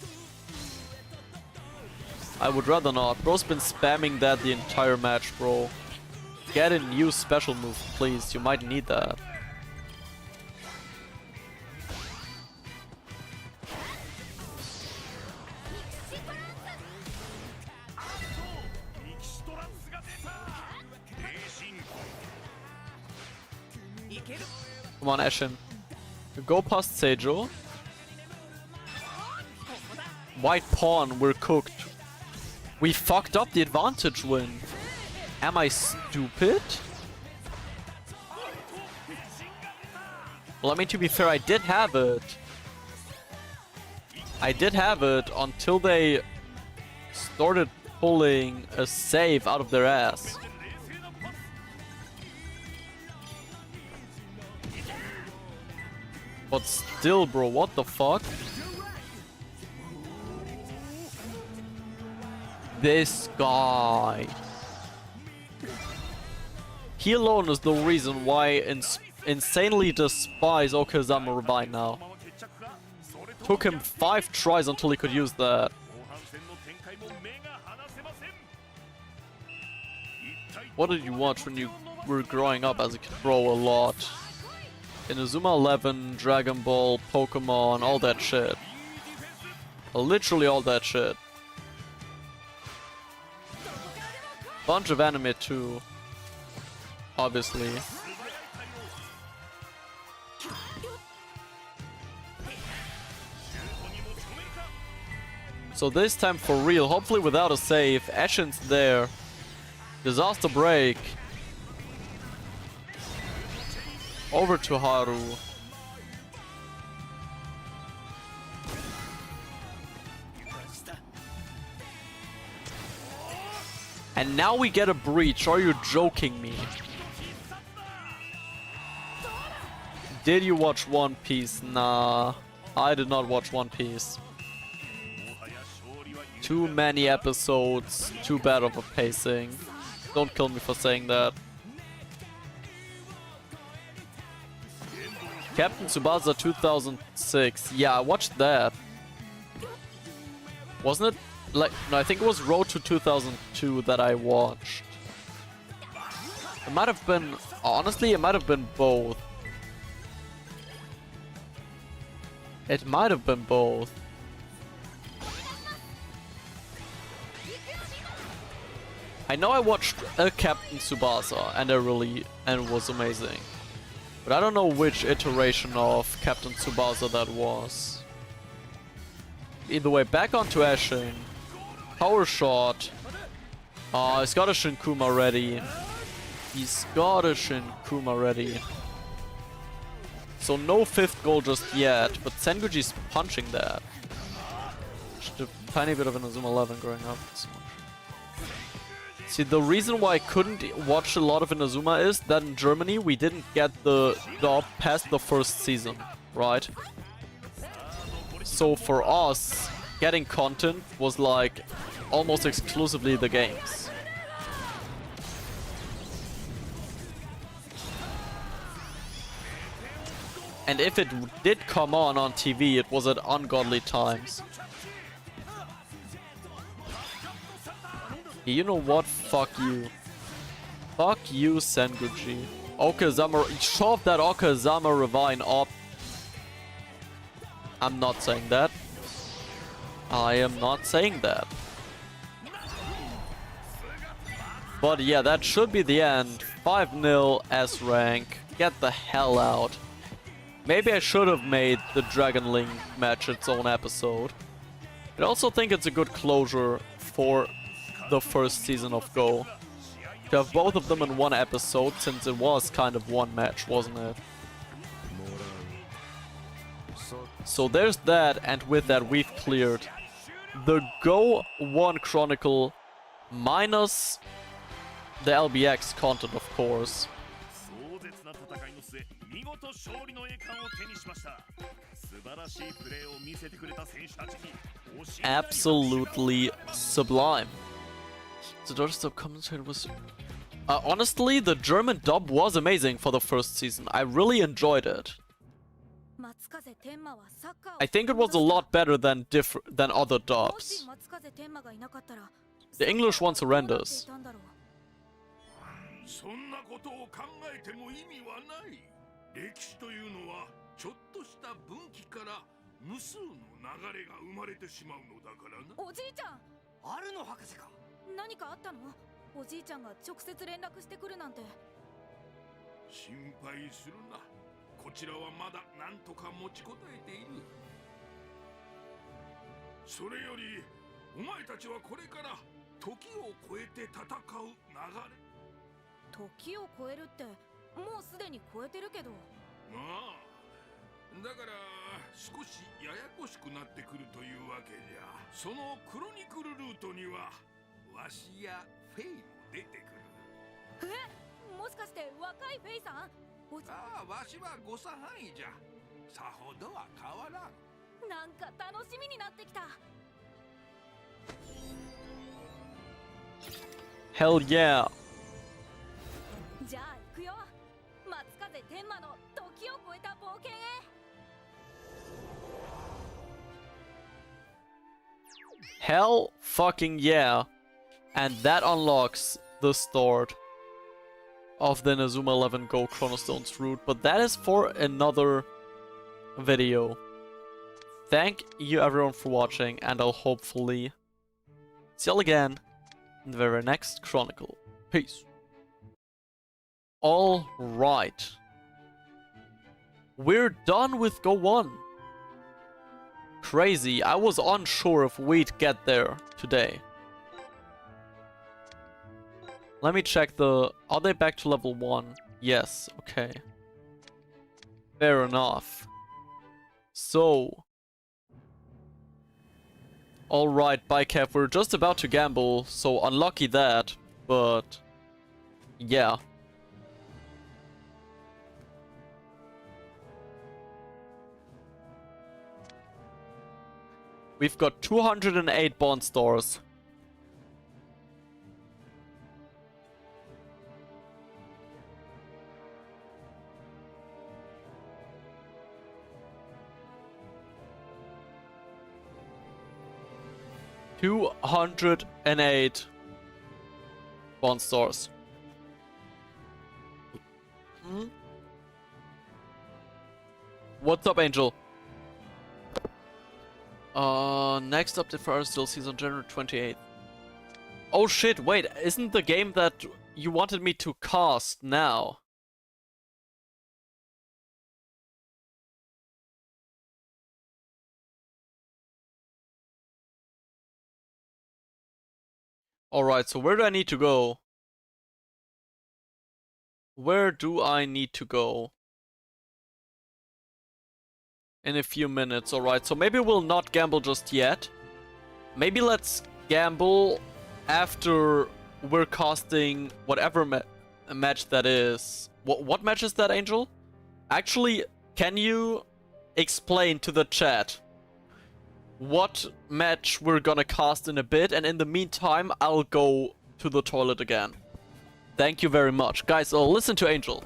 Speaker 2: I would rather not. Bro's been spamming that the entire match, bro. Get a new special move, please. You might need that. Come on, Ashen. Go past Seijo. White pawn, we're cooked. We fucked up the advantage win. Am I stupid? Well, I mean, to be fair, I did have it. I did have it until they started pulling a save out of their ass. But still, bro, what the fuck? This guy. He alone is the reason why I insanely despise Okazama Ravine now. Took him 5 tries until he could use that. What did you watch when you were growing up as a kid? Bro, a lot. Inazuma 11, Dragon Ball, Pokemon, all that shit. Literally all that shit. Bunch of anime too. Obviously. So this time for real, hopefully without a save. Ashen's there. Disaster break. Over to Haru. And now we get a breach. Are you joking me? Did you watch One Piece? Nah, I did not watch One Piece. Too many episodes, too bad of a pacing. Don't kill me for saying that. Captain Tsubasa 2006. Yeah, I watched that. Wasn't it? Like, no, I think it was Road to 2002 that I watched. It might have been... Honestly, it might have been both. It might have been both. I know I watched a Captain Tsubasa and it was amazing. But I don't know which iteration of Captain Tsubasa that was. Either way, back onto Ashen. Power shot. He's got a Shinkuma ready. He's got a Shinkuma ready. So no 5th goal just yet, but Senguji's punching that. Just a tiny bit of Inazuma 11 growing up. So see, the reason why I couldn't watch a lot of Inazuma is that in Germany we didn't get the dub past the first season, right? So for us, getting content was like almost exclusively the games. And if it did come on TV, it was at ungodly times. You know what? Fuck you. Fuck you, Senguji. Okazama, shove that Okazama Ravine up. I'm not saying that. I am not saying that. But yeah, that should be the end. 5-0 S rank. Get the hell out. Maybe I should have made the Dragon Link match its own episode. I also think it's a good closure for the first season of Go. To have both of them in one episode, since it was kind of one match, wasn't it? So there's that, and with that we've cleared the Go 1 Chronicle minus the LBX content, of course. Absolutely sublime. The Dodge Stop commentator was... honestly, the German dub was amazing for the first season. I really enjoyed it. I think it was a lot better than other dubs. The English one's horrendous. Hell yeah. Hell fucking yeah. And that unlocks the start of the Inazuma 11 Go Chronostones route, but that is for another video. Thank you everyone for watching, and I'll hopefully see you all again in the very next Chronicle. Peace. Alright. We're done with Go 1. Crazy, I was unsure if we'd get there today. Let me check the... Are they back to level 1? Yes, okay. Fair enough. So... Alright, bye Kev, we're just about to gamble, so unlucky that, but... Yeah. We've got 208 bond stores. $208 bond stores. What's up, Angel? Next update for us still sees on January 28th. Oh shit, wait, isn't the game that you wanted me to cast now? Alright, so where do I need to go? Where do I need to go? In a few minutes, alright. So maybe we'll not gamble just yet. Maybe let's gamble after we're casting whatever match that is. What match is that, Angel? Actually, can you explain to the chat what match we're gonna cast in a bit, and in the meantime, I'll go to the toilet again. Thank you very much. Guys, listen to Angel.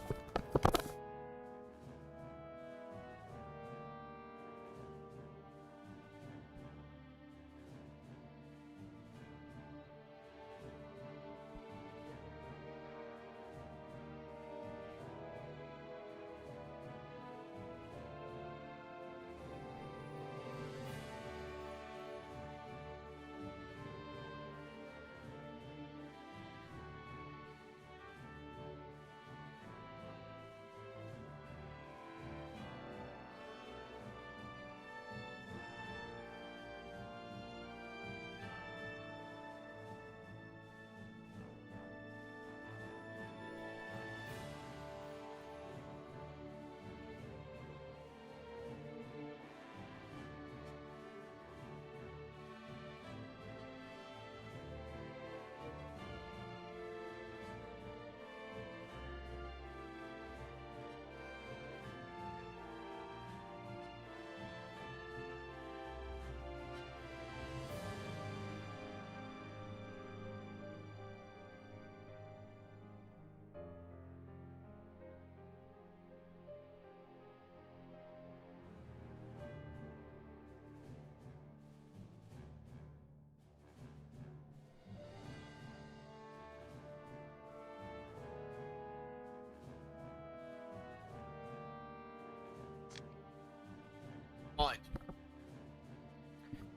Speaker 2: Right.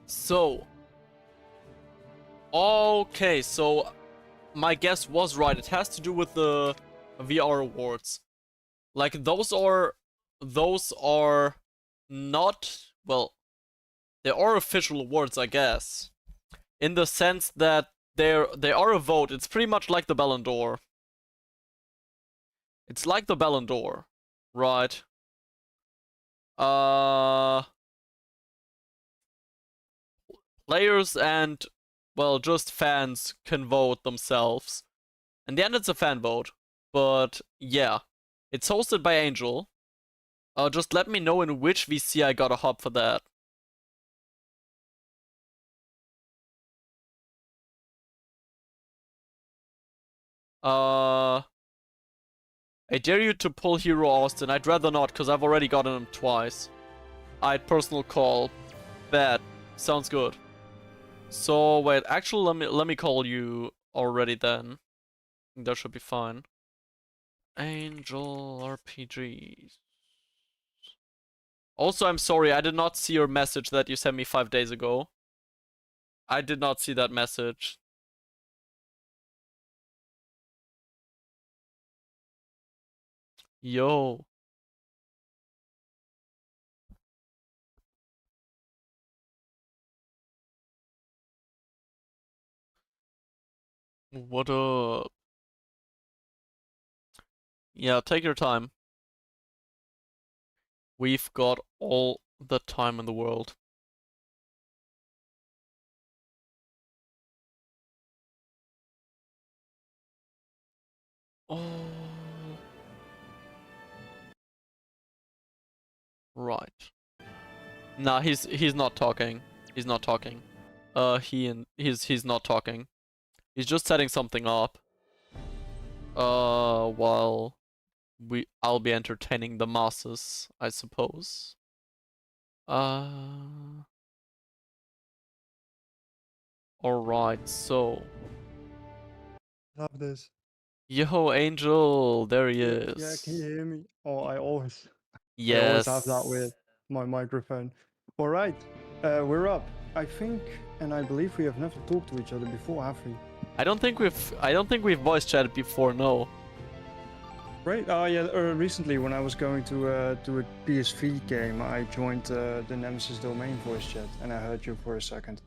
Speaker 2: So. Okay, so my guess was right. It has to do with the VR awards. Like those are not, well, they are official awards, I guess. In the sense that they are a vote. It's pretty much like the Ballon d'Or. It's like the Ballon d'Or, right? Players and, well, just fans can vote themselves. In the end, it's a fan vote. But yeah, it's hosted by Angel. Just let me know in which VC I got a hop for that. I dare you to pull Hero Austin. I'd rather not, because I've already gotten him twice. I'd personal call. Bad. Sounds good. So, wait, actually, let me call you already then. That should be fine. Angel RPGs. Also, I'm sorry, I did not see your message that you sent me 5 days ago. I did not see that message. Yo. What up? Yeah, take your time. We've got all the time in the world. Oh. Right. Nah, he's not talking. He's not talking. He's not talking. He's just setting something up. While I'll be entertaining the masses, I suppose. Alright, so.
Speaker 10: Love this.
Speaker 2: Yo, Angel, there he is.
Speaker 10: Yeah, can you hear me? Oh, I always
Speaker 2: Yes.
Speaker 10: have that with my microphone. Alright, we're up. I think, and I believe we have never talked to each other before, have we?
Speaker 2: I don't think we've voice chatted before, no.
Speaker 10: Right. Oh yeah. Recently, when I was going to a PSV game, I joined the Nemesis domain voice chat, and I heard you for a second.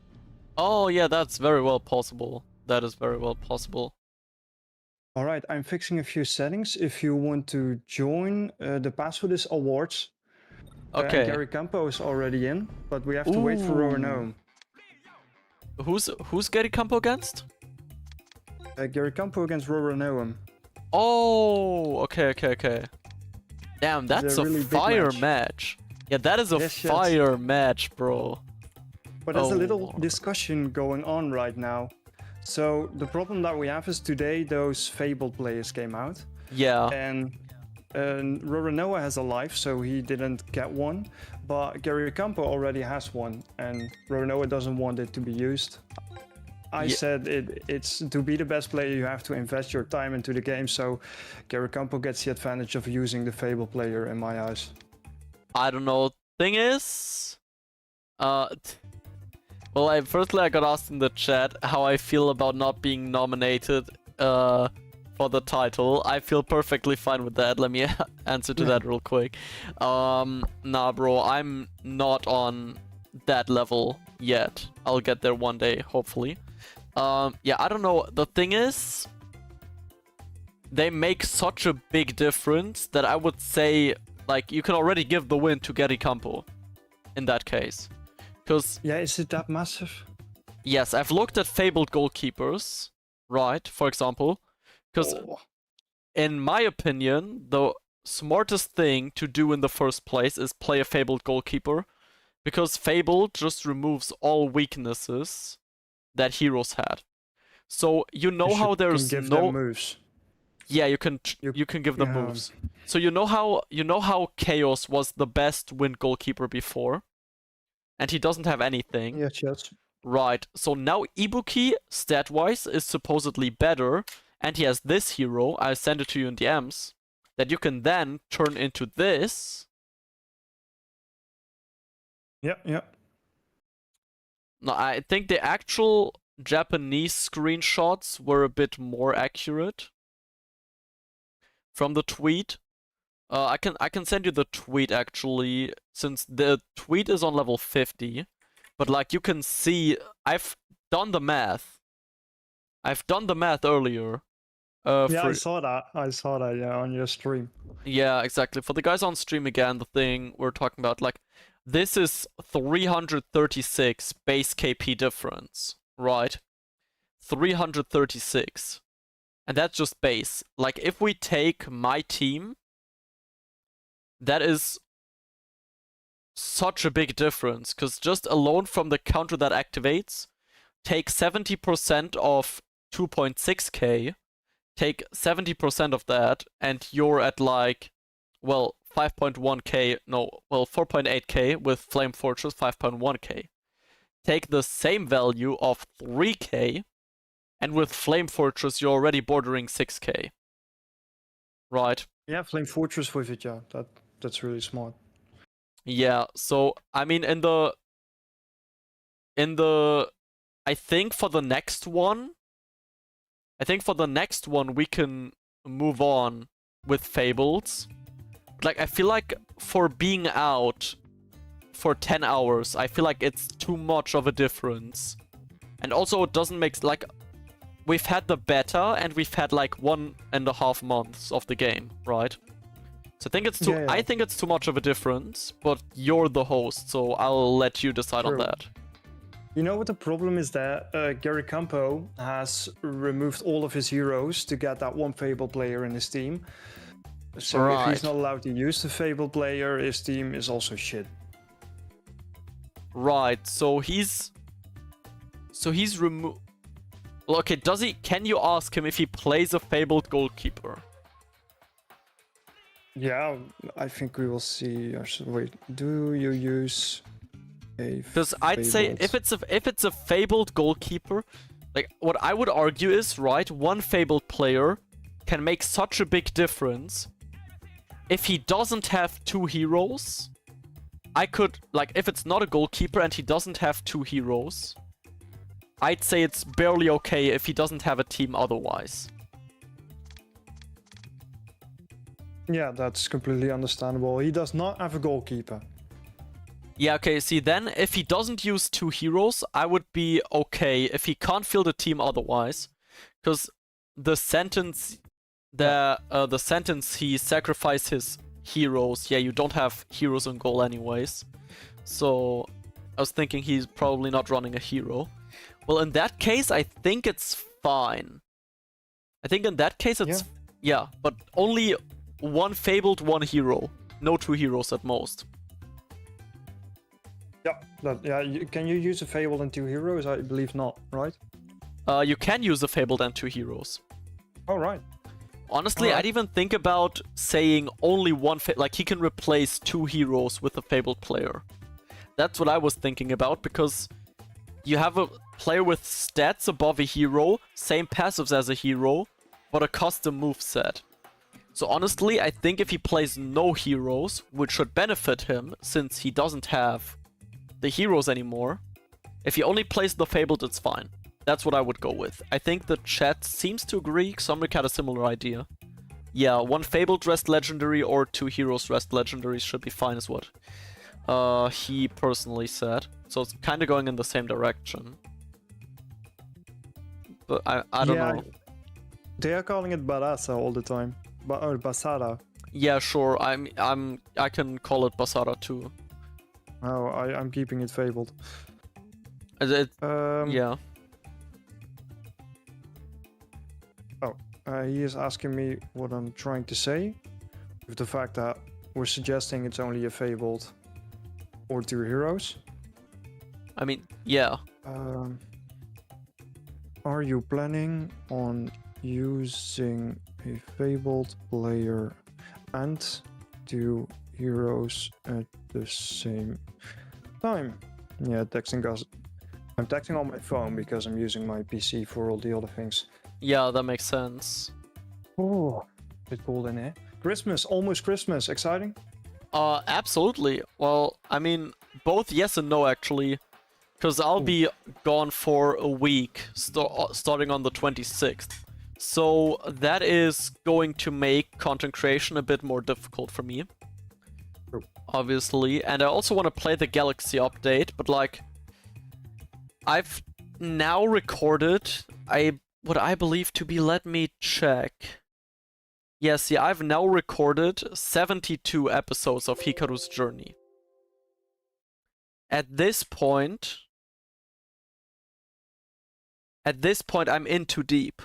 Speaker 2: Oh yeah, that's very well possible. That is very well possible.
Speaker 10: All right, I'm fixing a few settings. If you want to join, the password is awards.
Speaker 2: Okay.
Speaker 10: Gary Campo is already in, but we have to wait for Rowan.
Speaker 2: Who's Gary Campo against?
Speaker 10: Gary Campo against Rowan.
Speaker 2: Oh, okay. Damn, that's a
Speaker 10: really
Speaker 2: fire match. Yeah, that is a fire match, bro.
Speaker 10: But there's a little discussion going on right now. So the problem that we have is today those Fabled players came out.
Speaker 2: Yeah.
Speaker 10: And Roronoa has a life, so he didn't get one. But Gary Campo already has one, and Roronoa doesn't want it to be used. I said it's to be the best player, you have to invest your time into the game, so Gary Campo gets the advantage of using the Fable player in my eyes.
Speaker 2: I don't know. Thing is, well, firstly I got asked in the chat how I feel about not being nominated for the title. I feel perfectly fine with that. Let me answer to that real quick. Nah, bro, I'm not on that level yet. I'll get there one day, hopefully. Yeah, I don't know. The thing is, they make such a big difference that I would say, like, you can already give the win to Gary Campo in that case. Because
Speaker 10: yeah, is it that massive?
Speaker 2: Yes, I've looked at Fabled goalkeepers, right, for example. Because in my opinion, the smartest thing to do in the first place is play a Fabled goalkeeper. Because Fabled just removes all weaknesses that heroes had. So you know how there's
Speaker 10: give
Speaker 2: no
Speaker 10: them moves.
Speaker 2: Yeah, you can give them moves. So you know how Chaos was the best win goalkeeper before, and he doesn't have anything.
Speaker 10: Yes.
Speaker 2: Right. So now Ibuki stat-wise is supposedly better, and he has this hero. I'll send it to you in DMs that you can then turn into this.
Speaker 10: Yeah.
Speaker 2: No, I think the actual Japanese screenshots were a bit more accurate from the tweet. I can send you the tweet actually, since the tweet is on level 50. But like you can see, I've done the math. I've done the math earlier.
Speaker 10: Yeah, I saw that. Yeah, on your stream.
Speaker 2: Yeah, exactly. For the guys on stream again, the thing we're talking about, like, this is 336 base KP difference, right? 336. And that's just base. Like, if we take my team, that is such a big difference, because just alone from the counter that activates, take 70% of 2.6k, take 70% of that, and you're at like, well, 5.1k, no, well, 4.8k with Flame Fortress, 5.1k. Take the same value of 3k, and with Flame Fortress, you're already bordering 6k. Right?
Speaker 10: Yeah, Flame Fortress with it, yeah. That's really smart.
Speaker 2: Yeah, so, I mean, I think for the next one, we can move on with Fables. Like, I feel like for being out for 10 hours, I feel like it's too much of a difference. And also, it doesn't make, like, we've had the beta, and we've had, like, 1.5 months of the game, right? So I think it's too,
Speaker 10: Yeah.
Speaker 2: I think it's too much of a difference, but you're the host, so I'll let you decide on
Speaker 10: True.
Speaker 2: that.
Speaker 10: You know what the problem is that Gary Campo has removed all of his heroes to get that one Fable player in his team. So if he's not allowed to use the Fable player, his team is also shit.
Speaker 2: Right, so he's removed. Well, okay, can you ask him if he plays a Fabled goalkeeper?
Speaker 10: Yeah, I think we will see. Wait, do you use a
Speaker 2: Because I'd say if it's a Fabled goalkeeper, like, what I would argue is, right, one Fabled player can make such a big difference. If he doesn't have two heroes, I could, like, if it's not a goalkeeper and he doesn't have two heroes, I'd say it's barely okay if he doesn't have a team otherwise.
Speaker 10: Yeah, that's completely understandable. He does not have a goalkeeper.
Speaker 2: Yeah, okay, see, then if he doesn't use two heroes, I would be okay if he can't field a team otherwise. Because the sentence he sacrificed his heroes, yeah, you don't have heroes on goal anyways. So I was thinking he's probably not running a hero. Well, in that case, I think it's fine. I think in that case it's... Yeah, but only one Fabled, one hero. No two heroes at most.
Speaker 10: Yeah, can you use a Fabled and two heroes? I believe not, right?
Speaker 2: You can use a Fabled and two heroes.
Speaker 10: Oh, right.
Speaker 2: Honestly, I'd even think about saying only one, like he can replace two heroes with a Fabled player. That's what I was thinking about, because you have a player with stats above a hero, same passives as a hero, but a custom moveset. So honestly, I think if he plays no heroes, which should benefit him, since he doesn't have the heroes anymore, if he only plays the Fabled, it's fine. That's what I would go with. I think the chat seems to agree. Somebody had a similar idea. Yeah, one Fabled rest legendary or two heroes rest legendaries should be fine, is what he personally said. So it's kind of going in the same direction. But I don't know.
Speaker 10: They are calling it Barasa all the time. Or Basara.
Speaker 2: Yeah, sure. I can call it Basara too.
Speaker 10: Oh, I'm keeping it Fabled.
Speaker 2: Yeah.
Speaker 10: He is asking me what I'm trying to say, with the fact that we're suggesting it's only a Fabled or two heroes.
Speaker 2: I mean, yeah.
Speaker 10: Are you planning on using a Fabled player and two heroes at the same time? Yeah, texting goes. I'm texting on my phone because I'm using my PC for all the other things.
Speaker 2: Yeah, that makes sense.
Speaker 10: Oh, a bit cold in here. Christmas, almost Christmas. Exciting?
Speaker 2: Absolutely. Well, I mean, both yes and no actually. Because I'll be gone for a week, starting on the 26th. So that is going to make content creation a bit more difficult for me.
Speaker 10: True.
Speaker 2: Obviously. And I also want to play the Galaxy update, but like... I've now recorded what I believe to be... Let me check. Yes, yeah, I've now recorded 72 episodes of Hikaru's Journey. At this point, I'm in too deep.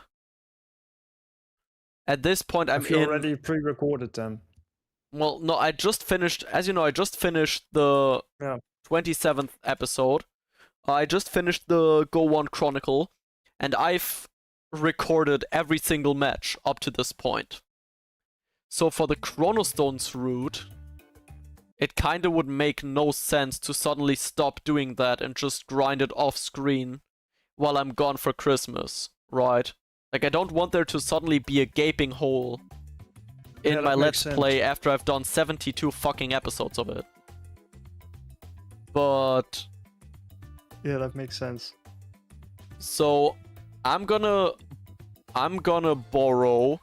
Speaker 2: At this point, I'm in...
Speaker 10: already pre-recorded them.
Speaker 2: Well, no, I just finished... As you know, I just finished the 27th episode. I just finished the Go 1 Chronicle. And I've recorded every single match up to this point. So for the Chronostones route, it kinda would make no sense to suddenly stop doing that and just grind it off screen while I'm gone for Christmas, right? Like, I don't want there to suddenly be a gaping hole in my Let's Play after I've done 72 fucking episodes of it. But...
Speaker 10: Yeah, that makes sense.
Speaker 2: So, I'm gonna borrow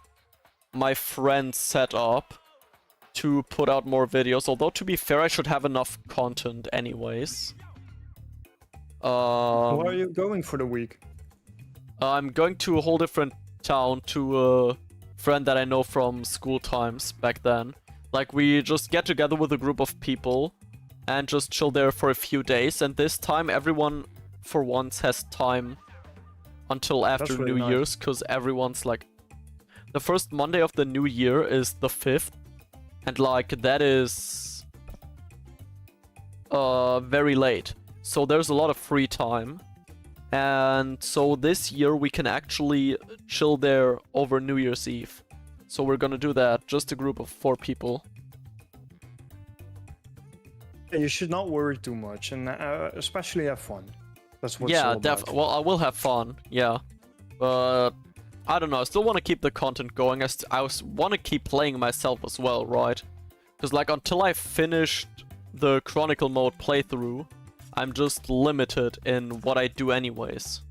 Speaker 2: my friend's setup to put out more videos, although to be fair, I should have enough content anyways.
Speaker 10: Where are you going for the week?
Speaker 2: I'm going to a whole different town to a friend that I know from school times back then. Like, we just get together with a group of people and just chill there for a few days, and this time everyone for once has time until after
Speaker 10: really
Speaker 2: New
Speaker 10: nice.
Speaker 2: Year's, because everyone's like... The first Monday of the new year is the 5th, and like, that is very late. So there's a lot of free time. And so this year we can actually chill there over New Year's Eve. So we're gonna do that, just a group of 4 people.
Speaker 10: You should not worry too much, and especially have fun. That's what's all about.
Speaker 2: Well, I will have fun, yeah. But I don't know, I still want to keep the content going. I want to keep playing myself as well, right? Because like, until I finished the Chronicle mode playthrough, I'm just limited in what I do anyways.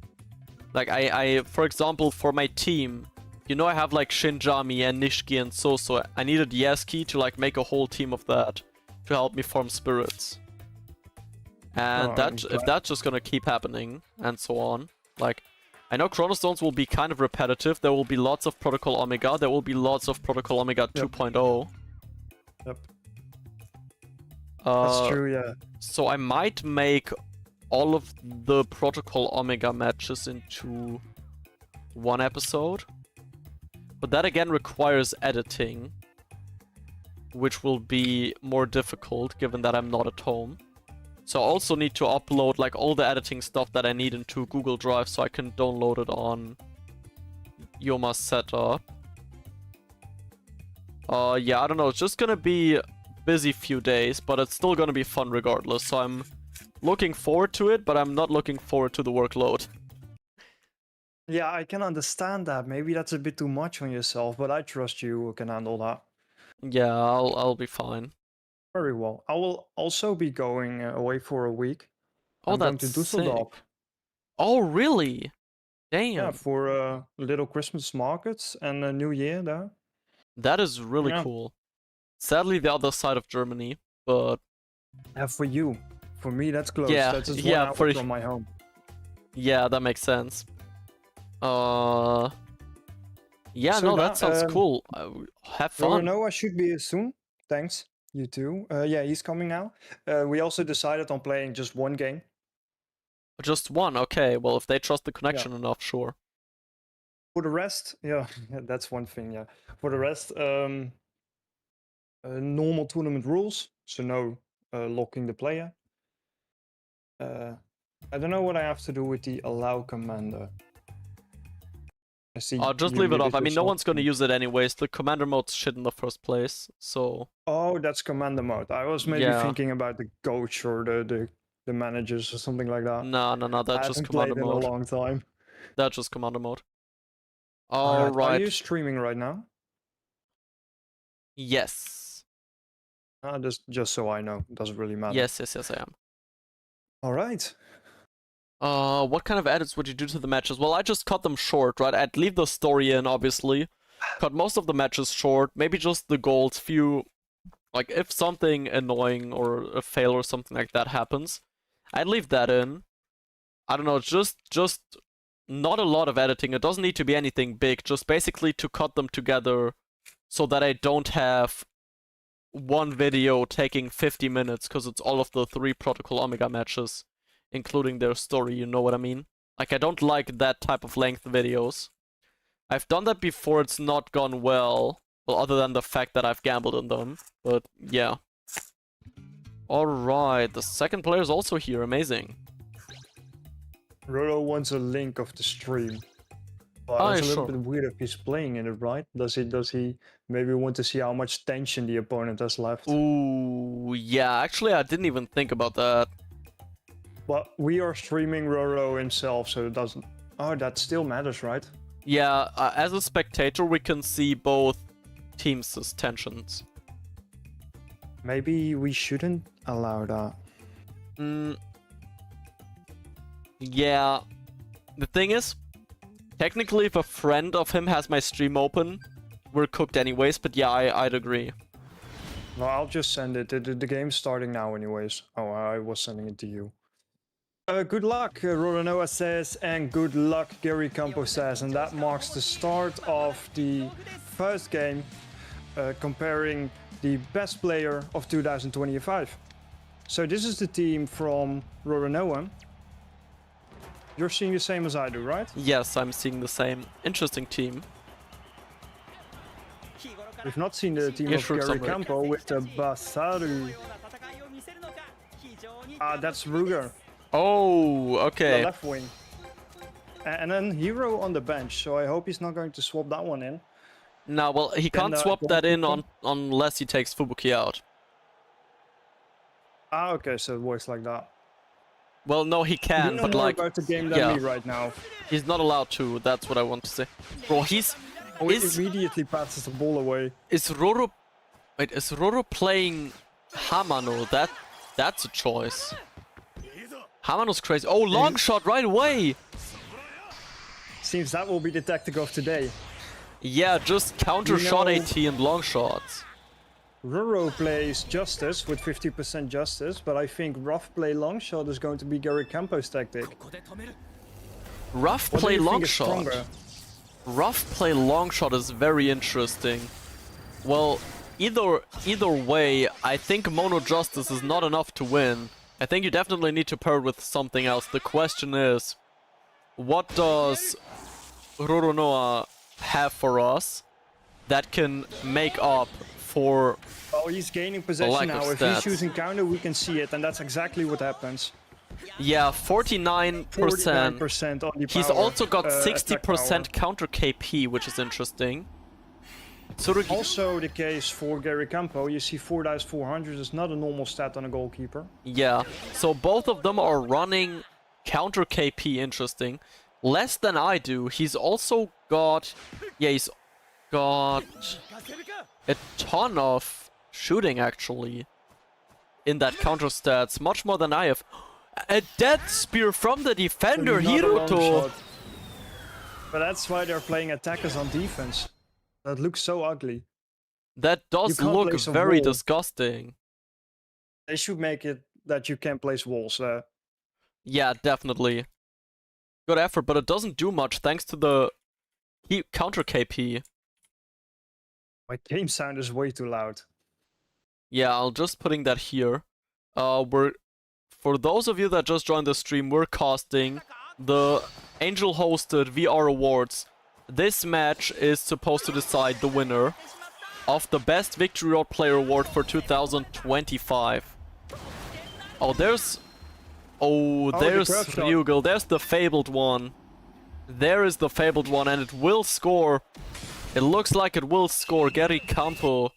Speaker 2: Like, I for example, for my team, you know I have like Shinjami and Nishiki and so I needed Yasuki to like make a whole team of that to help me form spirits. And if that's just gonna keep happening, and so on, like, I know Chronostones will be kind of repetitive. There will be lots of Protocol Omega. There will be lots of Protocol Omega 2.0.
Speaker 10: Yep. That's true, yeah.
Speaker 2: So I might make all of the Protocol Omega matches into one episode. But that again requires editing, which will be more difficult given that I'm not at home. So I also need to upload like all the editing stuff that I need into Google Drive so I can download it on Yoma's setup. Yeah, I don't know, it's just gonna be a busy few days, but it's still gonna be fun regardless. So I'm looking forward to it, but I'm not looking forward to the workload.
Speaker 10: Yeah, I can understand that. Maybe that's a bit too much on yourself, but I trust you can handle that.
Speaker 2: Yeah, I'll be fine.
Speaker 10: Very well. I will also be going away for a week.
Speaker 2: Oh,
Speaker 10: I'm going
Speaker 2: that's
Speaker 10: to Düsseldorf.
Speaker 2: sick. Oh, really? Damn.
Speaker 10: Yeah, for little Christmas markets and a New Year there.
Speaker 2: That is really
Speaker 10: Yeah.
Speaker 2: cool. Sadly, the other side of Germany, but...
Speaker 10: Yeah, for you. For me, that's close.
Speaker 2: Yeah,
Speaker 10: That's just
Speaker 2: yeah,
Speaker 10: 1
Speaker 2: for
Speaker 10: hour
Speaker 2: y-
Speaker 10: from my home.
Speaker 2: Yeah, that makes sense. Yeah,
Speaker 10: So
Speaker 2: no,
Speaker 10: now,
Speaker 2: that sounds cool. Have fun.
Speaker 10: Noah should be here soon. Thanks. You too. Yeah, he's coming now. We also decided on playing just one game.
Speaker 2: Just one, okay. Well, if they trust the connection enough, sure.
Speaker 10: For the rest, yeah, that's one thing, yeah. For the rest, normal tournament rules. So no locking the player. I don't know what I have to do with the allow commander. I see.
Speaker 2: I'll just
Speaker 10: you
Speaker 2: leave it
Speaker 10: did
Speaker 2: off. I mean, no
Speaker 10: yourself.
Speaker 2: one's gonna use it anyways. The commander mode's shit in the first place, so...
Speaker 10: Oh, that's commander mode. I was maybe
Speaker 2: Yeah.
Speaker 10: thinking about the coach or the managers or something like that.
Speaker 2: No,
Speaker 10: I
Speaker 2: that's just
Speaker 10: haven't played
Speaker 2: commander
Speaker 10: in
Speaker 2: mode.
Speaker 10: a long time.
Speaker 2: That's just commander mode.
Speaker 10: Are
Speaker 2: Alright.
Speaker 10: you streaming right now?
Speaker 2: Yes.
Speaker 10: Just so I know. It doesn't really matter.
Speaker 2: Yes, I am.
Speaker 10: All right.
Speaker 2: What kind of edits would you do to the matches? Well, I just cut them short, right? I'd leave the story in, obviously. Cut most of the matches short. Maybe just the goals, few... Like, if something annoying or a fail or something like that happens, I'd leave that in. I don't know, just not a lot of editing. It doesn't need to be anything big. Just basically to cut them together so that I don't have one video taking 50 minutes, because it's all of the 3 Protocol Omega matches, including their story, you know what I mean? Like, I don't like that type of length videos. I've done that before, it's not gone well. Well, other than the fact that I've gambled on them. But, yeah. Alright, the second player is also here, amazing.
Speaker 10: Roro wants a link of the stream. Well, it's a little bit weird if he's playing in it, right? Does he maybe want to see how much tension the opponent has left?
Speaker 2: Ooh, yeah, actually I didn't even think about that.
Speaker 10: But we are streaming Roro himself, so it doesn't... Oh, that still matters, right?
Speaker 2: Yeah, as a spectator we can see both teams' tensions.
Speaker 10: Maybe we shouldn't allow that.
Speaker 2: Yeah. The thing is, technically if a friend of him has my stream open, we're cooked anyways, but yeah, I'd agree.
Speaker 10: No, I'll just send it. The game's starting now anyways. Oh, I was sending it to you. Good luck, Roronoa says, and good luck, Gary Campo says. And that marks the start of the first game, comparing the best player of 2025. So this is the team from Roronoa. You're seeing the same as I do, right?
Speaker 2: Yes, I'm seeing the same. Interesting team.
Speaker 10: We've not seen the team of Gary Campo with the Basaru. Ah, that's Ruger.
Speaker 2: Oh, okay.
Speaker 10: The left wing. And then Hero on the bench, so I hope he's not going to swap that one in.
Speaker 2: No, well, he can't swap that in unless he takes Fubuki out.
Speaker 10: Ah, okay, so it works like that.
Speaker 2: Well, no, he can, but like...
Speaker 10: about the game than me right now.
Speaker 2: He's not allowed to, that's what I want to say. Bro, he's...
Speaker 10: Oh, he immediately passes the ball away.
Speaker 2: Is Roro... Wait, is Roro playing Hamano? That's a choice. Hamano's crazy. Oh, long shot right away!
Speaker 10: Seems that will be the tactic of today.
Speaker 2: Yeah, just counter shot AT and long shots.
Speaker 10: Roro plays Justice with 50% Justice, but I think rough play long shot is going to be Gary Campo's tactic.
Speaker 2: Rough play long shot. Rough play long shot is very interesting. Well, either way, I think Mono Justice is not enough to win. I think you definitely need to pair it with something else. The question is, what does Roronoa have for us that can make up for...
Speaker 10: Oh, he's gaining possession now. If he's choosing counter, we can see it, and that's exactly what happens.
Speaker 2: Yeah, 49%.
Speaker 10: 49% on the power.
Speaker 2: He's also got 60% counter KP, which is interesting.
Speaker 10: Also the case for Gary Campo. You see 4 dice 400 is not a normal stat on a goalkeeper.
Speaker 2: Yeah, so both of them are running counter KP, interesting. Less than I do. He's also got... Yeah, he's got a ton of shooting, actually, in that counter stats. Much more than I have. A death spear from the defender, Hiruto!
Speaker 10: But that's why they're playing attackers on defense. That looks so ugly.
Speaker 2: That does look very disgusting.
Speaker 10: They should make it that you can place walls there.
Speaker 2: Yeah, definitely. Good effort, but it doesn't do much thanks to the counter KP.
Speaker 10: My game sound is way too loud.
Speaker 2: Yeah, I'll just putting that here. For those of you that just joined the stream, we're casting the Angel-hosted VR Awards. This match is supposed to decide the winner of the Best Victory Road Player Award for 2025. Oh, there's Ryugal. There's the Fabled one. There is the Fabled one, and it will score. It looks like it will score. Gary Campo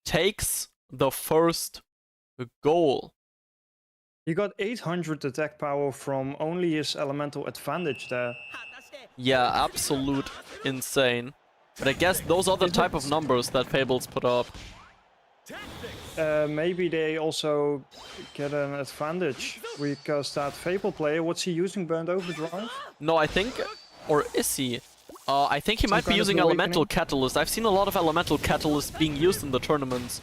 Speaker 2: takes the first goal.
Speaker 10: He got 800 attack power from only his elemental advantage there.
Speaker 2: Yeah, absolute insane. But I guess those are the type of numbers that Fables put up.
Speaker 10: Maybe they also get an advantage because that Fabled player, what's he using? Burnt Overdrive?
Speaker 2: No, I think, or is he? I think he might be using Elemental Catalyst. I've seen a lot of Elemental Catalyst being used in the tournaments.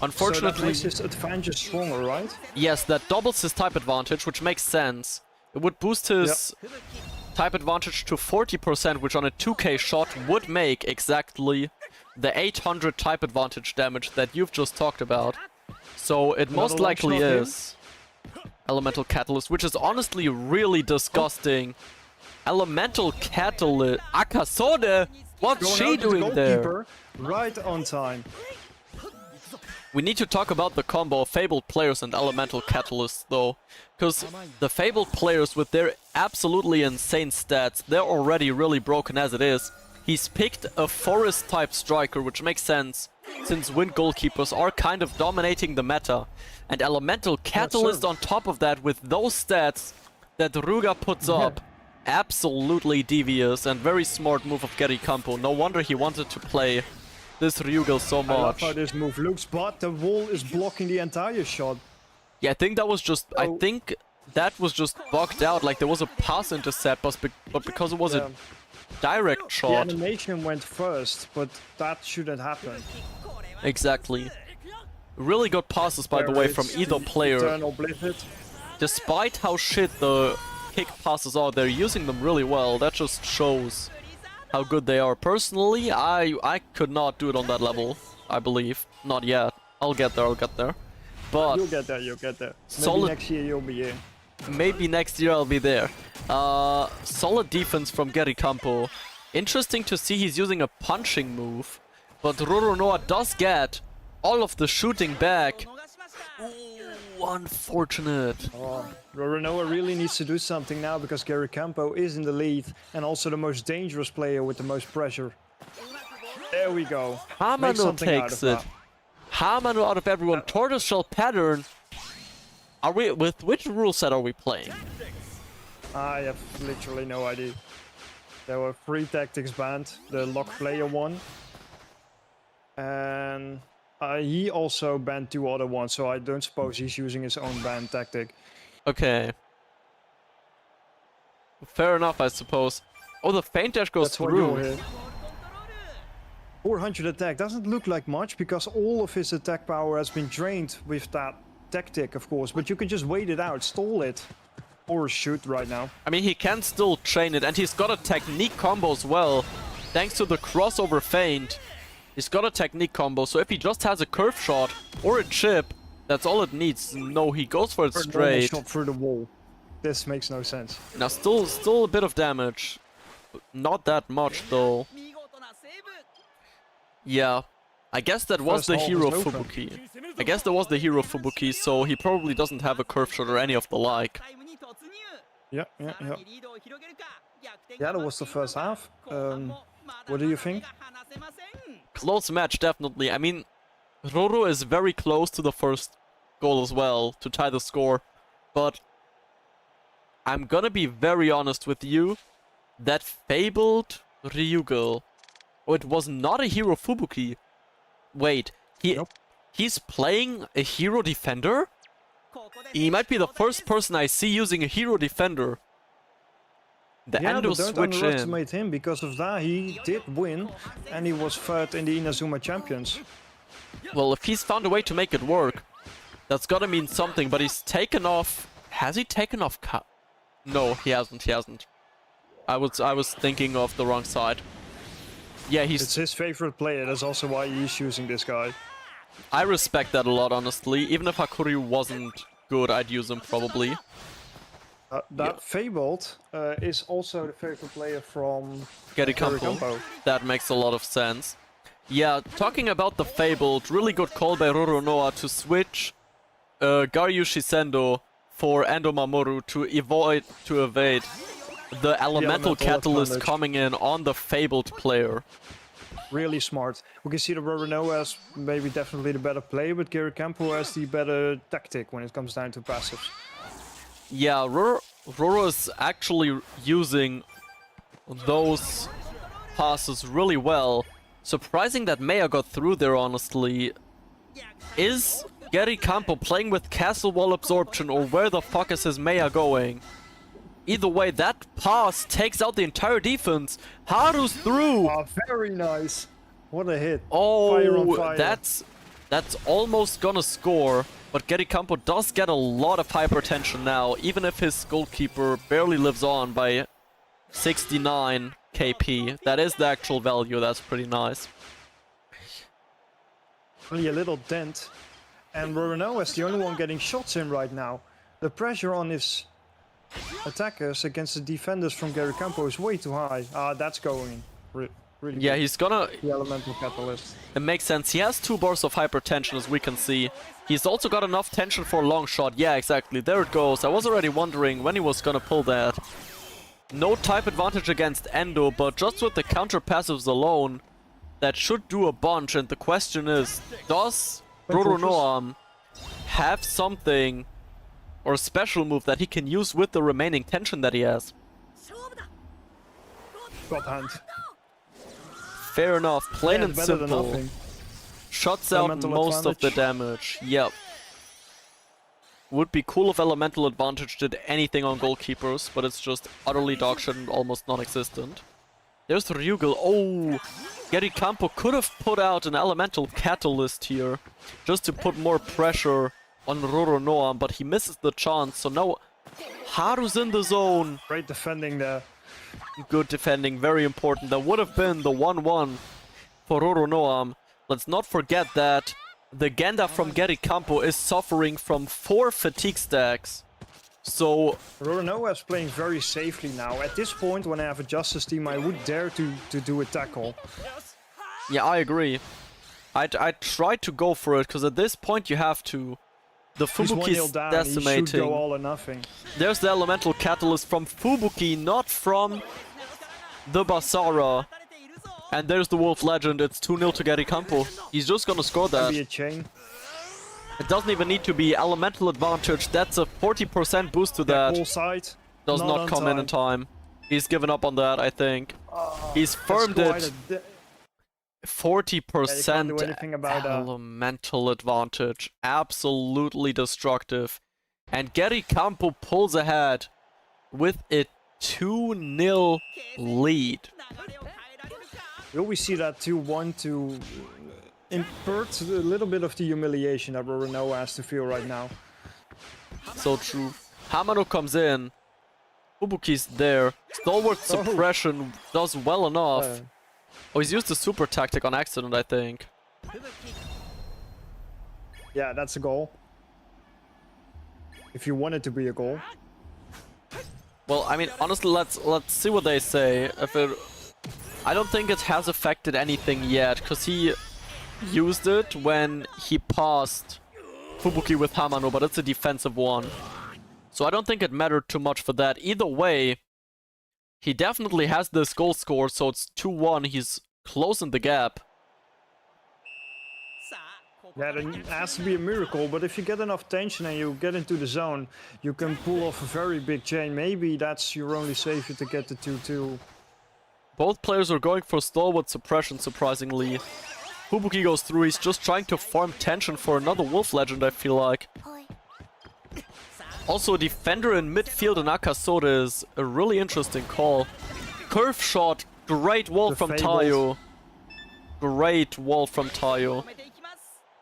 Speaker 2: Unfortunately,
Speaker 10: so that makes his advantage stronger, right?
Speaker 2: Yes, that doubles his type advantage, which makes sense. It would boost his type advantage to 40%, which on a 2k shot would make exactly the 800 type advantage damage that you've just talked about. So it most likely is Elemental Catalyst, which is honestly really disgusting. Elemental Catalyst... Akasode! What's she doing there?
Speaker 10: Right on time.
Speaker 2: We need to talk about the combo of Fabled players and Elemental Catalysts, though. Because the Fabled players, with their absolutely insane stats, they're already really broken as it is. He's picked a Forest-type striker, which makes sense, since Wind Goalkeepers are kind of dominating the meta. And Elemental Catalyst on top of that, with those stats that Ruga puts up, absolutely devious and very smart move of Gary Campo. No wonder he wanted to play this Ryugal so much.
Speaker 10: I love how this move looks, but the wall is blocking the entire shot.
Speaker 2: Yeah, I think that was just... I think that was just bugged out. Like, there was a pass intercept, but because it was a direct shot...
Speaker 10: The animation went first, but that shouldn't happen.
Speaker 2: Exactly. Really good passes, by the way, from either player. Despite how shit the kick passes are, they're using them really well. That just shows how good they are. Personally, I could not do it on that level, I believe. Not yet. I'll get there. But
Speaker 10: you'll get there.
Speaker 2: Solid,
Speaker 10: maybe next year you'll be here.
Speaker 2: Maybe next year I'll be there. Solid defense from Gary Campo. Interesting to see he's using a punching move. But Roronoa does get all of the shooting back. Ooh, unfortunate.
Speaker 10: Roronoa really needs to do something now because Gary Campo is in the lead and also the most dangerous player with the most pressure. There we go.
Speaker 2: Hamano takes it. Hamano out of everyone. Tortoiseshell pattern. Are we with which rule set are we playing?
Speaker 10: I have literally no idea. There were 3 tactics banned. The lock player one. And he also banned 2 other ones, so I don't suppose he's using his own ban tactic.
Speaker 2: Okay. Fair enough, I suppose. Oh, the feint dash goes through.
Speaker 10: 400 attack doesn't look like much because all of his attack power has been drained with that tactic, of course. But you can just wait it out, stall it, or shoot right now.
Speaker 2: I mean, he can still train it, and he's got a technique combo as well. Thanks to the crossover feint, he's got a technique combo. So if he just has a curve shot or a chip, that's all it needs. No, he goes for it straight.
Speaker 10: Shot through the wall. This makes no sense.
Speaker 2: Now, still a bit of damage. Not that much, though. Yeah. I guess that was the hero Fubuki. I guess that was the hero Fubuki, so he probably doesn't have a curve shot or any of the like.
Speaker 10: Yeah, that was the first half. What do you think?
Speaker 2: Close match, definitely. I mean, Roro is very close to the first goal as well, to tie the score. But I'm gonna be very honest with you. That Fabled Ryugal... Oh, it was not a hero Fubuki. Wait, he's playing a hero defender? He might be the first person I see using a hero defender. The Endo
Speaker 10: but don't
Speaker 2: switch
Speaker 10: underestimate him. Because of that, he did win, and he was third in the Inazuma Champions.
Speaker 2: Well, if he's found a way to make it work, that's gotta mean something. But he's taken off. Has he taken off? No, he hasn't. I was thinking of the wrong side. Yeah,
Speaker 10: it's his favorite player. That's also why he's choosing this guy.
Speaker 2: I respect that a lot, honestly. Even if Hakuryu wasn't good, I'd use him probably.
Speaker 10: Fabled is also the favorite player from
Speaker 2: Gary Campo. That makes a lot of sense. Yeah, talking about the Fabled, really good call by Roronoa to switch Garyu Shisendo for Endo Mamoru to evade the elemental catalyst coming in on the Fabled player.
Speaker 10: Really smart. We can see that Roronoa has maybe definitely the better player, but Gary Campo has the better tactic when it comes down to passives.
Speaker 2: Yeah, Roro is actually using those passes really well. Surprising that Maya got through there, honestly. Is Gary Campo playing with Castle Wall Absorption, or where the fuck is his Maya going? Either way, that pass takes out the entire defense. Haru's through!
Speaker 10: Oh, very nice. What a hit.
Speaker 2: Oh,
Speaker 10: fire on fire.
Speaker 2: That's almost gonna score. But Gary Campo does get a lot of hypertension now, even if his goalkeeper barely lives on by 69 KP. That is the actual value, that's pretty nice.
Speaker 10: Only a little dent. And Roronoa is the only one getting shots in right now. The pressure on his attackers against the defenders from Gary Campo is way too high. That's going really
Speaker 2: yeah,
Speaker 10: good.
Speaker 2: he's gonna...
Speaker 10: The elemental catalyst.
Speaker 2: It makes sense. He has 2 bars of hypertension, as we can see. He's also got enough tension for a long shot. Yeah, exactly. There it goes. I was already wondering when he was gonna pull that. No type advantage against Endo, but just with the counter passives alone, that should do a bunch. And the question is, does Roronoa have something or a special move that he can use with the remaining tension that he has?
Speaker 10: God hand.
Speaker 2: Fair enough, plain and simple. Shuts out
Speaker 10: Elemental
Speaker 2: most of the
Speaker 10: advantage.
Speaker 2: damage. Yep. Would be cool if Elemental Advantage did anything on goalkeepers, but it's just utterly dogshit and almost non-existent. There's Ryugel. Oh! Gary Campo could have put out an Elemental Catalyst here, just to put more pressure on Roronoa, but he misses the chance, so now Haru's in the zone.
Speaker 10: Great defending there.
Speaker 2: Good defending, very important. That would have been the 1-1 for Roronoa. Let's not forget that the Genda from Gary Campo is suffering from 4 fatigue stacks. So
Speaker 10: Roronoa is playing very safely now. At this point, when I have a Justice team, I would dare to do a tackle.
Speaker 2: yeah, I agree. I tried to go for it, because at this point you have to. The Fubuki's decimating.
Speaker 10: He should go all or nothing.
Speaker 2: There's the Elemental Catalyst from Fubuki, not from the Basara. And there's the Wolf Legend. It's 2-0 to Gary Campo. He's just gonna score that.
Speaker 10: Be a chain.
Speaker 2: It doesn't even need to be Elemental Advantage. That's a 40% boost to that.
Speaker 10: Whole side.
Speaker 2: Does not come in time. He's given up on that, I think. He's firmed it. 40% Elemental Advantage. Absolutely destructive. And Gary Campo pulls ahead with a 2-0 lead.
Speaker 10: We always see that 2-1 to invert a little bit of the humiliation that Roronoa has to feel right now.
Speaker 2: So true. Hamano comes in. Fubuki's there. Stalwart Suppression does well enough. Oh, he's used the super tactic on accident, I think.
Speaker 10: Yeah, that's a goal. If you want it to be a goal.
Speaker 2: Well, I mean, honestly, let's see what they say. I don't think it has affected anything yet, because he used it when he passed Fubuki with Hamano, but it's a defensive one. So I don't think it mattered too much for that. Either way, he definitely has this goal score, so it's 2-1. He's closing the gap.
Speaker 10: Yeah, it has to be a miracle, but if you get enough tension and you get into the zone, you can pull off a very big chain. Maybe that's your only savior to get the 2-2.
Speaker 2: Both players are going for Stalwart Suppression, surprisingly. Fubuki goes through. He's just trying to farm tension for another Wolf Legend, I feel like. Also, a defender in midfield in Akasora is a really interesting call. Curve shot, great wall from Tayo. Great wall from Tayo.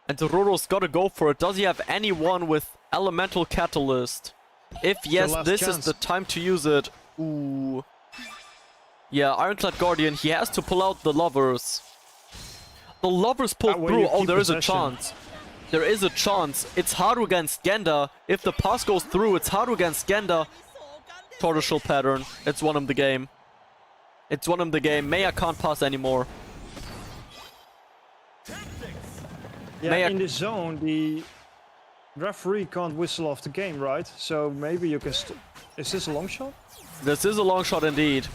Speaker 2: And Roro's gotta go for it. Does he have anyone with Elemental Catalyst? If yes, this is the time to use it. Ooh. Yeah, Ironclad Guardian, he has to pull out the Lovers. The Lovers pulled through. Oh, there is a chance. There is a chance. It's Haru against Genda. If the pass goes through, it's Haru against Genda. Tortoiseshell pattern. It's won him the game. It's won him the game. Maya can't pass anymore.
Speaker 10: Yeah, in this zone, the referee can't whistle off the game, right? So maybe you can... Is this a long shot?
Speaker 2: This is a long shot indeed.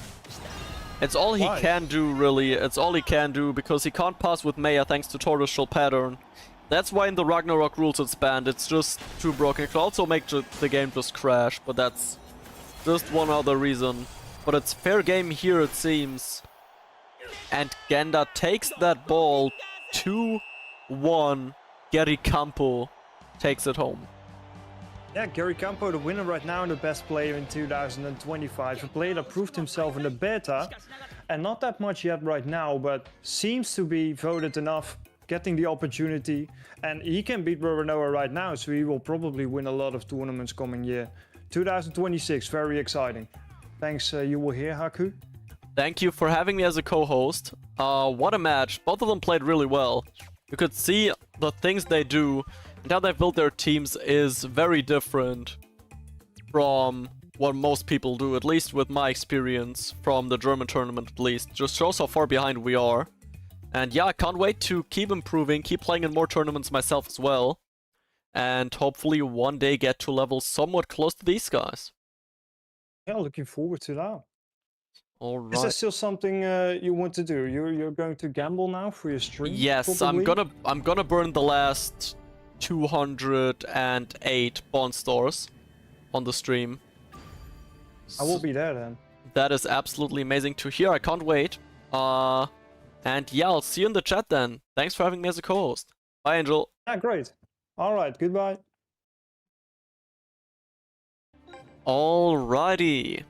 Speaker 2: It's all he can do, really. It's all he can do, because he can't pass with Maya thanks to Tortoiseshell pattern. That's why in the Ragnarok rules it's banned. It's just too broken. It could also make the game just crash, but that's just one other reason. But it's fair game here, it seems. And Genda takes that ball. 2-1. Gary Campo takes it home.
Speaker 10: Yeah, Gary Campo, the winner right now and the best player in 2025. A player that proved himself in the beta, and not that much yet right now, but seems to be voted enough, getting the opportunity. And he can beat Roronoa right now, so he will probably win a lot of tournaments coming year. 2026, very exciting. Thanks, you were here, Haku.
Speaker 2: Thank you for having me as a co-host. What a match. Both of them played really well. You could see the things they do and how they built their teams is very different from what most people do, at least with my experience from the German tournament at least. Just shows how far behind we are. And yeah, I can't wait to keep improving, keep playing in more tournaments myself as well. And hopefully one day get to levels somewhat close to these guys.
Speaker 10: Yeah, looking forward to that.
Speaker 2: All right.
Speaker 10: Is there still something you want to do? You're going to gamble now for your stream?
Speaker 2: Yes,
Speaker 10: probably?
Speaker 2: I'm gonna burn the last 208 bond stores on the stream.
Speaker 10: I will be there then.
Speaker 2: That is absolutely amazing to hear. I can't wait. And yeah, I'll see you in the chat then. Thanks for having me as a co-host. Bye, Angel.
Speaker 10: Yeah, great. All right, goodbye.
Speaker 2: Alrighty.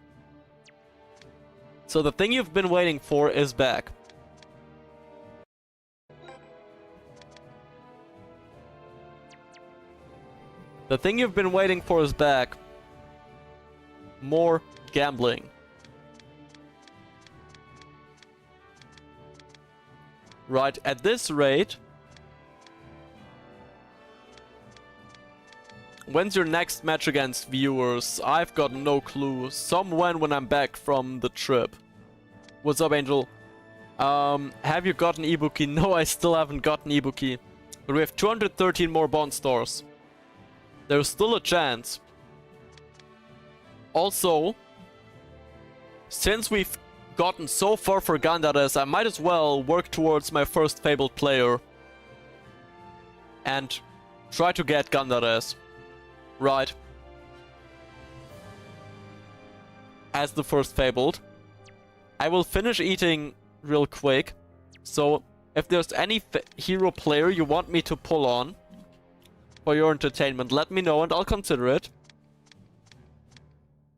Speaker 2: So the thing you've been waiting for is back. The thing you've been waiting for is back. More gambling. Right, at this rate... When's your next match against viewers? I've got no clue. Somewhen when I'm back from the trip. What's up, Angel? Have you gotten Ibuki? No, I still haven't gotten Ibuki. But we have 213 more bond stores. There's still a chance. Also, since we've gotten so far for Gandares, I might as well work towards my first Fabled player. And try to get Gandares. Right. As the first Fabled. I will finish eating real quick. So, if there's any hero player you want me to pull on for your entertainment, let me know and I'll consider it.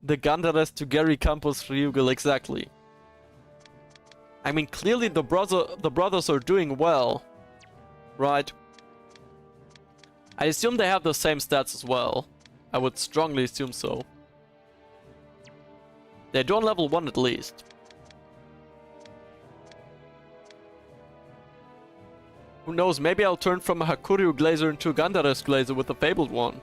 Speaker 2: The Gandares to Gary Campos Ryugel, exactly. I mean, clearly the brothers are doing well. Right. I assume they have the same stats as well. I would strongly assume so. They do on level 1 at least. Who knows, maybe I'll turn from a Hakuryu Glazer into a Gandares Glazer with the Fabled one.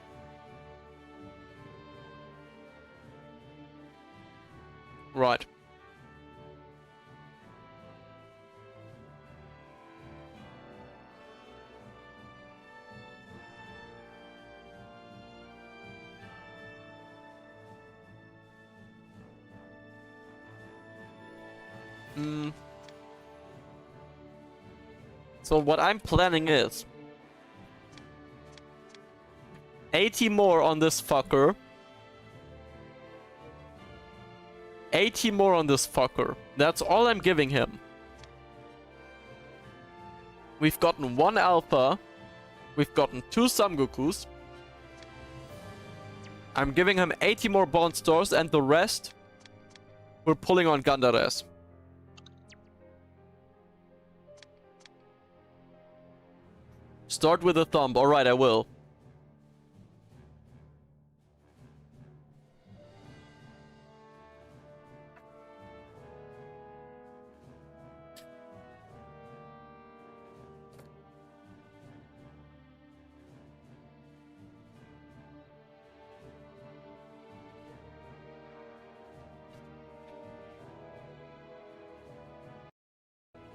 Speaker 2: Right. So what I'm planning is 80 more on this fucker. 80 more on this fucker. That's all I'm giving him. We've gotten 1 alpha. We've gotten 2 Samgokus. I'm giving him 80 more bond stores and the rest we're pulling on Gandares. Start with a thumb. Alright, I will.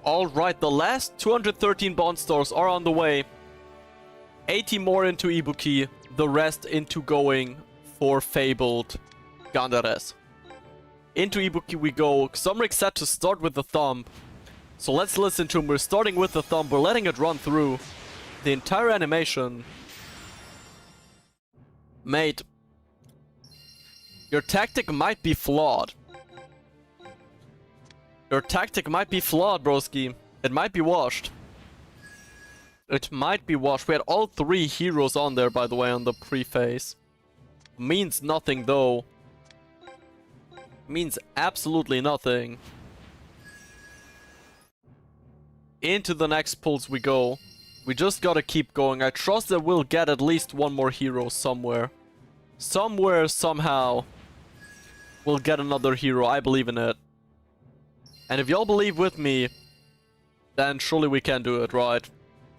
Speaker 2: Alright, the last 213 bond stores are on the way. 80 more into Ibuki, the rest into going for Fabled Gandares. Into Ibuki we go. Xomric said to start with the thumb. So let's listen to him. We're starting with the thumb. We're letting it run through the entire animation. Mate, your tactic might be flawed. Your tactic might be flawed, broski. It might be washed. It might be washed. We had all 3 heroes on there, by the way, on the pre-phase. Means nothing, though. Means absolutely nothing. Into the next pulls we go. We just gotta keep going. I trust that we'll get at least one more hero somewhere. Somewhere, somehow, we'll get another hero. I believe in it. And if y'all believe with me, then surely we can do it, right?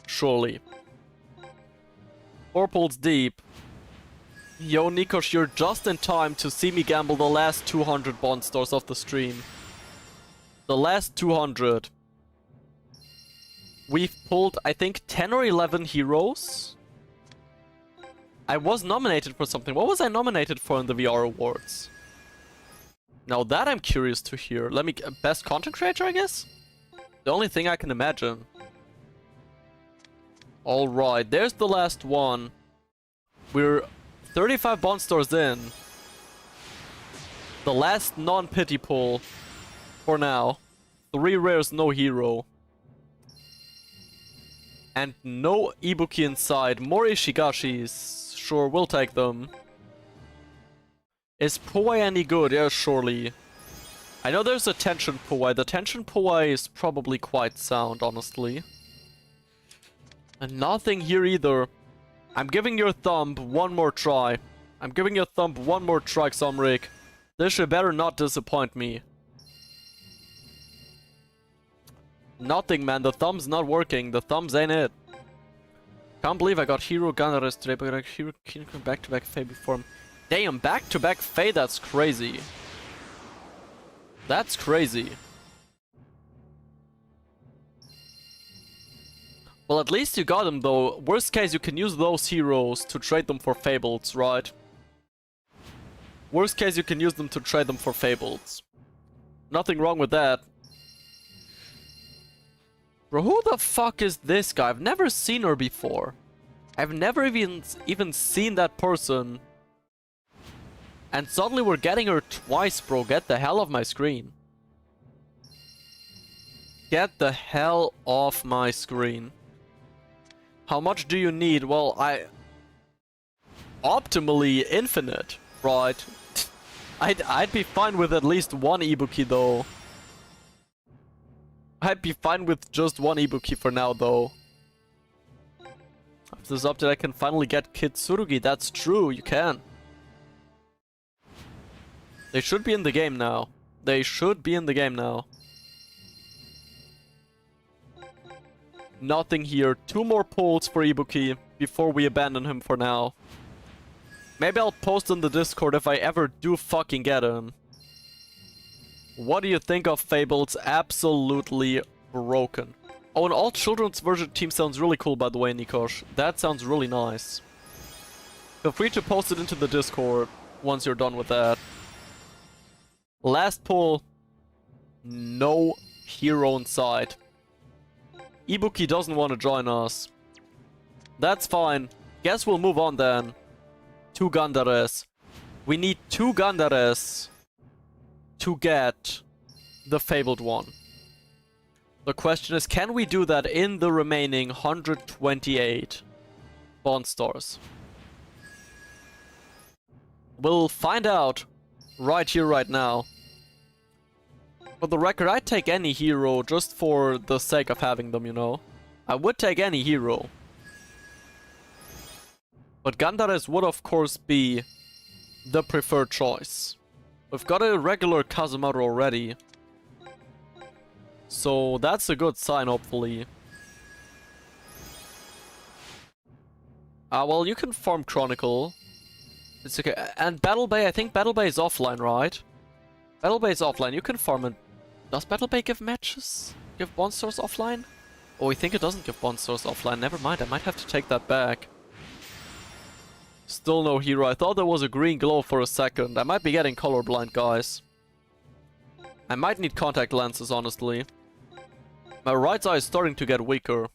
Speaker 2: Surely. 4 pulls deep. Yo, Nikos, you're just in time to see me gamble the last 200 bond stars of the stream. The last 200. We've pulled, I think, 10 or 11 heroes. I was nominated for something. What was I nominated for in the VR awards? Now that I'm curious to hear. Let me... Best content creator, I guess? The only thing I can imagine. Alright, there's the last one. We're 35 bond stars in. The last non-pity pull. For now. 3 rares, no hero. And no Ibuki inside. More Ishigashis. Sure, we'll take them. Is Powai any good? Yeah, surely. I know there's a Tension Powai. The Tension Powai is probably quite sound, honestly. And nothing here either. I'm giving your thumb one more try. I'm giving your thumb one more try, Xomric. This should better not disappoint me. Nothing, man. The thumb's not working. The thumbs ain't it. Can't believe I got Hero Gunneris today, but I got Hero Kinko back-to-back Fae before him. Damn, back-to-back Fae, that's crazy. That's crazy. Well, at least you got them, though. Worst case, you can use those heroes to trade them for Fableds, right? Worst case, you can use them to trade them for Fableds. Nothing wrong with that. Bro, who the fuck is this guy? I've never seen her before. I've never even seen that person. And suddenly we're getting her twice, bro. Get the hell off my screen. Get the hell off my screen. How much do you need? Well, optimally infinite, right? I'd be fine with at least one Ibuki, though. I'd be fine with just one Ibuki for now, though. After this update, I can finally get Kitsurugi. That's true, you can. They should be in the game now. They should be in the game now. Nothing here. 2 more pulls for Ibuki before we abandon him for now. Maybe I'll post in the Discord if I ever do fucking get him. What do you think of Fabled? Absolutely broken. Oh, an all-children's version team sounds really cool, by the way, Nikosh. That sounds really nice. Feel free to post it into the Discord once you're done with that. Last pull. No hero inside. Ibuki doesn't want to join us. That's fine. Guess we'll move on then. 2 Gandares. We need 2 Gandares to get the Fabled one. The question is, can we do that in the remaining 128 bond stars? We'll find out right here, right now. For the record, I'd take any hero just for the sake of having them, you know. I would take any hero. But Gandares would of course be the preferred choice. We've got a regular Kazemaru already. So that's a good sign, hopefully. Well, you can farm Chronicle. It's okay. And Battle Bay, I think Battle Bay is offline, right? Battle Bay is offline. You can farm it. Does Battle Bay give matches? Give bond stars offline? Oh, I think it doesn't give bond stars offline. Never mind, I might have to take that back. Still no hero. I thought there was a green glow for a second. I might be getting colorblind, guys. I might need contact lenses, honestly. My right eye is starting to get weaker.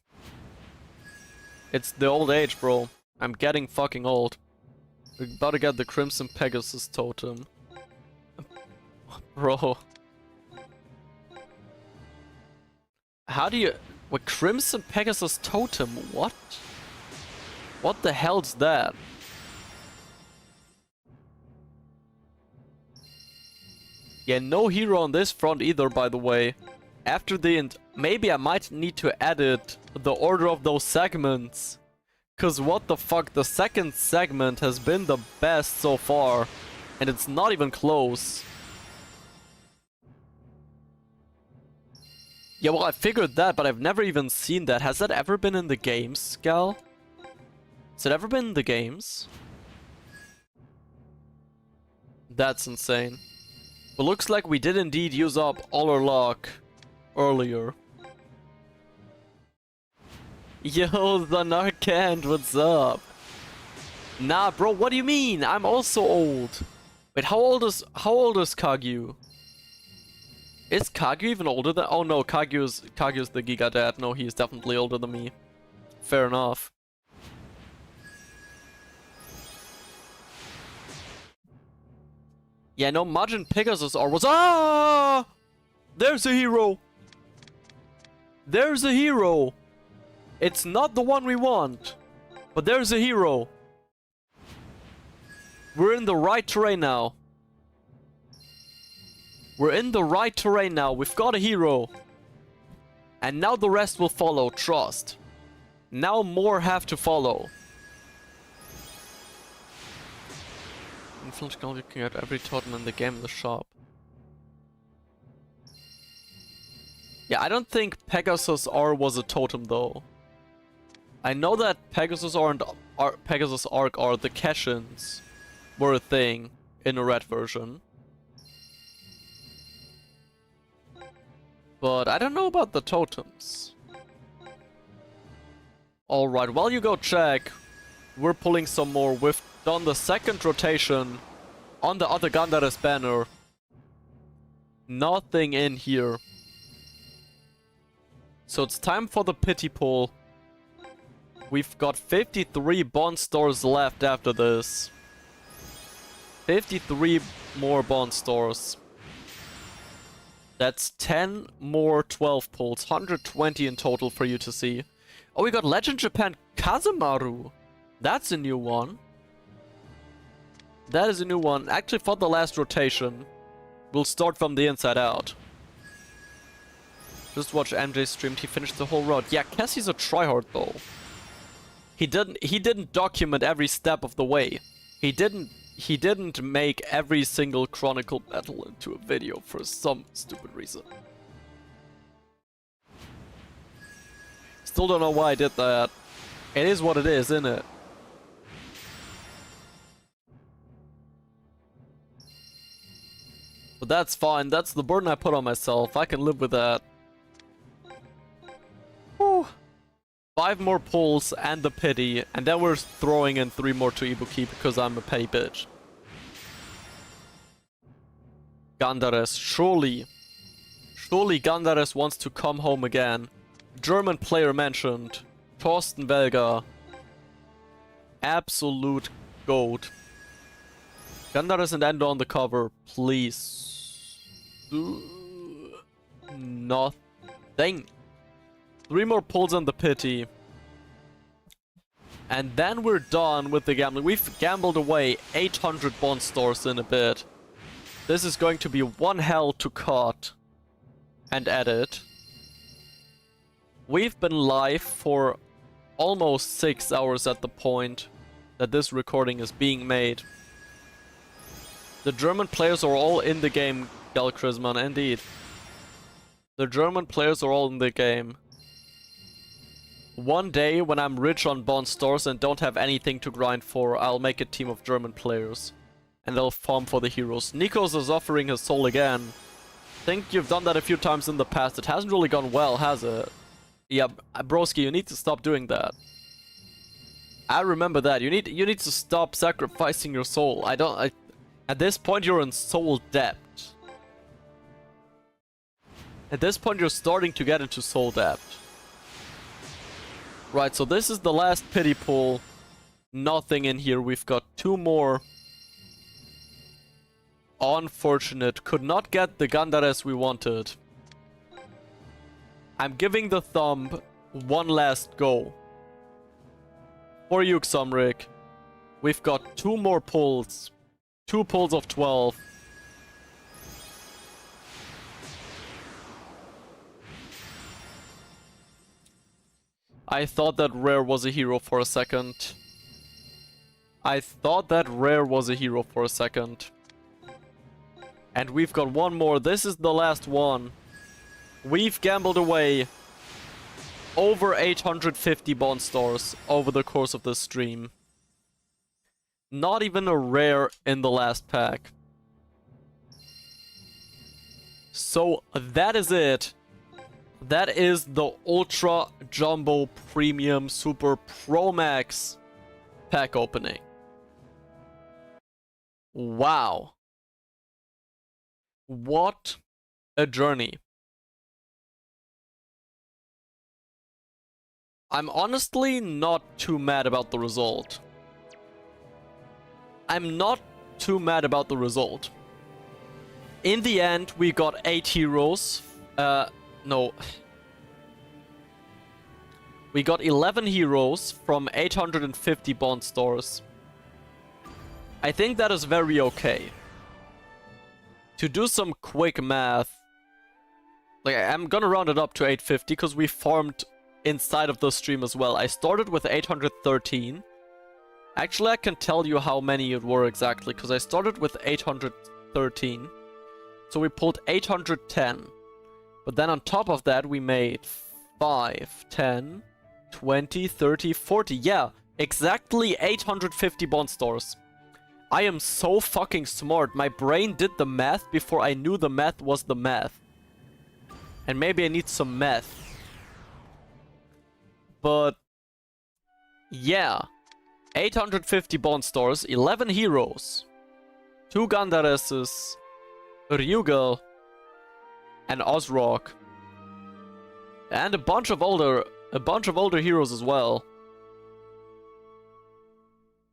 Speaker 2: It's the old age, bro. I'm getting fucking old. We're about to get the Crimson Pegasus totem. Bro. How do you... What, Crimson Pegasus Totem? What? What the hell's that? Yeah, no hero on this front either, by the way. After the end, maybe I might need to edit the order of those segments. Cause what the fuck, the second segment has been the best so far. And it's not even close. Yeah, well, I figured that, but I've never even seen that. Has that ever been in the games, Gal? Has it ever been in the games? That's insane. But looks like we did indeed use up all our luck earlier. Yo, the Narcand, what's up? Nah, bro, what do you mean? I'm also old. Wait, how old is Kagyu? Is Kagyu even older than— oh no, Kagyu's the Giga Dad. No, he's definitely older than me. Fair enough. Yeah, no, Majin Pegasus was— ah! There's a hero! There's a hero! It's not the one we want, but there's a hero. We're in the right terrain now. We're in the right terrain now. We've got a hero. And now the rest will follow. Trust. Now more have to follow. Influence you can get every totem in the game in the shop. Yeah, I don't think Pegasus R was a totem though. I know that Pegasus R and Pegasus Arc are the Keshins were a thing in a red version. But I don't know about the totems. Alright, while you go check, we're pulling some more. We've done the second rotation on the other Gandharas banner. Nothing in here. So it's time for the pity pull. We've got 53 bond stores left after this. 53 more bond stores. That's 10 more 12 pulls. 120 in total for you to see. Oh, we got Legend Japan Kazemaru. That's a new one. That is a new one. Actually, for the last rotation, we'll start from the inside out. Just watch MJ streamed. He finished the whole road. Yeah, Cassie's a tryhard though. He didn't document every step of the way. He didn't make every single Chronicle battle into a video for some stupid reason. Still don't know why I did that. It is what it is, isn't it? But that's fine. That's the burden I put on myself. I can live with that. Whew. 5 more pulls and the pity, and then we're throwing in 3 more to Ibuki because I'm a petty bitch. Gandharas, surely Gandharas wants to come home again. German player mentioned. Thorsten Welger. Absolute goat. Gandharas and Endo on the cover, please. Nothing. 3 more pulls on the pity. And then we're done with the gambling. We've gambled away 800 bond stores in a bit. This is going to be one hell to cut and edit. We've been live for almost 6 hours at the point that this recording is being made. The German players are all in the game, Gal Chrisman, indeed. The German players are all in the game. One day, when I'm rich on bond stores and don't have anything to grind for, I'll make a team of German players. And they'll farm for the heroes. Nikos is offering his soul again. Think you've done that a few times in the past. It hasn't really gone well, has it? Yeah, broski, you need to stop doing that. I remember that. You need to stop sacrificing your soul. At this point, you're in soul debt. At this point, you're starting to get into soul debt. Right, so this is the last pity pool. Nothing in here. We've got 2 more. Unfortunate. Could not get the Gandharas we wanted. I'm giving the thumb one last go. For you, Xomric. We've got 2 more pulls. 2 pulls of 12. I thought that Rare was a hero for a second. I thought that Rare was a hero for a second. And we've got one more. This is the last one. We've gambled away over 850 bond stars over the course of this stream. Not even a rare in the last pack. So that is it. That is the Ultra Jumbo Premium Super Pro Max pack opening. Wow. What a journey. I'm honestly not too mad about the result. I'm not too mad about the result. In the end, we got 8 heroes. No. We got 11 heroes from 850 bond stars. I think that is very okay. To do some quick math, like I'm gonna round it up to 850 because we farmed inside of the stream as well. I started with 813. Actually, I can tell you how many it were exactly because I started with 813. So we pulled 810. But then on top of that, we made 5, 10, 20, 30, 40. Yeah, exactly 850 bond stars. I am so fucking smart. My brain did the math before I knew the math was the math. And maybe I need some meth. But yeah, 850 bond stars, 11 heroes, 2 Gandareses, Ryugal, and Ozrock, and a bunch of older heroes as well.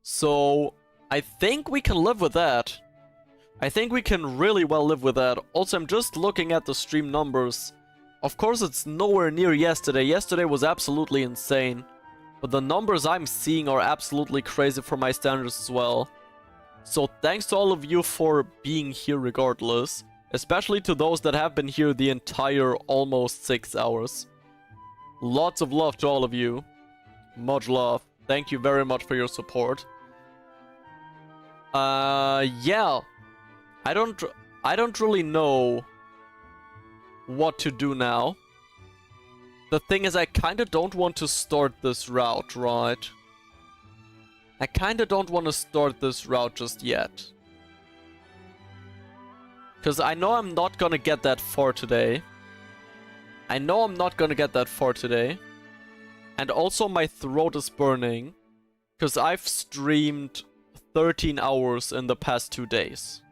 Speaker 2: So I think we can live with that. I think we can really well live with that. Also, I'm just looking at the stream numbers. Of course, it's nowhere near yesterday. Yesterday was absolutely insane. But the numbers I'm seeing are absolutely crazy for my standards as well. So thanks to all of you for being here regardless. Especially to those that have been here the entire almost 6 hours. Lots of love to all of you. Much love. Thank you very much for your support. Yeah. I don't really know what to do now. The thing is, I kinda don't want to start this route, right? I kinda don't want to start this route just yet. Because I know I'm not gonna get that far today. And also my throat is burning. Because I've streamed 13 hours in the past 2 days.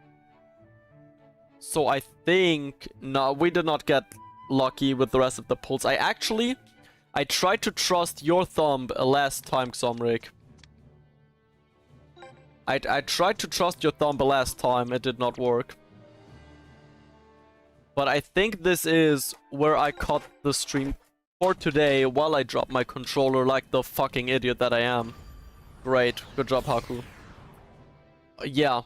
Speaker 2: So I think... No, we did not get lucky with the rest of the pulls. I tried to trust your thumb last time, Xomric. I tried to trust your thumb last time. It did not work. But I think this is where I cut the stream for today while I drop my controller like the fucking idiot that I am. Great. Good job, Haku. Yeah.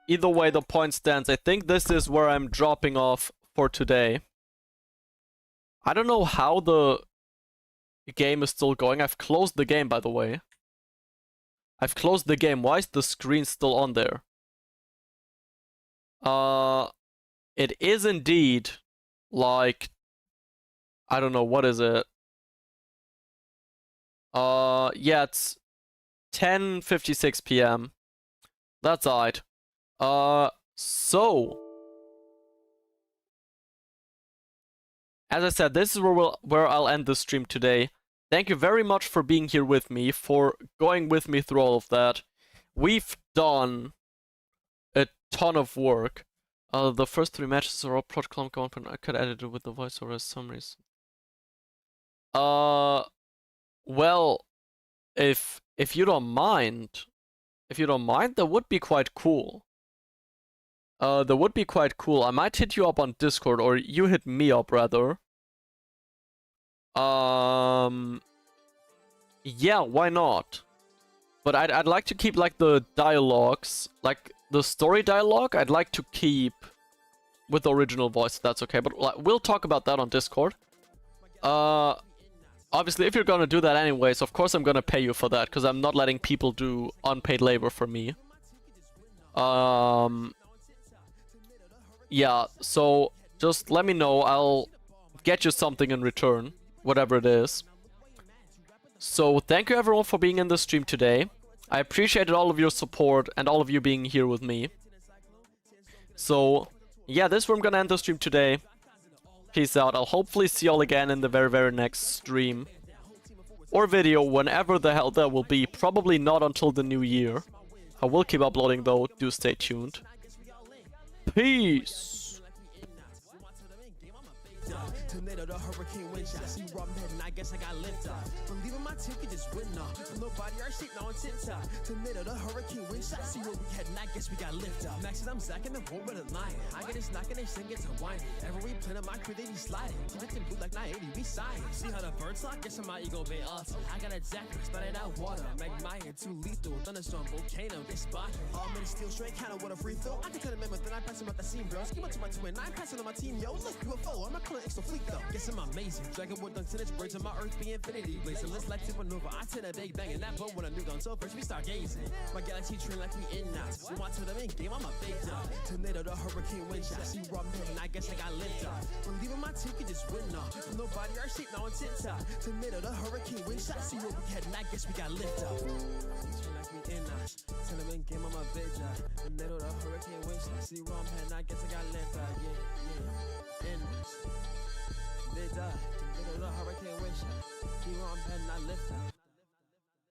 Speaker 2: Either way, the point stands. I think this is where I'm dropping off for today. I don't know how the game is still going. I've closed the game, by the way. I've closed the game. Why is the screen still on there? It is indeed, like, I don't know, what is it? Yeah, it's 10:56 p.m. That's alright. So, as I said, this is where I'll end the stream today. Thank you very much for being here with me, for going with me through all of that. We've done a ton of work. The first 3 matches are all protocol component. I could edit it with the voiceover as summaries. Well, if you don't mind, that would be quite cool. That would be quite cool. I might hit you up on Discord, or you hit me up rather. Yeah, why not? But I'd like to keep like the dialogues, like the story dialogue, I'd like to keep with the original voice, if that's okay. But like, we'll talk about that on Discord. Obviously, if you're gonna do that anyways, of course I'm gonna pay you for that, because I'm not letting people do unpaid labor for me. Yeah, so just let me know, I'll get you something in return, whatever it is. So thank you everyone for being in the stream today. I appreciated all of your support and all of you being here with me. So yeah, this is where I'm gonna end the stream today. Peace out. I'll hopefully see y'all again in the very next stream. Or video, whenever the hell that will be. Probably not until the new year. I will keep uploading though, do stay tuned. Peace!
Speaker 1: Tornado, the hurricane wind shot. See Robin head and I guess I got lift up. Believing my team could just win now. Nobody are shit now on TikTok. Tornado, the hurricane wind shot. See where we head and I guess we got lift up. Next I'm sacking the board with a lion. I get it knocking, they sing it to whining. Every plan of my crew, they be sliding. Keep it in blue like 980, we sign. See how the birds lock? Guess my ego bay awesome. I got a jacket, spotted out water. Magmire, too lethal. Thunderstorm, volcano, get spotted. All men steel straight, kinda with a free throw. I can tell the member, then I pass him out the scene, bro. Scheme up to my 2 and 9, passing on my team, yo. Look, UFO, I'm not calling extra fleet though. Guess I'm amazing. Dragon wood dunks in its birds on my earth be infinity blazing. Let's like supernova. I tend a big bang and that boat when I knew done. So first we start gazing. My galaxy train like we in knots. You want to the main game, I'm a big dog. Tornado, the hurricane wind shot. See Robin head and I guess I got lift up. Believing my team could just win now. Nobody are shit now on TikTok. Tornado, the hurricane wind shot. See where we head and I guess we got lift up. Train like we in knots. Tell the main game, I'm a big dog. Tornado, the hurricane wind shot. See Robin head and I guess I got lift up. Yeah. In knots. They die. The hurricane wind shot. Keep on pen, I lift up.